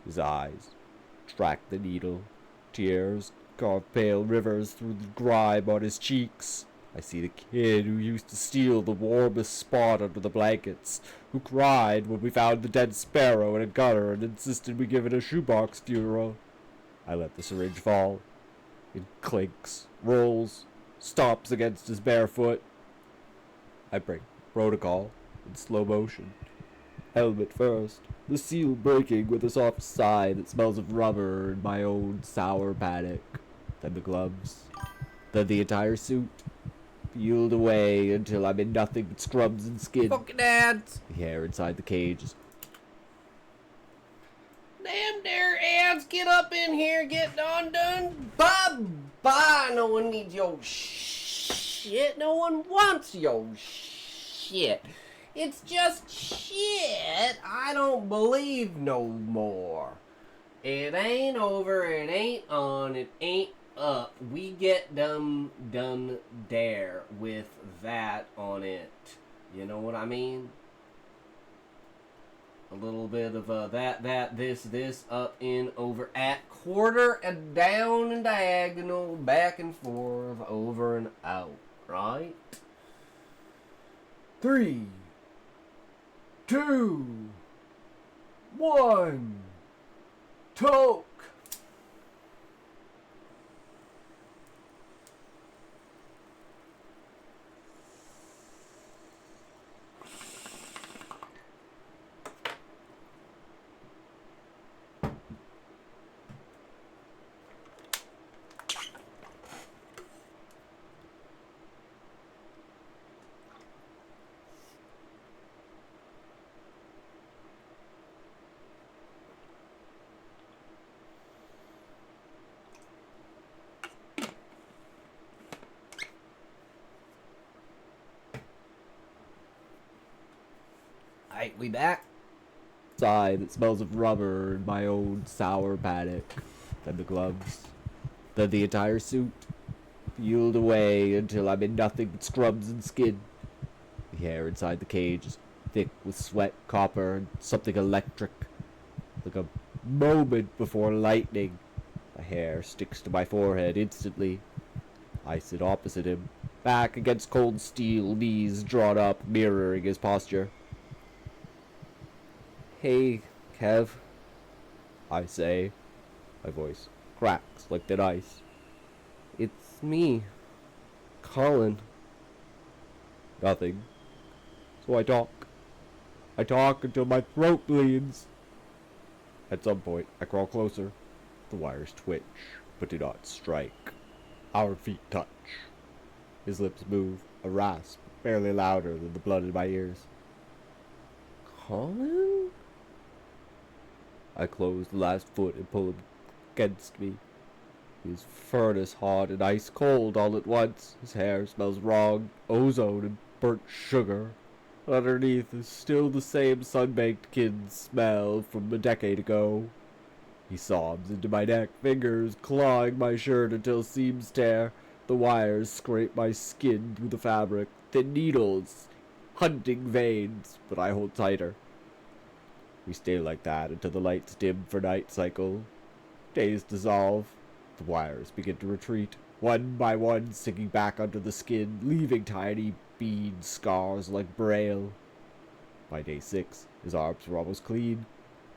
His eyes track the needle. Tears carve pale rivers through the grime on his cheeks. I see the kid who used to steal the warmest spot under the blankets, who cried when we found the dead sparrow in a gutter and insisted we give it a shoebox funeral. I let the syringe fall. It clinks, rolls, stomps against his bare foot. I break protocol in slow motion. Helmet first, the seal breaking with a soft sigh that smells of rubber in my own sour paddock. Then the gloves. Then the entire suit. Peeled away until I'm in nothing but scrubs and skin.
Fucking ads!
The hair inside the cage is...
Damn dare ads, get up in here, get done. Bye. No one needs your shit. No one wants your shit. It's just shit I don't believe no more. It ain't over, it ain't on, it ain't up. We get done there with that on it. You know what I mean? A little bit of this, up, in, over, at, quarter, and down, and diagonal, back and forth, over and out, right? 3, 2, 1, toke! Alright, we back?
Sigh that smells of rubber in my own sour paddock. Then the gloves. Then the entire suit. Peeled away until I'm in nothing but scrubs and skin. The hair inside the cage is thick with sweat, copper, and something electric. Like a moment before lightning. My hair sticks to my forehead instantly. I sit opposite him, back against cold steel, knees drawn up, mirroring his posture. Hey, Kev, I say. My voice cracks like thin ice. It's me, Colin. Nothing. So I talk. I talk until my throat bleeds. At some point, I crawl closer. The wires twitch, but do not strike. Our feet touch. His lips move, a rasp, barely louder than the blood in my ears. Colin? I close the last foot and pull him against me. He is furnace hot and ice cold all at once. His hair smells wrong, ozone and burnt sugar. Underneath is still the same sun-baked kid smell from a decade ago. He sobs into my neck, fingers clawing my shirt until seams tear. The wires scrape my skin through the fabric. Thin needles hunting veins, but I hold tighter. We stay like that until the lights dim for night cycle. Days dissolve. The wires begin to retreat, one by one sinking back under the skin, leaving tiny bead scars like braille. By day 6, his arms were almost clean.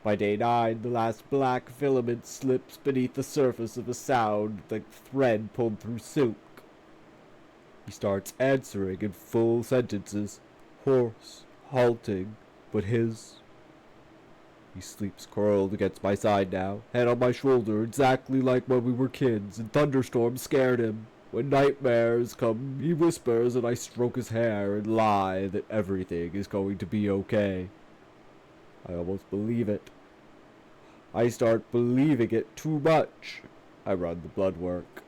By day 9, the last black filament slips beneath the surface of a sound like thread pulled through silk. He starts answering in full sentences, hoarse, halting, but his. He sleeps curled against my side now, head on my shoulder, exactly like when we were kids and thunderstorms scared him. When nightmares come, he whispers and I stroke his hair and lie that everything is going to be okay. I almost believe it. I start believing it too much. I run the blood work.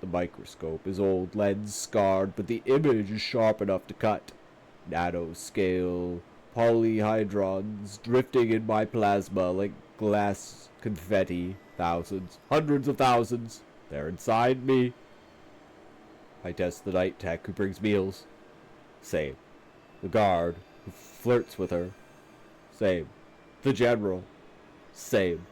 The microscope is old, lens scarred, but the image is sharp enough to cut. Nanoscale polyhydrons drifting in my plasma like glass confetti. Thousands, hundreds of thousands. They're inside me. I test the night tech who brings meals. Same. The guard who flirts with her. Same. The general. Same.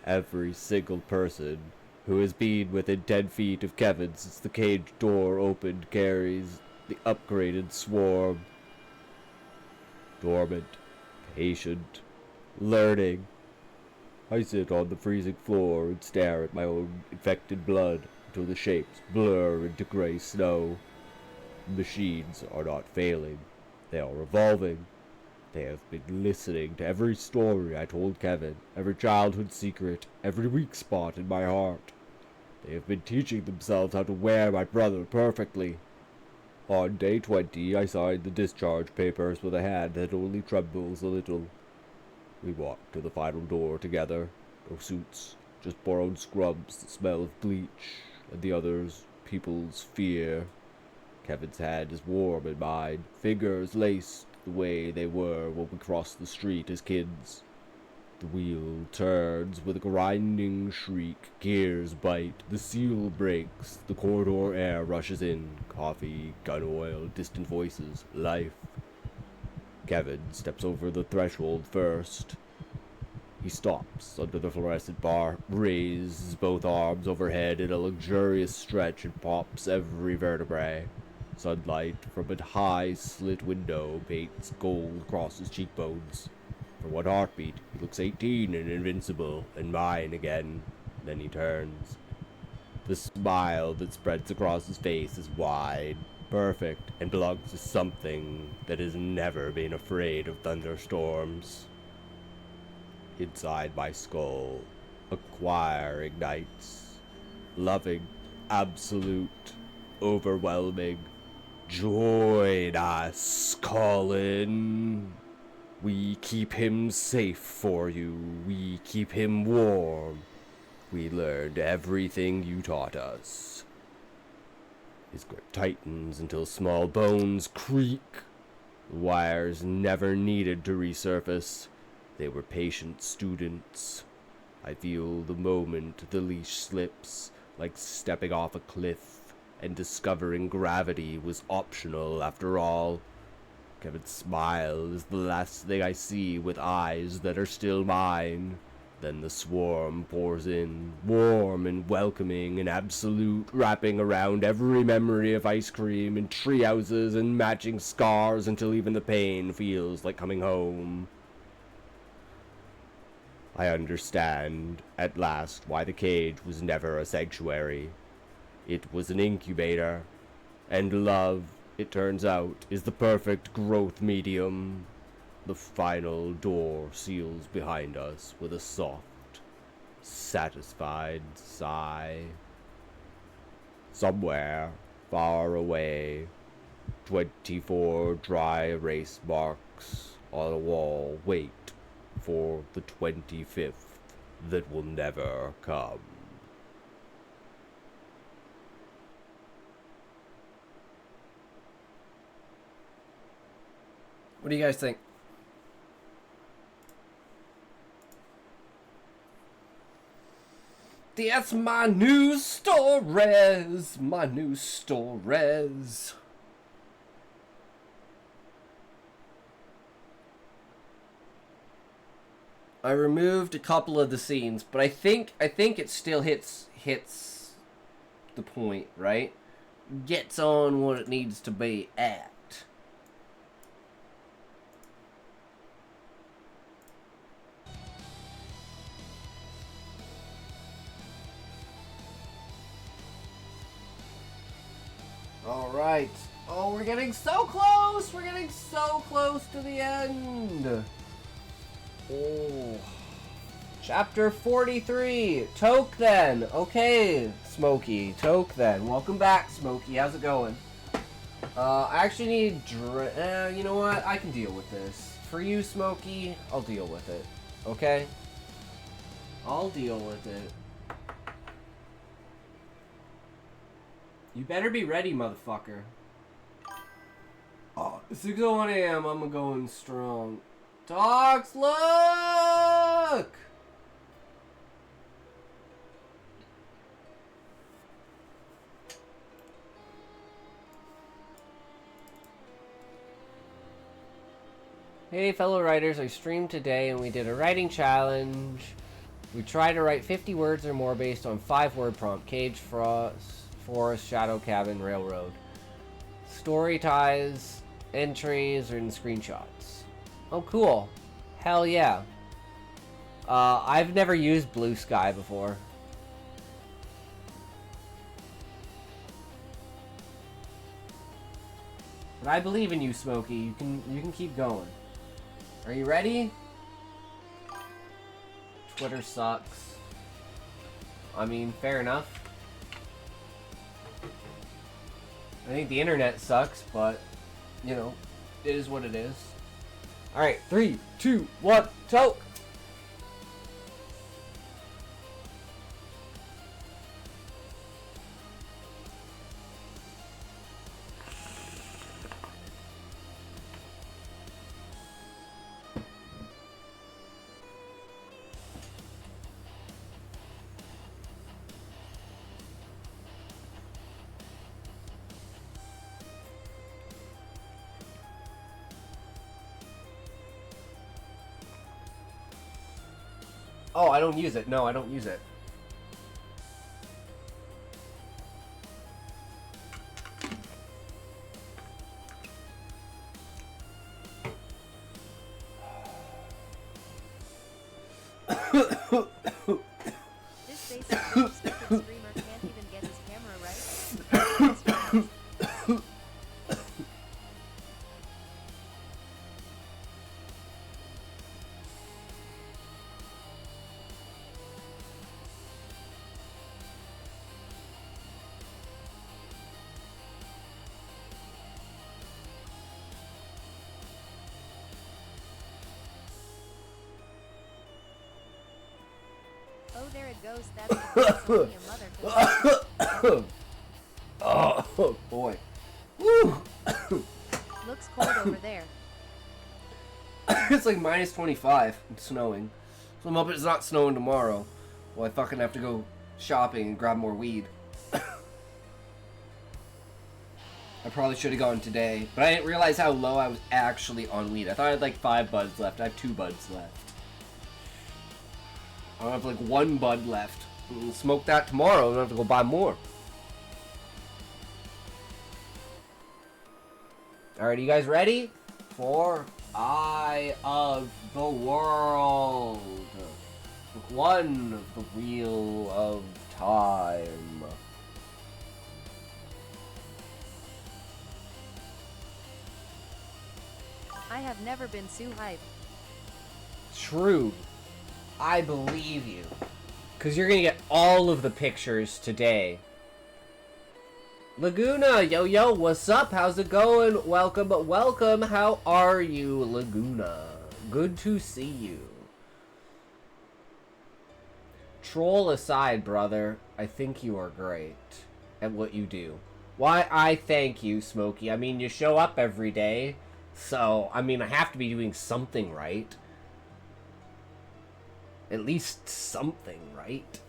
Every single person who has been within 10 feet of Kevin since the cage door opened carries the upgraded swarm. Dormant, patient, learning. I sit on the freezing floor and stare at my own infected blood until the shapes blur into gray snow. Machines are not failing. They are evolving. They have been listening to every story I told Kevin, every childhood secret, every weak spot in my heart. They have been teaching themselves how to wear my brother perfectly. On day 20, I signed the discharge papers with a hand that only trembles a little. We walked to the final door together. No suits, just borrowed scrubs that smell of bleach, and the others, people's fear. Kevin's hand is warm in mine, fingers laced the way they were when we crossed the street as kids. The wheel turns with a grinding shriek, gears bite, the seal breaks, the corridor air rushes in, coffee, gun oil, distant voices, life. Kevin steps over the threshold first. He stops under the fluorescent bar, raises both arms overhead in a luxurious stretch and pops every vertebrae. Sunlight from a high slit window paints gold across his cheekbones. For one heartbeat, he looks 18 and invincible, and mine again. Then he turns. The smile that spreads across his face is wide, perfect, and belongs to something that has never been afraid of thunderstorms. Inside my skull, a choir ignites. Loving, absolute, overwhelming. Join us, Colin. We keep him safe for you. We keep him warm. We learned everything you taught us. His grip tightens until small bones creak. The wires never needed to resurface. They were patient students. I feel the moment the leash slips, like stepping off a cliff, and discovering gravity was optional after all. Kevin's smile is the last thing I see with eyes that are still mine. Then the swarm pours in, warm and welcoming and absolute, wrapping around every memory of ice cream and treehouses and matching scars until even the pain feels like coming home. I understand, at last, why the cage was never a sanctuary. It was an incubator, and love, it turns out, is the perfect growth medium. The final door seals behind us with a soft, satisfied sigh. Somewhere, far away, 24 dry erase marks on a wall wait for the 25th that will never come.
What do you guys think? That's my news stories. My news stories. I removed a couple of the scenes, but I think it still hits the point, right? Gets on what it needs to be at. All right. Oh, we're getting so close. We're getting so close to the end. Oh. Chapter 43. Toke then. Okay, Smokey. Toke then. Welcome back, Smokey. How's it going? I actually need you know what? I can deal with this. For you, Smokey, I'll deal with it. Okay? I'll deal with it. You better be ready, motherfucker. Oh, 6:01 a.m. I'm going strong. Dogs, look! Hey, fellow writers, I streamed today and we did a writing challenge. We tried to write 50 words or more based on 5-word prompt. Cage, forest, shadow, cabin, railroad. Story ties, entries, and screenshots. Oh, cool. Hell yeah. I've never used Blue Sky before. But I believe in you, Smokey. You can keep going. Are you ready? Twitter sucks. I mean, fair enough. I think the internet sucks, but, you know, it is what it is. Alright, 3, 2, 1, toke! Oh, I don't use it. No, I don't use it.
This basic streamer can't even get his camera right. Oh, there it goes. That's the your mother.
Oh, boy. Woo!
Looks cold over there.
It's like minus 25 and snowing. So I'm hoping it's not snowing tomorrow. Well, I fucking have to go shopping and grab more weed. I probably should have gone today, but I didn't realize how low I was actually on weed. I thought I had like 5 buds left. I have 2 buds left. I have like 1 bud left. We'll smoke that tomorrow and I have to go buy more. Alright, you guys ready? For Eye of the World. Book 1 of the Wheel of Time.
I have never been so hyped.
True. I believe you. Because you're going to get all of the pictures today. Laguna, yo, what's up? How's it going? Welcome, welcome. How are you, Laguna? Good to see you. Troll aside, brother, I think you are great at what you do. Why, I thank you, Smokey. I mean, you show up every day, so, I mean, I have to be doing something right. At least something, right?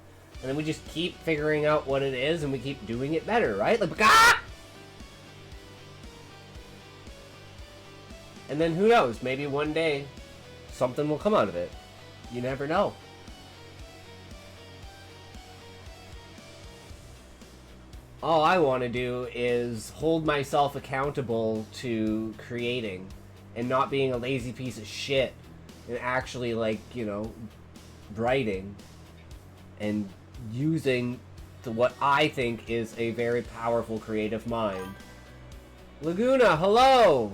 And then we just keep figuring out what it is, and we keep doing it better, right? Like, ah! And then who knows? Maybe one day, something will come out of it. You never know. All I want to do is hold myself accountable to creating and not being a lazy piece of shit and actually, like, you know, writing and using what I think is a very powerful creative mind. Laguna, hello!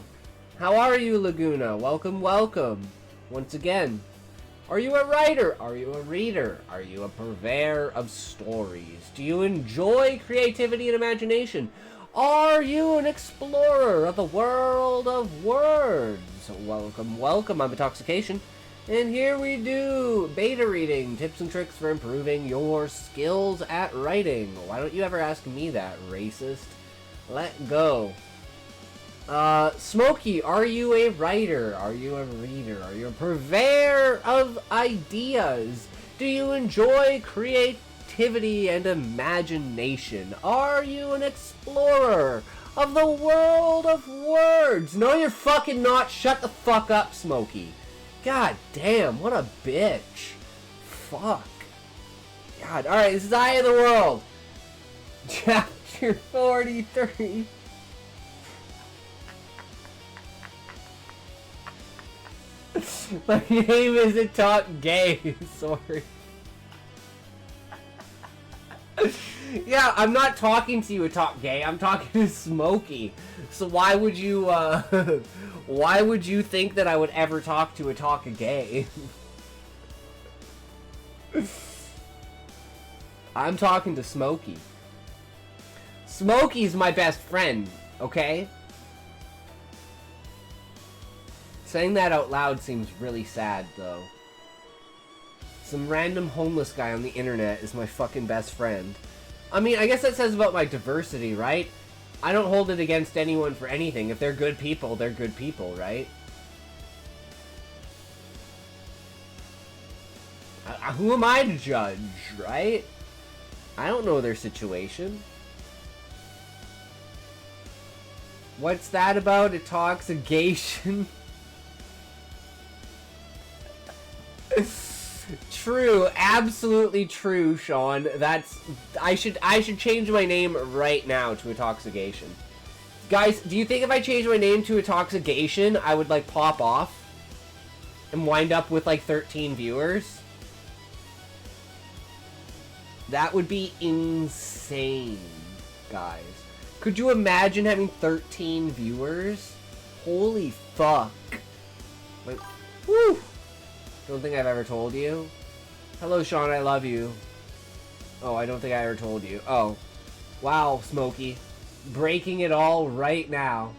How are you, Laguna? Welcome, welcome. Once again. Are you a writer? Are you a reader? Are you a purveyor of stories? Do you enjoy creativity and imagination? Are you an explorer of the world of words? Welcome, welcome. I'm Intoxication. And here we do beta reading, tips and tricks for improving your skills at writing. Why don't you ever ask me that, racist? Let go. Smokey, are you a writer? Are you a reader? Are you a purveyor of ideas? Do you enjoy creativity and imagination? Are you an explorer of the world of words? No, you're fucking not. Shut the fuck up, Smokey. God damn, what a bitch. Fuck. God, alright, this is Eye of the World. Chapter 43. My name isn't Talk Gay, sorry. Yeah, I'm not talking to you, Talk Gay. I'm talking to Smokey. So why would you, why would you think that I would ever talk to a Talk Gay? I'm talking to Smokey. Smokey's my best friend, okay? Saying that out loud seems really sad, though. Some random homeless guy on the internet is my fucking best friend. I mean, I guess that says about my diversity, right? I don't hold it against anyone for anything. If they're good people, right? Who am I to judge, right? I don't know their situation. What's that about? Intoxication? True, absolutely true, Sean. I should change my name right now to Intoxication. Guys, do you think if I change my name to Intoxication, I would like pop off and wind up with like 13 viewers? That would be insane, guys. Could you imagine having 13 viewers? Holy fuck. Like, whew. Don't think I've ever told you. Hello, Sean, I love you. Oh, I don't think I ever told you. Oh. Wow, Smokey. Breaking it all right now.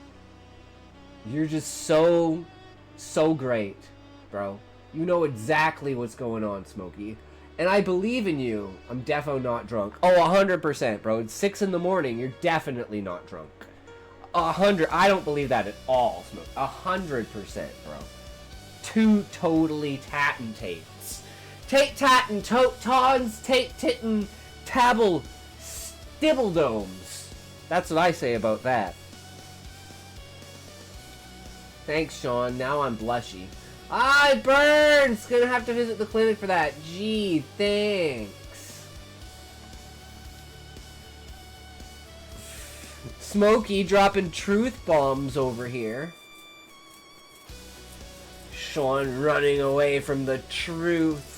You're just so great, bro. You know exactly what's going on, Smokey. And I believe in you. I'm defo not drunk. Oh, 100%, bro. It's 6 in the morning. You're definitely not drunk. 100. I don't believe that at all, Smokey. 100%, bro. Two totally tatentates. Tate tatin tote tons, tate titten tabble stibbledomes. That's what I say about that. Thanks, Sean. Now I'm blushy. Ah, it burns! Gonna have to visit the clinic for that. Gee, thanks. Smokey dropping truth bombs over here. Sean running away from the truth.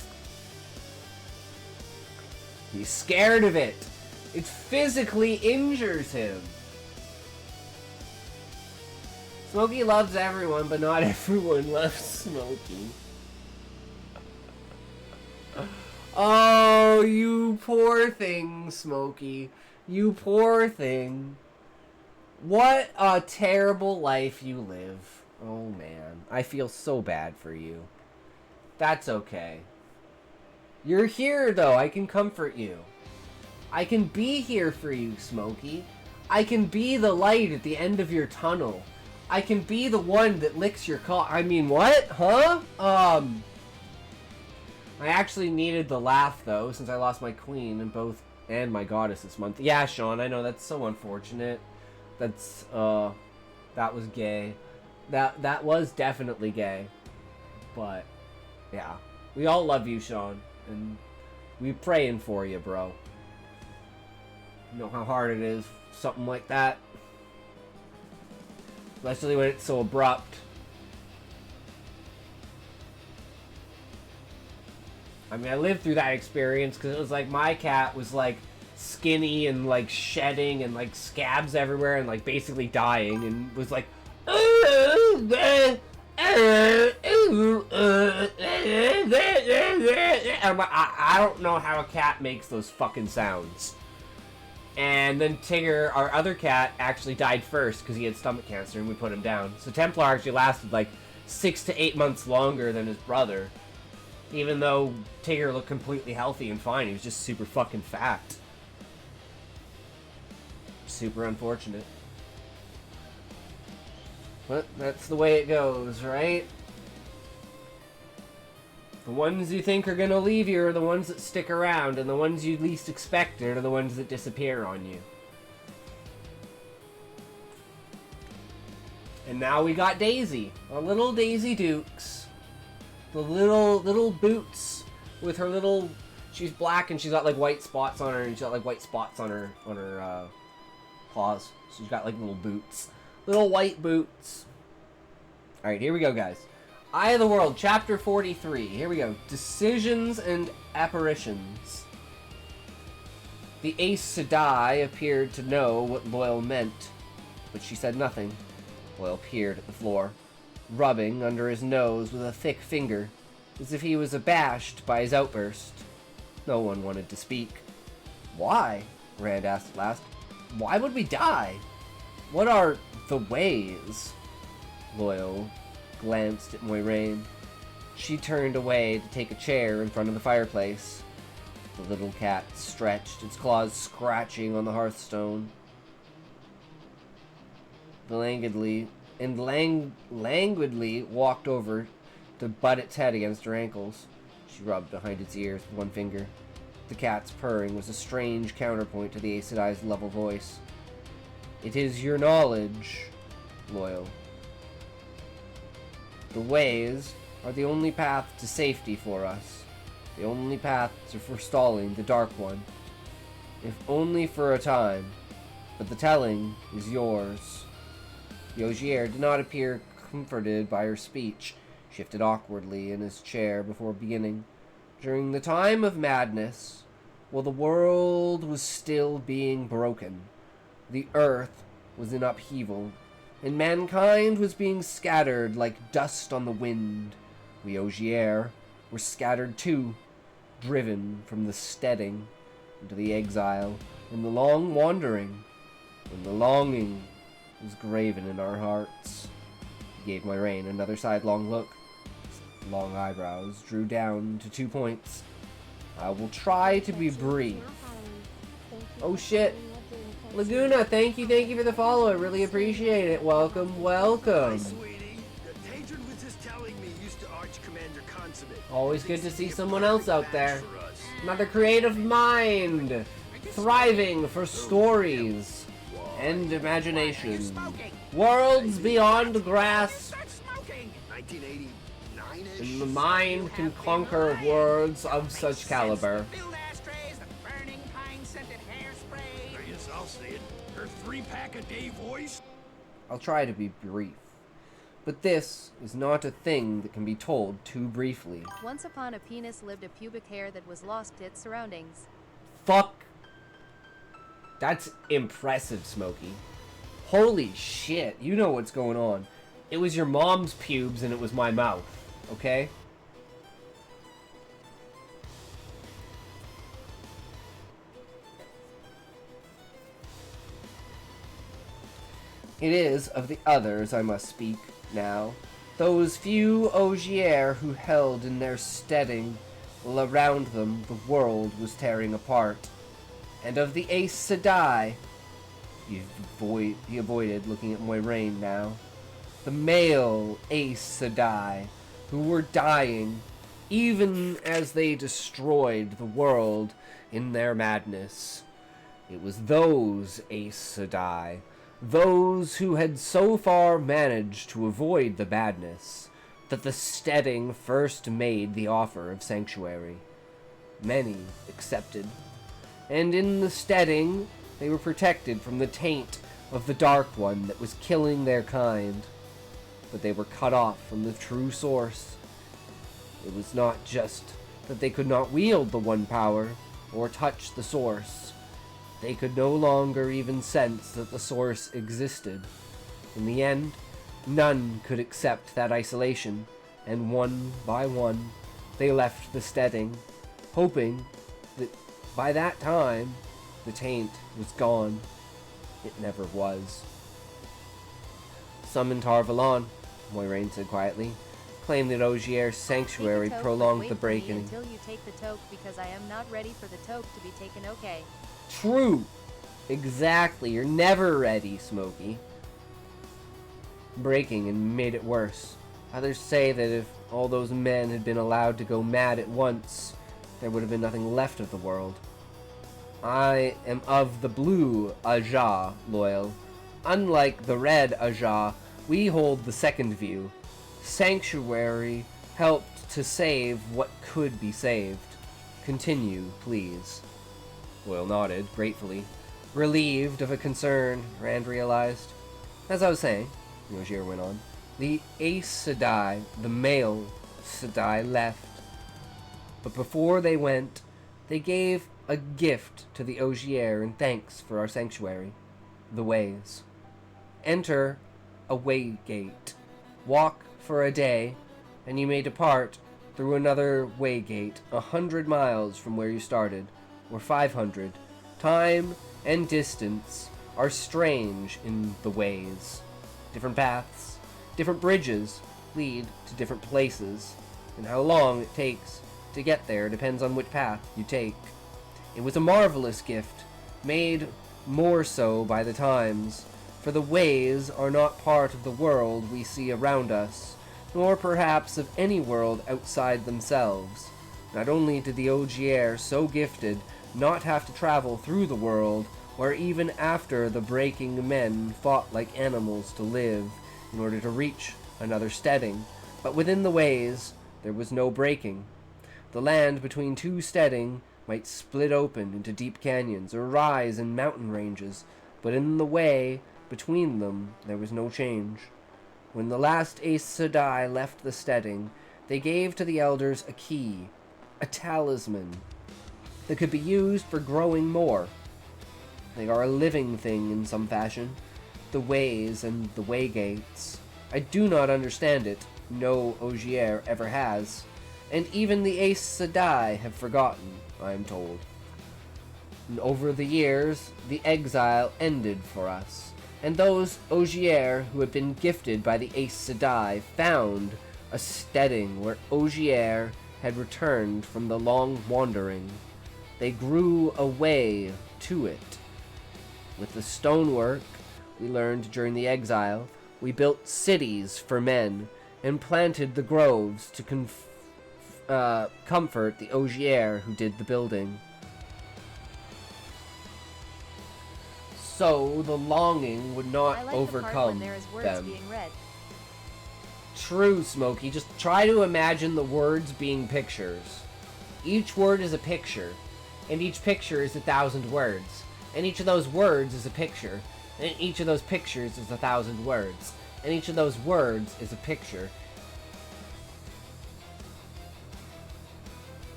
He's scared of it. It physically injures him. Smokey loves everyone, but not everyone loves Smokey. Oh, you poor thing, Smokey. You poor thing. What a terrible life you live. Oh man, I feel so bad for you. That's okay. You're here though, I can comfort you. I can be here for you, Smokey. I can be the light at the end of your tunnel. I can be the one that licks your car. I mean, what? Huh? I actually needed the laugh though, since I lost my queen and my goddess this month. Yeah, Sean, I know, that's so unfortunate. That's, that was gay. That was definitely gay. But, yeah. We all love you, Sean, and we praying for you, bro. You know how hard it is, something like that. Especially when it's so abrupt. I mean, I lived through that experience because it was like my cat was like skinny and like shedding and like scabs everywhere and like basically dying and was like I don't know how a cat makes those fucking sounds. And then Tigger, our other cat, actually died first because he had stomach cancer and we put him down. So Templar actually lasted like 6 to 8 months longer than his brother. Even though Tigger looked completely healthy and fine, he was just super fucking fat. Super unfortunate. But that's the way it goes, right? The ones you think are gonna leave you are the ones that stick around, and the ones you least expected are the ones that disappear on you. And now we got Daisy, our little Daisy Dukes. The little boots with her little. She's black and she's got like white spots on her, and she's got like white spots on her paws. She's got like little boots, little white boots. All right, here we go, guys. Eye of the World, Chapter 43. Here we go. Decisions and Apparitions. The Aes Sedai appeared to know what Loyal meant, but she said nothing. Loyal peered at the floor, rubbing under his nose with a thick finger, as if he was abashed by his outburst. No one wanted to speak. Why? Rand asked at last. Why would we die? What are the ways? Loyal glanced at Moiraine. She turned away to take a chair in front of the fireplace. The little cat stretched, its claws scratching on the hearthstone. Languidly walked over to butt its head against her ankles. She rubbed behind its ears with one finger. The cat's purring was a strange counterpoint to the Aes Sedai's level voice. It is your knowledge, Loyal. The ways are the only path to safety for us. The only path to forestalling the Dark One. If only for a time. But the telling is yours. The Ogier did not appear comforted by her speech, shifted awkwardly in his chair before beginning. During the time of madness, while the world was still being broken, the earth was in upheaval, and mankind was being scattered like dust on the wind. We Ogier were scattered too, driven from the steading into the exile, from the long wandering, when the longing was graven in our hearts. He gave Moiraine another sidelong look. His long eyebrows drew down to 2 points. I will try to be brief. Oh shit. Laguna, thank you for the follow. I really appreciate it. Welcome. Always good to see someone else out there. Another creative mind. Thriving for stories and imagination. Worlds beyond grasp. And the mind can conquer words of such caliber. I'll try to be brief. But this is not a thing that can be told too briefly.
Once upon a penis lived a pubic hair that was lost to its surroundings.
Fuck. That's impressive, Smokey. Holy shit, you know what's going on. It was your mom's pubes and it was my mouth, okay? It is of the others I must speak now. Those few Ogier who held in their steading, while around them the world was tearing apart. And of the Aes Sedai, he avoided looking at Moiraine now. The male Aes Sedai, who were dying, even as they destroyed the world in their madness. It was those Aes Sedai, those who had so far managed to avoid the badness, that the steading first made the offer of sanctuary. Many accepted, and in the steading they were protected from the taint of the Dark One that was killing their kind. But they were cut off from the true source. It was not just that they could not wield the One Power or touch the source. They could no longer even sense that the source existed. In the end, none could accept that isolation, and one by one they left the steading, hoping that by that time the taint was gone. It never was. Summon Tarvalon, Moiraine said quietly. Claim that Ogier's sanctuary
Take the toke, but
prolonged
wait
the
for me
breaking.
until you take the toke, because I am not ready for the toke to be taken. Okay.
True. Exactly. You're never ready, Smokey. Breaking and made it worse. Others say that if all those men had been allowed to go mad at once, there would have been nothing left of the world. I am of the blue Aja, Loyal. Unlike the red Aja, we hold the second view. Sanctuary helped to save what could be saved. Continue, please. Loyal nodded, gratefully. Relieved of a concern, Rand realized. As I was saying, Ogier went on, the Aes Sedai, the male Sedai, left. But before they went, they gave a gift to the Ogier in thanks for our sanctuary. The ways. Enter a way gate. Walk for a day, and you may depart through another way gate 100 miles from where you started, or 500. Time and distance are strange in the ways. Different paths, different bridges lead to different places, and how long it takes to get there depends on which path you take. It was a marvelous gift, made more so by the times, for the ways are not part of the world we see around us, nor perhaps of any world outside themselves. Not only did the Ogier, so gifted, not have to travel through the world, where even after the breaking men fought like animals to live, in order to reach another steading, but within the ways there was no breaking. The land between two steading might split open into deep canyons or rise in mountain ranges, but in the way between them there was no change. When the last Aes Sedai left the steading, they gave to the elders a key, a talisman, that could be used for growing more. They are a living thing in some fashion, the ways and the way gates. I do not understand it, no Ogier ever has, and even the Aes Sedai have forgotten, I am told. And over the years, the exile ended for us, and those Ogier who had been gifted by the Aes Sedai found a steading where Ogier had returned from the long wandering. They grew a way to it. With the stonework we learned during the exile, we built cities for men and planted the groves to comfort the Ogier who did the building. So the longing would not
I like
overcome
the part when there is words
them.
being read.
True, Smokey. Just try to imagine the words being pictures. Each word is a picture, and each picture is 1,000 words, and each of those words is a picture, and each of those pictures is 1,000 words, and each of those words is a picture.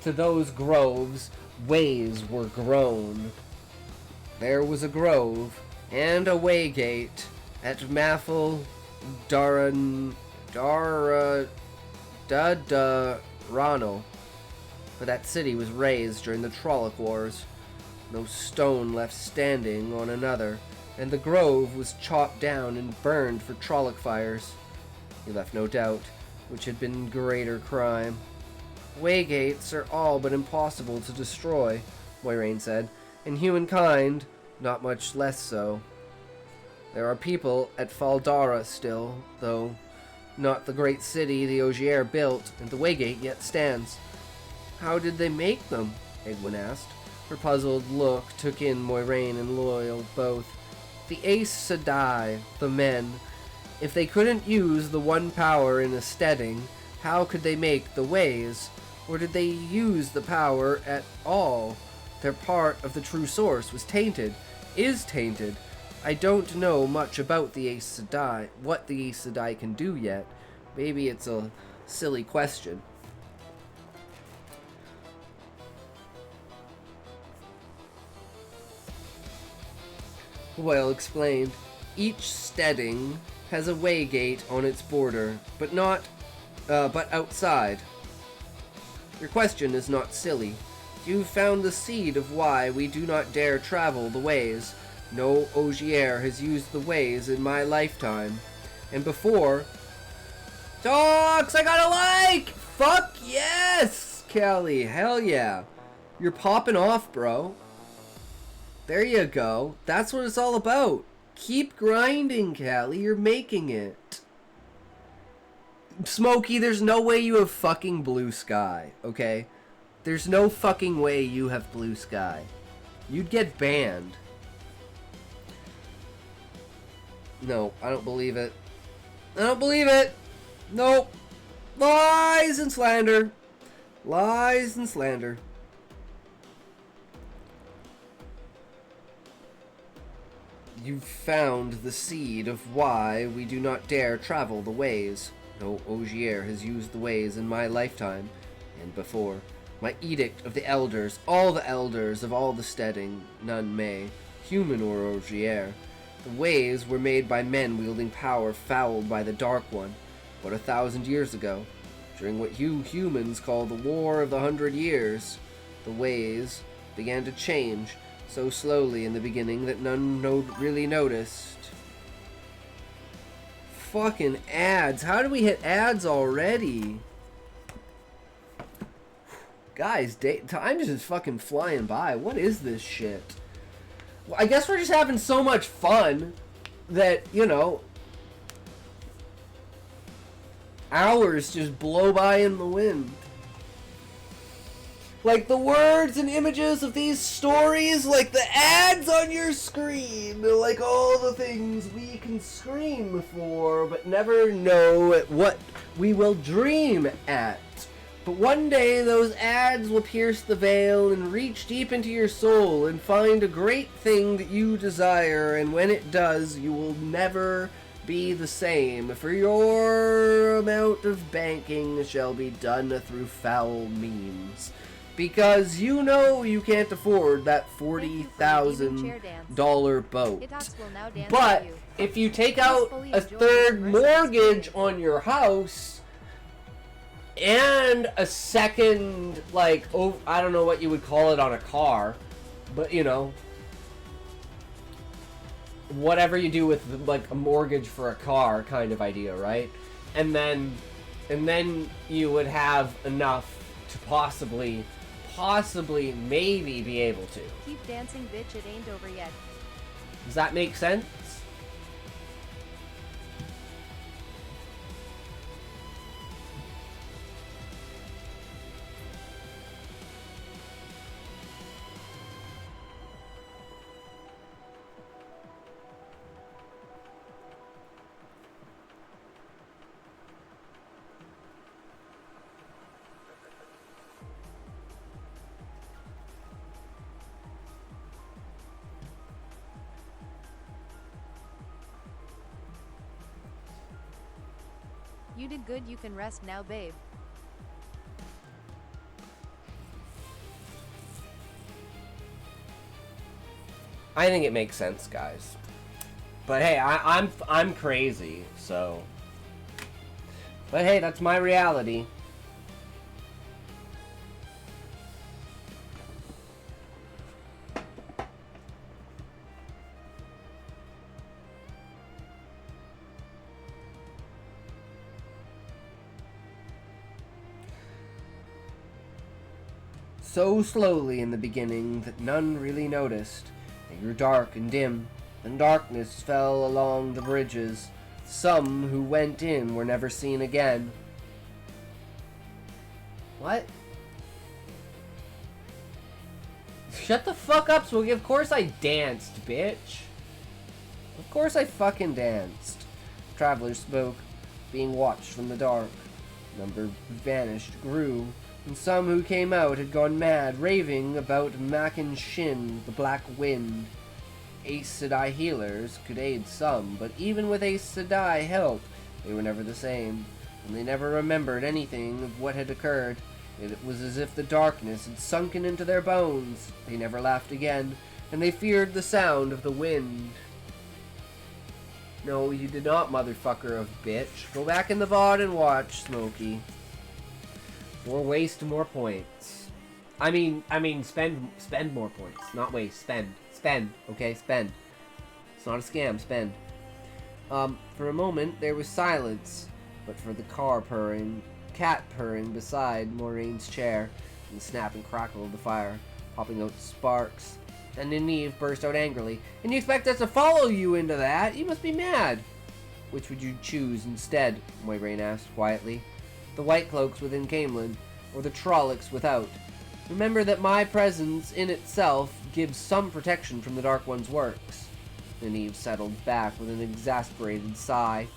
To those groves, ways were grown. There was a grove and a way gate at Mathil Darano, but that city was razed during the Trolloc Wars. No stone left standing on another, and the grove was chopped down and burned for Trolloc fires. He left no doubt which had been greater crime. Waygates are all but impossible to destroy, Moiraine said, and humankind not much less so. There are people at Faldara still, though not the great city the Ogier built, and the Waygate yet stands. How did they make them? Egwene asked. Her puzzled look took in Moiraine and Loyal both. The Aes Sedai, the men, if they couldn't use the one power in a steading, How could they make the ways? Or did they use the power at all? Their part of the true source was tainted, is tainted. I don't know much about the Aes Sedai, what the Aes Sedai can do yet. Maybe it's a silly question. Well explained. Each steading has a waygate on its border, but outside. Your question is not silly. You've found the seed of why we do not dare travel the ways. No Ogier has used the ways in my lifetime. And before... Dogs, I got a like! Fuck yes! Callie, hell yeah. You're popping off, bro. There you go. That's what it's all about. Keep grinding, Callie. You're making it. Smokey, there's no way you have fucking blue sky, okay? There's no fucking way you have blue sky. You'd get banned. No, I don't believe it. I don't believe it! Nope. Lies and slander. Lies and slander. You've found the seed of why we do not dare travel the ways. No Ogier has used the ways in my lifetime, and before. My edict of the elders, all the elders of all the steading, none may, human or Ogier. The ways were made by men wielding power fouled by the Dark One, but 1,000 years ago, during what you humans call the War of the 100 Years, the ways began to change, so slowly in the beginning that none really noticed. Fucking ads. How do we hit ads already? Guys, time is just fucking flying by. What is this shit? Well, I guess we're just having so much fun that, you know, hours just blow by in the wind. Like the words and images of these stories, like the ads on your screen, like all the things we can scream for, but never know at what we will dream at. But one day those ads will pierce the veil and reach deep into your soul and find a great thing that you desire, and when it does, you will never be the same, for your amount of banking shall be done through foul means. Because you know you can't afford that $40,000 boat. But if you take out a third mortgage on your house and a second, like, oh, I don't know what you would call it on a car, but you know, whatever you do with like a mortgage for a car kind of idea, right? And then you would have enough to possibly maybe be able to.
Keep dancing, bitch, it ain't over yet.
Does that make sense?
You did good, you can rest now, babe.
I think it makes sense, guys. But hey, I'm crazy, so. But hey, that's my reality. So slowly in the beginning that none really noticed. It grew dark and dim, and darkness fell along the bridges. Some who went in were never seen again. What? Shut the fuck up, Swoogie. Of course I danced, bitch. Of course I fucking danced. Travelers spoke, being watched from the dark. Number vanished, grew, and some who came out had gone mad, raving about Mackin Shin, the Black Wind. Aes Sedai healers could aid some, but even with Aes Sedai help, they were never the same, and they never remembered anything of what had occurred. It was as if the darkness had sunken into their bones. They never laughed again, and they feared the sound of the wind. No, you did not, motherfucker of bitch. Go back in the VOD and watch, Smokey. Or waste more points. I mean, spend more points. Not waste, spend. Spend, okay? Spend. It's not a scam, spend. For a moment, there was silence, but for the cat purring beside Moraine's chair, and the snap and crackle of the fire, popping out sparks. And Nynaeve burst out angrily. And you expect us to follow you into that? You must be mad. Which would you choose instead? Moiraine asked quietly. The White Cloaks within Camelin, or the Trollocs without? Remember that my presence in itself gives some protection from the Dark One's works. Nynaeve settled back with an exasperated sigh.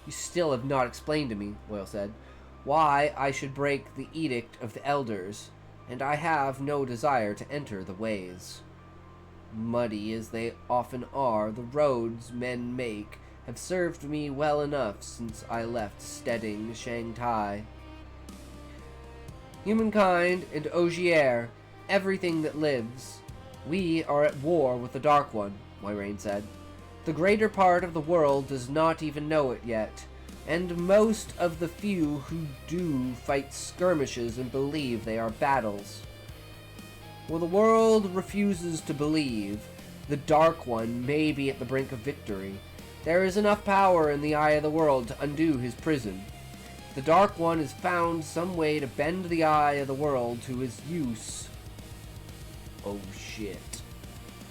You still have not explained to me, Loyal said, why I should break the edict of the Elders, and I have no desire to enter the ways. Muddy as they often are, the roads men make have served me well enough since I left steading Shanghai. Humankind and Ogier, everything that lives, we are at war with the Dark One, Moiraine said. The greater part of the world does not even know it yet, and most of the few who do fight skirmishes and believe they are battles. Well, the world refuses to believe. The Dark One may be at the brink of victory. There is enough power in the eye of the world to undo his prison. The Dark One has found some way to bend the eye of the world to his use. Oh shit.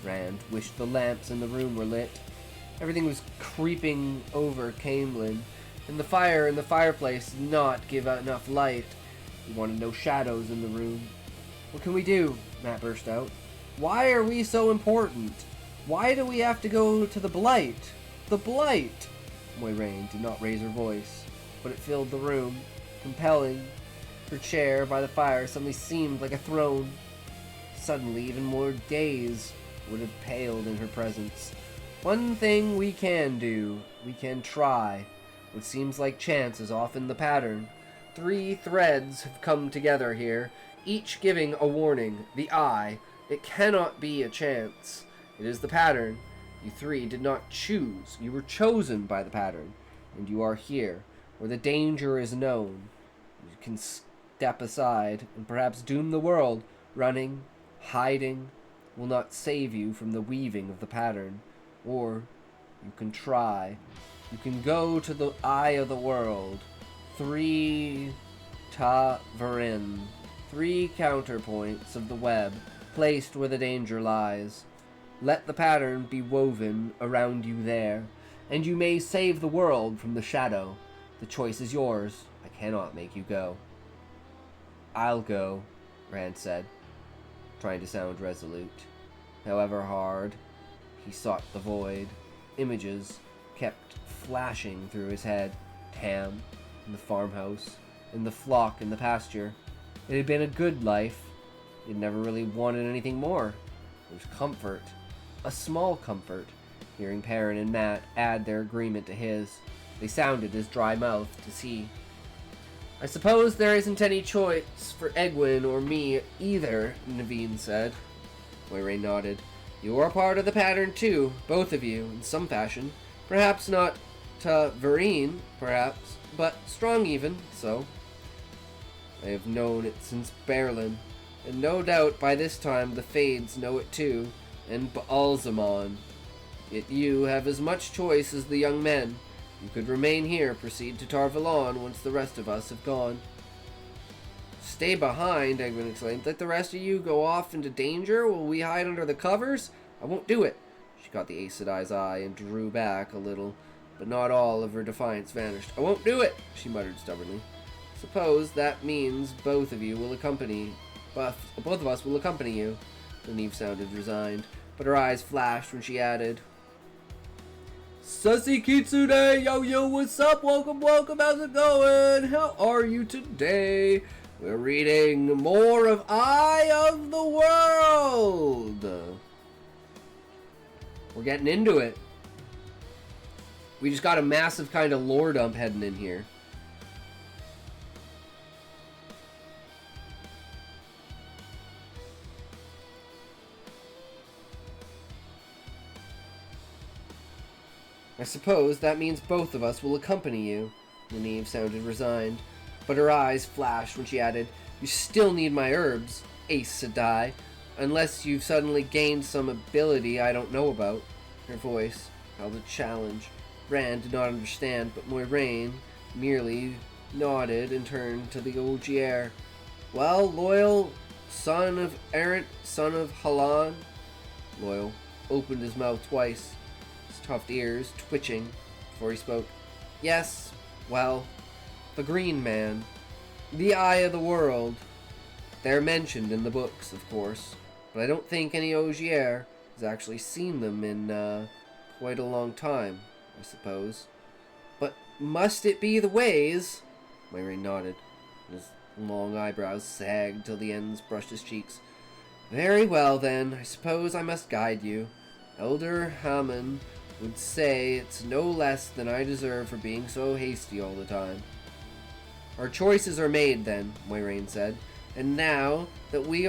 Rand wished the lamps in the room were lit. Everything was creeping over Camelin, and the fire in the fireplace did not give out enough light. He wanted no shadows in the room. What can we do? Matt burst out. Why are we so important? Why do we have to go to the Blight? The Blight! Moiraine did not raise her voice, but it filled the room, compelling. Her chair by the fire suddenly seemed like a throne. Suddenly, even more days would have paled in her presence. One thing we can do. We can try. What seems like chance is often the pattern. 3 threads have come together here, each giving a warning. The eye. It cannot be a chance. It is the pattern. You 3 did not choose. You were chosen by the pattern. And you are here, where the danger is known. You can step aside and perhaps doom the world. Running, hiding, will not save you from the weaving of the pattern. Or you can try. You can go to the eye of the world. 3 Ta'Veren. 3 counterpoints of the web, placed where the danger lies. Let the pattern be woven around you there, and you may save the world from the shadow. The choice is yours. I cannot make you go. I'll go, Rand said, trying to sound resolute. However hard, he sought the void. Images kept flashing through his head. Tam, in the farmhouse, and the flock in the pasture. It had been a good life. He had never really wanted anything more. There was comfort. A small comfort, hearing Perrin and Matt add their agreement to his. They sounded as dry-mouthed as he. I suppose there isn't any choice for Egwene or me either, Naveen said. Moiraine nodded. You are part of the pattern too, both of you, in some fashion. Perhaps not Ta'Veren, perhaps, but strong even, so. I have known it since Berlin, and no doubt by this time the Fades know it too, and Baalzamon. Yet you have as much choice as the young men. You could remain here, proceed to Tar-Valon once the rest of us have gone. Stay behind, Egwene exclaimed. Let the rest of you go off into danger while we hide under the covers? I won't do it. She caught the Aes Sedai's eye and drew back a little, but not all of her defiance vanished. I won't do it, she muttered stubbornly. Suppose that means both of us will accompany you. Nynaeve sounded resigned, but her eyes flashed when she added, Sussy Kitsune, yo, what's up? Welcome, how's it going? How are you today? We're reading more of Eye of the World. We're getting into it. We just got a massive kind of lore dump heading in here. I suppose that means both of us will accompany you. Nynaeve sounded resigned, but her eyes flashed when she added, "You still need my herbs, Ace Sedai, unless you've suddenly gained some ability I don't know about." Her voice held a challenge. Rand did not understand, but Moiraine merely nodded and turned to the Ogier. "Well, Loyal, son of Errant, son of Halan." Loyal opened his mouth twice, his tufted ears twitching before he spoke. "Yes, well, the Green Man, the Eye of the World. They're mentioned in the books, of course, but I don't think any Ogier has actually seen them in quite a long time, I suppose. But must it be the ways?" Moiraine nodded. His long eyebrows sagged till the ends brushed his cheeks. "Very well, then. I suppose I must guide you. Elder Hammond would say it's no less than I deserve for being so hasty all the time." "Our choices are made, then," Moiraine said. "And now that they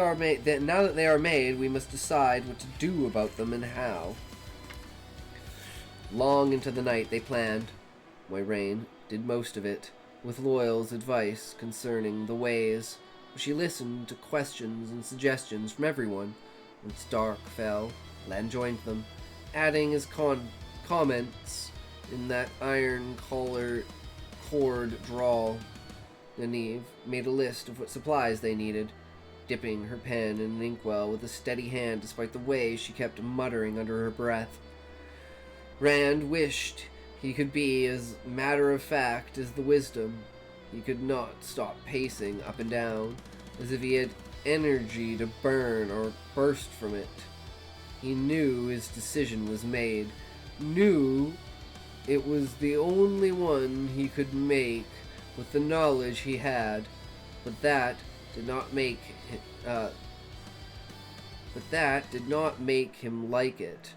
are made, we must decide what to do about them and how." Long into the night they planned. Moiraine did most of it, with Loyal's advice concerning the ways. She listened to questions and suggestions from everyone. Once dark fell, Lan joined them, adding his comments in that iron-cord drawl. Nynaeve made a list of what supplies they needed, dipping her pen in an inkwell with a steady hand despite the way she kept muttering under her breath. Rand wished he could be as matter-of-fact as the wisdom. He could not stop pacing up and down, as if he had energy to burn or burst from it. He knew his decision was made, knew it was the only one he could make with the knowledge he had, but that did not make him like it.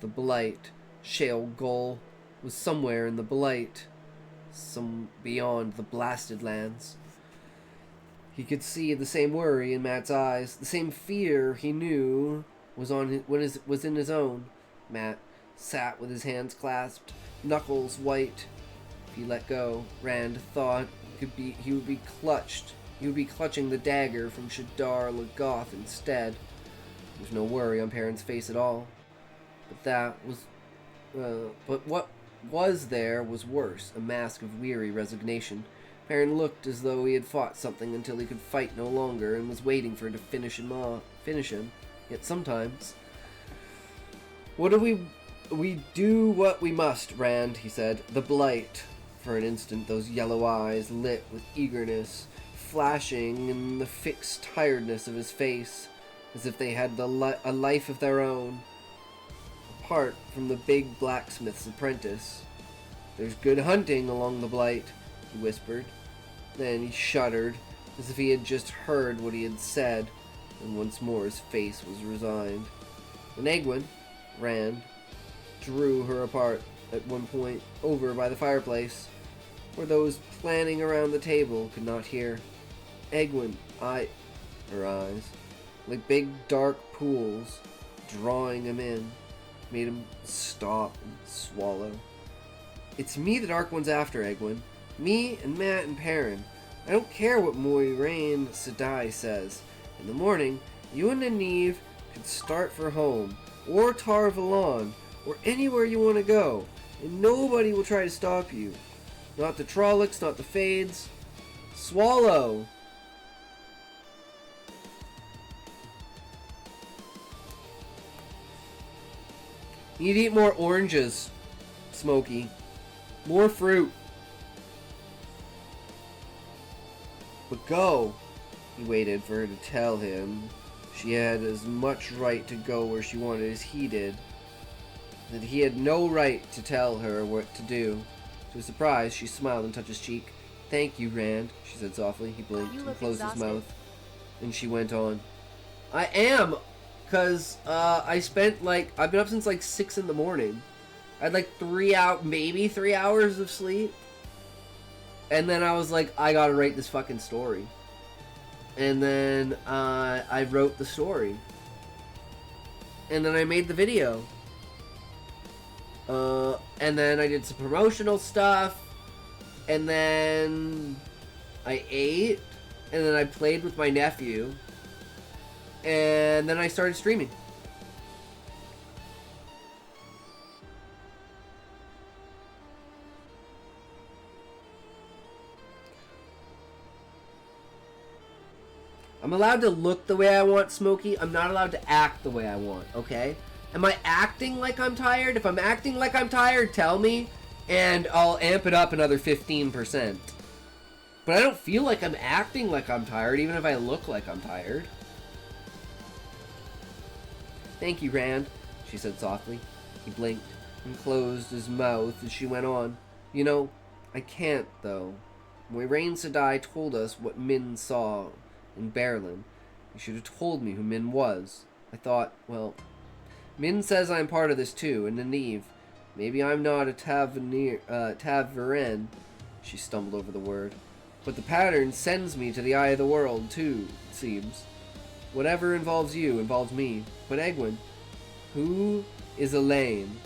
The Blight, Shale Gull, was somewhere in the Blight, some beyond the Blasted Lands. He could see the same worry in Matt's eyes, the same fear he knew was in his own. Matt sat with his hands clasped, knuckles white. If he let go, Rand thought he would be clutching the dagger from Shadar Logoth instead. There was no worry on Perrin's face at all. But what was there was worse, a mask of weary resignation. Perrin looked as though he had fought something until he could fight no longer and was waiting for it to finish him. Yet sometimes... We do what we must, Rand, he said. The Blight. For an instant, those yellow eyes lit with eagerness, flashing in the fixed tiredness of his face, as if they had a life of their own, apart from the big blacksmith's apprentice. "There's good hunting along the Blight," he whispered. Then he shuddered, as if he had just heard what he had said, and once more his face was resigned. And Egwene, Rand, drew her apart at one point, over by the fireplace, where those planning around the table could not hear. "Egwene, her eyes, like big dark pools, drawing him in, made him stop and swallow. "It's me the Dark One's after, Egwene. Me and Matt and Perrin. I don't care what Moiraine Sedai says. In the morning, you and Nynaeve can start for home, or Tar Valon, or anywhere you want to go, and nobody will try to stop you. Not the Trollocs, not the Fades. Swallow!" You need to eat more oranges, Smokey. More fruit. But go. He waited for her to tell him she had as much right to go where she wanted as he did. that he had no right to tell her what to do. To his surprise, she smiled and touched his cheek. "Thank you, Rand," she said softly. He blinked and closed his mouth. And she went on. "I am, because I've been up since like 6 in the morning. I had like 3 hours of sleep. And then I was like, I gotta write this fucking story. And then I wrote the story. And then I made the video. And then I did some promotional stuff. And then I ate. And then I played with my nephew. And then I started streaming. I'm allowed to look the way I want, Smokey. I'm not allowed to act the way I want, okay? Am I acting like I'm tired? If I'm acting like I'm tired, tell me, and I'll amp it up another 15%. But I don't feel like I'm acting like I'm tired, even if I look like I'm tired. "Thank you, Rand," she said softly. He blinked and closed his mouth as she went on. "You know, I can't, though. Moiraine Sedai told us what Min saw in Berlin. You should have told me who Min was. I thought, well, Min says I'm part of this too, and Nynaeve. Maybe I'm not a Taveran," she stumbled over the word. "But the pattern sends me to the eye of the world, too, it seems. Whatever involves you involves me. But Egwene, who is Elaine?"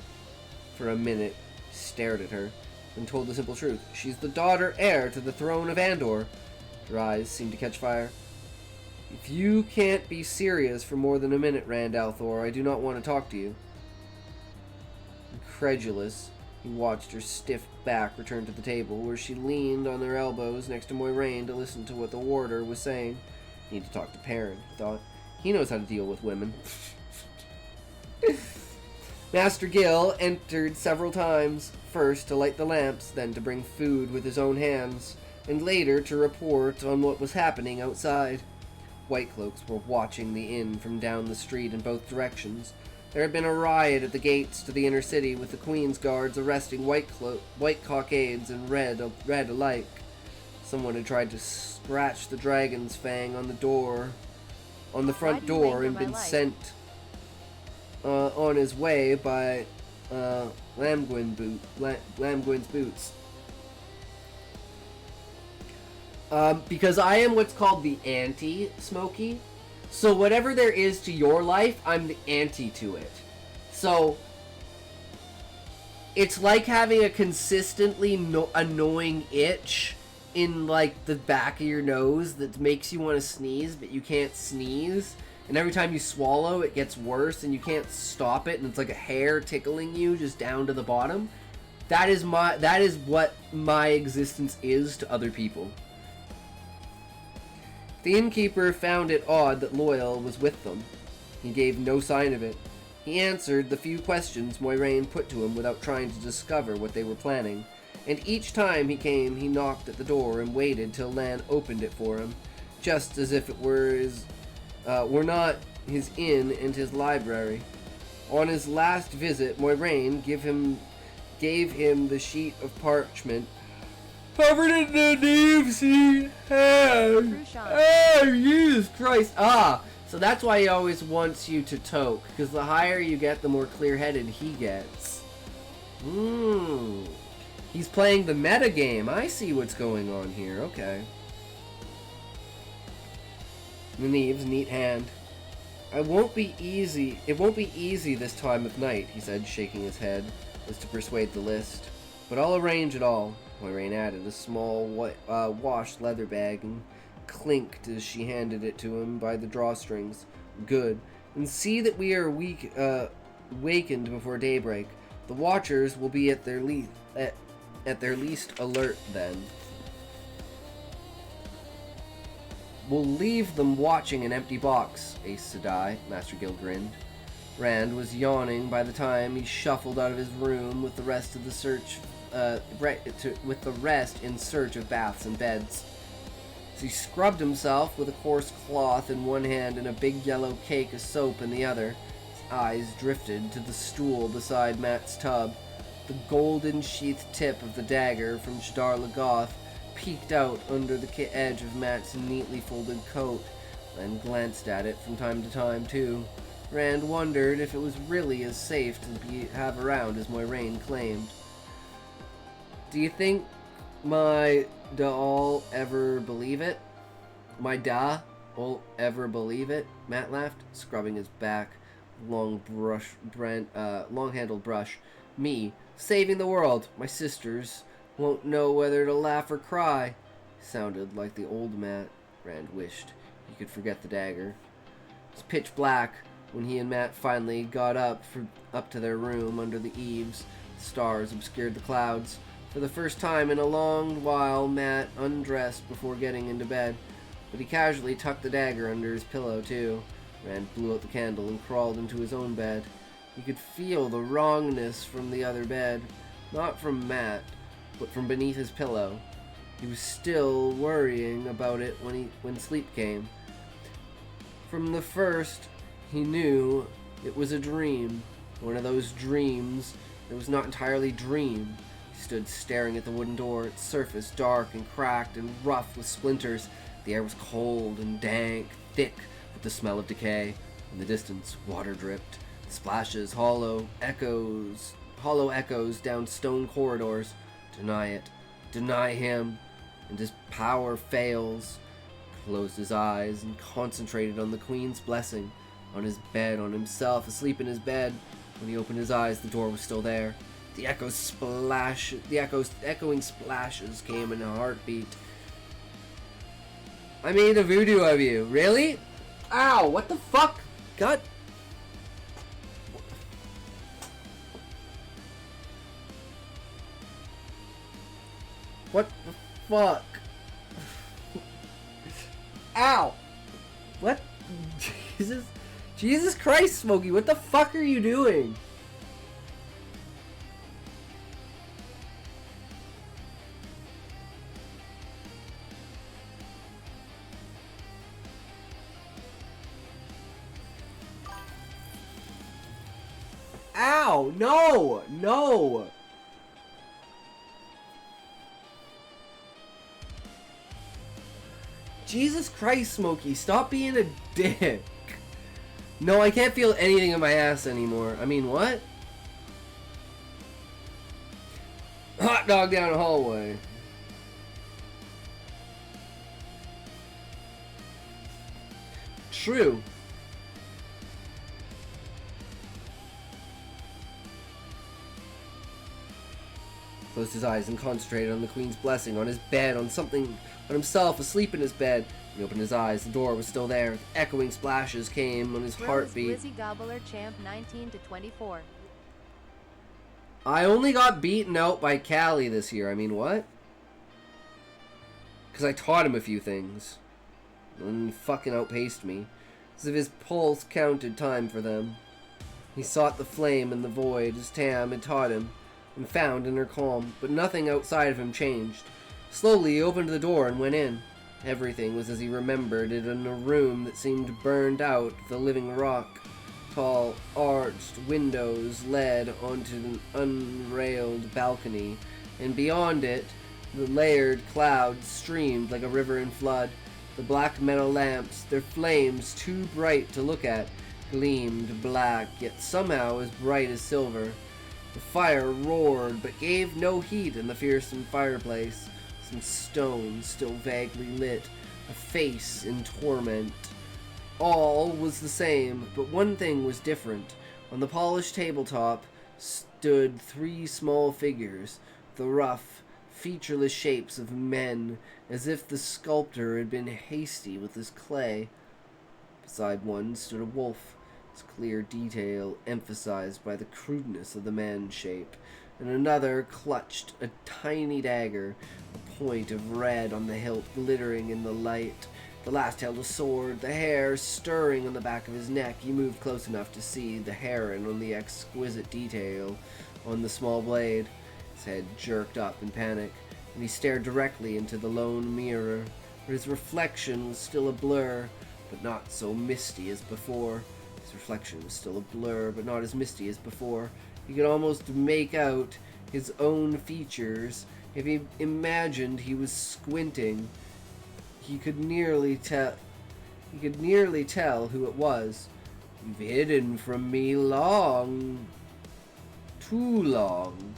For a minute, he stared at her, and told the simple truth. "She's the daughter heir to the throne of Andor." Her eyes seemed to catch fire. "If you can't be serious for more than a minute, Rand al'Thor, I do not want to talk to you." Incredulous, he watched her stiff back return to the table, where she leaned on her elbows next to Moiraine to listen to what the warder was saying. Need to talk to Perrin, he thought. He knows how to deal with women. Master Gil entered several times, first to light the lamps, then to bring food with his own hands, and later to report on what was happening outside. Whitecloaks were watching the inn from down the street in both directions. There had been a riot at the gates to the inner city, with the Queen's guards arresting white cockades and red alike. Someone had tried to scratch the dragon's fang on the front door, and been sent on his way by Lamgwin's boots. Because I am what's called the anti-Smokey. So whatever there is to your life, I'm the anti to it. So it's like having a consistently annoying itch in like the back of your nose that makes you want to sneeze, but you can't sneeze. And every time you swallow, it gets worse and you can't stop it, and it's like a hair tickling you just down to the bottom. That is what my existence is to other people. The innkeeper found it odd that Loyal was with them. He gave no sign of it. He answered the few questions Moiraine put to him without trying to discover what they were planning, and each time he came, he knocked at the door and waited till Lan opened it for him, just as if it were not his inn and his library. On his last visit, Moiraine gave him the sheet of parchment covered in the Nynaeve's hand. Oh, Jesus Christ. So that's why he always wants you to toke, because the higher you get, the more clear-headed he gets. He's playing the meta game. I see what's going on here. Okay. Nynaeve's neat hand. It won't be easy this time of night, he said, shaking his head, as to persuade the list. But I'll arrange it all. Moiraine added a small washed leather bag and clinked as she handed it to him by the drawstrings. Good. And see that we are wakened before daybreak. The watchers will be at their least alert then. We'll leave them watching an empty box, Ace Sedai, Master Gil grinned. Rand was yawning by the time he shuffled out of his room with the rest in search of baths and beds. So he scrubbed himself with a coarse cloth in one hand and a big yellow cake of soap in the other. His eyes drifted to the stool beside Matt's tub. The golden sheathed tip of the dagger from Shadar Lagoth peeked out under the edge of Matt's neatly folded coat, and glanced at it from time to time, too. Rand wondered if it was really as safe to have around as Moiraine claimed. Do you think my da'll ever believe it? My da will ever believe it? Matt laughed, scrubbing his back. Long-handled brush. Me, saving the world. My sisters won't know whether to laugh or cry. Sounded like the old Matt. Rand wished he could forget the dagger. It was pitch black when he and Matt finally got up to their room under the eaves. The stars obscured the clouds. For the first time in a long while, Matt undressed before getting into bed, but he casually tucked the dagger under his pillow, too. Rand blew out the candle and crawled into his own bed. He could feel the wrongness from the other bed, not from Matt, but from beneath his pillow. He was still worrying about it when sleep came. From the first, he knew it was a dream. One of those dreams that was not entirely dream. He stood staring at the wooden door, its surface dark and cracked and rough with splinters. The air was cold and dank, thick with the smell of decay. In the distance, water dripped. Splashes, hollow echoes down stone corridors. Deny it. Deny him. And his power fails. Closed his eyes and concentrated on the Queen's blessing. On his bed, on himself, asleep in his bed. When he opened his eyes, the door was still there. The echoing splashes came in a heartbeat. I made a voodoo of you. Really? Ow, what the fuck? God. What the fuck? Ow! What? Jesus Christ, Smokey, what the fuck are you doing? Ow! No! No! Jesus Christ, Smokey, stop being a dick. No, I can't feel anything in my ass anymore. I mean, what? Hot dog down the hallway. True. Closed his eyes and concentrated on the Queen's blessing, on his bed, on himself, asleep in his bed. When he opened his eyes, the door was still there. Echoing splashes came on his heartbeat.
Glizzy Gobbler Champ 19-24.
I only got beaten out by Callie this year. I mean, what? Because I taught him a few things. And he fucking outpaced me. As if his pulse counted time for them. He sought the flame in the void as Tam had taught him, and found in her calm, but nothing outside of him changed. Slowly he opened the door and went in. Everything was as he remembered it in a room that seemed burned out of the living rock. Tall, arched windows led onto an unrailed balcony, and beyond it, the layered clouds streamed like a river in flood. The black metal lamps, their flames too bright to look at, gleamed black, yet somehow as bright as silver. The fire roared, but gave no heat in the fearsome fireplace. Some stones still vaguely lit, a face in torment. All was the same, but one thing was different. On the polished tabletop stood 3 small figures, the rough, featureless shapes of men, as if the sculptor had been hasty with his clay. Beside one stood a wolf, its clear detail emphasized by the crudeness of the man shape, and another clutched a tiny dagger, a point of red on the hilt glittering in the light. The last held a sword, the hair stirring on the back of his neck. He moved close enough to see the heron on the exquisite detail on the small blade. His head jerked up in panic, and he stared directly into the lone mirror, where his reflection was still a blur, but not so misty as before. His reflection was still a blur, but not as misty as before. He could almost make out his own features. If he imagined he was squinting, he could nearly tell who it was. You've hidden from me long. Too long.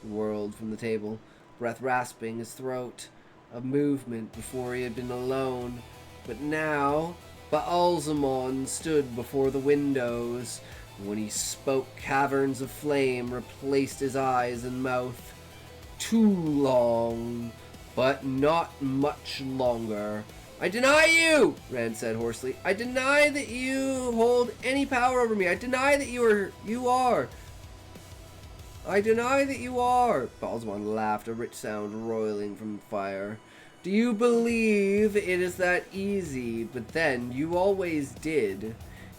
He whirled from the table, breath rasping his throat. A movement before he had been alone. But now, Baalzamon stood before the windows. When he spoke, caverns of flame replaced his eyes and mouth. Too long, but not much longer. I deny you, Rand said hoarsely. I deny that you hold any power over me. I deny that you are. I deny that you are. Baalzamon laughed, a rich sound roiling from the fire. Do you believe it is that easy? But then, you always did.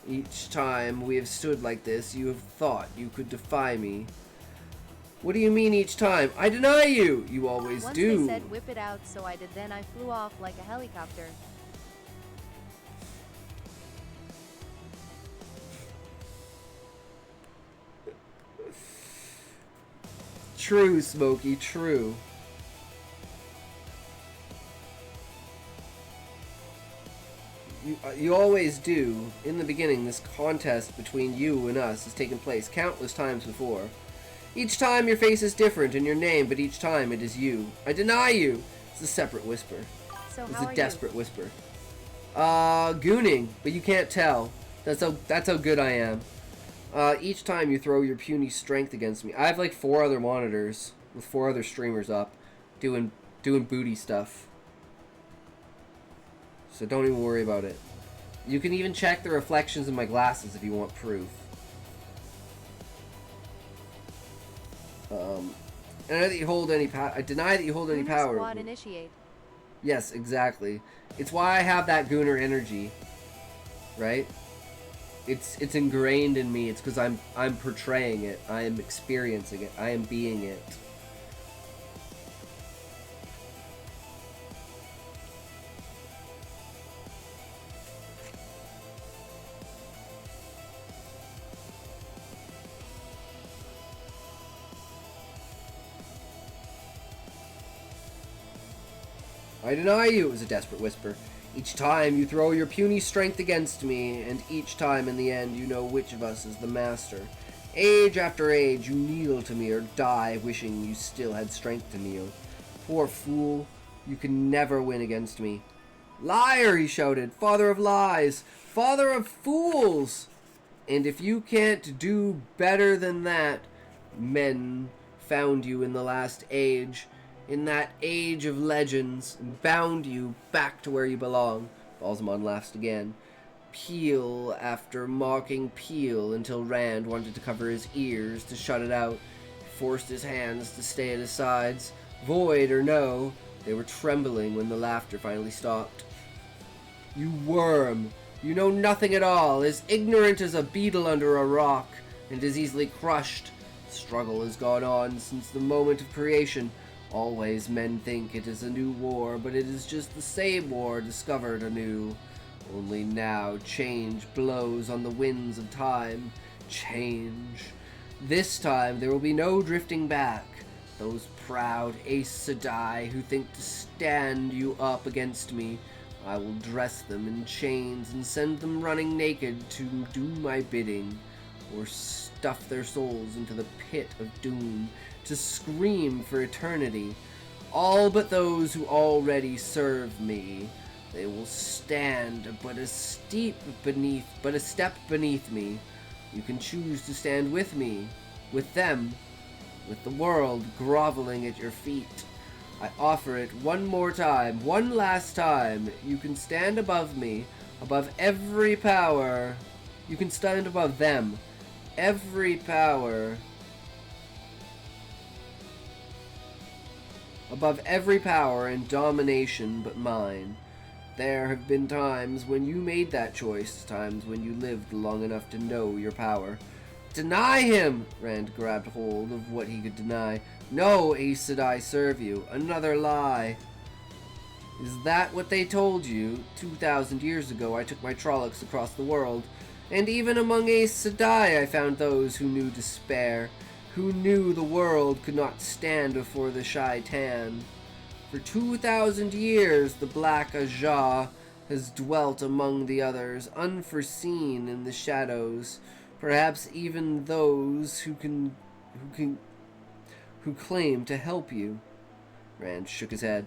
Each time we have stood like this, you have thought you could defy me. What do you mean each time? I deny you! You always do.
Once they said whip it out, so I did. Then I flew off like a helicopter.
True, Smokey, true. You always do. In the beginning, this contest between you and us has taken place countless times before. Each time your face is different and your name, but each time it is you. I deny you! It's a separate whisper.
So
It's
how
a
are
desperate whisper. Gooning, but you can't tell. That's how good I am. Each time you throw your puny strength against me. I have like 4 other monitors with 4 other streamers up doing booty stuff. So don't even worry about it. You can even check the reflections in my glasses if you want proof. I deny that you hold any power. I deny that you hold any power.
Squad initiate.
Yes, exactly. It's why I have that Gooner energy. Right? It's ingrained in me. It's because I'm portraying it. I am experiencing it. I am being it. I deny you, it was a desperate whisper. Each time you throw your puny strength against me, and each time in the end you know which of us is the master. Age after age you kneel to me or die wishing you still had strength to kneel. Poor fool, you can never win against me. Liar, he shouted, father of lies, father of fools! And if you can't do better than that, men found you in the last age, in that age of legends, and bound you back to where you belong. Baalzamon laughs again. Peal after mocking peal until Rand wanted to cover his ears to shut it out. He forced his hands to stay at his sides. Void or no, they were trembling when the laughter finally stopped. You worm! You know nothing at all, as ignorant as a beetle under a rock, and as easily crushed. Struggle has gone on since the moment of creation. Always men think it is a new war, but it is just the same war discovered anew. Only now change blows on the winds of time. Change. This time there will be no drifting back. Those proud Aes Sedai who think to stand you up against me, I will dress them in chains and send them running naked to do my bidding, or stuff their souls into the pit of doom, to scream for eternity. All but those who already serve me. They will stand but a step beneath me. You can choose to stand with me, with them, with the world groveling at your feet. I offer it one more time, one last time. You can stand above me, above every power. You can stand above them, every power. Above every power and domination but mine. There have been times when you made that choice, times when you lived long enough to know your power. Deny him! Rand grabbed hold of what he could deny. No, Aes Sedai serve you. Another lie. Is that what they told you? 2,000 years ago I took my Trollocs across the world, And even among Aes Sedai I found those who knew despair, who knew the world could not stand before the Shaitan. For 2,000 years the Black Ajah has dwelt among the others, unforeseen in the shadows. Perhaps even those who claim to help you. Rand shook his head,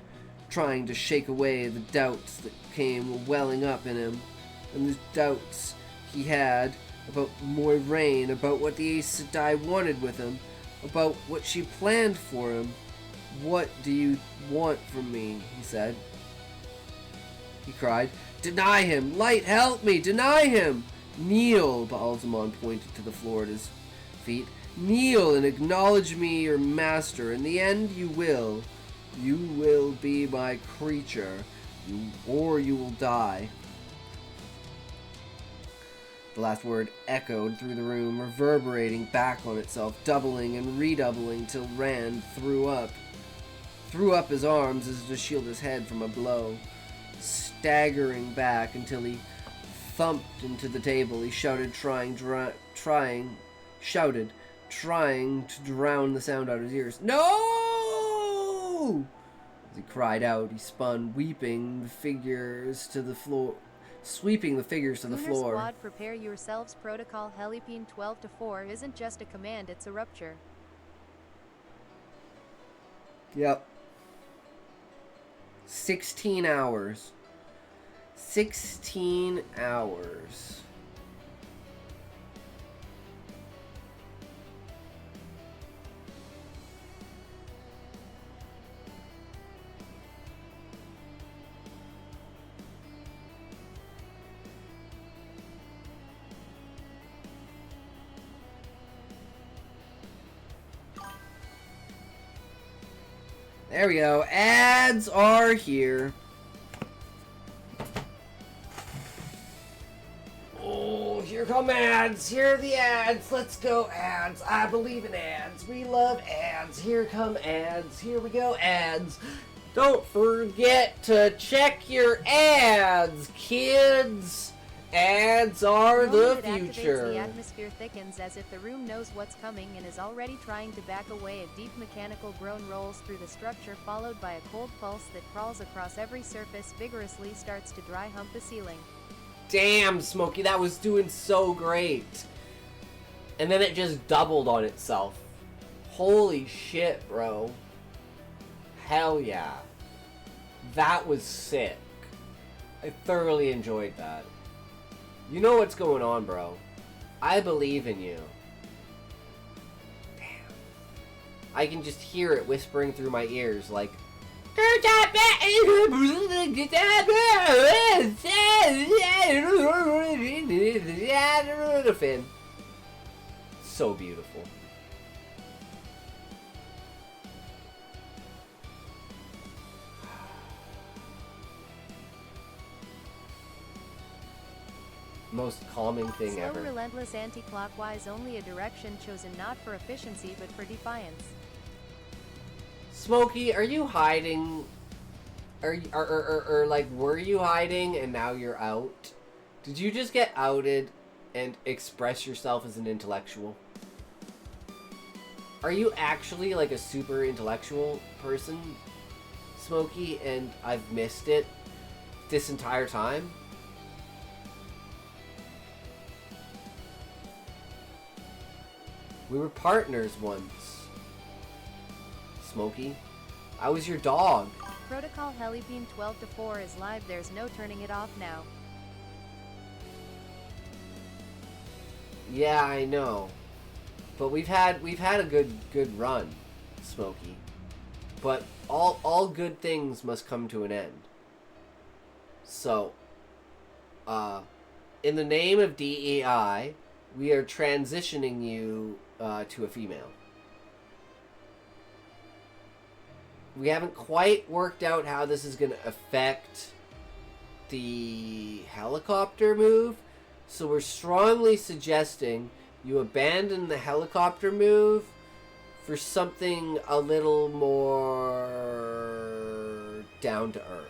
trying to shake away the doubts that came welling up in him, and the doubts he had about Moiraine, about what the Aes Sedai wanted with him, about what she planned for him. What do you want from me? He said. He cried. Deny him! Light, help me! Deny him! Kneel! Balzamon pointed to the floor at his feet. Kneel and acknowledge me your master. In the end, you will. You will be my creature, or you will die. The last word echoed through the room, reverberating back on itself, doubling and redoubling till Rand threw up his arms as to shield his head from a blow. Staggering back until he thumped into the table, he shouted, trying to drown the sound out of his ears. No! As he cried out, he spun, sweeping the figures to the floor.
Squad, prepare yourselves. Protocol Helipine 12-4 isn't just a command, it's a rupture.
Yep. 16 hours. 16 hours. There we go. Ads are here. Oh, here come ads. Here are the ads. Let's go, ads. I believe in ads. We love ads. Here come ads. Here we go, ads. Don't forget to check your ads, kids. Ads are the future.
The atmosphere thickens as if the room knows what's coming and is already trying to back away. A deep mechanical groan rolls through the structure, followed by a cold pulse that crawls across every surface, vigorously starts to dry hump the ceiling.
Damn, Smokey, that was doing so great. And then it just doubled on itself. Holy shit, bro. Hell yeah. That was sick. I thoroughly enjoyed that. You know what's going on, bro. I believe in you. Damn. I can just hear it whispering through my ears like... Finn. So beautiful. Most calming thing ever.
Slow, relentless, anti-clockwise, only a direction chosen not for efficiency but for defiance.
Smokey, are you hiding? Or like, were you hiding and now you're out? Did you just get outed and express yourself as an intellectual? Are you actually like a super intellectual person, Smokey, and I've missed it this entire time? We were partners once, Smokey. I was your dog.
Protocol Helipine 12-4 is live. There's no turning it off now.
Yeah, I know. But we've had a good run, Smokey. But all good things must come to an end. So, in the name of DEI, we are transitioning you to a female. We haven't quite worked out how this is going to affect the helicopter move, so we're strongly suggesting you abandon the helicopter move for something a little more down to earth.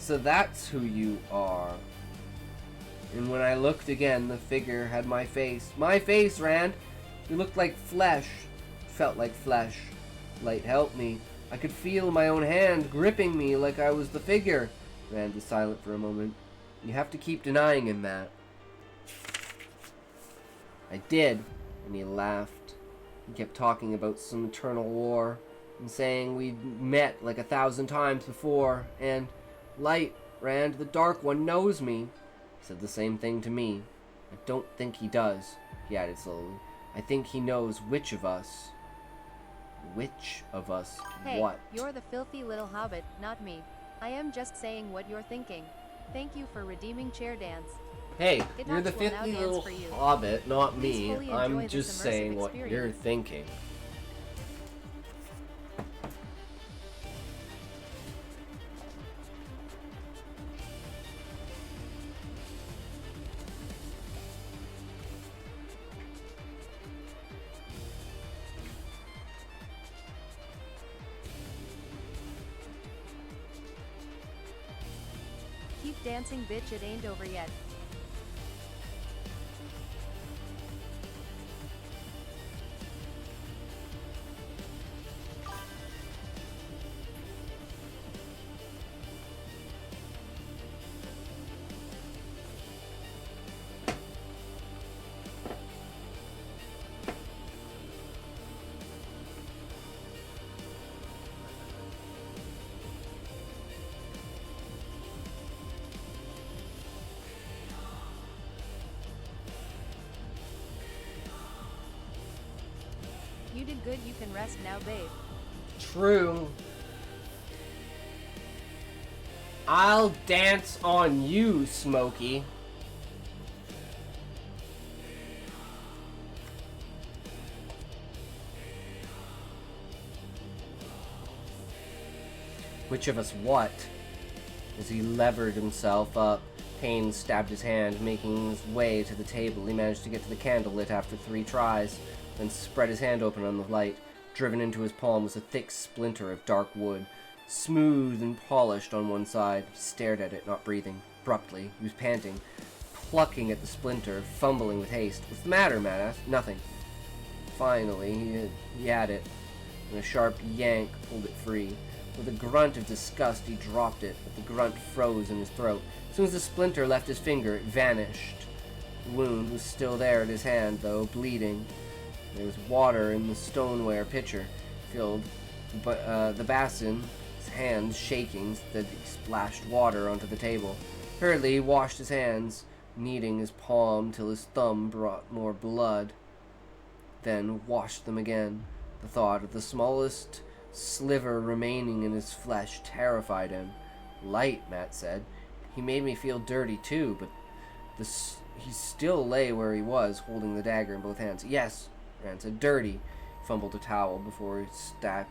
So that's who you are. And when I looked again, the figure had my face. My face, Rand! You looked like flesh. Felt like flesh. Light helped me. I could feel my own hand gripping me like I was the figure. Rand was silent for a moment. You have to keep denying him that. I did. And he laughed. He kept talking about some eternal war. And saying we'd met like 1,000 times before. And Light, Rand, the Dark One knows me. He said the same thing to me. I don't think he does, he added slowly. I think he knows which of us. Which of us
Hey,
what?
you're the filthy little hobbit, not me. I am just saying what you're thinking. Thank you for redeeming chair dance.
Hey,
Good
you're the
Knox will now
filthy
dance
little
for you.
hobbit, not
Please
me.
fully enjoy
I'm
this
just
immersive
saying what you're
experience.
thinking.
Keep dancing, bitch, it ain't over yet. You did good, you can rest now, babe.
True. I'll dance on you, Smokey. Which of us what? As he levered himself up, pain stabbed his hand, making his way to the table. He managed to get to the candle lit after 3 tries, then spread his hand open on the light. Driven into his palm was a thick splinter of dark wood, smooth and polished on one side. He stared at it, not breathing. Abruptly, he was panting, plucking at the splinter, fumbling with haste. What's the matter, Matt asked. Nothing. Finally, he had it, and a sharp yank pulled it free. With a grunt of disgust, he dropped it, but the grunt froze in his throat. As soon as the splinter left his finger, it vanished. The wound was still there in his hand, though, bleeding. There was water in the stoneware pitcher, filled the basin, his hands shaking, that he splashed water onto the table. Hurriedly, he washed his hands, kneading his palm till his thumb brought more blood, then washed them again. The thought of the smallest sliver remaining in his flesh terrified him. Light, Matt said. He made me feel dirty too, but he still lay where he was, holding the dagger in both hands. Yes, Rand said. Dirty. He fumbled a towel before he stepped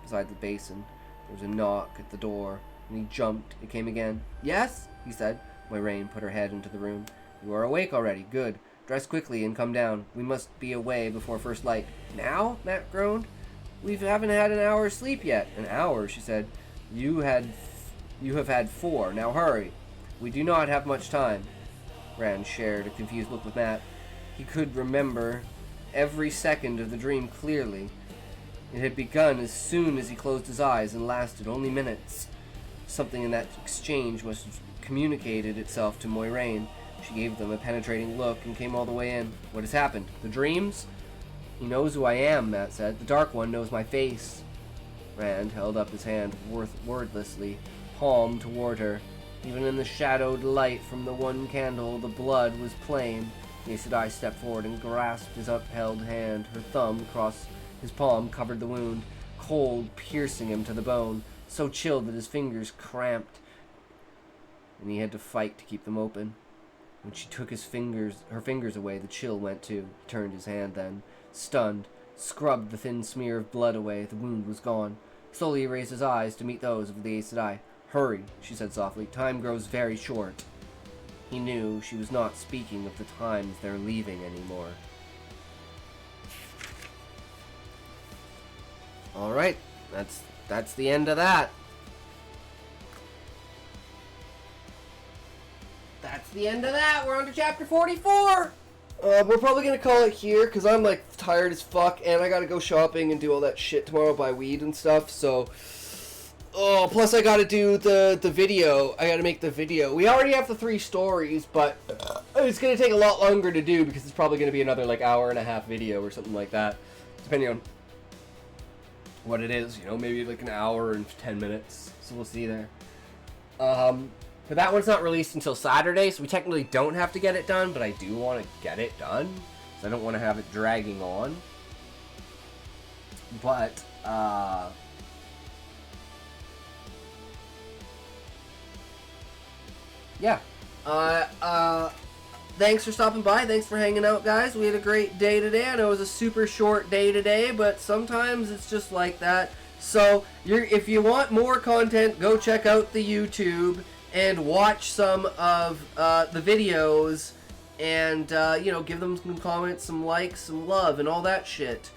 beside the basin. There was a knock at the door, and he jumped. It came again. Yes, he said. Moiraine put her head into the room. You are awake already. Good. Dress quickly and come down. We must be away before first light. Now? Matt groaned. We haven't had an hour's sleep yet. An hour, she said. You have had 4. Now hurry. We do not have much time. Rand shared a confused look with Matt. He could remember every second of the dream clearly. It had begun as soon as he closed his eyes and lasted only minutes. Something in that exchange must have communicated itself to Moiraine. She gave them a penetrating look and came all the way in. What has happened? The dreams? He knows who I am, Matt said. The Dark One knows my face. Rand held up his hand wordlessly, palm toward her. Even in the shadowed light from the one candle, the blood was plain. The Aes Sedai stepped forward and grasped his upheld hand. Her thumb across his palm covered the wound, cold, piercing him to the bone, so chilled that his fingers cramped, and he had to fight to keep them open. When she took her fingers away, the chill went too. He turned his hand then, stunned, scrubbed the thin smear of blood away. The wound was gone. Slowly he raised his eyes to meet those of the Aes Sedai. Hurry, she said softly. Time grows very short. He knew she was not speaking of the times they're leaving anymore. Alright, that's the end of that. that's the end of that. We're on to chapter 44. We're probably gonna call it here because I'm like tired as fuck and I gotta go shopping and do all that shit tomorrow, buy weed and stuff. So, plus I gotta do the video. I gotta make the video. We already have the 3 stories, but it's gonna take a lot longer to do because it's probably gonna be another like hour and a half video or something like that, depending on what it is. You know, maybe like an hour and 10 minutes. So we'll see there. But that one's not released until Saturday, so we technically don't have to get it done, but I do want to get it done, so I don't want to have it dragging on. But, yeah. Thanks for stopping by. Thanks for hanging out, guys. We had a great day today. I know it was a super short day today, but sometimes it's just like that. So, if you want more content, go check out the YouTube and watch some of the videos and, you know, give them some comments, some likes, some love, and all that shit.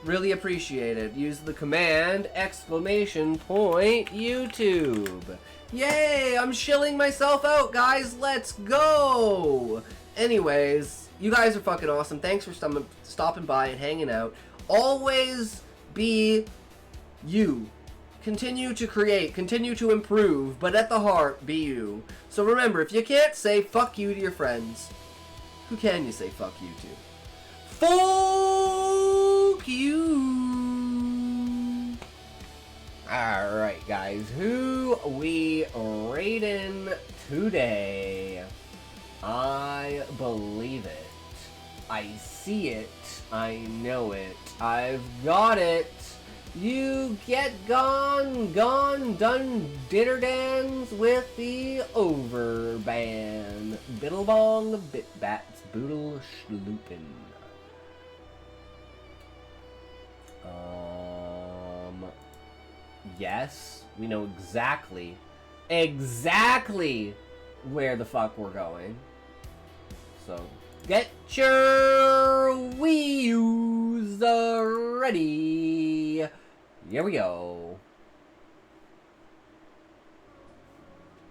Really appreciate it. Use the command !YouTube. Yay! I'm shilling myself out, guys. Let's go! Anyways, you guys are fucking awesome. Thanks for stopping by and hanging out. Always be you. Continue to create, continue to improve, but at the heart, be you. So remember, if you can't say fuck you to your friends, who can you say fuck you to? Fuck you! Alright, guys, who we rating today? I believe it. I see it. I know it. I've got it. You get gone, done dinner dance with the overband. Biddlebong, bitbats, boodle, schloopin'. Yes, we know exactly where the fuck we're going. So, get your wheels ready. Here we go.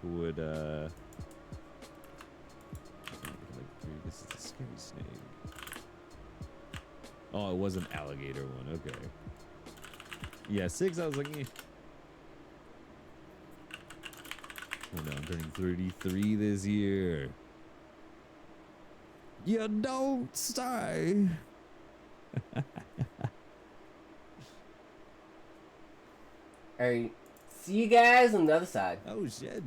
Would this is a scary snake. Oh, it was an alligator one. Okay. Yeah, 6. I was like, eh. Oh no, I'm turning 33 this year. You don't stay.
Alright, see you guys on the other side.
Oh shit.